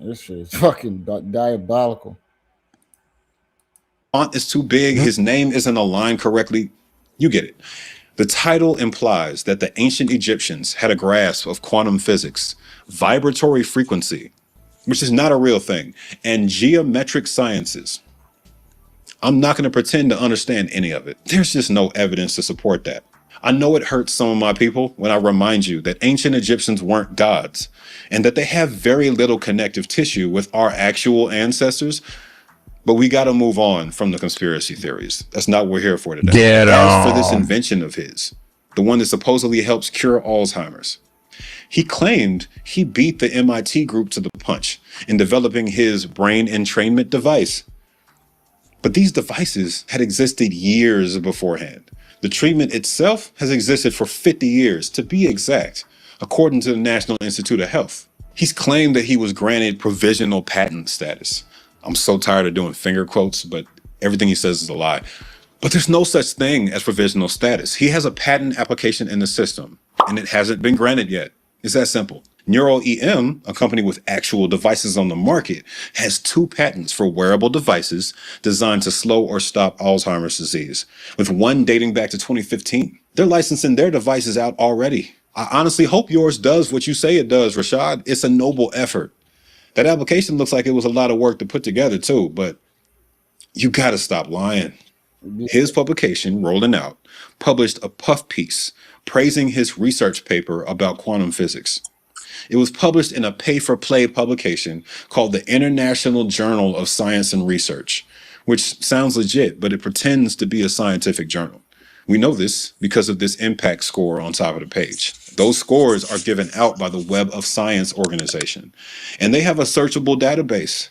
This shit is fucking diabolical. Font is too big, his name isn't aligned correctly. You get it. The title implies that the ancient Egyptians had a grasp of quantum physics, vibratory frequency, which is not a real thing, and geometric sciences. I'm not going to pretend to understand any of it. There's just no evidence to support that. I know it hurts some of my people when I remind you that ancient Egyptians weren't gods, and that they have very little connective tissue with our actual ancestors. But we got to move on from the conspiracy theories. That's not what we're here for today. As for this invention of his, the one that supposedly helps cure Alzheimer's, he claimed he beat the MIT group to the punch in developing his brain entrainment device. But these devices had existed years beforehand. The treatment itself has existed for 50 years, to be exact, according to the National Institute of Health. He's claimed that he was granted provisional patent status. I'm so tired of doing finger quotes, but everything he says is a lie. But there's no such thing as provisional status. He has a patent application in the system, and it hasn't been granted yet. It's that simple. NeuroEM, a company with actual devices on the market, has 2 patents for wearable devices designed to slow or stop Alzheimer's disease, with one dating back to 2015. They're licensing their devices out already. I honestly hope yours does what you say it does, Rashad. It's a noble effort. That application looks like it was a lot of work to put together too, but you gotta stop lying. His publication, Rolling Out, published a puff piece praising his research paper about quantum physics. It was published in a pay-for-play publication called the International Journal of Science and Research, which sounds legit, but it pretends to be a scientific journal. We know this because of this impact score on top of the page. Those scores are given out by the Web of Science organization, and they have a searchable database.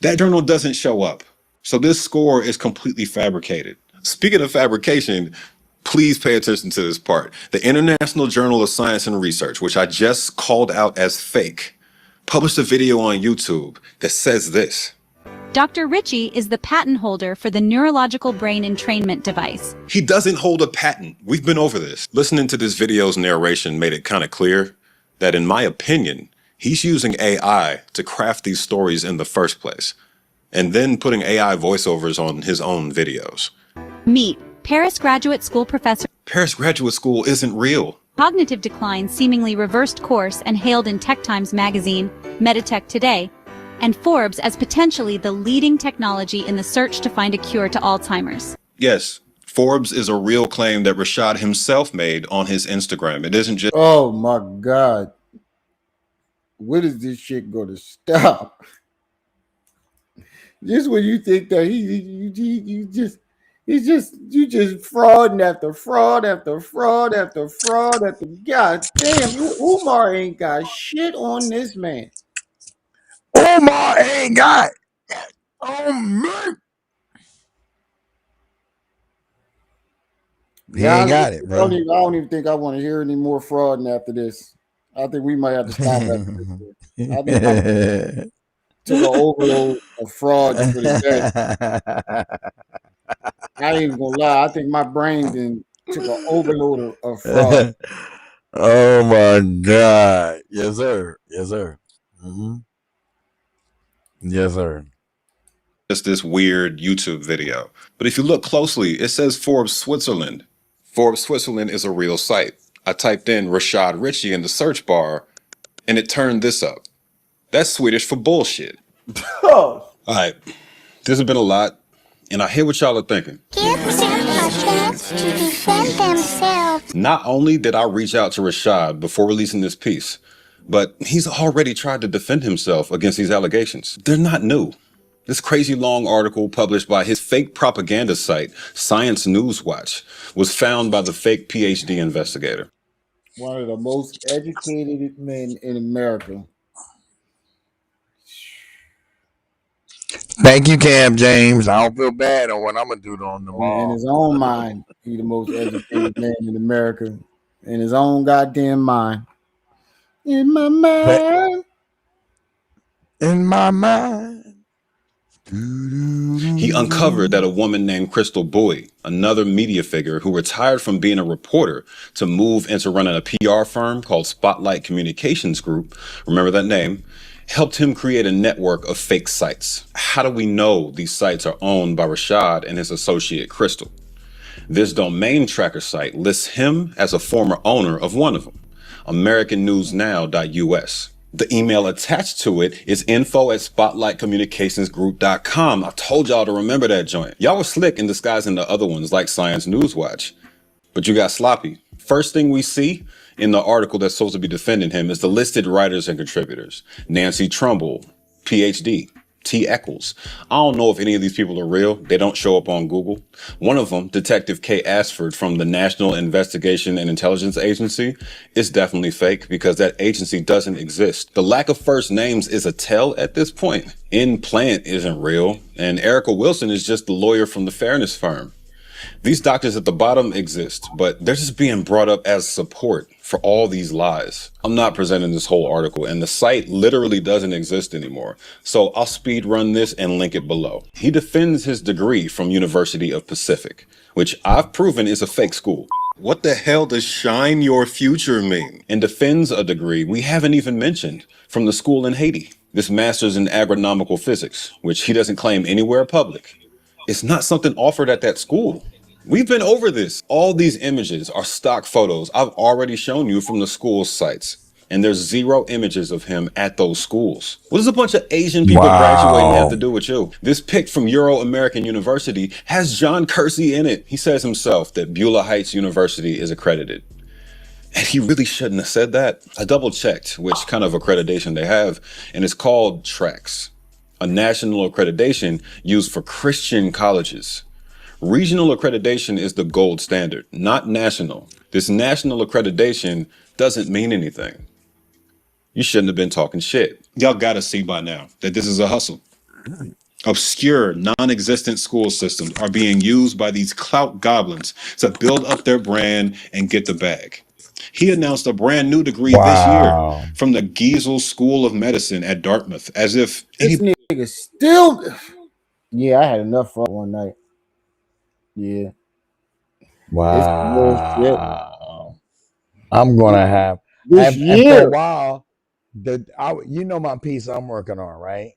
That journal doesn't show up, so this score is completely fabricated. Speaking of fabrication, please pay attention to this part. The International Journal of Science and Research, which I just called out as fake, published a video on YouTube that says this. Dr. Richey is the patent holder for the neurological brain entrainment device. He doesn't hold a patent. We've been over this. Listening to this video's narration made it kind of clear that, in my opinion, he's using AI to craft these stories in the first place, and then putting AI voiceovers on his own videos. Meet Paris Graduate School professor. Paris Graduate School isn't real. Cognitive decline seemingly reversed course and hailed in Tech Times magazine, Meditech Today, and Forbes as potentially the leading technology in the search to find a cure to Alzheimer's. Yes, Forbes is a real claim that Rashad himself made on his Instagram. It isn't just... Oh my God. When is this shit going to stop? Just when you think that you just fraud after fraud after fraud after fraud after... God damn, Umar ain't got shit on this man. Omar ain't got on me. He ain't got it, bro. I don't even think I want to hear any more fraud after this. I think we might have to stop after this. I think I took an overload of fraud for the day. I ain't even gonna lie. I think my brain then took an overload of fraud. Oh my God. Yes, sir. Yes, sir. Mm-hmm. Yes, sir. Just this weird YouTube video. But if you look closely, it says Forbes Switzerland. Forbes Switzerland is a real site. I typed in Rashad Richey in the search bar, and it turned this up. That's Swedish for bullshit. Oh. All right, this has been a lot, and I hear what y'all are thinking. Give them a chance to defend themselves. Not only did I reach out to Rashad before releasing this piece, but he's already tried to defend himself against these allegations. They're not new. This crazy long article published by his fake propaganda site, Science News Watch, was found by the fake PhD investigator. One of the most educated men in America. Thank you, Cam James. I don't feel bad on what I'm going to do on tomorrow. In his own mind, he's the most educated man in America. In his own goddamn mind. In my mind. In my mind. He uncovered that a woman named Crystal Bowie, another media figure who retired from being a reporter to move into running a PR firm called Spotlight Communications Group, remember that name, helped him create a network of fake sites. How do we know these sites are owned by Rashad and his associate Crystal? This domain tracker site lists him as a former owner of one of them, AmericanNewsNow.us. The email attached to it is info@spotlightcommunicationsgroup.com. I told y'all to remember that joint. Y'all were slick in disguising the other ones like Science News Watch, but you got sloppy. First thing we see in the article that's supposed to be defending him is the listed writers and contributors. Nancy Trumbull, PhD. T. Eccles. I don't know if any of these people are real. They don't show up on Google. One of them, Detective K. Ashford from the National Investigation and Intelligence Agency, is definitely fake because that agency doesn't exist. The lack of first names is a tell at this point. N. Plant isn't real, and Erica Wilson is just the lawyer from the fairness firm. These doctors at the bottom exist, but they're just being brought up as support for all these lies. I'm not presenting this whole article, and the site literally doesn't exist anymore. So I'll speed run this and link it below. He defends his degree from University of Pacific, which I've proven is a fake school. What the hell does shine your future mean? And defends a degree we haven't even mentioned from the school in Haiti. This master's in agronomical physics, which he doesn't claim anywhere public. It's not something offered at that school. We've been over this. All these images are stock photos I've already shown you from the school's sites. And there's 0 images of him at those schools. What does a bunch of Asian people graduating have to do with you? This pic from Euro-American University has John Kersey in it. He says himself that Beulah Heights University is accredited. And he really shouldn't have said that. I double checked which kind of accreditation they have, and it's called TRACS, a national accreditation used for Christian colleges. Regional accreditation is the gold standard, not national. This national accreditation doesn't mean anything. You shouldn't have been talking shit. Y'all gotta see by now that this is a hustle. Obscure, non-existent school systems are being used by these clout goblins to build up their brand and get the bag. He announced a brand new degree this year from the Giesel School of Medicine at Dartmouth, as if this nigga still... Yeah, I had enough fun one night. Yeah. It's bullshit. Wow. I'm gonna have This and for a year. while, you know my piece I'm working on, right?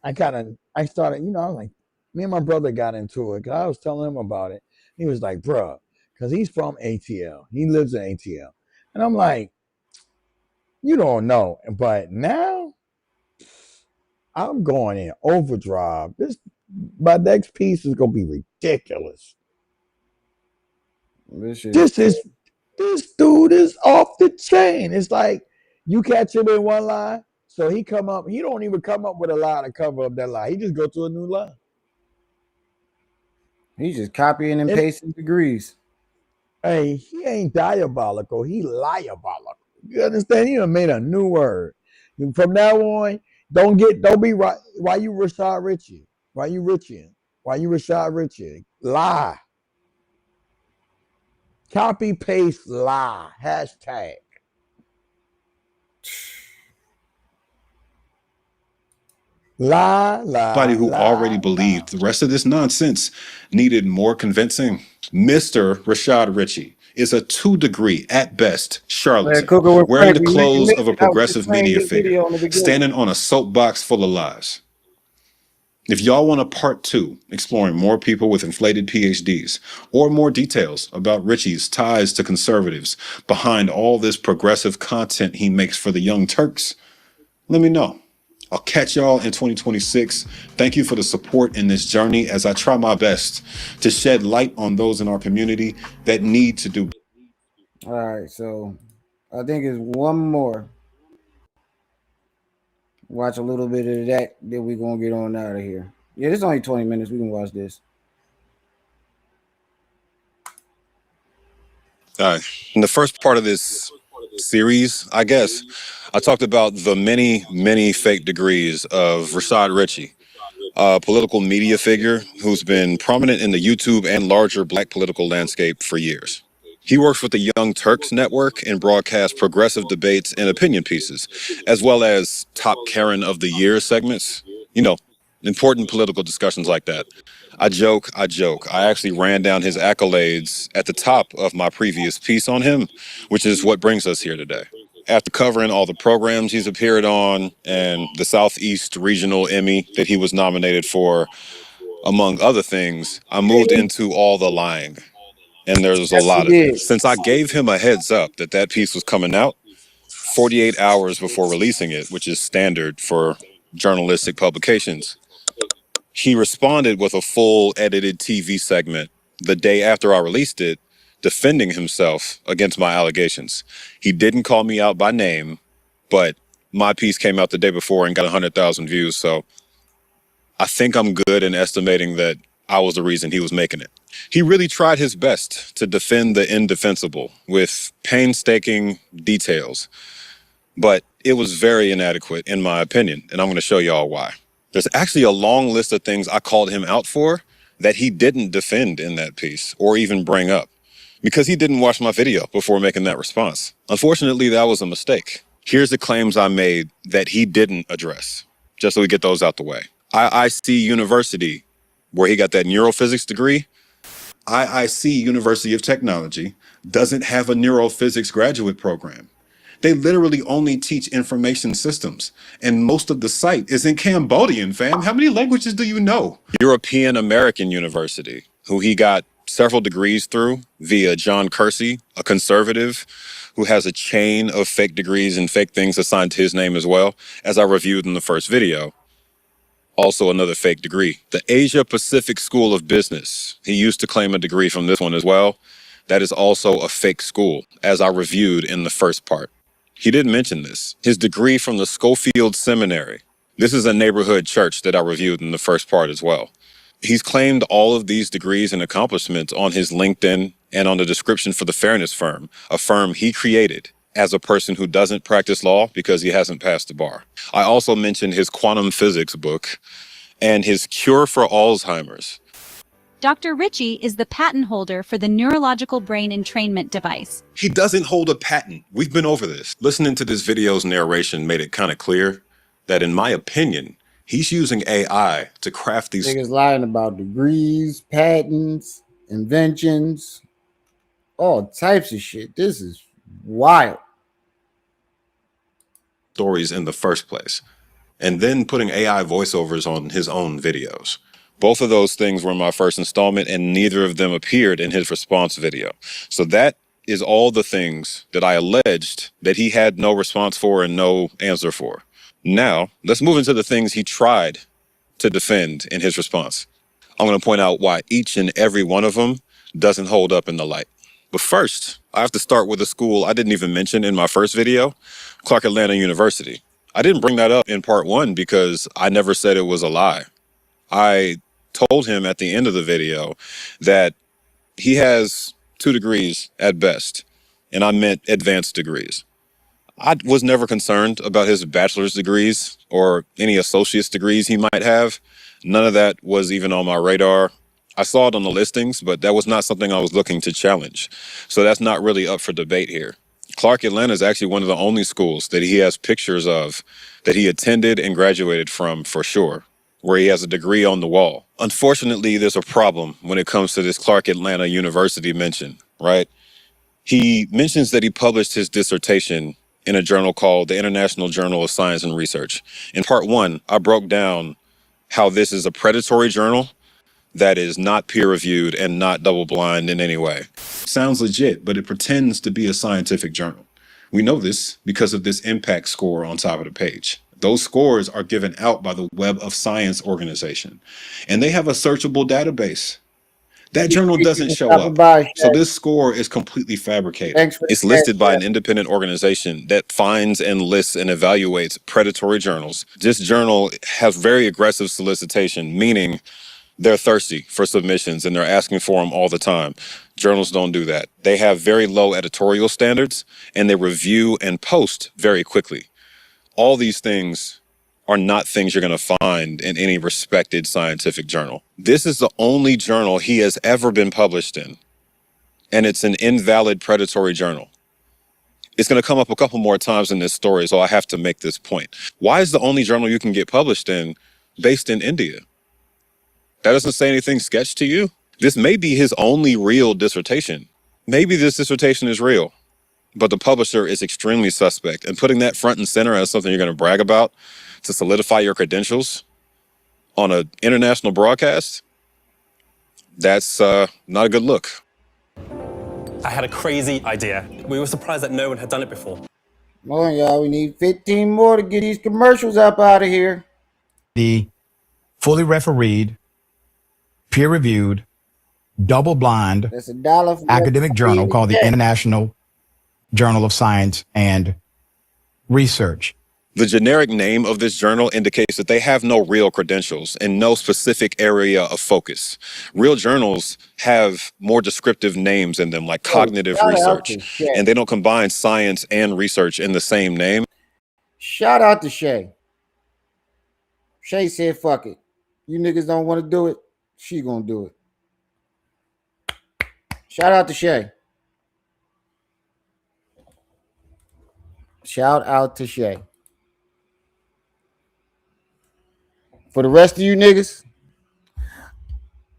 I started, I was like, me and my brother got into it because I was telling him about it. He was like, bruh, because he's from ATL. He lives in ATL. And I'm like, you don't know. But now I'm going in overdrive. My next piece is gonna be ridiculous. This dude is off the chain. It's like you catch him in one line, so he don't even come up with a line to cover up that line. He just go to a new line. He's just copying and pasting degrees. Hey, he ain't diabolical. He liabolical. You understand? He done made a new word. From now on, don't be right. Why you Rashad Richey? Why you Richey? Why you Rashad Richey? Lie. Copy, paste, lie. Hashtag. Lie, Somebody who already lie. believed the rest of this nonsense needed more convincing. Mr. Rashad Richey is a 2-degree, at best, charlatan, wearing the clothes of a progressive media figure, standing on a soapbox full of lies. If y'all want a part 2, exploring more people with inflated PhDs, or more details about Richey's ties to conservatives behind all this progressive content he makes for the Young Turks, let me know. I'll catch y'all in 2026. Thank you for the support in this journey as I try my best to shed light on those in our community that need to do. All right, so I think it's one more. Watch a little bit of that, then we're going to get on out of here. Yeah, this is only 20 minutes. We can watch this. In the first part of this series, I guess, I talked about the many, many fake degrees of Rashad Richey, a political media figure who's been prominent in the YouTube and larger Black political landscape for years. He works with the Young Turks Network and broadcasts progressive debates and opinion pieces, as well as top Karen of the Year segments, important political discussions like that. I joke. I actually ran down his accolades at the top of my previous piece on him, which is what brings us here today. After covering all the programs he's appeared on and the Southeast Regional Emmy that he was nominated for, among other things, I moved into all the lying. And there's a lot of it. Since I gave him a heads up that piece was coming out 48 hours before releasing it, which is standard for journalistic publications, he responded with a full edited TV segment the day after I released it, defending himself against my allegations. He didn't call me out by name, but my piece came out the day before and got 100,000 views. So I think I'm good in estimating that I was the reason he was making it. He really tried his best to defend the indefensible with painstaking details, but it was very inadequate in my opinion, and I'm going to show y'all why. There's actually a long list of things I called him out for that he didn't defend in that piece or even bring up because he didn't watch my video before making that response. Unfortunately, that was a mistake. Here's the claims I made that he didn't address, just so we get those out the way. IIC University, where he got that neurophysics degree, IIC University of Technology doesn't have a neurophysics graduate program. They literally only teach information systems, and most of the site is in Cambodian, fam. How many languages do you know? European American University, who he got several degrees through via John Kersey, a conservative who has a chain of fake degrees and fake things assigned to his name as well, as I reviewed in the first video. Also another fake degree. The Asia Pacific School of Business. He used to claim a degree from this one as well. That is also a fake school, as I reviewed in the first part. He didn't mention this. His degree from the Schofield Seminary. This is a neighborhood church that I reviewed in the first part as well. He's claimed all of these degrees and accomplishments on his LinkedIn and on the description for the Fairness Firm, a firm he created as a person who doesn't practice law because he hasn't passed the bar. I also mentioned his quantum physics book and his cure for Alzheimer's. Dr. Richey is the patent holder for the neurological brain entrainment device. He doesn't hold a patent. We've been over this. Listening to this video's narration made it kind of clear that, in my opinion, He's using AI to craft these niggas lying about degrees, patents, inventions, all types of shit. This is wild. stories in the first place, and then putting AI voiceovers on his own videos. Both of those things were in my first installment, and neither of them appeared in his response video. So that is all the things that I alleged that he had no response for and no answer for. Now, let's move into the things he tried to defend in his response. I'm going to point out why each and every one of them doesn't hold up in the light. But first, I have to start with a school I didn't even mention in my first video, Clark Atlanta University. I didn't bring that up in part one because I never said it was a lie. I told him at the end of the video that he has 2 degrees at best, and I meant advanced degrees. I was never concerned about his bachelor's degrees or any associate's degrees he might have. None of that was even on my radar. I saw it on the listings, but that was not something I was looking to challenge. So that's not really up for debate here. Clark Atlanta is actually one of the only schools that he has pictures of that he attended and graduated from for sure, where he has a degree on the wall. Unfortunately, there's a problem when it comes to this Clark Atlanta University mention, right? He mentions that he published his dissertation in a journal called the International Journal of Science and Research. In part one, I broke down how this is a predatory journal that is not peer-reviewed and not double-blind in any way. Sounds legit, but it pretends to be a scientific journal. We know this because of this impact score on top of the page. Those scores are given out by the Web of Science organization, and they have a searchable database. That journal doesn't show up. So this score is completely fabricated. It's listed by an independent organization that finds and lists and evaluates predatory journals. This journal has very aggressive solicitation, meaning they're thirsty for submissions and they're asking for them all the time. Journals don't do that. They have very low editorial standards and they review and post very quickly. All these things are not things you're going to find in any respected scientific journal. This is the only journal he has ever been published in, and it's an invalid predatory journal. It's going to come up a couple more times in this story, so I have to make this point. Why is the only journal you can get published in based in India? That doesn't say anything sketch to you? This may be his only real dissertation. Maybe this dissertation is real, but the publisher is extremely suspect, and putting that front and center as something you're going to brag about to solidify your credentials on an international broadcast, that's not a good look. I had a crazy idea. We were surprised that no one had done it before. Come on, y'all. We need 15 more to get these commercials up out of here. The fully refereed, peer-reviewed, double-blind That's $1 for academic journal called the International Journal of Science and Research. The generic name of this journal indicates that they have no real credentials and no specific area of focus. Real journals have more descriptive names in them, like cognitive research, and they don't combine science and research in the same name. Shout out to Shay. Shay said, fuck it. You niggas don't want to do it, she gonna do it. Shout out to Shay. Shout out to Shay. For the rest of you niggas,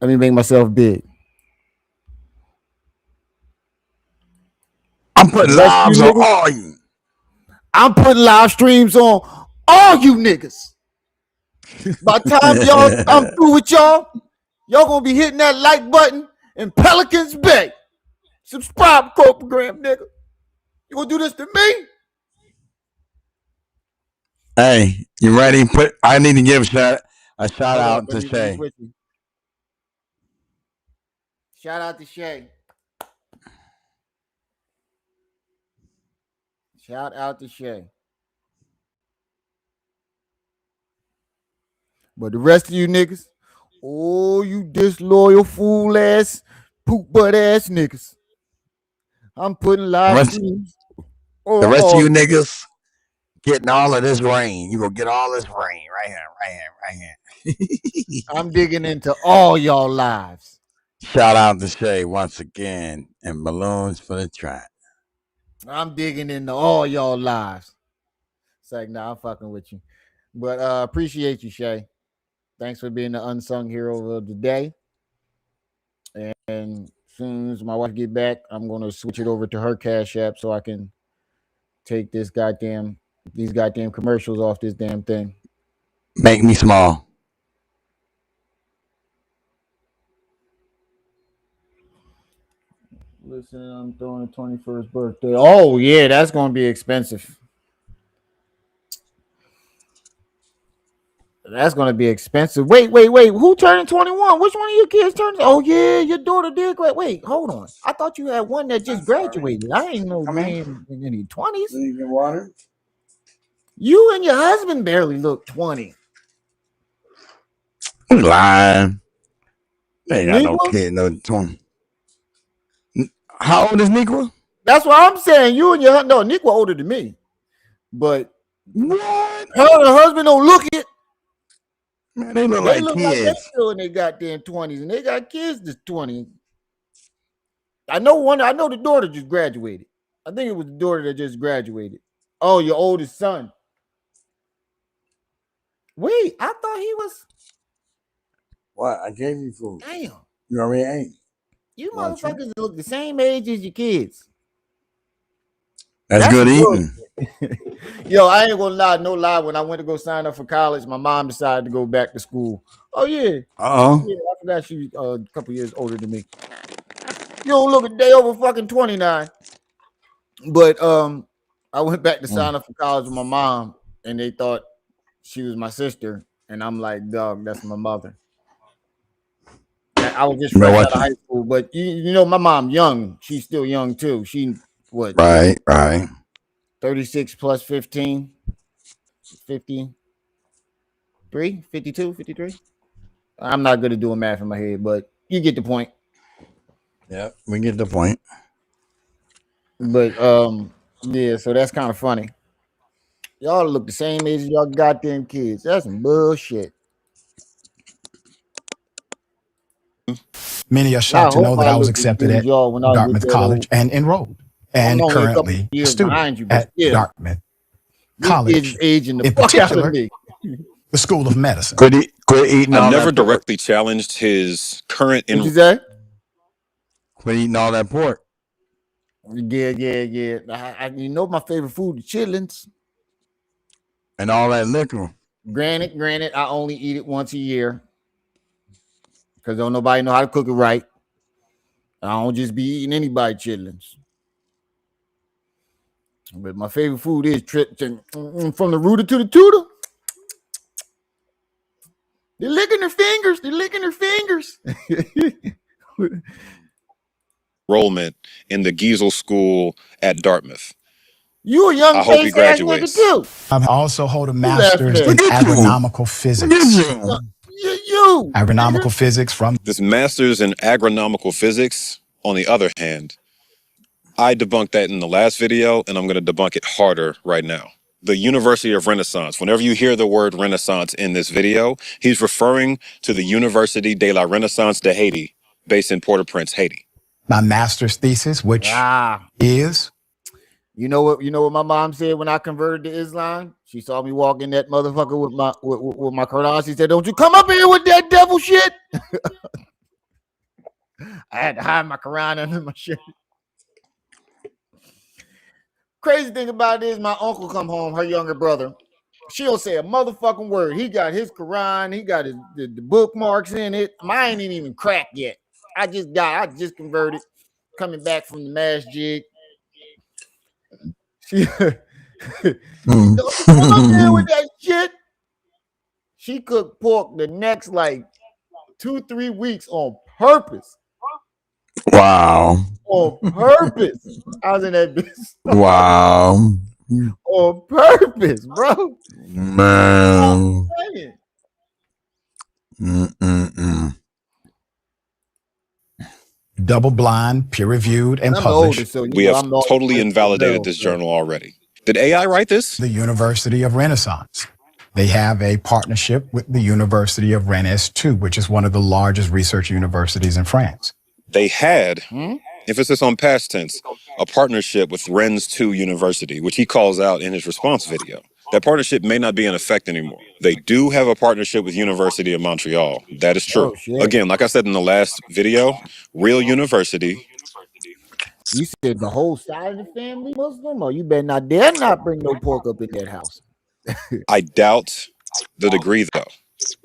let me make myself big. I'm putting lives on all you. I'm putting live streams on all you niggas. By the time y'all, I'm through with y'all gonna be hitting that like button in Pelicans Bay. Subscribe to program, nigga. You gonna do this to me? Hey, you ready? I need to give a shout out to Shay. Shout out to Shay. Shout out to Shay. But the rest of you niggas, oh, you disloyal fool ass, poop butt ass niggas. I'm putting live streams. The rest of you niggas getting all of this rain. You gonna get all this rain right here. I'm digging into all y'all lives. Shout out to Shay once again and balloons for the track. I'm digging into all y'all lives. It's like, nah, I'm fucking with you. But appreciate you, Shay. Thanks for being the unsung hero of the day. And as soon as my wife get back, I'm gonna switch it over to her Cash App so I can take these goddamn commercials off this damn thing. Make me small. Listen, I'm throwing a 21st birthday. Oh yeah, that's gonna be expensive. That's gonna be expensive. Wait. Who turned 21? Which one of your kids turned? Oh yeah, your daughter did great. Wait, hold on. I thought you had one that just graduated. I ain't know man in any 20s. Water. You and your husband barely look 20. You lying. They ain't got no kid, no 20. How old is Niqua? That's what I'm saying. You and your no, Niqua older than me. But what? Her and her husband don't look it. Man, they look They like look kids. like they still in their goddamn 20s, and they got kids that's 20. I know the daughter just graduated. I think it was the daughter that just graduated. Oh, your oldest son. Wait, I thought he was. What? I gave you food. Damn. You already ate. You motherfuckers look the same age as your kids. That's good eating. Yo, I ain't gonna lie, no lie. When I went to go sign up for college, my mom decided to go back to school. Oh yeah. Uh-oh. Yeah, I forgot she was a couple years older than me. You don't look a day over fucking 29. But I went back to sign up for college with my mom, and they thought she was my sister, and I'm like, dog, that's my mother. I was just fresh out of high school, but you know, my mom young. She's still young too. She what? Right. 36 plus 15, 53, 52, 53. I'm not good at doing math in my head, but you get the point. Yep, we get the point. But yeah, so that's kind of funny. Y'all look the same age as y'all goddamn kids. That's some bullshit. Many are shocked to know that I was accepted at Dartmouth College and enrolled, and currently a student at Dartmouth College, in particular, the School of Medicine. Quit eating all I never that pork. directly challenged his current. What'd you say? Quit eating all that pork. Yeah. You know my favorite food is chitlins. And all that liquor. Granted, I only eat it once a year. Because don't nobody know how to cook it right. I don't just be eating anybody chitlins. But my favorite food is from the rooter to the tutor. They're licking their fingers. Enrollment in the Giesel School at Dartmouth. You a young I hope he graduates. nigga too. I also hold a master's in agronomical physics. Agronomical physics from This master's in agronomical physics, on the other hand, I debunked that in the last video, and I'm going to debunk it harder right now. The University of Renaissance. Whenever you hear the word Renaissance in this video, he's referring to the Université de la Renaissance de Haiti, based in Port-au-Prince, Haiti. My master's thesis, which is... You know what my mom said when I converted to Islam? She saw me walk in that motherfucker with my Quran. She said, "Don't you come up here with that devil shit." I had to hide my Quran under my shirt. Crazy thing about it is my uncle come home, her younger brother. She don't say a motherfucking word. He got his Quran, he got the bookmarks in it. Mine ain't even cracked yet. I just converted, coming back from the masjid. Don't come up there with that shit. She cooked pork the next like 2-3 weeks on purpose. Wow. On purpose. I was in that bitch. Wow. On purpose, bro. Man. Double-blind, peer-reviewed, and published. We have totally invalidated this journal already. Did AI write this? The University of Renaissance. They have a partnership with the University of Rennes 2, which is one of the largest research universities in France. They had, emphasis on past tense, a partnership with Rennes 2 University, which he calls out in his response video. That partnership may not be in effect anymore. They do have a partnership with University of Montreal. That is true. Again, like I said in the last video, real university. You said the whole side of the family Muslim, or you better not dare not bring no pork up in that house. I doubt the degree, though.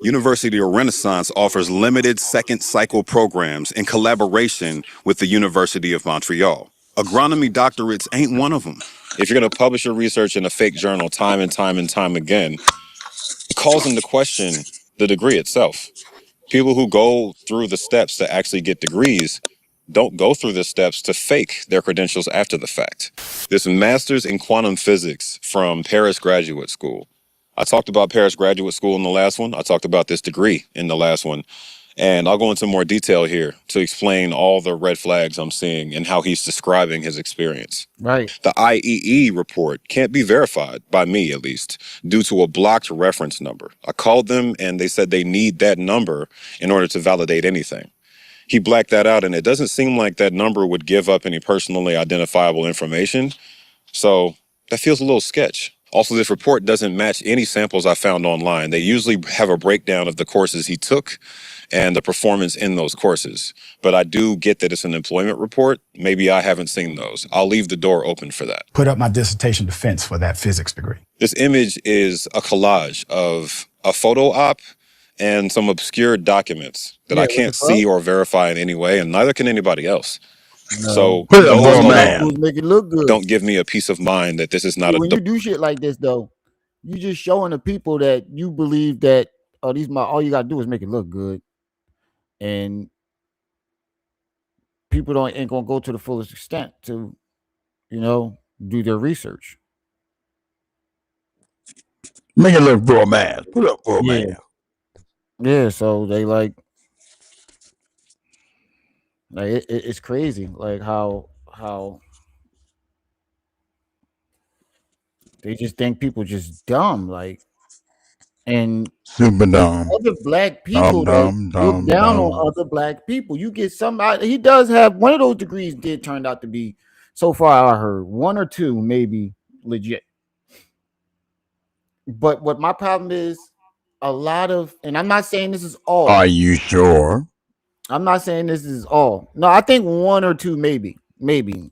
University of Renaissance offers limited second cycle programs in collaboration with the University of Montreal. Agronomy doctorates ain't one of them. If you're going to publish your research in a fake journal time and time and time again, it calls into question the degree itself. People who go through the steps to actually get degrees don't go through the steps to fake their credentials after the fact. This master's in quantum physics from Paris Graduate School. I talked about Paris Graduate School in the last one. I talked about this degree in the last one. And I'll go into more detail here to explain all the red flags I'm seeing and how he's describing his experience. Right. The IEE report can't be verified, by me at least, due to a blocked reference number. I called them and they said they need that number in order to validate anything. He blacked that out, and it doesn't seem like that number would give up any personally identifiable information. So that feels a little sketch. Also, this report doesn't match any samples I found online. They usually have a breakdown of the courses he took and the performance in those courses. But I do get that it's an employment report. Maybe I haven't seen those. I'll leave the door open for that. Put up my dissertation defense for that physics degree. This image is a collage of a photo op and some obscure documents that I can't see or verify in any way, and neither can anybody else. No. So Make it look good. Don't give me a peace of mind that this is not when you do shit like this, though, you just showing the people that you believe that all you gotta do is make it look good, and people ain't gonna go to the fullest extent to, do their research. Make it look for a man. Put up for a man. Yeah, so they like it's crazy, like how they just think people just dumb, like, and super dumb. Other black people look down on other black people. You get somebody, he does have one of those degrees turned out to be, so far I heard, one or two maybe legit. But what my problem is, a lot of, and I'm not saying this is all. Are you sure? I'm not saying this is all. No, I think one or two, maybe.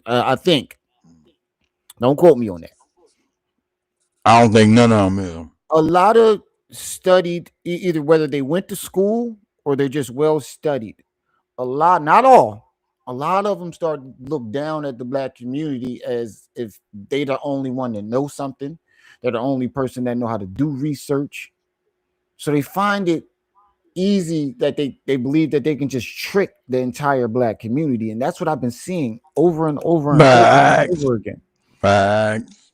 I think. Don't quote me on that. I don't think none of them is. A lot of studied, either whether they went to school or they're just well studied. A lot, not all. A lot of them start to look down at the black community as if they're the only one that knows something. They're the only person that know how to do research. So they find it easy that they believe that they can just trick the entire black community. And that's what I've been seeing over and over and over again. Facts.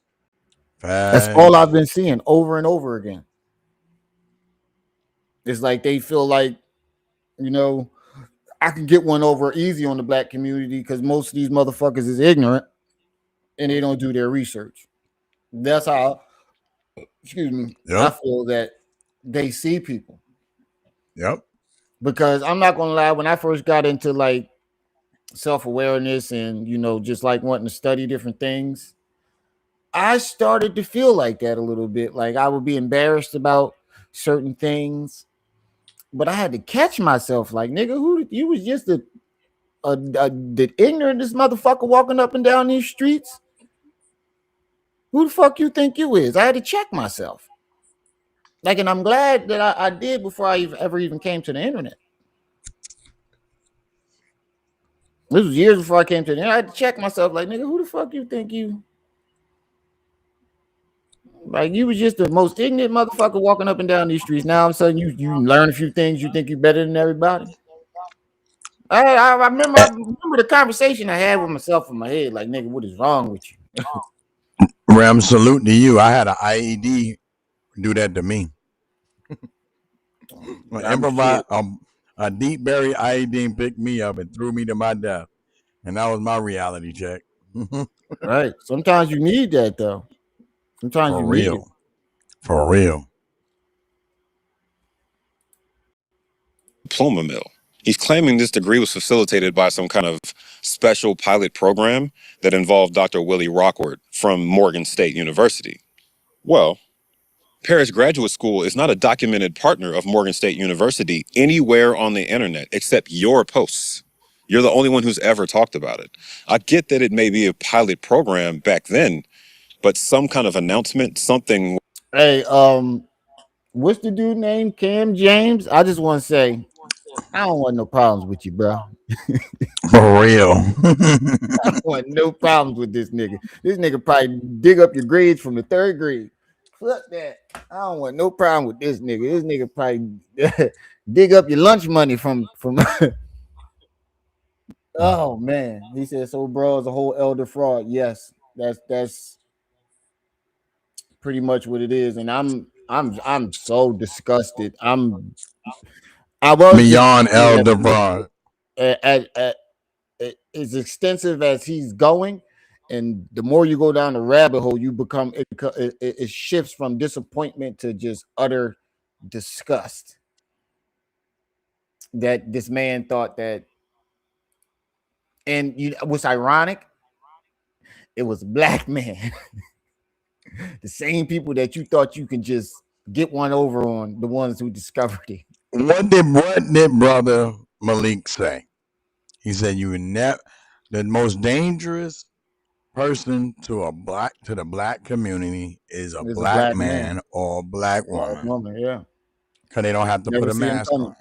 That's all I've been seeing over and over again. It's like they feel like, I can get one over easy on the black community because most of these motherfuckers is ignorant and they don't do their research. That's how, I feel that they see people. Yep. Because I'm not gonna lie, when I first got into like self-awareness and just like wanting to study different things, I started to feel like that a little bit. Like I would be embarrassed about certain things, but I had to catch myself. Like, nigga, who you was just the ignorantest motherfucker walking up and down these streets? Who the fuck you think you is? I had to check myself. Like, and I'm glad that I did before I ever even came to the internet. This was years before I came to the internet. I had to check myself. Like, nigga, who the fuck you think you? Like, you was just the most ignorant motherfucker walking up and down these streets. Now all of a sudden you learn a few things. You think you're better than everybody. I remember the conversation I had with myself in my head. Like, nigga, what is wrong with you? Ram, salute to you. I had an IED do that to me. A deep buried IED picked me up and threw me to my death. And that was my reality check. Right. Sometimes you need that, though. Sometimes you need it. For real. Diploma mill. He's claiming this degree was facilitated by some kind of special pilot program that involved Dr. Willie Rockford from Morgan State University. Well, Paris Graduate School is not a documented partner of Morgan State University anywhere on the internet except your posts. You're the only one who's ever talked about it. I get that it may be a pilot program back then, but some kind of announcement, something. Hey, what's the dude named Cam James? I just want to say, I don't want no problems with you, bro. For real. I don't want no problems with this nigga. This nigga probably dig up your grades from the 3rd grade. Fuck that. I don't want no problem with this nigga. This nigga probably dig up your lunch money from Oh man. He said, so bro is a whole elder fraud. Yes, that's pretty much what it is. And I'm so disgusted. I was Beyond disgusted elder fraud. at as extensive as he's going, and the more you go down the rabbit hole, you become it shifts from disappointment to just utter disgust that this man thought that. And what's ironic, it was a black man. The same people that you thought you can just get one over on, the ones who discovered it. What did Brother Malik say? He said you would never, the most dangerous person to the black community is a black man or a black woman. Yeah. Because they don't have to put a mask on.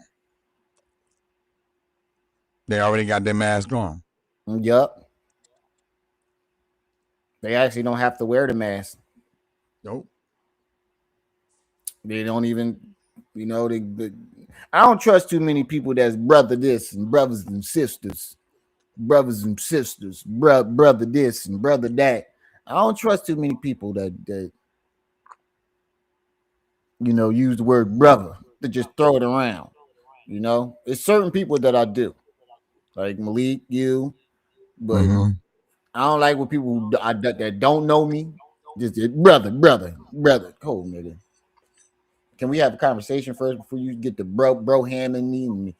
They already got their mask on. Yup. They actually don't have to wear the mask. Nope. They don't even, I don't trust too many people that's brother this and brothers and sisters, brother this and brother that. I don't trust too many people that use the word brother to just throw it around. It's certain people that I do, like Malik, you, but I don't like when people that don't know me just brother, cold nigga. Can we have a conversation first before you get the bro hamming me and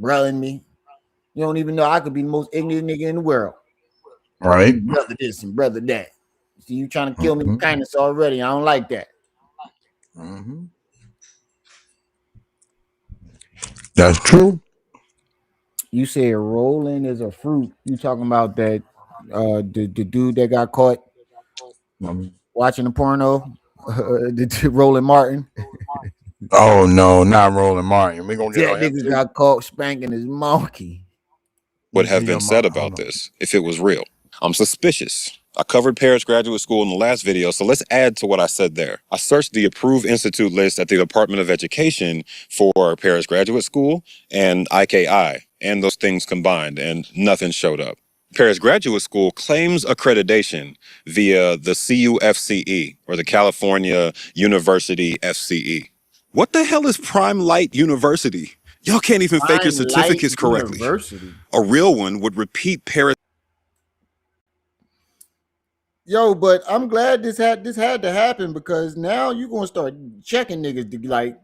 broing me? You don't even know I could be the most ignorant nigga in the world. Right. Brother this and brother that. See, you trying to kill me with kindness already. I don't like that. That's true. You said rolling is a fruit. You talking about that the dude that got caught watching the porno, the Roland Martin. Oh no, not Roland Martin. We're gonna get that nigga got caught spanking his monkey. Would have been said about this if it was real. I'm suspicious. I covered Paris Graduate School in the last video, so let's add to what I said there. I searched the approved institute list at the Department of Education for Paris Graduate School and IKI, and those things combined, and nothing showed up. Paris Graduate School claims accreditation via the CUFCE, or the California University FCE. What the hell is Prime Light University? Y'all can't even fake your certificates correctly. University. A real one would repeat Paris. Yo, but I'm glad this had to happen, because now you're gonna start checking niggas like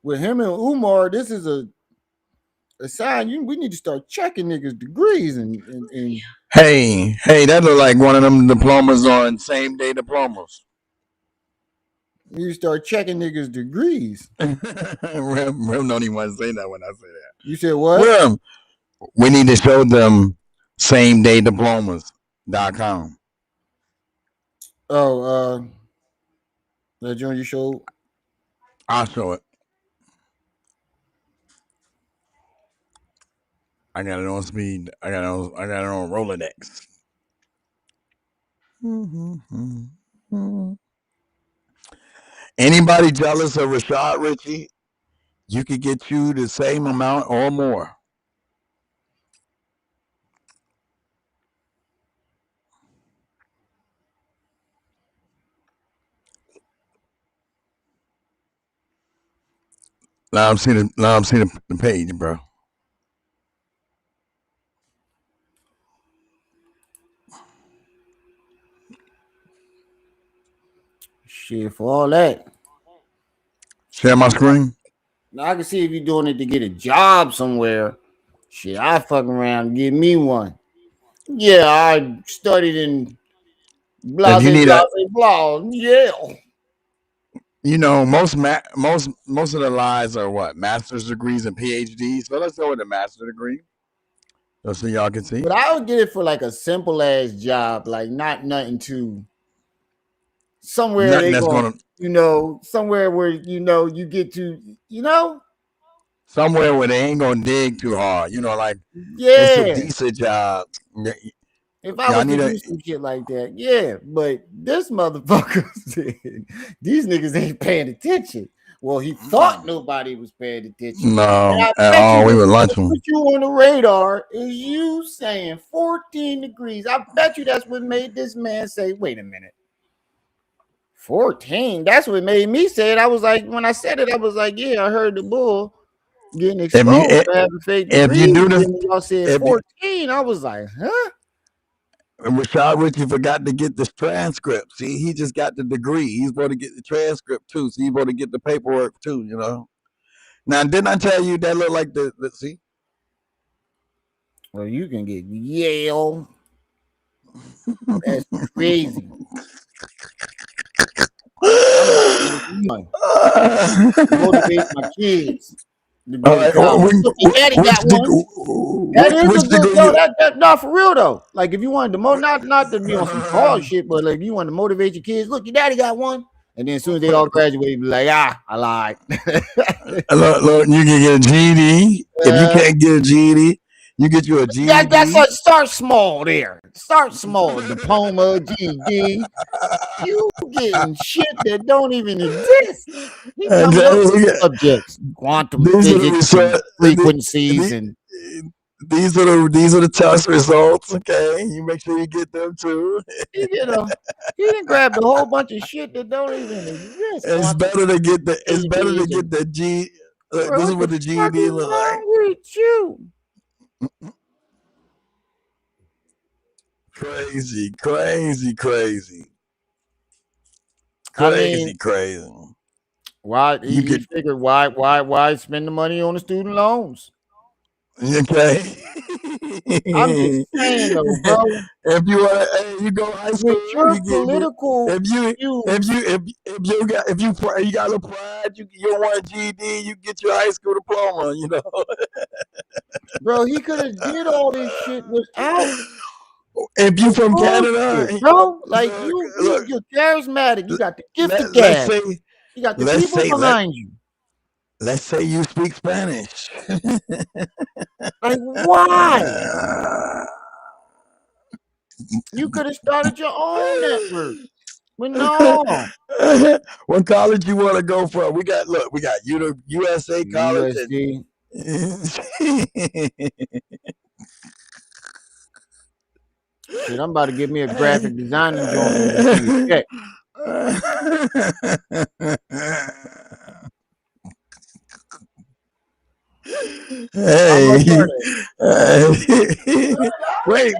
with him and Umar. This is a sign. We need to start checking niggas' degrees and Hey, that look like one of them diplomas on same day diplomas. You start checking niggas' degrees. Real don't even want to say that when I say that. You said what? Well, we need to show them same day diplomas.com. Oh, that joint you showed? I'll show it. I got it on speed. I got it on Rolodex. Anybody jealous of Rashad Richey? You could get you the same amount or more. Now I'm seeing the page, bro. Shit, for all that. Share my screen. Now I can see if you're doing it to get a job somewhere. Shit, I fucking around and give me one. Yeah, I studied in blah, blah, blah, blah. Yeah. You know, most of the lies are what? Master's degrees and PhDs. So let's go with a master's degree. So y'all can see. But I would get it for like a simple ass job, like nothing too. Somewhere Nothing they that's going, gonna somewhere where you get to, somewhere where they ain't gonna dig too hard. Like it's a yeah. decent job. If I was to do some shit like that, yeah. But this motherfucker said these niggas ain't paying attention. Well, he thought nobody was paying attention. No, at all. We were lunching. Put you on the radar is you saying 14 degrees. I bet you that's what made this man say, wait a minute. 14? That's what made me say it. I was like, when I said it, I was like, yeah, I heard the bull getting exposed for having fake degrees. If you do this, y'all said 14, I was like, huh? Rashad Richey forgot to get the transcript. See, he just got the degree. He's supposed to get the transcript too. So he's supposed to get the paperwork too. Now, didn't I tell you that look like the see? Well, you can get Yale. That's crazy. Motivate my kids. Daddy got one. That is a good yo. That not for real though. Like if you wanted to not to be on some hard shit, but like if you wanted to motivate your kids, look, your daddy got one. And then as soon as they all graduate, be like, I lied. Look, you can get a GED. If you can't get a GED, you get you a GED. That's like start small there. Start small. Diploma, GED. You getting shit that don't even exist. He coming up with subjects, quantum physics, and frequencies, and these are the test results. Okay, you make sure you get them too. He didn't grab a whole bunch of shit that don't even exist. It's better to get the G. This is what the GED looks like. With you. Crazy. Why you figured why spend the money on the student loans? Okay. I'm just saying though, bro. If you want, you go high school. With your political if you got a pride, you don't want a GED, you get your high school diploma. Bro, he could have did all this shit without. If you from Canada, bro, like you're charismatic. You got the gift of gab. You got the people behind you. Let's say you speak Spanish. Like why? You could have started your own network. But no. What college you want to go for? We got USA College. Shit, I'm about to get me a graphic designing joint. Hey. Wait.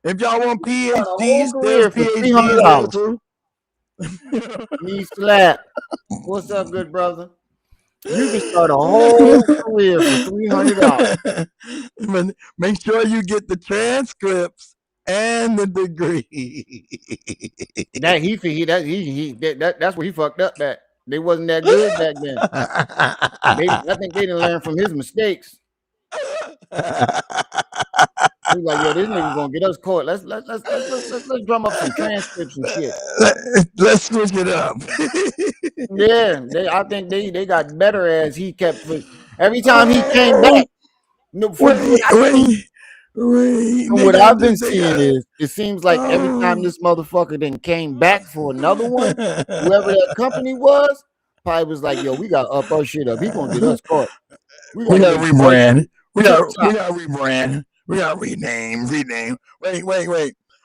If y'all want PhDs, there's PhDs too. Me slap. What's up, good brother? You can start a whole career for $300. Make sure you get the transcripts and the degree. That's where he fucked up. That they wasn't that good back then. I think they didn't learn from his mistakes. He's like, yo, this nigga's gonna get us caught. Let's drum up some transcripts and shit. Let's switch it up. Yeah, I think they got better as he kept every time he came back. What I've been seeing is it seems like every time this motherfucker then came back for another one, whoever that company was, probably was like, yo, we gotta up our shit up. He gonna get us caught. We gotta rebrand. We gotta rebrand. We gotta rename. Wait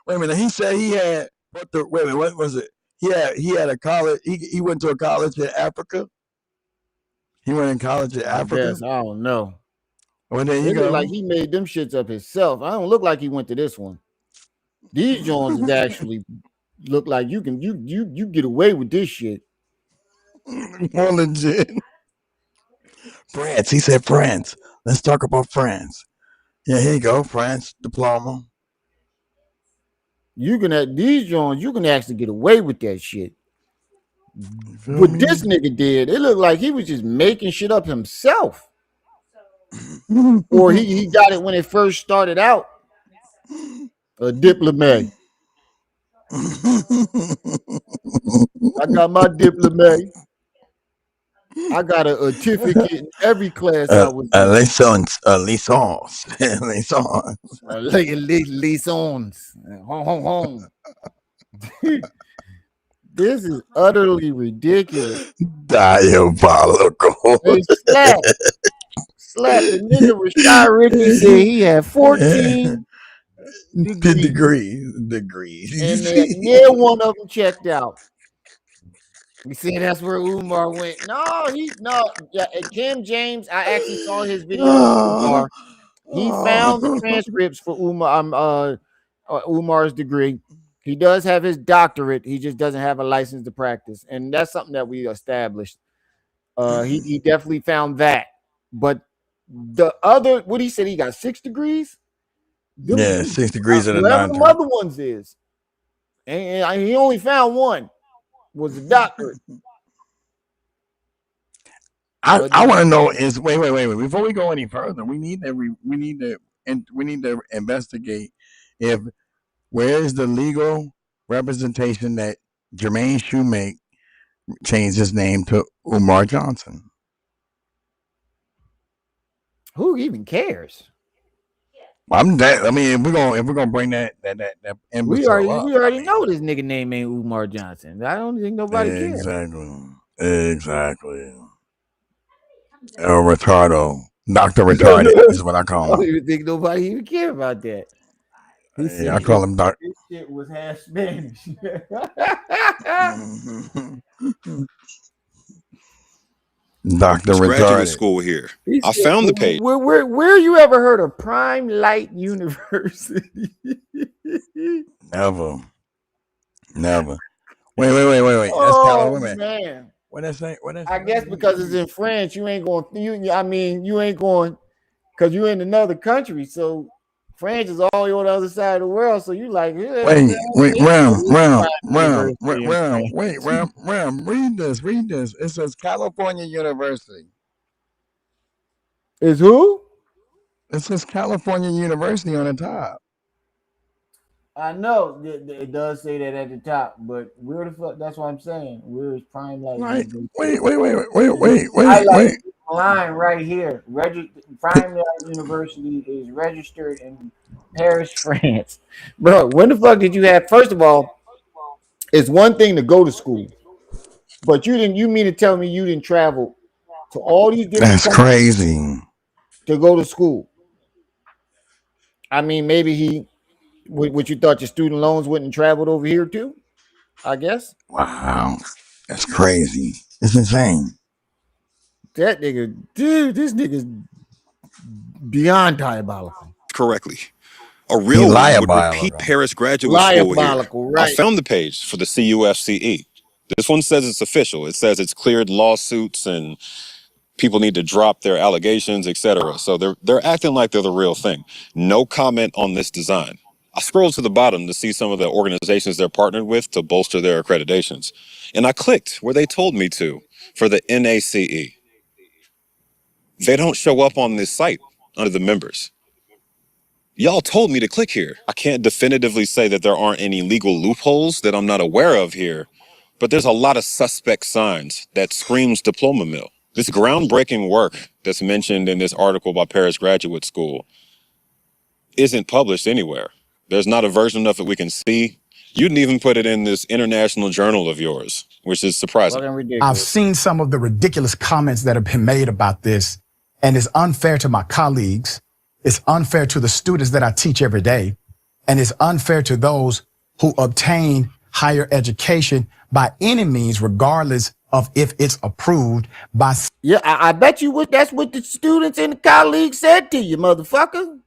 a minute. He said he had what was it? He had a college. He went to a college in Africa. He went in college in Africa. I don't know. Well, there you go. Like he made them shits up himself. I don't look like he went to this one. These Jones actually look like you get away with this shit. More legit. France. He said France. Let's talk about France. Yeah, here you go. France diploma. You can have these Jones. You can actually get away with that shit. what this nigga did, it looked like he was just making shit up himself. Or he got it when it first started out. A diplomat. I got my diplomat. I got a certificate in every class I was in. Licence. Home. This is utterly ridiculous. Diabolical. Hey, slap. The nigga Rashad Richey said he had 14 degrees. And near one of them checked out. You see, that's where Umar went. Kim James, I actually saw his video with Umar. He found the transcripts for Umar's degree. He does have his doctorate. He just doesn't have a license to practice. And that's something that we established. He definitely found that. But the other, what he said, he got 6 degrees? 6 degrees of the whatever the other ones is. And he only found one. Was a doctorate. I want to know is wait before we go any further, we need to investigate where is the legal representation that Jermaine Shoemake changed his name to Umar Johnson. Who even cares? I mean, if we're gonna bring that we already know this nigga name ain't Umar Johnson. I don't think nobody cares. Exactly. El Retardo, Dr. Retarded is what I call him. I don't even think nobody even care about that. I call him Dr. This shit was half Spanish. Dr. Retarded. Graduate school here. I found the page. Where you ever heard of Prime Light University? Never. Wait. That's California. Man. What that say? I guess because it's in France, you ain't going. You ain't going because you're in another country. So France is all on the other side of the world. So you like, Ram. Read this. It says California University. Is who? It says California University on the top. I know it does say that at the top, but where the fuck? That's what I'm saying. Where is Prime Light? Right. Wait. Line right here. Prime Light University is registered in Paris, France. Bro, when the fuck did you have? First of all, it's one thing to go to school, but you mean to tell me you didn't travel to all these different That's crazy. To go to school? I mean, maybe what you thought your student loans wouldn't traveled over here too? I guess. Wow, that's crazy. It's insane. That nigga, dude, this nigga's beyond diabolical. Correctly. A real one would repeat Paris Graduate School here. Right. I found the page for the CUFCE. This one says it's official. It says it's cleared lawsuits and people need to drop their allegations, etc. So they're acting like they're the real thing. No comment on this design. I scrolled to the bottom to see some of the organizations they're partnered with to bolster their accreditations. And I clicked where they told me to for the NACE. They don't show up on this site under the members. Y'all told me to click here. I can't definitively say that there aren't any legal loopholes that I'm not aware of here, but there's a lot of suspect signs that screams diploma mill. This groundbreaking work that's mentioned in this article by Paris Graduate School isn't published anywhere. There's not a version of it we can see. You didn't even put it in this international journal of yours, which is surprising. I've seen some of the ridiculous comments that have been made about this, and it's unfair to my colleagues. It's unfair to the students that I teach every day, and it's unfair to those who obtain higher education by any means, regardless of if it's approved by. Yeah, I bet you that's what the students and the colleagues said to you, motherfucker.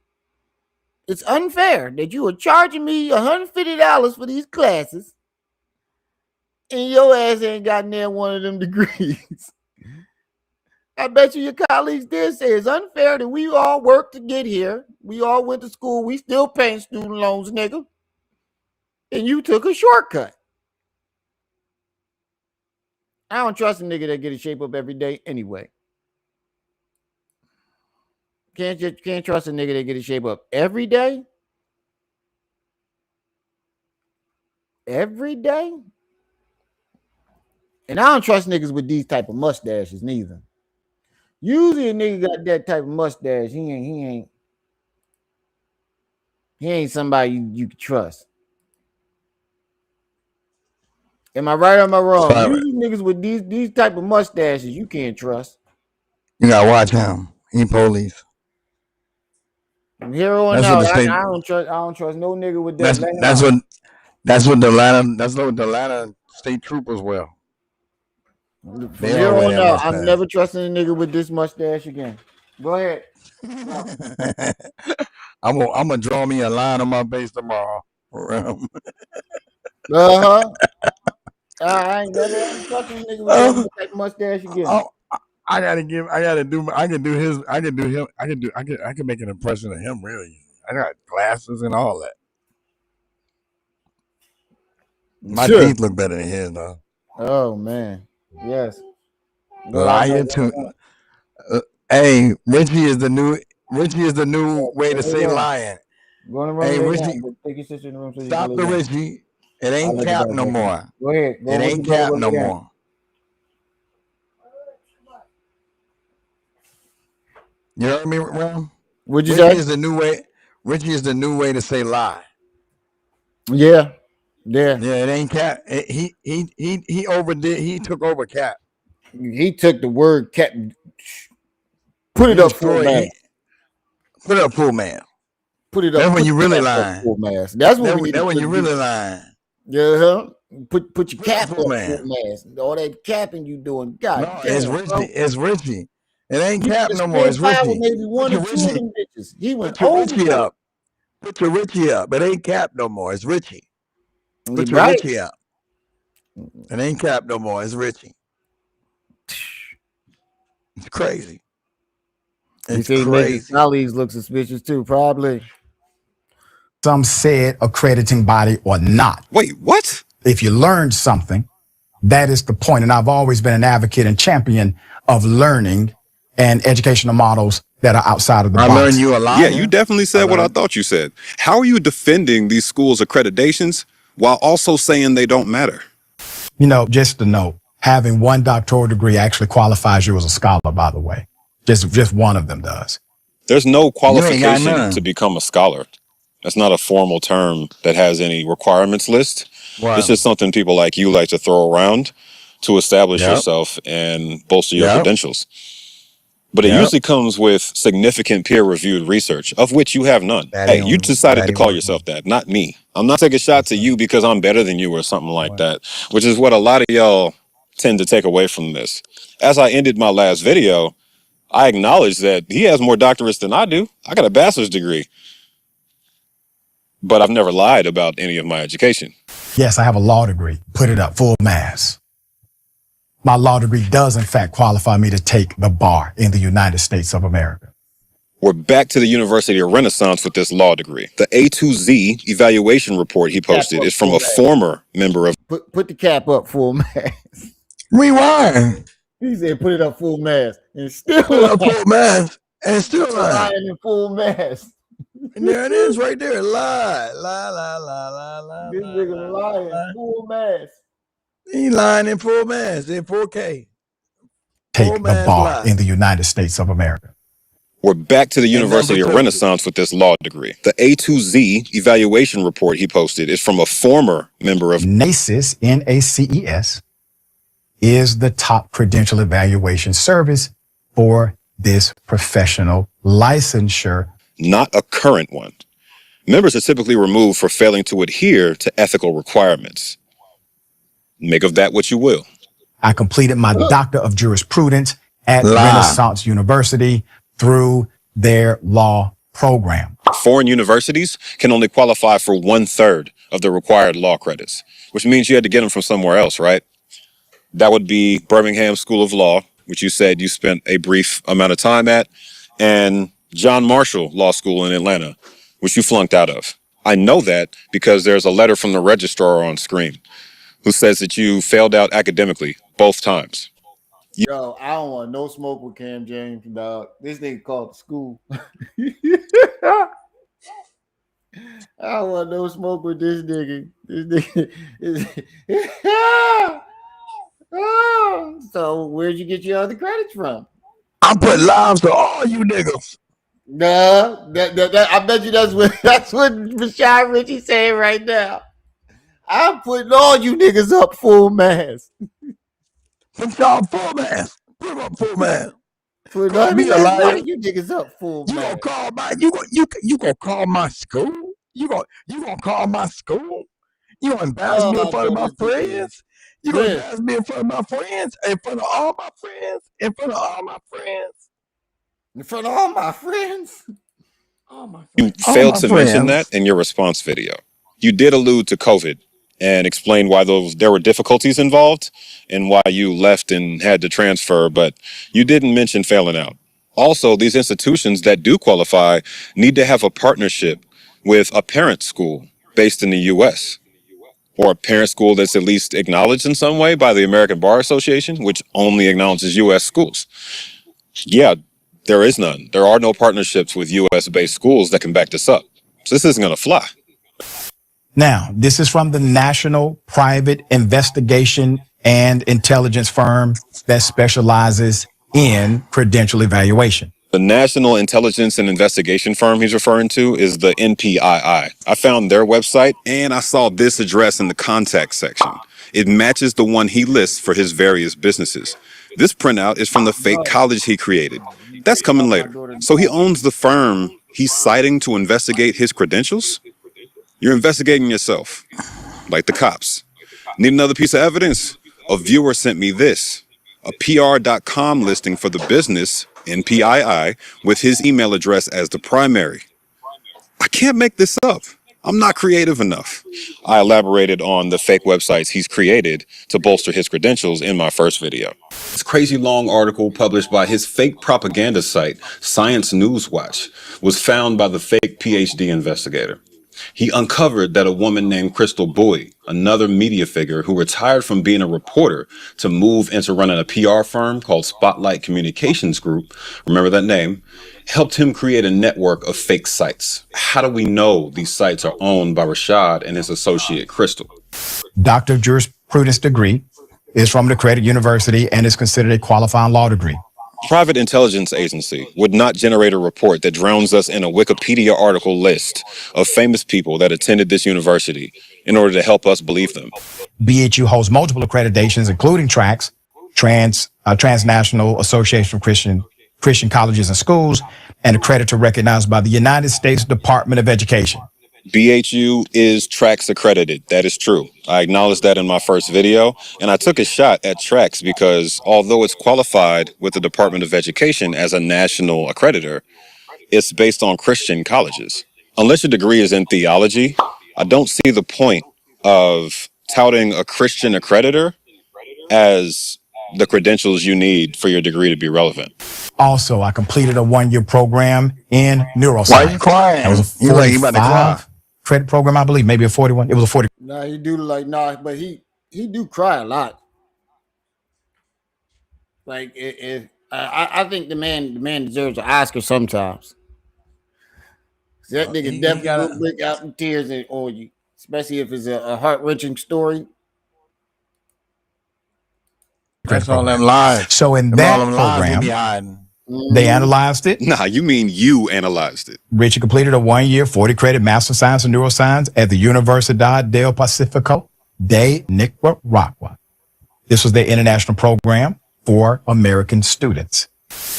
It's unfair that you are charging me $150 for these classes, and your ass ain't got near one of them degrees. I bet you your colleagues did say it's unfair that we all worked to get here. We all went to school. We still paying student loans, nigga. And you took a shortcut. I don't trust a nigga that get his shape up every day anyway. Can't trust a nigga that get his shape up every day. Every day. And I don't trust niggas with these type of mustaches neither. Usually a nigga got that type of mustache. He ain't somebody you can trust. Am I right or am I wrong? Usually niggas with these type of mustaches you can't trust. You gotta watch him. He police. From here on out, I don't trust no nigga with that. That's what the Atlanta state troopers will. From here on out, I'm never trusting a nigga with this mustache again. Go ahead. I'm gonna draw me a line on my base tomorrow. I ain't never trusting a nigga with that type of mustache again. I can make an impression of him really. I got glasses and all that. My teeth look better than his though. Oh man. Yes. Liar to hey, Richey is the new way to say lion. Hey, Richey, stop the Richey. It ain't cap no more. Go ahead. It ain't cap no more. You heard me, Ram? What'd you say? Richey is the new way to say lie. Yeah. It ain't cap. He overdid. He took over cap. He took the word cap. Put it up full man. Put it up full man. Put it up. That's when you really lying. Full mask. That's when you really lying. Yeah. Put your cap up full mask. All that capping you doing. God no, damn, it's Richey. It ain't cap no more. It's Richey. Maybe one or two of them bitches. He went Put your Richey up. Put your Richey up. It ain't cap no more. It's Richey. Put your Richey up. It ain't cap no more. It's Richey. It's crazy. It's crazy. Colleagues look suspicious too, probably. Some said accrediting body or not. Wait, what? If you learned something, that is the point. And I've always been an advocate and champion of learning and educational models that are outside of the box. I learned you a lot. Yeah, you definitely said what I thought you said. How are you defending these schools' accreditations while also saying they don't matter? You know, just to note, having one doctoral degree actually qualifies you as a scholar, by the way. Just one of them does. There's no qualification to become a scholar. That's not a formal term that has any requirements list. Wow. This is something people like you like to throw around to establish yourself and bolster your credentials. But it usually comes with significant peer-reviewed research, of which you have none. Hey, you decided to call yourself that, not me. I'm not taking shots at you because I'm better than you or something like that, which is what a lot of y'all tend to take away from this. As I ended my last video, I acknowledge that he has more doctorates than I do. I got a bachelor's degree. But I've never lied about any of my education. Yes, I have a law degree. Put it up, full mass. My law degree does, in fact, qualify me to take the bar in the United States of America. We're back to the University of Renaissance with this law degree. The A to Z evaluation report he posted is from a former member of... Put the cap up, full mass. Rewind. He said put it up full mass. And still put it up full mass. And still lying. In full mass. And there it is right there. Lie. This nigga lying. Full mass. He lying in full mass, in 4K. Take the bar in the United States of America. We're back to the University of Renaissance with this law degree. The A to Z evaluation report he posted is from a former member of NACES, N-A-C-E-S, is the top credential evaluation service for this professional licensure. Not a current one. Members are typically removed for failing to adhere to ethical requirements. Make of that what you will. I completed my Doctor of Jurisprudence at Renaissance University through their law program. Foreign universities can only qualify for 1/3 of the required law credits, which means you had to get them from somewhere else, right? That would be Birmingham School of Law, which you said you spent a brief amount of time at, and John Marshall Law School in Atlanta, which you flunked out of. I know that because there's a letter from the registrar on screen. who says that you failed out academically both times. Yo, I don't want no smoke with Cam James, dog. This nigga called the school. I don't want no smoke with this nigga. So where'd you get your other credits from? I put lives to all you niggas. Nah, I bet you that's what Rashad Richey saying right now. I'm putting all you niggas up full mass. Put y'all full mass. Put up full mass. Put none of you niggas up full mass. You gonna call my you gonna call my school? You gonna call my school? You gonna embarrass me in front of my friends? You gonna embarrass me in front of my friends? In front of all my friends? In front of all my friends? In front of all my friends? All my friends. You failed to mention that in your response video. You did allude to COVID and explain why there were difficulties involved and why you left and had to transfer, but you didn't mention failing out. Also, these institutions that do qualify need to have a partnership with a parent school based in the U.S. or a parent school that's at least acknowledged in some way by the American Bar Association, which only acknowledges U.S. schools. Yeah, there is none. There are no partnerships with U.S.-based schools that can back this up. So this isn't going to fly. Now, this is from the National Private Investigation and Intelligence Firm that specializes in credential evaluation. The National Intelligence and Investigation Firm he's referring to is the NPII. I found their website and I saw this address in the contact section. It matches the one he lists for his various businesses. This printout is from the fake college he created. That's coming later. So he owns the firm he's citing to investigate his credentials? You're investigating yourself, like the cops. Need another piece of evidence? A viewer sent me this, a PR.com listing for the business, NPII, with his email address as the primary. I can't make this up. I'm not creative enough. I elaborated on the fake websites he's created to bolster his credentials in my first video. This crazy long article published by his fake propaganda site, Science News Watch, was found by the fake PhD investigator. He uncovered that a woman named Crystal Bowie, another media figure who retired from being a reporter to move into running a PR firm called Spotlight Communications Group, remember that name, helped him create a network of fake sites. How do we know these sites are owned by Rashad and his associate Crystal? Doctor of Jurisprudence degree, is from the accredited university and is considered a qualifying law degree. Private intelligence agency would not generate a report that drowns us in a Wikipedia article list of famous people that attended this university in order to help us believe them. BHU holds multiple accreditations, including TRACS, Transnational Association of Christian Colleges and Schools, and accreditor recognized by the United States Department of Education. BHU is TRACS accredited. That is true. I acknowledged that in my first video, and I took a shot at TRACS because although it's qualified with the Department of Education as a national accreditor, it's based on Christian colleges. Unless your degree is in theology, I don't see the point of touting a Christian accreditor as the credentials you need for your degree to be relevant. Also, I completed a one-year program in neuroscience. Why are you crying? That was a 45 credit program, I believe, maybe a 41. It was a 40. Nah, he do but he do cry a lot. Like I think the man deserves an Oscar sometimes. That nigga definitely will break out in tears on you, especially if it's a heart-wrenching story. That's all them lies. So in that program, they analyzed it. Nah, you mean you analyzed it. Richey completed a one-year 40-credit Master of Science in Neuroscience at the Universidad del Pacifico de Nicaragua. This was their international program for American students.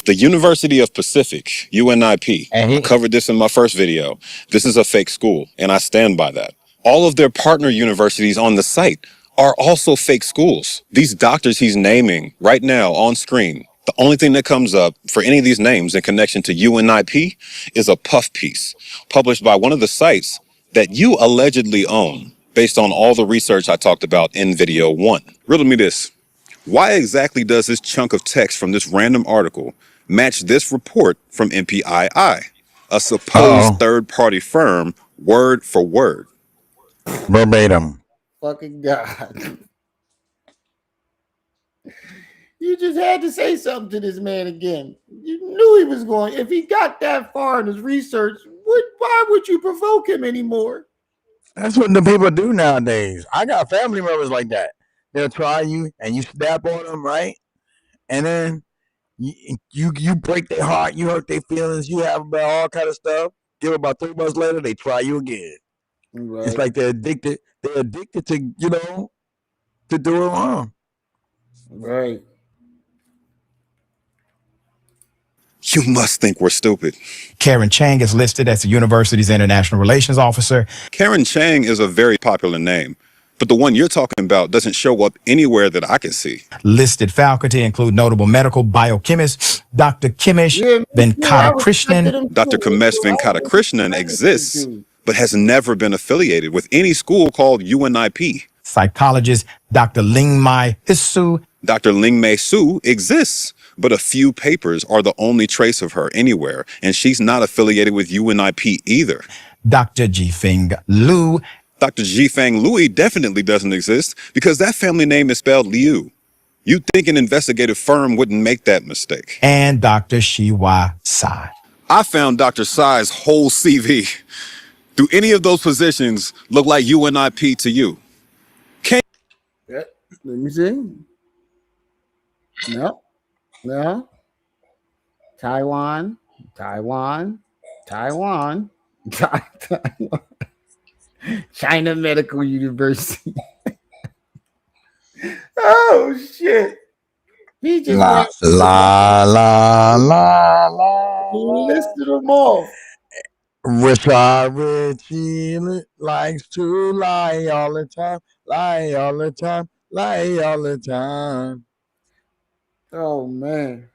The University of Pacific, UNIP, I covered this in my first video. This is a fake school, and I stand by that. All of their partner universities on the site are also fake schools. These doctors he's naming right now on screen, the only thing that comes up for any of these names in connection to UNIP is a puff piece published by one of the sites that you allegedly own based on all the research I talked about in video 1. Riddle me this. Why exactly does this chunk of text from this random article match this report from NPII, a supposed third-party firm, word for word? Verbatim. Fucking God. You just had to say something to this man again. You knew he was going. If he got that far in his research, why would you provoke him anymore? That's what the people do nowadays. I got family members like that. They'll try you and you snap on them, right? And then you break their heart, you hurt their feelings, you have about all kind of stuff. Give about 3 months later, they try you again. Right. It's like they're addicted. They're addicted to to do it wrong. Right. You must think we're stupid. Karen Chang is listed as the university's international relations officer. Karen Chang is a very popular name, but the one you're talking about doesn't show up anywhere that I can see. Listed faculty include notable medical biochemist Dr. Kimesh Venkatakrishnan. Dr. Kimesh Venkatakrishnan exists, but has never been affiliated with any school called UNIP. Psychologist Dr. Lingmei Su. Dr. Lingmei Su exists, but a few papers are the only trace of her anywhere, and she's not affiliated with UNIP either. Dr. Jifeng Liu. Dr. Jifeng Liu definitely doesn't exist because that family name is spelled Liu. You'd think an investigative firm wouldn't make that mistake. And Dr. Shiwa Sai. I found Dr. Sai's whole CV. Do any of those positions look like UNIP to you? Let me see. No. Taiwan. China Medical University. Oh shit. He just la listed them off. Rashad Richey likes to lie all the time. Lie all the time. Lie all the time. Oh man.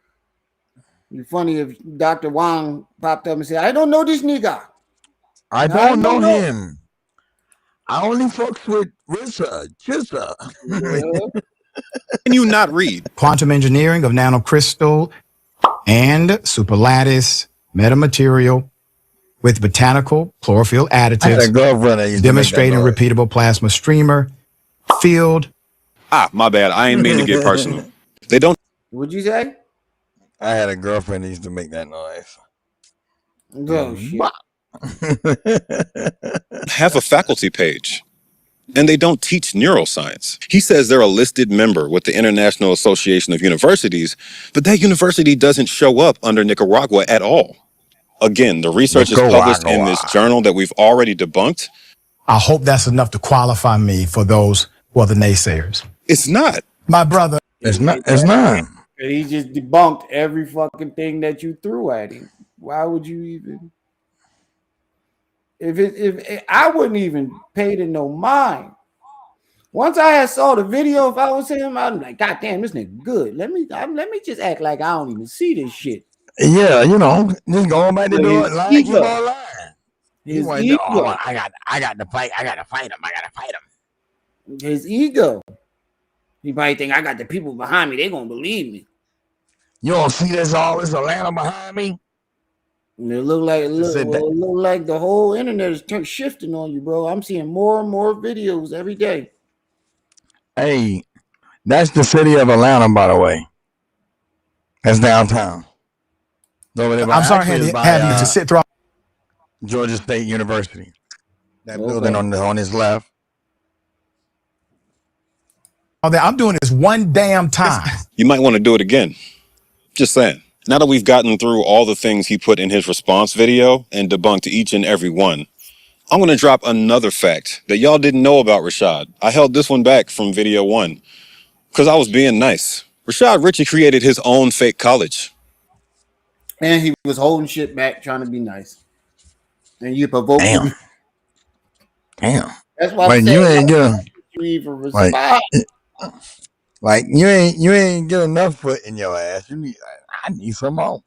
It'd be funny if Dr. Wang popped up and said, I don't know this nigga. I don't know him. I only fucks with Rissa, Chissa. Can you not read? Quantum engineering of nanocrystal and superlattice metamaterial with botanical chlorophyll additives, demonstrating repeatable plasma streamer field. My bad. I ain't mean to get personal. They don't. What'd you say? I had a girlfriend that used to make that noise. Oh, shit. Have a faculty page, and they don't teach neuroscience. He says they're a listed member with the International Association of Universities, but that university doesn't show up under Nicaragua at all. Again, the research is published in this journal that we've already debunked. I hope that's enough to qualify me for those who are the naysayers. It's not. My brother. It's not. He just debunked every fucking thing that you threw at him. Why would you even? If I wouldn't even pay to no mind. Once I had saw the video, if I was him, I'm like, God damn, this nigga good. Let me just act like I don't even see this shit. Yeah, just going back to do it like you gonna lie. I got to fight. I got to fight him. His ego. He might think I got the people behind me. They gonna believe me. You don't see this all this Atlanta behind me? And it look like the whole internet is shifting on you, bro. I'm seeing more and more videos every day. Hey, that's the city of Atlanta, by the way. That's downtown. I'm sorry, I had you to sit through Georgia State University. That building on his left. I'm doing this one damn time. You might want to do it again. Just saying. Now that we've gotten through all the things he put in his response video and debunked each and every one, I'm going to drop another fact that y'all didn't know about Rashad. I held this one back from video 1 because I was being nice. Rashad Richey created his own fake college. And he was holding shit back, trying to be nice. And you provoked him. Damn. That's why I said, you ain't good. You even respond. Like you ain't get enough foot in your ass. I need some more.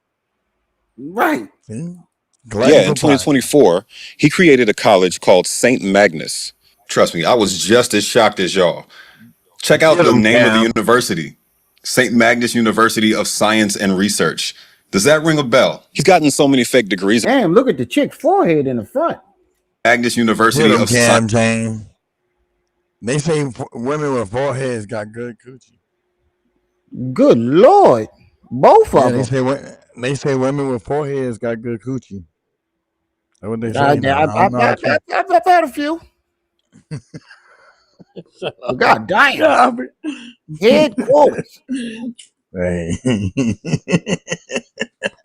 Right. Yeah, in 2024, he created a college called St. Magnus. Trust me, I was just as shocked as y'all. Check out the name of the university. St. Magnus University of Science and Research. Does that ring a bell? He's gotten so many fake degrees. Damn, look at the chick forehead in the front. Magnus University of Science. They say women with foreheads got good coochie. Good Lord. Both Yeah, of them. they say women with foreheads got good coochie. That's what they say I've now. I don't know how true. had a few. But God damn. Headquarters. Hey.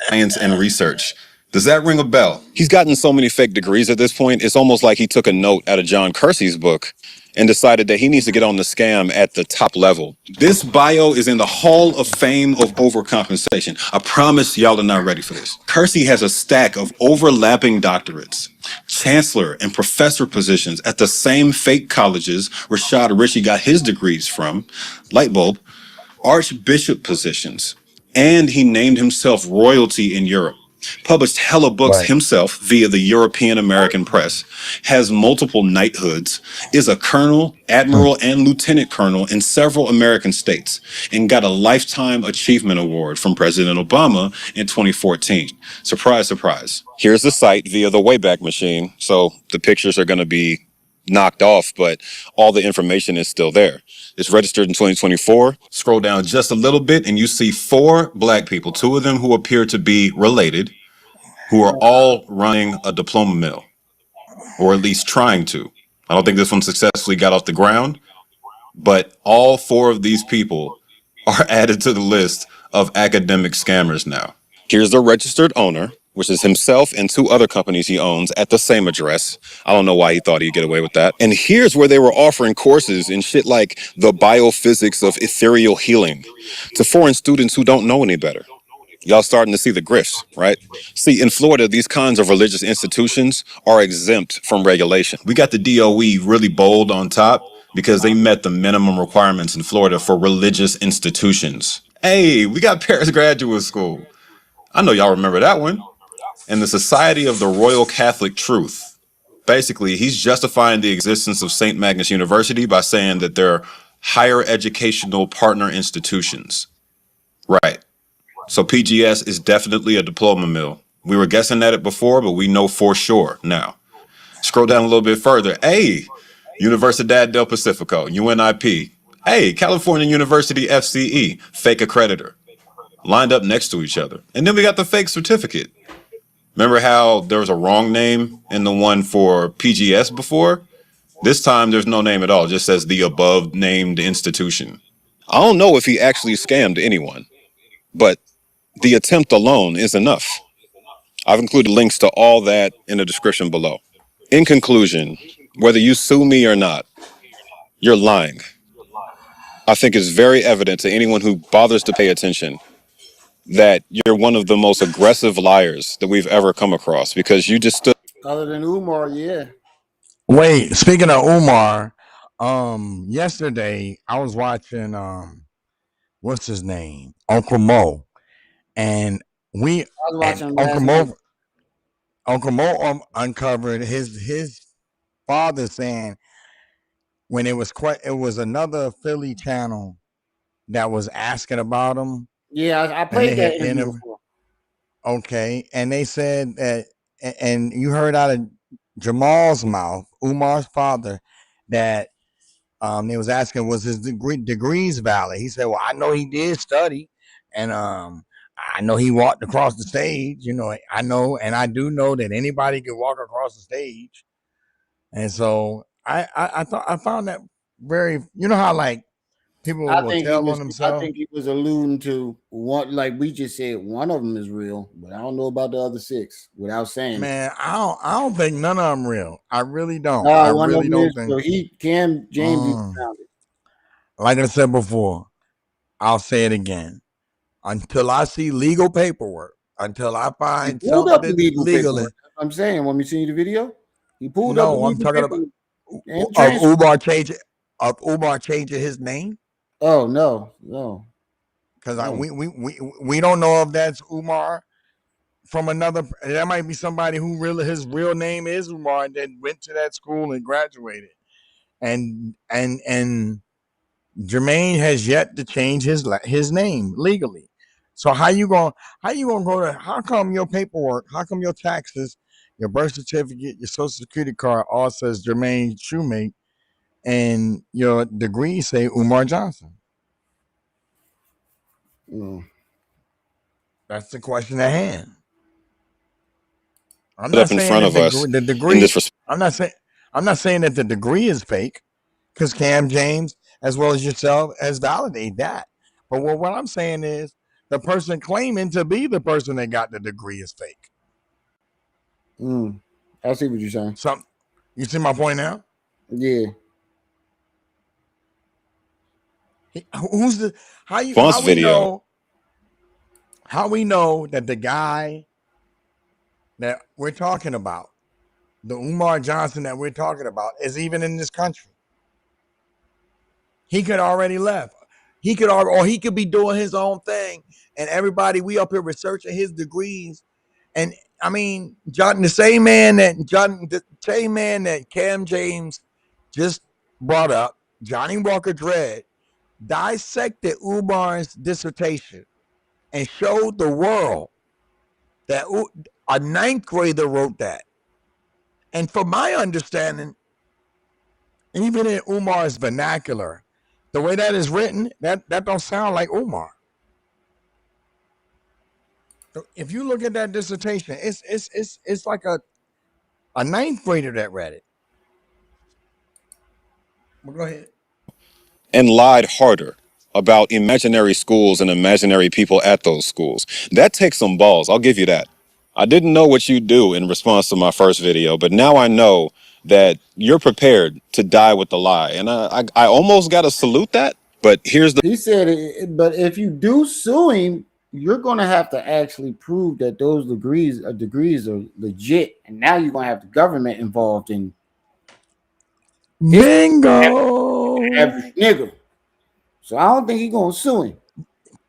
Science and research. Does that ring a bell? He's gotten so many fake degrees at this point, it's almost like he took a note out of John Kersey's book and decided that he needs to get on the scam at the top level. This bio is in the Hall of Fame of overcompensation. I promise y'all are not ready for this. Kersey has a stack of overlapping doctorates, chancellor and professor positions at the same fake colleges Rashad Richey got his degrees from, light bulb, archbishop positions, and he named himself royalty in Europe. Published hella books Right. himself via the European American press, has multiple knighthoods, is a colonel, admiral, and lieutenant colonel in several American states, and got a Lifetime Achievement Award from President Obama in 2014. Surprise, surprise. Here's the site via the Wayback Machine, so the pictures are going to be knocked off, but all the information is still there. It's registered in 2024. Scroll down just a little bit and you see 4 black people, 2 of them who appear to be related, who are all running a diploma mill, or at least trying to. I don't think this one successfully got off the ground, but all 4 of these people are added to the list of academic scammers now. Here's the registered owner, which is himself and 2 other companies he owns at the same address. I don't know why he thought he'd get away with that. And here's where they were offering courses in shit like the biophysics of ethereal healing to foreign students who don't know any better. Y'all starting to see the grifts, right? See, in Florida, these kinds of religious institutions are exempt from regulation. We got the DOE really bold on top because they met the minimum requirements in Florida for religious institutions. Hey, we got Paris Graduate School. I know y'all remember that one. And the Society of the Royal Catholic Truth. Basically, he's justifying the existence of St. Magnus University by saying that they're higher educational partner institutions. Right. So PGS is definitely a diploma mill. We were guessing at it before, but we know for sure now. Scroll down a little bit further. Hey, Universidad del Pacifico, UNIP. Hey, California University FCE, fake accreditor. Lined up next to each other. And then we got the fake certificate. Remember how there was a wrong name in the one for PGS before? This time there's no name at all. It just says the above named institution. I don't know if he actually scammed anyone, but the attempt alone is enough. I've included links to all that in the description below. In conclusion, whether you sue me or not, you're lying. I think it's very evident to anyone who bothers to pay attention that you're one of the most aggressive liars that we've ever come across, because you just stood. Other than Umar, yeah. Wait, speaking of Umar, yesterday I was watching what's his name? Uncle Mo. And Uncle Mo uncovered his father saying when it was another Philly channel that was asking about him. Yeah, I played that interview before. Okay, and they said that, and you heard out of Jamal's mouth, Umar's father, that they was asking was his degrees valid. He said, "Well, I know he did study, and I know he walked across the stage. You know, I know, and I do know that anybody can walk across the stage." And so I thought I found that very, you know how like people will tell on themselves. I think he was alluding to one, like we just said, one of them is real, but I don't know about the other 6 without saying. Man, I don't think none of them real. I really don't. No, I really don't think. So James found it. Like I said before, I'll say it again. Until I see legal paperwork, until I find something legally. I'm saying, when we see the video, he pulled up. No, I'm talking about Umar changing his name. Oh no. Because we don't know if that's Umar from another. That might be somebody who really his real name is Umar and then went to that school and graduated. And Jermaine has yet to change his name legally. So how come your paperwork, how come your taxes, your birth certificate, your social security card all says Jermaine Shoemate and your degree say Umar Johnson? That's the question at hand. I'm Put not up in saying front that of us the in degree. this I'm not saying that the degree is fake, because Cam James, as well as yourself, has validated that. But what I'm saying is the person claiming to be the person that got the degree is fake. I see what you're saying. You see my point now? Yeah. Who's the how we know that the guy that we're talking about, the Umar Johnson that we're talking about, is even in this country? He could already left. He could be doing his own thing, and everybody we up here researching his degrees. And I mean, the same man that Cam James just brought up, Johnny Walker Dredd, dissected Umar's dissertation and showed the world that a ninth grader wrote that. And from my understanding, even in Umar's vernacular, the way that is written, that don't sound like Umar. If you look at that dissertation, it's like a ninth grader that read it. Well, go ahead. and lied harder about imaginary schools and imaginary people at those schools. That takes some balls. I'll give you that. I didn't know what you do in response to my first video, but now I know that you're prepared to die with the lie. And I almost got to salute that. But he said, but if you do sue him, you're going to have to actually prove that those degrees are legit. And now you're going to have the government involved in bingo average nigga. So I don't think he's going to sue him.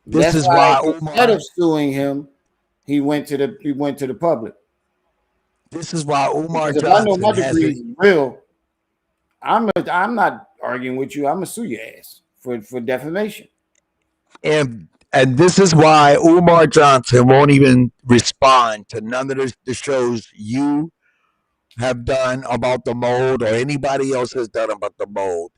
This is why instead of suing him, he went to the public. This is why Umar Johnson, if I know my degree is real, I'm not arguing with you. I'm gonna sue your ass for defamation. And this is why Umar Johnson won't even respond to none of the shows you have done about the mold or anybody else has done about the mold.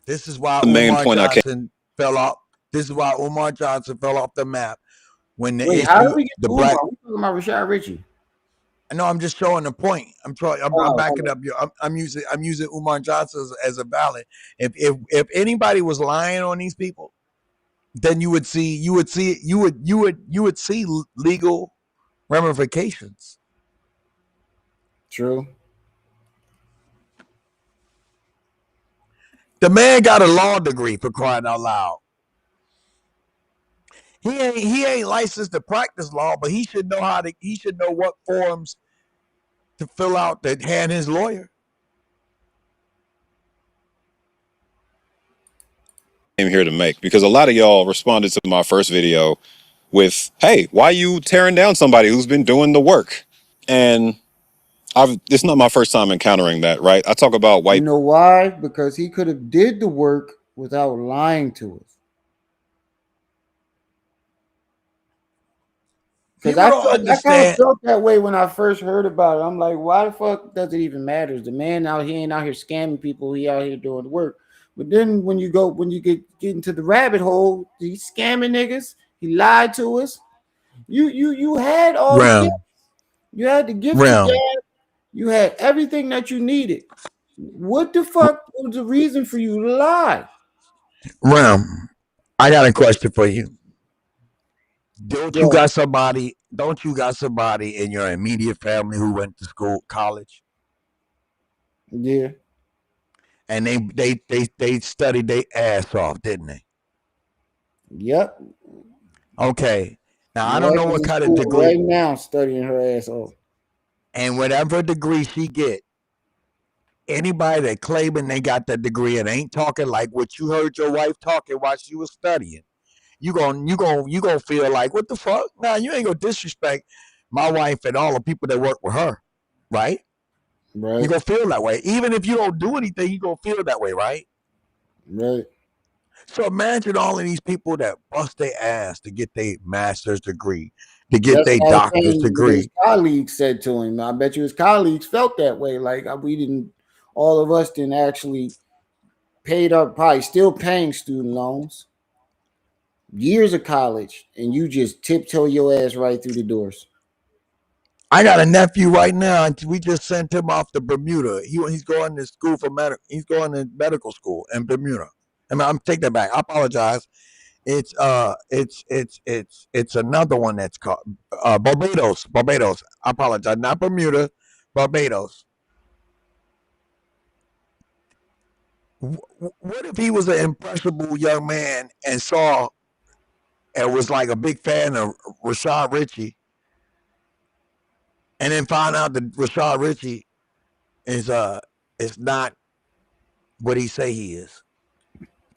This is why Umar Johnson fell off. This is why Umar Johnson fell off the map when the issue. How do we get the black? We're talking about Rashad Richey. No, I'm just showing the point. I'm backing up your. I'm using Umar Johnson as a valid. If anybody was lying on these people, then you would see legal ramifications. True. The man got a law degree, for crying out loud. He ain't licensed to practice law, but he should know what forms to fill out that hand his lawyer. I'm here to make, because a lot of y'all responded to my first video with, hey, why you tearing down somebody who's been doing the work? And it's not my first time encountering that, right? I talk about white. You know why? Because he could have did the work without lying to us. Because I kind of felt that way when I first heard about it. I'm like, why the fuck does it even matter? The man ain't out here scamming people. He out here doing the work. But then when you get into the rabbit hole, he's scamming niggas. He lied to us. You had all the gifts. You had the gift. You had everything that you needed. What the fuck was the reason for you to lie? I got a question for you. Don't you got somebody in your immediate family who went to college? Yeah. And they studied their ass off, didn't they? Yep. Okay. Now I don't know what kind of degree. Right now, studying her ass off. And whatever degree she get, anybody that claiming they got that degree and ain't talking like what you heard your wife talking while she was studying, you gonna feel like, what the fuck? Nah, you ain't gonna disrespect my wife and all the people that work with her, right? Right. You gonna feel that way. Even if you don't do anything, you gonna feel that way, right? Right. So imagine all of these people that bust their ass to get their master's degree, to get their doctor's degree. His colleagues said to him, I bet you his colleagues felt that way. Like all of us didn't actually paid up, probably still paying student loans, years of college, and you just tiptoe your ass right through the doors. I got a nephew right now, and we just sent him off to Bermuda. He's going to school for He's going to medical school in Bermuda. I mean, I'm take that back. I apologize. It's another one that's called Barbados. Barbados. I apologize. Not Bermuda, Barbados. What if he was an impressionable young man and saw and was like a big fan of Rashad Richey, and then found out that Rashad Richey is not what he say he is.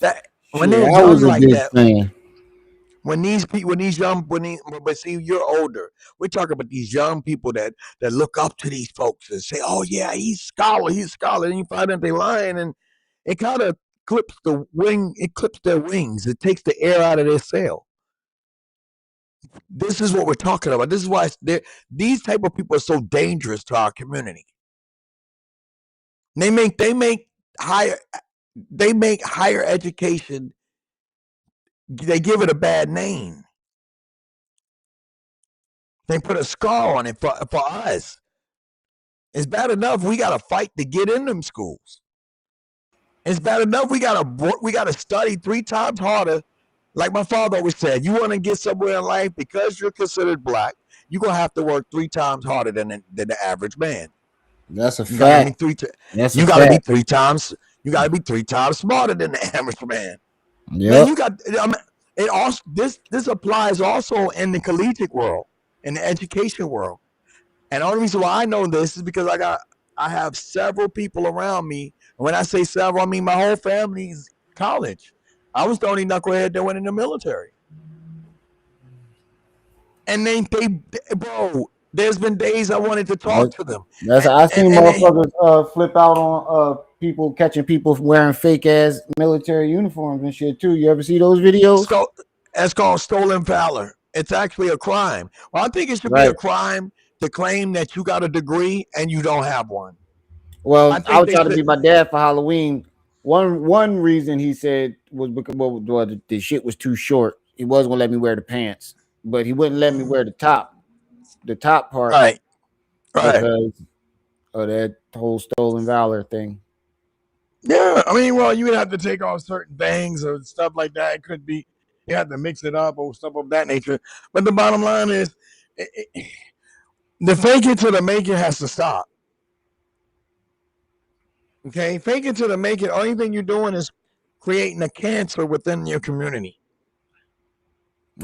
That when they're young like that, fan. But see, you're older. We're talking about these young people that look up to these folks and say, "Oh yeah, he's scholar, and you find out they lying, and it kind of clips their wings. It takes the air out of their sail. This is what we're talking about. This is why these type of people are so dangerous to our community. They make higher education. They give it a bad name. They put a scar on it for us. It's bad enough we got to fight to get in them schools. It's bad enough we got to study 3 times harder. Like my father always said, you want to get somewhere in life because you're considered black, you're going to have to work 3 times harder than the average man. That's a fact. You got to be 3 times. You got to be 3 times smarter than the average man. Yeah. You got. It also this applies also in the collegiate world, in the education world. And the only reason why I know this is because I have several people around me. And when I say several, I mean my whole family's college. I was the only knucklehead that went in the military. And bro, there's been days I wanted to talk to them. I seen motherfuckers flip out on people catching people wearing fake ass military uniforms and shit too. You ever see those videos? That's called stolen valor. It's actually a crime. Well, I think it should be a crime to claim that you got a degree and you don't have one. Well, I was trying to be my dad for Halloween. One reason he said was because the shit was too short. He wasn't gonna let me wear the pants, but he wouldn't let me wear the top part. Right. Because of that whole stolen valor thing. Yeah, I mean, well, you would have to take off certain things or stuff like that. It could be you have to mix it up or stuff of that nature. But the bottom line is, the fake it to the make it has to stop. Okay, fake it to the make it. Only thing you're doing is creating a cancer within your community.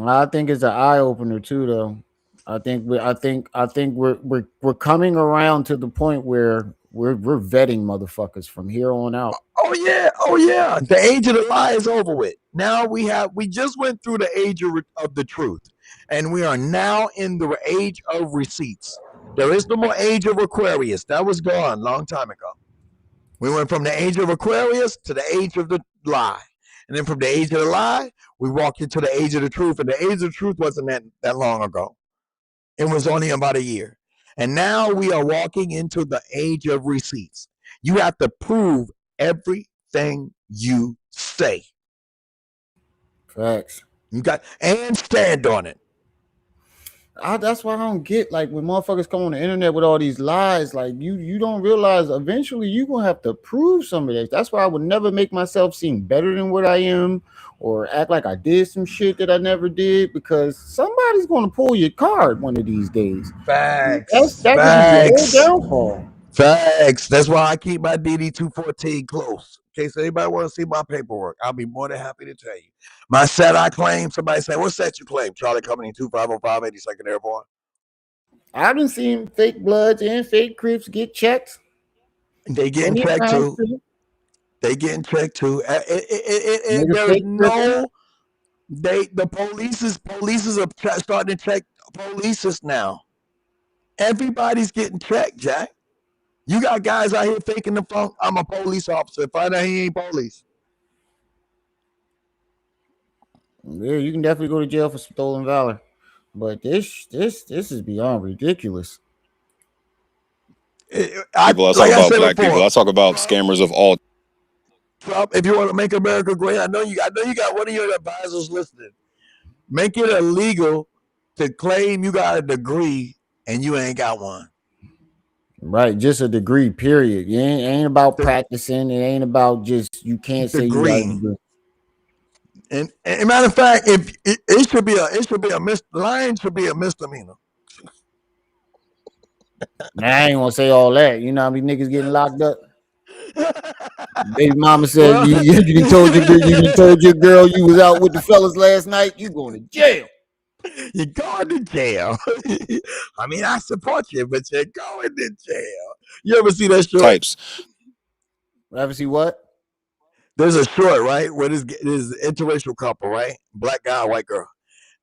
I think it's an eye opener too, though. I think we're coming around to the point where we're vetting motherfuckers from here on out. Oh yeah. The age of the lie is over with. Now we just went through the age of the truth, and we are now in the age of receipts. There is no more age of Aquarius. That was gone a long time ago. We went from the age of Aquarius to the age of the lie. And then from the age of the lie, we walked into the age of the truth. And the age of the truth wasn't that long ago. It was only about a year. And now we are walking into the age of receipts. You have to prove everything you say. Facts. And stand on it. That's why I don't get, like, when motherfuckers come on the internet with all these lies, like you don't realize eventually you're gonna have to prove some of this. That's why I would never make myself seem better than what I am or act like I did some shit that I never did, because somebody's gonna pull your card one of these days. Facts. That's your whole downfall. Facts. That's why I keep my DD-214 close. In case anybody want to see my paperwork, I'll be more than happy to tell you. My set I claim, somebody say, what set you claim? Charlie Company 2505 82nd Airborne. I've been seeing fake Bloods and fake Crips get checked. They getting checked too. They getting checked too. There's no. The police are starting to check police now. Everybody's getting checked, Jack. You got guys out here faking the phone. I'm a police officer. Find out he ain't police. Yeah, you can definitely go to jail for stolen valor, but this is beyond ridiculous. I talk about black people. I talk about scammers of all. Trump, if you want to make America great, I know you got one of your advisors listening. Make it illegal to claim you got a degree and you ain't got one. Right, just a degree, period. It ain't about practicing. It ain't about just you can't say you got a degree. And matter of fact, if it should be a lying should be a misdemeanor. Now, I ain't gonna say all that. You know how many niggas getting locked up? Baby mama said you told your girl you was out with the fellas last night. You going to jail. You're going to jail. I mean, I support you, but you're going to jail. You ever see that short? Types. Ever see what? There's a short, right, where this interracial couple, right? Black guy, white girl.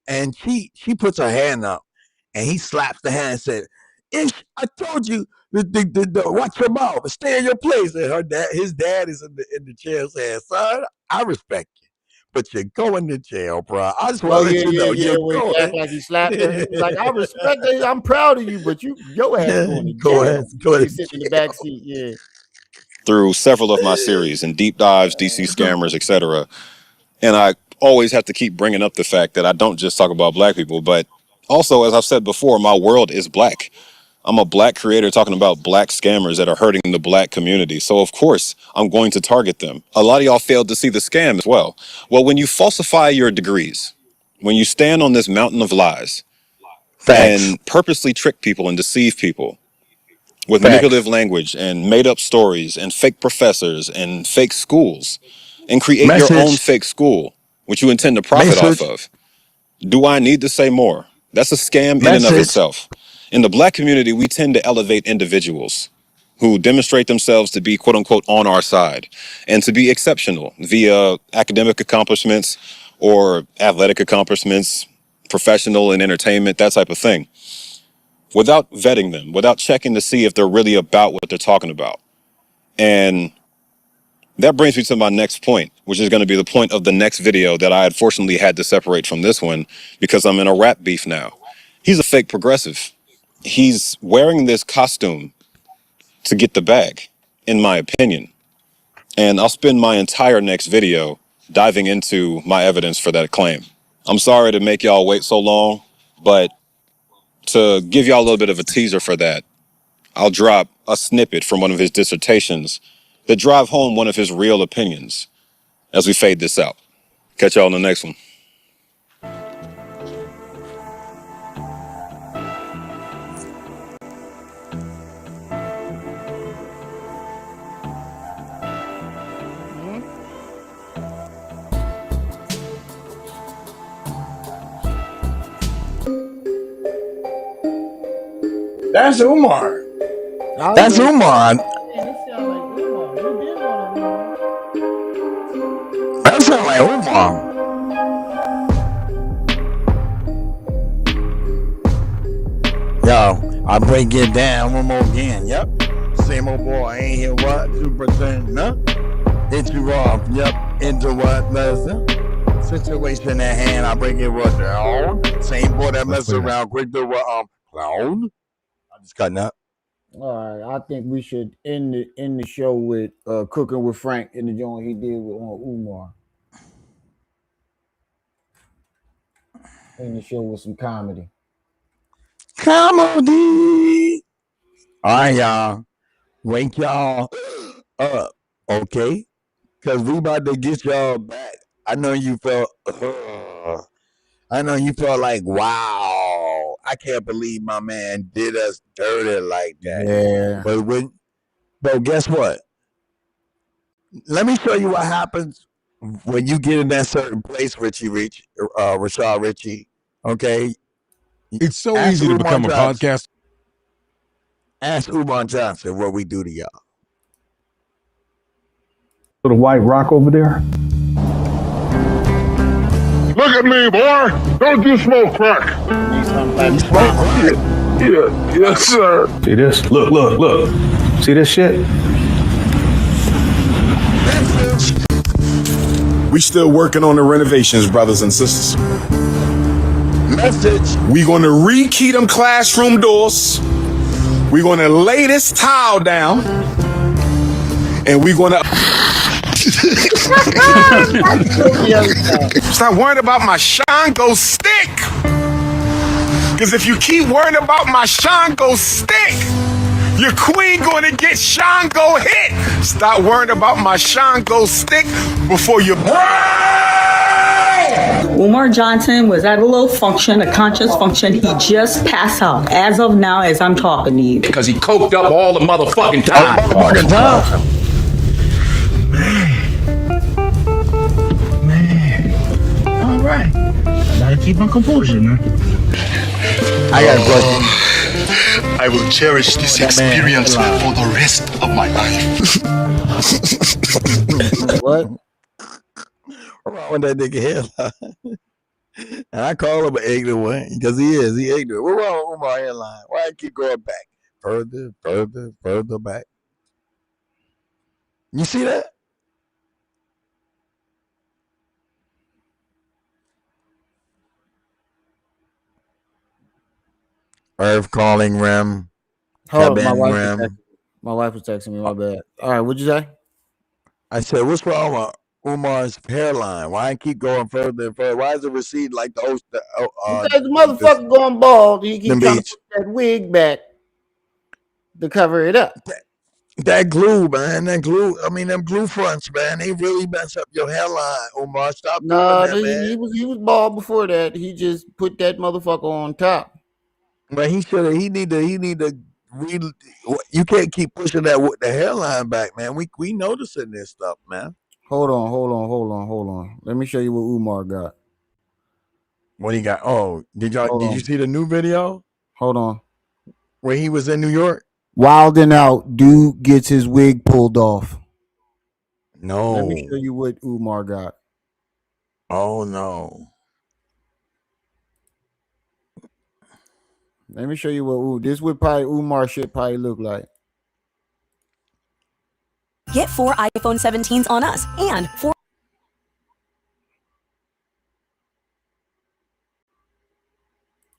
And she puts her hand up and he slaps the hand and said, Ish, I told you, watch your mouth, stay in your place. And his dad is in the chair saying, son, I respect you, but you're going to jail, bro. I just want to let you know you're going. Act like he slapped her. He was like, I respect it. I'm proud of you, but your ass going to jail. Go ahead. Sit in the back seat, yeah. Through several of my series and deep dives, DC scammers, etc. And I always have to keep bringing up the fact that I don't just talk about black people, but also, as I've said before, my world is black. I'm a black creator talking about black scammers that are hurting the black community. So, of course, I'm going to target them. A lot of y'all failed to see the scam as well. Well, when you falsify your degrees, when you stand on this mountain of lies and purposely trick people and deceive people with manipulative language and made up stories and fake professors and fake schools and create your own fake school, which you intend to profit off of, do I need to say more? That's a scam in and of itself. In the black community, we tend to elevate individuals who demonstrate themselves to be, quote unquote, on our side and to be exceptional via academic accomplishments or athletic accomplishments, professional and entertainment, that type of thing, without vetting them, without checking to see if they're really about what they're talking about. And that brings me to my next point, which is going to be the point of the next video that I unfortunately had to separate from this one because I'm in a rap beef now. He's a fake progressive. He's wearing this costume to get the bag, in my opinion. And I'll spend my entire next video diving into my evidence for that claim. I'm sorry to make y'all wait so long, but to give y'all a little bit of a teaser for that, I'll drop a snippet from one of his dissertations that drive home one of his real opinions as we fade this out. Catch y'all in the next one. That's Umar. That's Umar. That sounds like Umar. Yo, I break it down one more again. Yep. Same old boy. Ain't here what? 2%. No. Hit you off. Yep. Into what? Situation at hand. I break it what down. Same boy that mess around quick to what clown. I'm just cutting up. All right, I think we should end the show with Cooking with Frank in the joint he did on Umar. End the show with some comedy. Comedy. All right, y'all. Wake y'all up, okay? Because we about to get y'all back. I know you felt like, wow, I can't believe my man did us dirty like that. Yeah. But guess what? Let me show you what happens when you get in that certain place, Rashad Richey. Okay? It's so easy to become a podcast. Ask Umar Johnson what we do to y'all. The white rock over there. Look at me, boy. Don't you smoke crack? You smoke crack? Yeah. Yes, sir. See this? Look. See this shit? We still working on the renovations, brothers and sisters. We gonna rekey them classroom doors. We gonna lay this tile down. And we gonna Stop worrying about my Shango stick. Because if you keep worrying about my Shango stick, your queen gonna get Shango hit. Stop worrying about my Shango stick before you. Umar Johnson was at a little function, a conscious function. He just passed out as of now as I'm talking to you. Because he coked up all the motherfucking time. Man. All right. I gotta keep my composure, man. I got a question. I will cherish this experience for the rest of my life. What? What's wrong with that nigga hairline? And I call him an ignorant one because he is. He ignorant. What's wrong with my hairline? Why I keep going back? Further back. You see that? Earth calling rim. Hold on, my wife was texting me. My bad. All right, what'd you say? I said, what's wrong with Umar's hairline? Why I keep going further and further? Why is it receding like the because the motherfucker going bald. He keep trying to put that wig back to cover it up. That glue, man. That glue. I mean, them glue fronts, man. They really mess up your hairline, Umar. Stop doing that, man. He was bald before that. He just put that motherfucker on top. But he should have. He need to. You can't keep pushing that with the hairline back, man. We noticing this stuff, man. Hold on. Let me show you what Umar got. What he got? Oh, did you see the new video? Hold on. Where he was in New York? Wilding out, dude gets his wig pulled off. No. Let me show you what Umar got. Oh no. Let me show you what this would probably Umar shit probably look like. Get 4 iPhone 17s on us and 4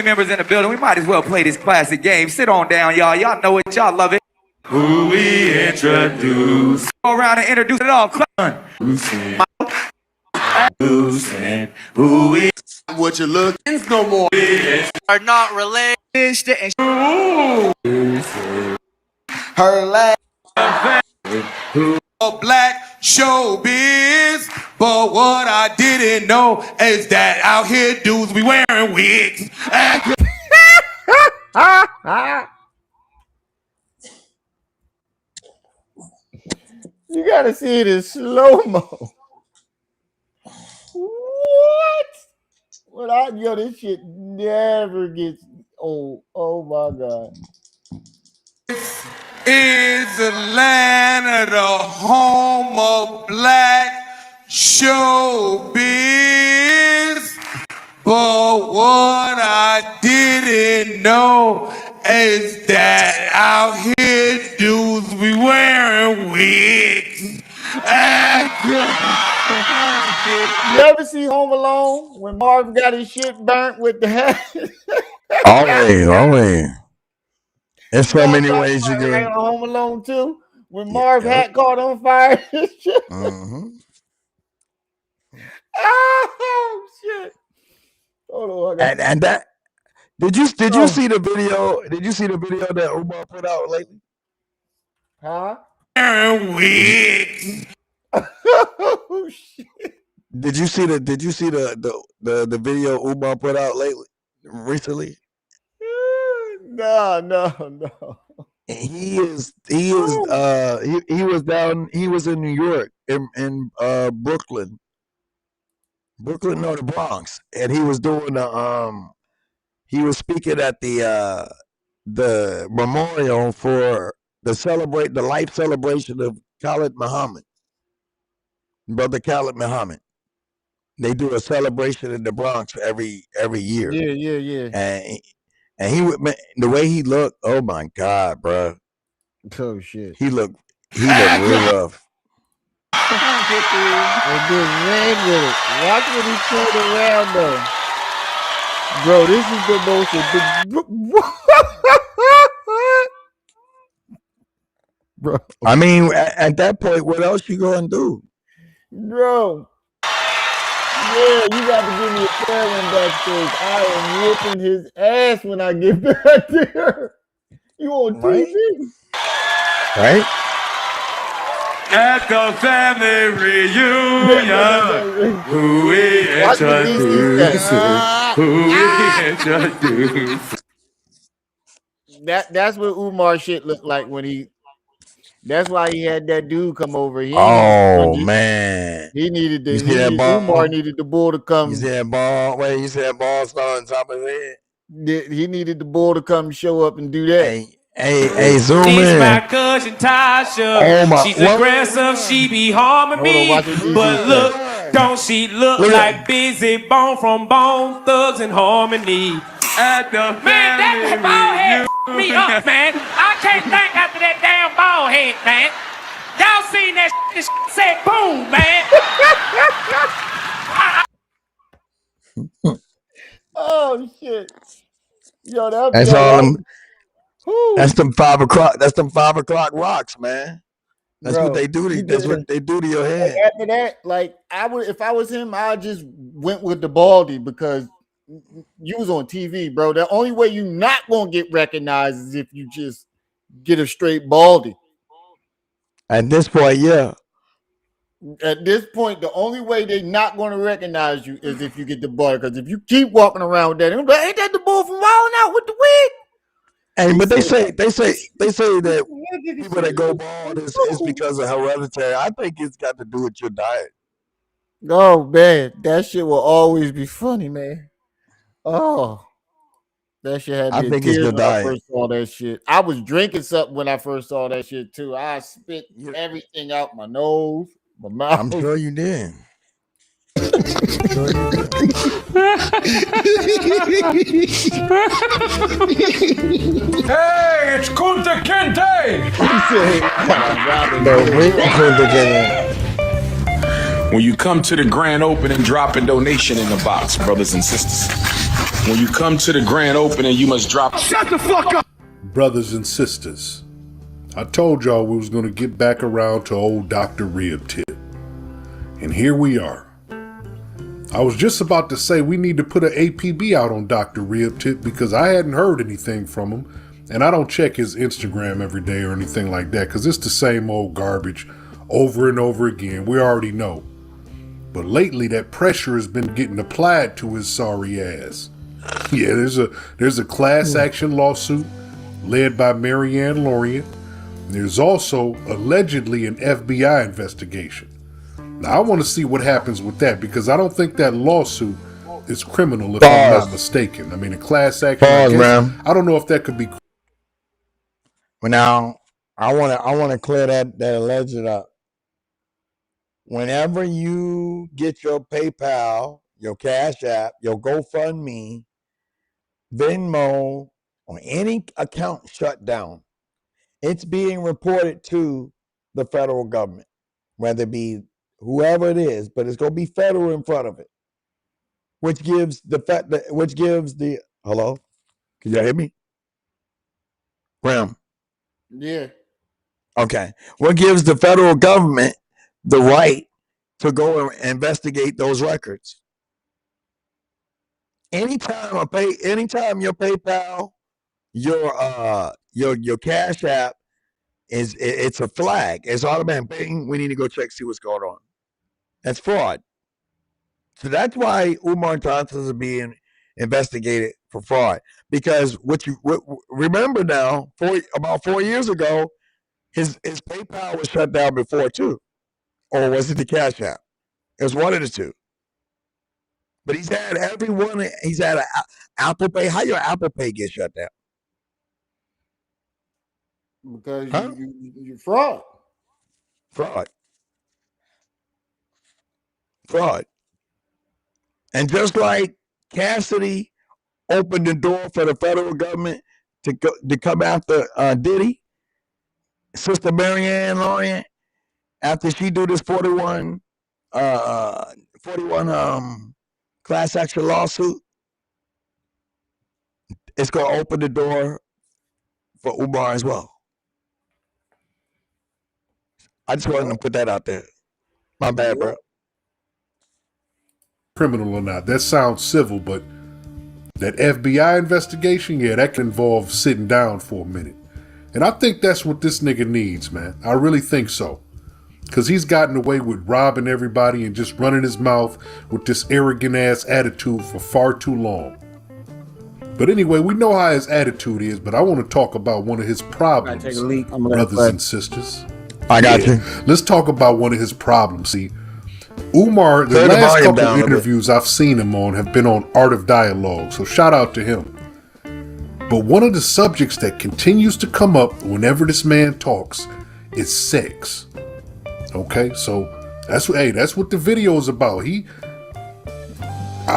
members in the building. We might as well play this classic game. Sit on down, y'all. Y'all know it. Y'all love it. Who we introduce. Go around and introduce it all. Who we what you look no more are not related and her last black showbiz, but what I didn't know is that out here dudes be wearing wigs. You gotta see it in slow-mo. What? Well, this shit never gets old. Oh my god. Is the land of the home of black showbiz. But what I didn't know is that out here dudes be wearing wigs. You ever see Home Alone when Marv got his shit burnt with the hat? Always. There's so many ways you can. Home Alone too. When Marv hat caught on fire. Mm-hmm. Oh shit! Hold on. And that did you see the video? Did you see the video that Umar put out lately? Huh? Wigs. Oh shit! Did you see the video Umar put out recently? No. He was in New York in Brooklyn, no, the Bronx, and he was doing he was speaking at the memorial for the life celebration of Khalid Muhammad, Brother Khalid Muhammad. They do a celebration in the Bronx every year. Yeah. And he would, the way he looked, oh my God, bro. Oh shit. He looked real rough. And then ran with it. Watch what he turned around though. Bro, this is the most bro. I mean, at that point, what else you gonna do? Bro. Yeah, you got to give me a fair one backstage. I am whooping his ass when I get back there. You on TV? Right? At the family reunion, who we introduce. That's what Umar shit looked like when he. That's why he had that dude come over. He ain't need Oh spongy. man. He needed You the. see that ball? Umar needed the bull to come. You see that ball? Wait, you see that ball spell on top of his head? He needed the bull to come show up and do that. Hey, zoom She's in. my cousin Tasha. Oh my! She's aggressive. She be harming me. But look, don't she look like Busy Bone from Bone Thugs and Harmony? At the man, that ball head me up, man. I can't think after that damn ball head, man. Y'all seen that shit? This shit said boom, man. Oh shit! Yo, That's all them. That's them 5 o'clock. That's them 5 o'clock rocks, man. That's what they do. That's what they do to your head. Like after that, like I would, if I was him, I just went with the baldy because you was on TV, bro. The only way you not gonna get recognized is if you just get a straight baldy. At this point, yeah. At this point, the only way they not going to recognize you is if you get the baldy. Because if you keep walking around with that, they're like, ain't that the bull from Wilding Out with the wig? Hey, but they say that people that go bald is because of hereditary. I think it's got to do with your diet. Oh man, that shit will always be funny, man. Oh, that shit had me in tears when I first saw that shit. I was drinking something when I first saw that shit too. I spit everything out my nose, my mouth. I'm sure you did. Hey, it's Kunta Kinte! When you come to the grand opening, drop a donation in the box, brothers and sisters. When you come to the grand opening, you must drop. Shut the fuck up! Brothers and sisters, I told y'all we was going to get back around to old Dr. Rib Tip. And here we are. I was just about to say we need to put an APB out on Dr. Rib Tip because I hadn't heard anything from him. And I don't check his Instagram every day or anything like that because it's the same old garbage over and over again. We already know. But lately that pressure has been getting applied to his sorry ass. Yeah, there's a class action lawsuit led by Marianne Lorient. There's also allegedly an FBI investigation. Now, I want to see what happens with that because I don't think that lawsuit is criminal if I'm not mistaken. I mean, a class action. I don't know if that could be. Well, now I want to clear that alleged up. Whenever you get your PayPal, your Cash App, your GoFundMe, Venmo, or any account shut down, it's being reported to the federal government, whether it be whoever it is, but it's going to be federal in front of it, which gives the hello, can y'all hear me? Graham. Yeah. Okay. What gives the federal government the right to go and investigate those records? Anytime your PayPal, your Cash App it's a flag. It's automatic. Bing, we need to go check, see what's going on. That's fraud. So that's why Umar Johnson is being investigated for fraud. Because remember now, about 4 years ago, his PayPal was shut down before too. Or was it the Cash App? It was one of the two. But he's had everyone. He's had an Apple Pay. How your Apple Pay get shut down? Because you fraud. And just like Cassidy opened the door for the federal government to come after Diddy, Sister Marianne Lorient, after she do this 41 class action lawsuit, it's going to open the door for Umar as well. I just wanted to put that out there. My bad, bro. Criminal or not, that sounds civil, but that FBI investigation, yeah, that can involve sitting down for a minute. And I think that's what this nigga needs, man. I really think so. Because he's gotten away with robbing everybody and just running his mouth with this arrogant ass attitude for far too long. But anyway, we know how his attitude is, but I want to talk about one of his problems, brothers and sisters. I got you. Let's talk about one of his problems. See, Umar, the last couple of interviews I've seen him on have been on Art of Dialogue, so shout out to him. But one of the subjects that continues to come up whenever this man talks is sex. Okay, so that's what the video is about. I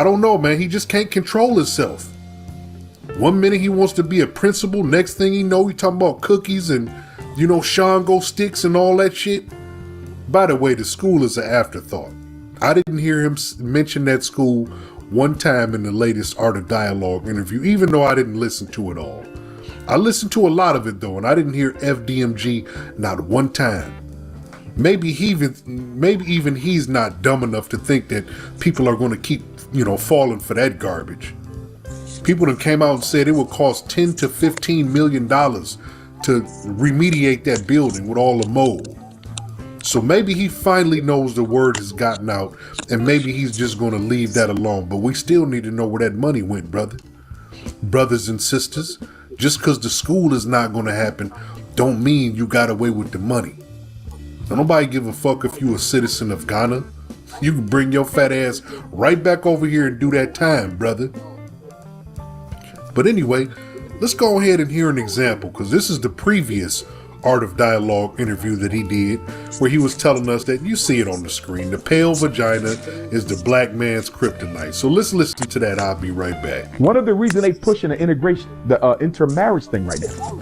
don't know, man. He just can't control himself. One minute he wants to be a principal, next thing he know, he talking about cookies and, Shango sticks and all that shit. By the way, the school is an afterthought. I didn't hear him mention that school one time in the latest Art of Dialogue interview, even though I didn't listen to it all. I listened to a lot of it though, and I didn't hear FDMG not one time. Maybe even he's not dumb enough to think that people are going to keep, falling for that garbage. People that came out and said it would cost $10 to $15 million to remediate that building with all the mold. So maybe he finally knows the word has gotten out, and maybe he's just going to leave that alone. But we still need to know where that money went, brothers and sisters. Just because the school is not going to happen, don't mean you got away with the money. Now, nobody give a fuck if you a citizen of Ghana. You can bring your fat ass right back over here and do that time, brother. But anyway, let's go ahead and hear an example, because this is the previous Art of Dialogue interview that he did, where he was telling us that you see it on the screen. The pale vagina is the black man's kryptonite. So let's listen to that. I'll be right back. One of the reasons they pushing the intermarriage thing right now.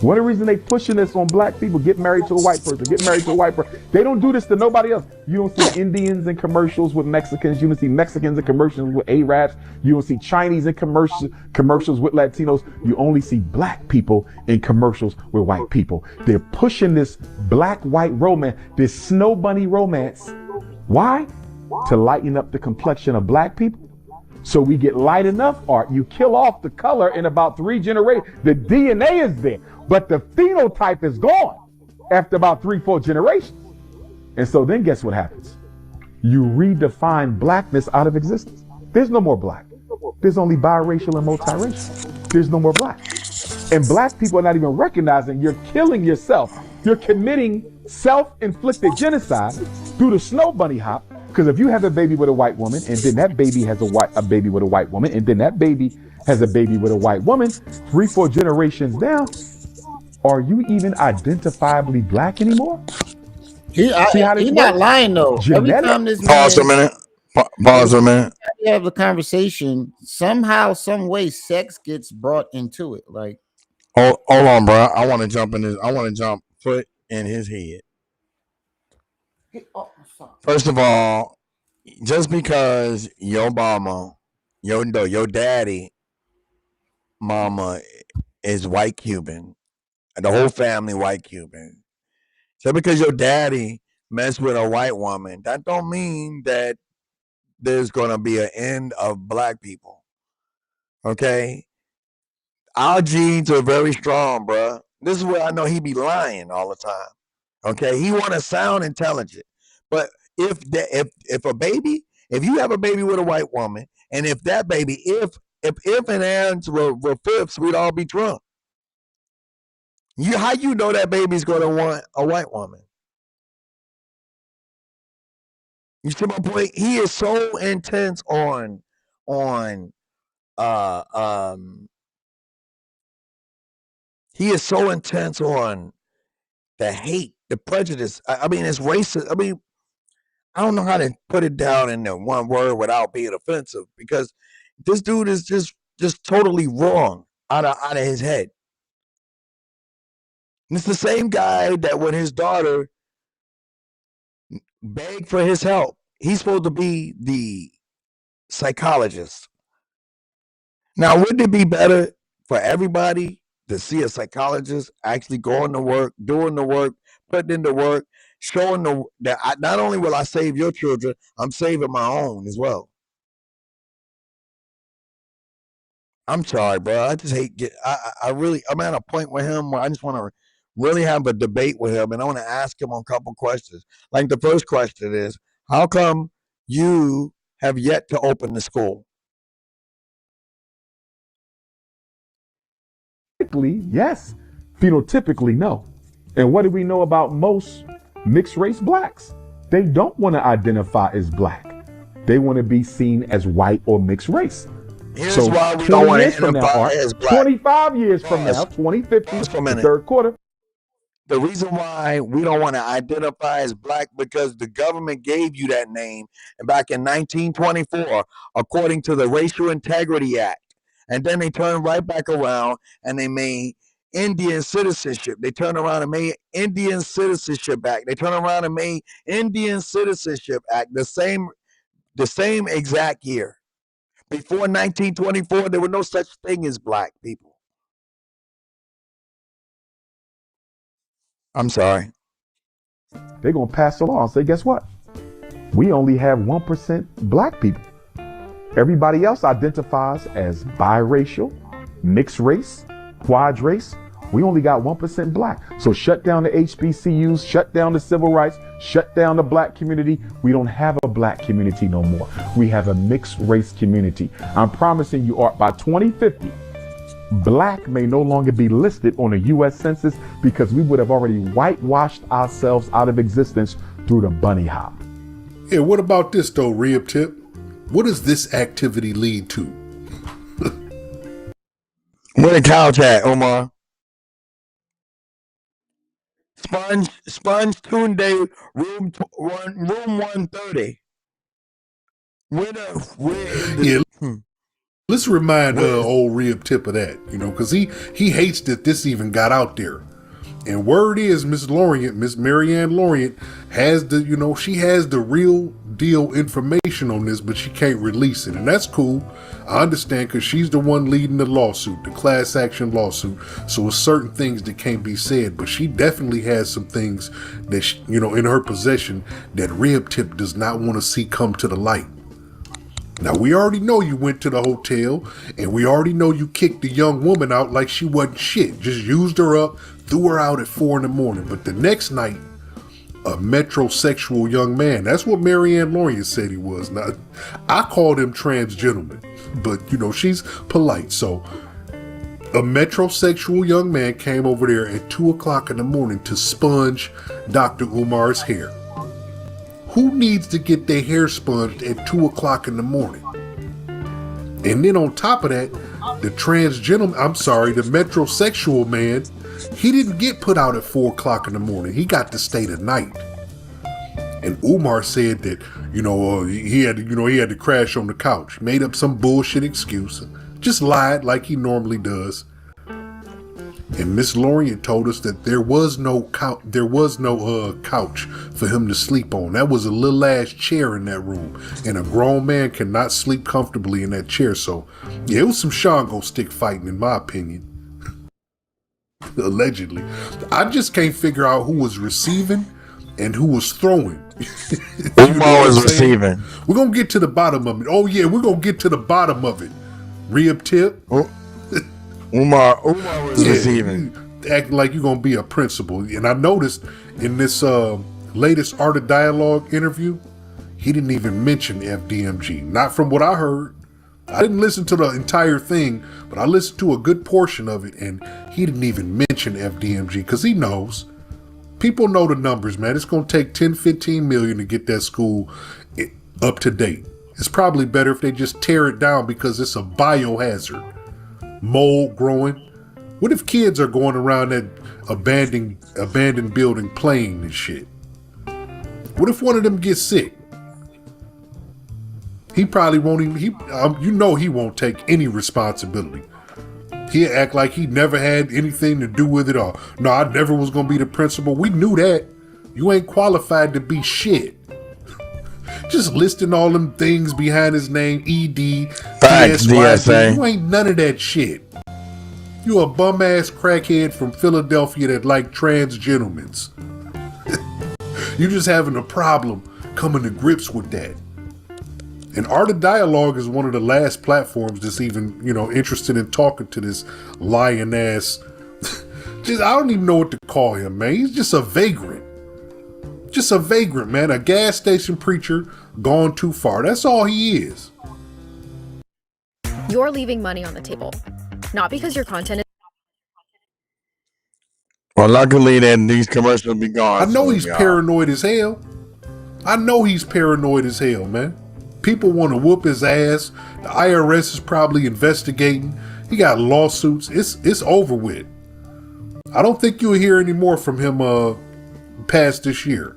One of the reasons they pushing this on black people, get married to a white person, get married to a white person. They don't do this to nobody else. You don't see Indians in commercials with Mexicans. You don't see Mexicans in commercials with Arabs. You don't see Chinese in commercials with Latinos. You only see black people in commercials with white people. They're pushing this black-white romance, this snow bunny romance. Why? To lighten up the complexion of black people. So we get light enough art. You kill off the color in about 3 generations. The DNA is there, but the phenotype is gone after about 3-4 generations. And so then guess what happens? You redefine blackness out of existence. There's no more black. There's only biracial and multiracial. There's no more black. And black people are not even recognizing you're killing yourself. You're committing self-inflicted genocide through the snow bunny hop. Because if you have a baby with a white woman, and then that baby has a baby with a white woman, and then that baby has a baby with a white woman, 3-4 generations down, are you even identifiably black anymore? He's not lying though. Every time this Pause a minute. You have a conversation. Somehow, some way, sex gets brought into it. Like, hold on, bro. I want to jump in this. I want to jump foot in his head. First of all, just because your mama, your daddy, mama is white Cuban, and the whole family white Cuban. Just because your daddy messed with a white woman, that don't mean that there's gonna be an end of black people. Okay, our genes are very strong, bro. This is where I know he be lying all the time. Okay, he want to sound intelligent, but if you have a baby with a white woman, and if that baby, if and ands were fifths, we'd all be drunk. How you know that baby's gonna want a white woman? You see my point? He is so intense on he is so intense on the hate, the prejudice. I mean, it's racist. I mean, I don't know how to put it down in one word without being offensive, because this dude is just totally wrong out of his head. And it's the same guy that when his daughter begged for his help, he's supposed to be the psychologist. Now, wouldn't it be better for everybody to see a psychologist actually going to work, doing the work, putting in the work, showing that not only will I save your children, I'm saving my own as well. I'm sorry, bro. I just hate I'm at a point with him where I just want to really have a debate with him, and I want to ask him a couple questions. Like the first question is, how come you have yet to open the school? Yes. Phenotypically, no. And what do we know about most mixed race blacks? They don't want to identify as black. They want to be seen as white or mixed race. Here's why we don't want to identify as black. 25 years from now, 2050, the third quarter. The reason why we don't want to identify as black because the government gave you that name back in 1924, according to the Racial Integrity Act. And then they turned right back around and they made Indian citizenship. They turned around and made Indian Citizenship Act. They turned around and made Indian Citizenship Act the same exact year. Before 1924, there was no such thing as black people. I'm sorry. They're going to pass a law and say, guess what? We only have 1% black people. Everybody else identifies as biracial, mixed race, quad race. We only got 1% black. So shut down the HBCUs, shut down the civil rights, shut down the black community. We don't have a black community no more. We have a mixed race community. I'm promising you, Art, by 2050, black may no longer be listed on the U.S. Census because we would have already whitewashed ourselves out of existence through the bunny hop. Yeah, what about this though, Rib Tip? What does this activity lead to? Where the couch at, Omar? Sponge Tunde, room 130. Let's remind old Rib Tip of that, because he hates that this even got out there. And word is, Miss Marianne Lorient has she has the real deal information on this, but she can't release it. And that's cool. I understand, because she's the one leading the lawsuit, the class action lawsuit. So there's certain things that can't be said, but she definitely has some things that, in her possession that Rib Tip does not want to see come to the light. Now, we already know you went to the hotel, and we already know you kicked the young woman out like she wasn't shit. Just used her up, threw her out at 4 a.m. But the next night, a metrosexual young man, that's what Marianne Lorient said he was. Now, I called him trans gentleman, but, she's polite. So, a metrosexual young man came over there at 2 o'clock in the morning to sponge Dr. Umar's hair. Who needs to get their hair sponged at 2 o'clock in the morning? And then on top of that, the metrosexual man, he didn't get put out at 4 o'clock in the morning. He got to stay the night. And Umar said that, he had to crash on the couch. Made up some bullshit excuse. Just lied like he normally does. And Miss Lorient told us that there was no couch for him to sleep on. That was a little ass chair in that room, and a grown man cannot sleep comfortably in that chair. So, yeah, it was some Shango stick fighting, in my opinion. Allegedly, I just can't figure out who was receiving and who was throwing. Umar was receiving. We're gonna get to the bottom of it. Oh yeah, we're gonna get to the bottom of it. Rib Tip. Umar was receiving. Acting like you're going to be a principal. And I noticed in this latest Art of Dialogue interview, he didn't even mention FDMG. Not from what I heard. I didn't listen to the entire thing, but I listened to a good portion of it, and he didn't even mention FDMG because he knows. People know the numbers, man. It's going to take 10, 15 million to get that school up to date. It's probably better if they just tear it down because it's a biohazard. Mold growing. What if kids are going around that abandoned building playing and shit? What if one of them gets sick? He probably won't even, he won't take any responsibility. He'll act like he never had anything to do with it all. No, I never was going to be the principal. We knew that. You ain't qualified to be shit. Just listing all them things behind his name, ED, DSA. You ain't none of that shit. You a bum ass crackhead from Philadelphia that like trans gentlemans. You're just having a problem coming to grips with that. And Art of Dialogue is one of the last platforms that's even, interested in talking to this lion ass. I don't even know what to call him, man. He's just a vagrant. Just a vagrant, man. A gas station preacher gone too far. That's all he is. You're leaving money on the table. Not because your content is... Well, luckily then these commercials will be gone. I know he's paranoid as hell. Man. People want to whoop his ass. The IRS is probably investigating. He got lawsuits. It's over with. I don't think you'll hear any more from him past this year.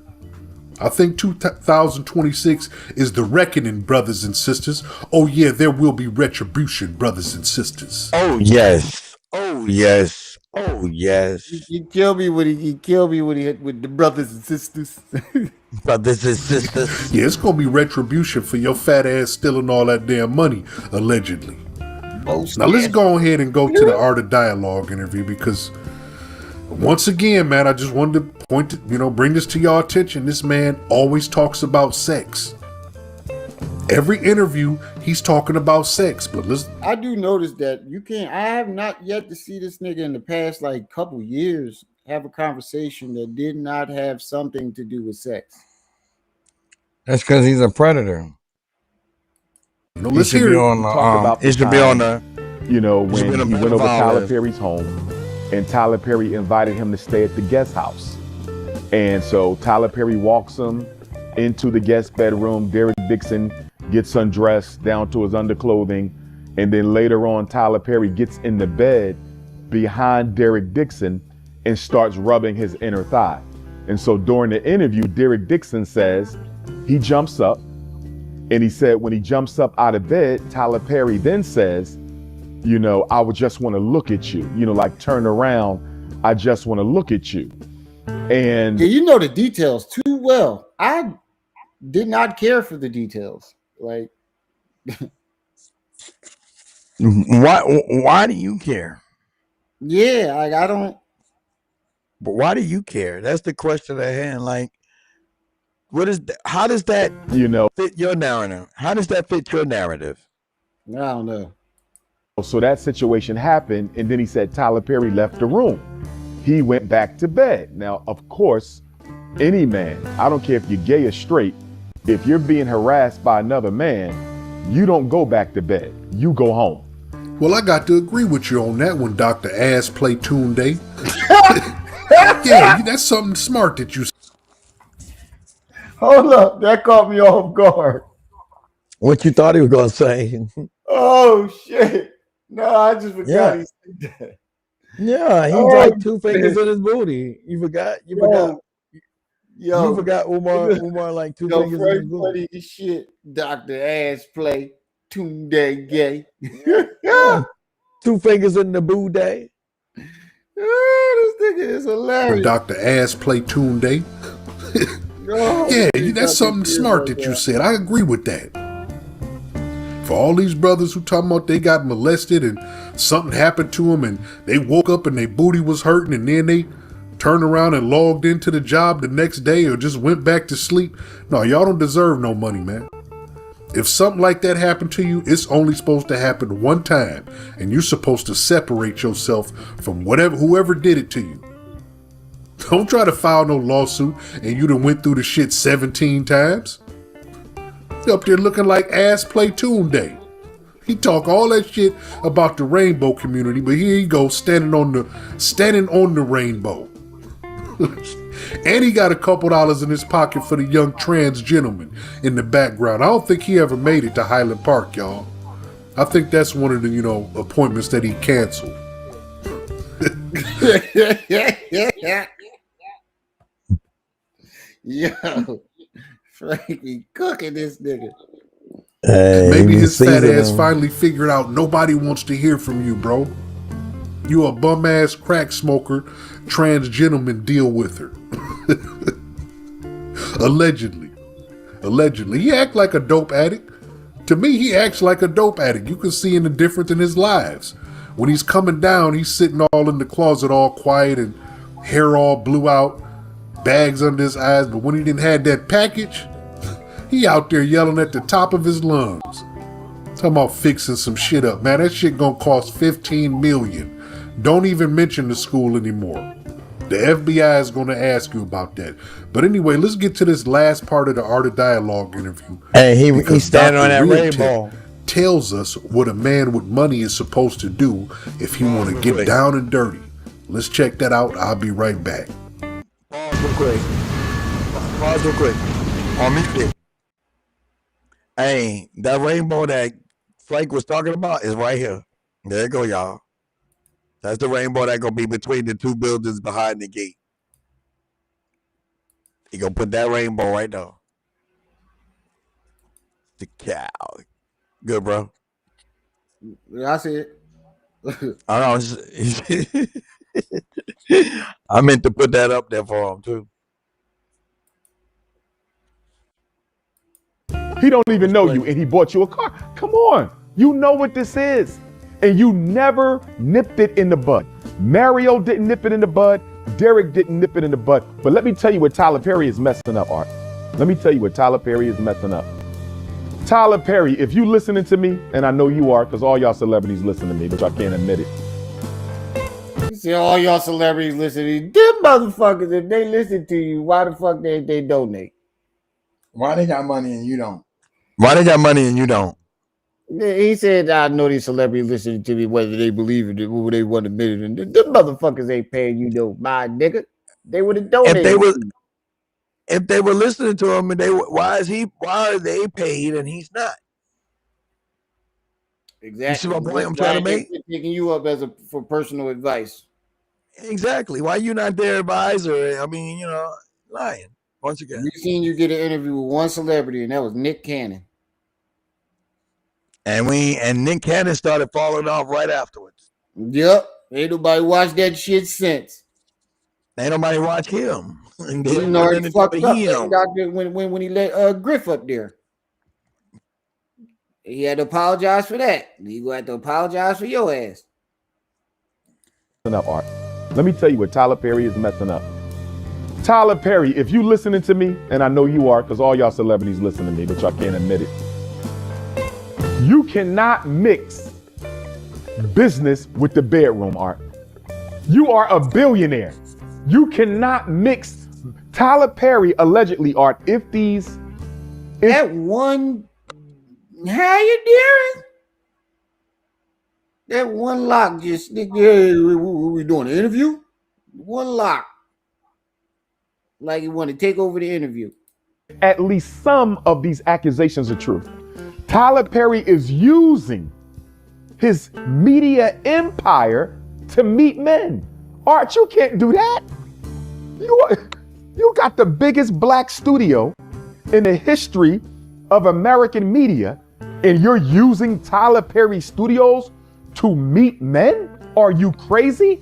I think 2026 is the reckoning, brothers and sisters. Oh yeah, there will be retribution, brothers and sisters. Oh yes. Oh yes. Oh yes. He killed me when he hit with the brothers and sisters. Brothers and sisters. Yeah, it's gonna be retribution for your fat ass stealing all that damn money, allegedly. Now let's go ahead and go to the Art of Dialogue interview, because once again, man, I just wanted to bring this to y'all attention. This man always talks about sex. Every interview, he's talking about sex. But listen, I do notice that I have not yet to see this nigga in the past couple years have a conversation that did not have something to do with sex. That's because he's a predator. Let's hear it. It should be on the, when he went over Tyler Perry's home, and Tyler Perry invited him to stay at the guest house. And so Tyler Perry walks him into the guest bedroom. Derek Dixon gets undressed down to his underclothing. And then later on, Tyler Perry gets in the bed behind Derek Dixon and starts rubbing his inner thigh. And so during the interview, Derek Dixon says he jumps up, and he said when he jumps up out of bed, Tyler Perry then says, I would just want to look at you, turn around. I just want to look at you. And you know the details too well. I did not care for the details. Why do you care? Yeah, I don't. But why do you care? That's the question at hand. How does that fit your narrative? How does that fit your narrative? I don't know. So that situation happened, and then he said Tyler Perry left the room. He went back to bed. Now, of course, any man, I don't care if you're gay or straight, if you're being harassed by another man, you don't go back to bed. You go home. Well, I got to agree with you on that one, Dr. Ass Play Tune Day. Yeah, that's something smart that you... Hold up, that caught me off guard. What you thought he was going to say? Oh, shit. No, I just forgot he said that. Yeah, he's two fingers in his booty. You forgot? You forgot? Yo, you forgot Umar like two fingers in his booty. Funny shit, Dr. Ass Play, Tune Day Gay. Two fingers in the boo day. Oh, this nigga is hilarious. Dr. Ass Play Tune Day. Yeah, that's something smart that you said. I agree with that. For all these brothers who talking about they got molested and something happened to them and they woke up and their booty was hurting and then they turned around and logged into the job the next day or just went back to sleep. No, y'all don't deserve no money, man. If something like that happened to you, it's only supposed to happen one time, and you're supposed to separate yourself from whoever did it to you. Don't try to file no lawsuit and you done went through the shit 17 times. You're up there looking like Ass Play Tune Day. He talk all that shit about the rainbow community, but here you go standing on the rainbow. And he got a couple dollars in his pocket for the young trans gentleman in the background. I don't think he ever made it to Highland Park, y'all. I think that's one of the, appointments that he canceled. Yo, Frank be cooking this nigga. Maybe his fat ass finally figured out nobody wants to hear from you, bro. You a bum ass crack smoker, trans gentleman, deal with her. Allegedly. He act like a dope addict. To me, he acts like a dope addict. You can see in the difference in his lives. When he's coming down, he's sitting all in the closet all quiet and hair all blew out, bags under his eyes, but when he didn't have that package, he out there yelling at the top of his lungs. Talking about fixing some shit up. Man, that shit gonna cost $15 million. Don't even mention the school anymore. The FBI is gonna ask you about that. But anyway, let's get to this last part of the Art of Dialogue interview. Hey, he's standing on that rainbow. Tells us what a man with money is supposed to do if he want to get down and dirty. Let's check that out. I'll be right back. Pause real quick. On me. Hey, that rainbow that Frank was talking about is right here. There you go, y'all. That's the rainbow that gonna be between the two buildings behind the gate. He gonna put that rainbow right there. The cow. Good, bro. Yeah, I see it. I know. I meant to put that up there for him too. He don't even know you, and he bought you a car. Come on, you know what this is, and you never nipped it in the bud. Mario didn't nip it in the bud. Derek didn't nip it in the bud. But let me tell you what Tyler Perry is messing up, Art. Let me tell you what Tyler Perry is messing up. Tyler Perry, if you listening to me, and I know you are, because all y'all celebrities listen to me, but y'all can't admit it. You see all y'all celebrities listening. Them motherfuckers, if they listen to you, why the fuck they donate? Why they got money and you don't? Why they got money and you don't? He said, I know these celebrities listening to me, whether they believe it or they want to admit it. And them motherfuckers ain't paying you no mind, nigga. They would have donated. If they were listening to him, and why are they paid and he's not? Exactly. You see what point I'm trying to make? Picking you up for personal advice. Exactly. Why you not their advisor? I mean, lying once again. We seen you get an interview with one celebrity, and that was Nick Cannon. And Nick Cannon started falling off right afterwards. Yep. Ain't nobody watched that shit since. Ain't nobody watch him. And he already fucked up when he let Griff up there. He had to apologize for that. You gonna have to apologize for your ass. Art. Let me tell you what Tyler Perry is messing up. Tyler Perry, if you listening to me, and I know you are, because all y'all celebrities listen to me, but y'all can't admit it. You cannot mix business with the bedroom, Art. You are a billionaire. You cannot mix Tyler Perry allegedly, Art, that one, how you doing? That one lock just, hey, we doing an interview? One lock. Like you want to take over the interview. At least some of these accusations are true. Tyler Perry is using his media empire to meet men. Art, you can't do that. You got the biggest black studio in the history of American media, and you're using Tyler Perry Studios to meet men? Are you crazy?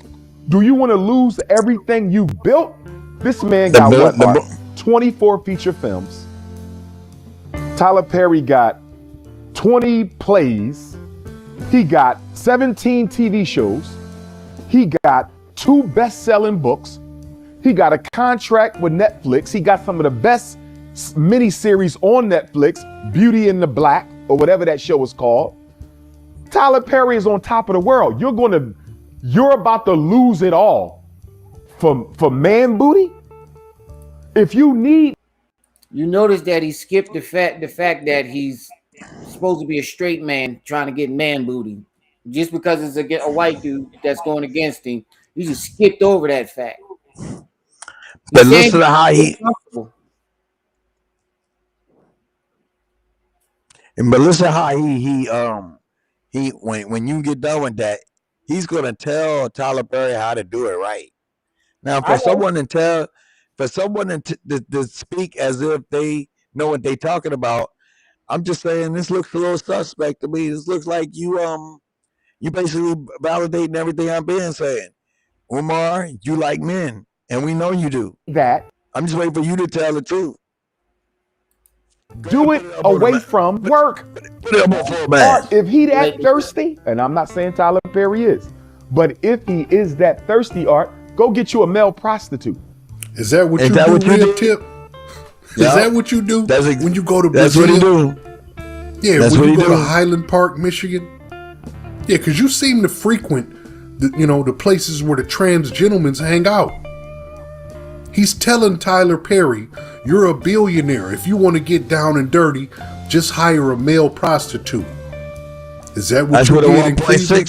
Do you want to lose everything you built? This man got 24 feature films. Tyler Perry got 20 plays. He got 17 TV shows. He got 2 best-selling books. He got a contract with Netflix. He got some of the best miniseries on Netflix, Beauty and the Black, or whatever that show is called. Tyler Perry is on top of the world. You're about to lose it all for man booty. If you notice that he skipped the fact that he's supposed to be a straight man trying to get man booty. Just because it's a white dude that's going against him, he just skipped over that fact. But listen to how he when you get done with that, he's gonna tell Tyler Perry how to do it right. Now, for someone to speak as if they know what they're talking about, I'm just saying this looks a little suspect to me. This looks like you basically validating everything I'm being saying. Umar, you like men, and we know you do. That I'm just waiting for you to tell the truth. Do it away from work. If he that thirsty, and I'm not saying Tyler Perry is, but if he is that thirsty, Art, go get you a male prostitute. Is that what you do, Rib Tip? Is that what you do when you go to Brazil? That's what he do. Yeah, when you go to Highland Park, Michigan. Yeah, because you seem to frequent the places where the trans gentlemen hang out. He's telling Tyler Perry, you're a billionaire. If you want to get down and dirty, just hire a male prostitute. Is that what you did in Cleveland?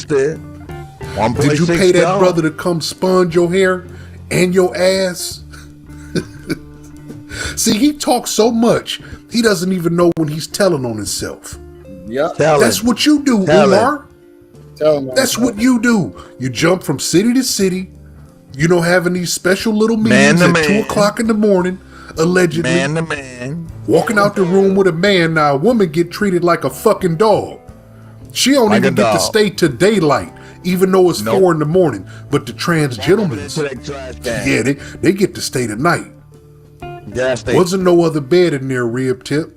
Did you pay that brother to come sponge your hair and your ass? See, he talks so much, he doesn't even know when he's telling on himself. Yeah, that's what you do, Umar. That's what you do. You jump from city to city, having these special little meetings at 2 o'clock in the morning, allegedly. Man to man. Walking out the room with a man. Now, a woman get treated like a fucking dog. She don't even get to stay to daylight, even though it's 4 in the morning. But the trans gentlemen, yeah, they get to stay the night. Wasn't no other bed in there, Rib Tip.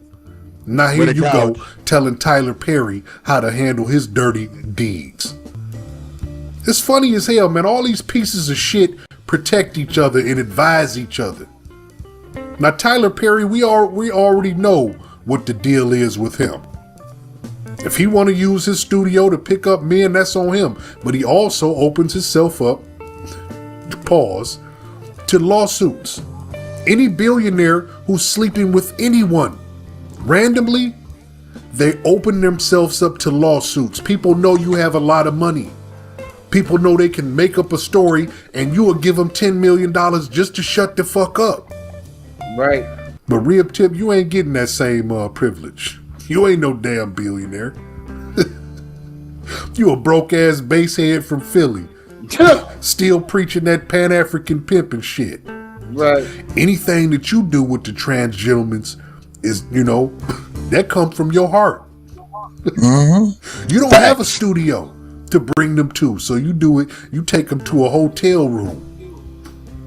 Now here you go, telling Tyler Perry how to handle his dirty deeds. It's funny as hell, man. All these pieces of shit protect each other and advise each other. Now, Tyler Perry, we already know what the deal is with him. If he want to use his studio to pick up men, that's on him. But he also opens himself up, pause, to lawsuits. Any billionaire who's sleeping with anyone randomly, they open themselves up to lawsuits. People know you have a lot of money. People know they can make up a story and you will give them $10 million just to shut the fuck up. Right. But Rib Tip, you ain't getting that same privilege. You ain't no damn billionaire. You a broke ass basshead from Philly. Still preaching that Pan-African pimping shit. Right. Anything that you do with the trans gentlemen's is, that comes from your heart. Mm-hmm. You don't have a studio to bring them to, so you do it. You take them to a hotel room.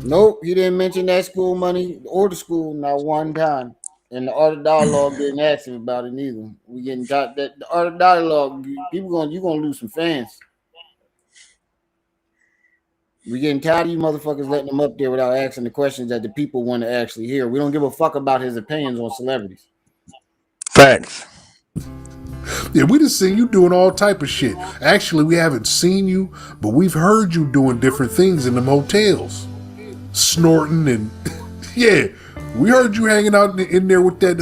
Nope, he didn't mention that school money or the school not one time. And the art of dialogue didn't ask him about it neither. We getting got that the art of dialogue. You're gonna lose some fans. We getting tired of you motherfuckers letting him up there without asking the questions that the people want to actually hear. We don't give a fuck about his opinions on celebrities. Facts. Yeah, we just seen you doing all type of shit. Actually, we haven't seen you, but we've heard you doing different things in them hotels. Snorting and yeah, we heard you hanging out in there with that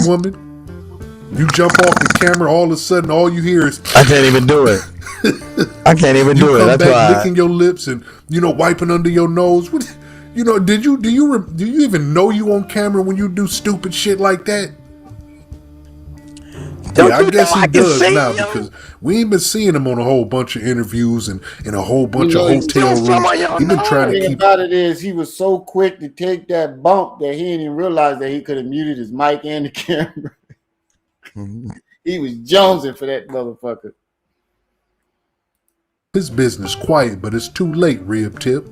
woman. You jump off the camera, all of a sudden, all you hear is I can't even do it. I can't even do it. That's why licking your lips and wiping under your nose. What, do you even know you on camera when you do stupid shit like that? Yeah, I guess he does now because we ain't been seeing him on a whole bunch of interviews and in a whole bunch of hotel rooms. He been trying to keep. About it is he was so quick to take that bump that he didn't even realize that he could have muted his mic and the camera. He was jonesing for that motherfucker. His business quiet, but it's too late, Rib Tip.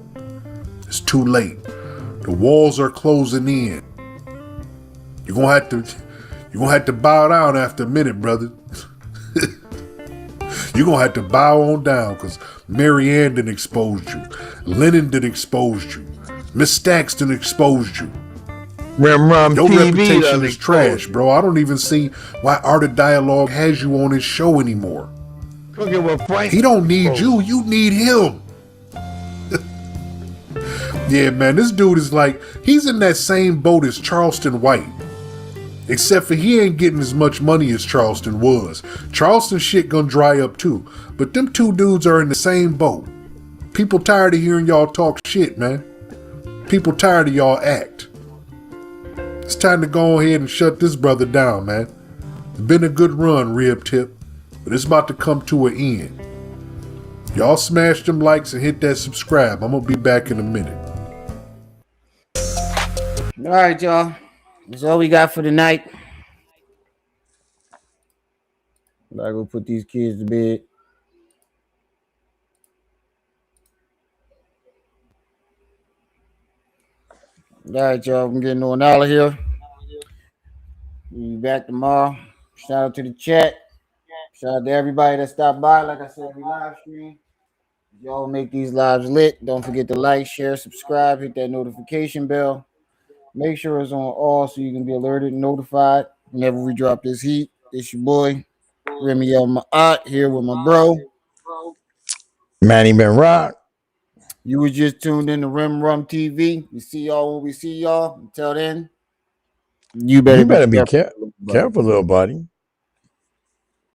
It's too late. The walls are closing in. You're gonna have to bow down after a minute, brother. You're gonna have to bow on down because Mary Ann done exposed you. Lennon done exposed you. Miss Stacks done exposed you. Your reputation is trash, bro. I don't even see why Art of Dialogue has you on his show anymore. He don't need you. You need him. Yeah, man, this dude is like, he's in that same boat as Charleston White. Except for he ain't getting as much money as Charleston was. Charleston shit gonna dry up too. But them two dudes are in the same boat. People tired of hearing y'all talk shit, man. People tired of y'all act. It's time to go ahead and shut this brother down, man. It's been a good run, Rib Tip. But it's about to come to an end. Y'all smash them likes and hit that subscribe. I'm gonna be back in a minute. All right, y'all. That's all we got for tonight. I go put these kids to bed. All right, y'all. I'm getting on out of here. We'll be back tomorrow. Shout out to the chat. Shout out to everybody that stopped by. Like I said, we live stream. Y'all make these lives lit. Don't forget to like, share, subscribe, hit that notification bell. Make sure it's on all so you can be alerted and notified whenever we drop this heat. It's your boy, Remy El Ma'at, here with my bro. Manny Ben Rock. You was just tuned in to Rim Rum TV. We see y'all when we see y'all. Until then, you better be careful, little buddy.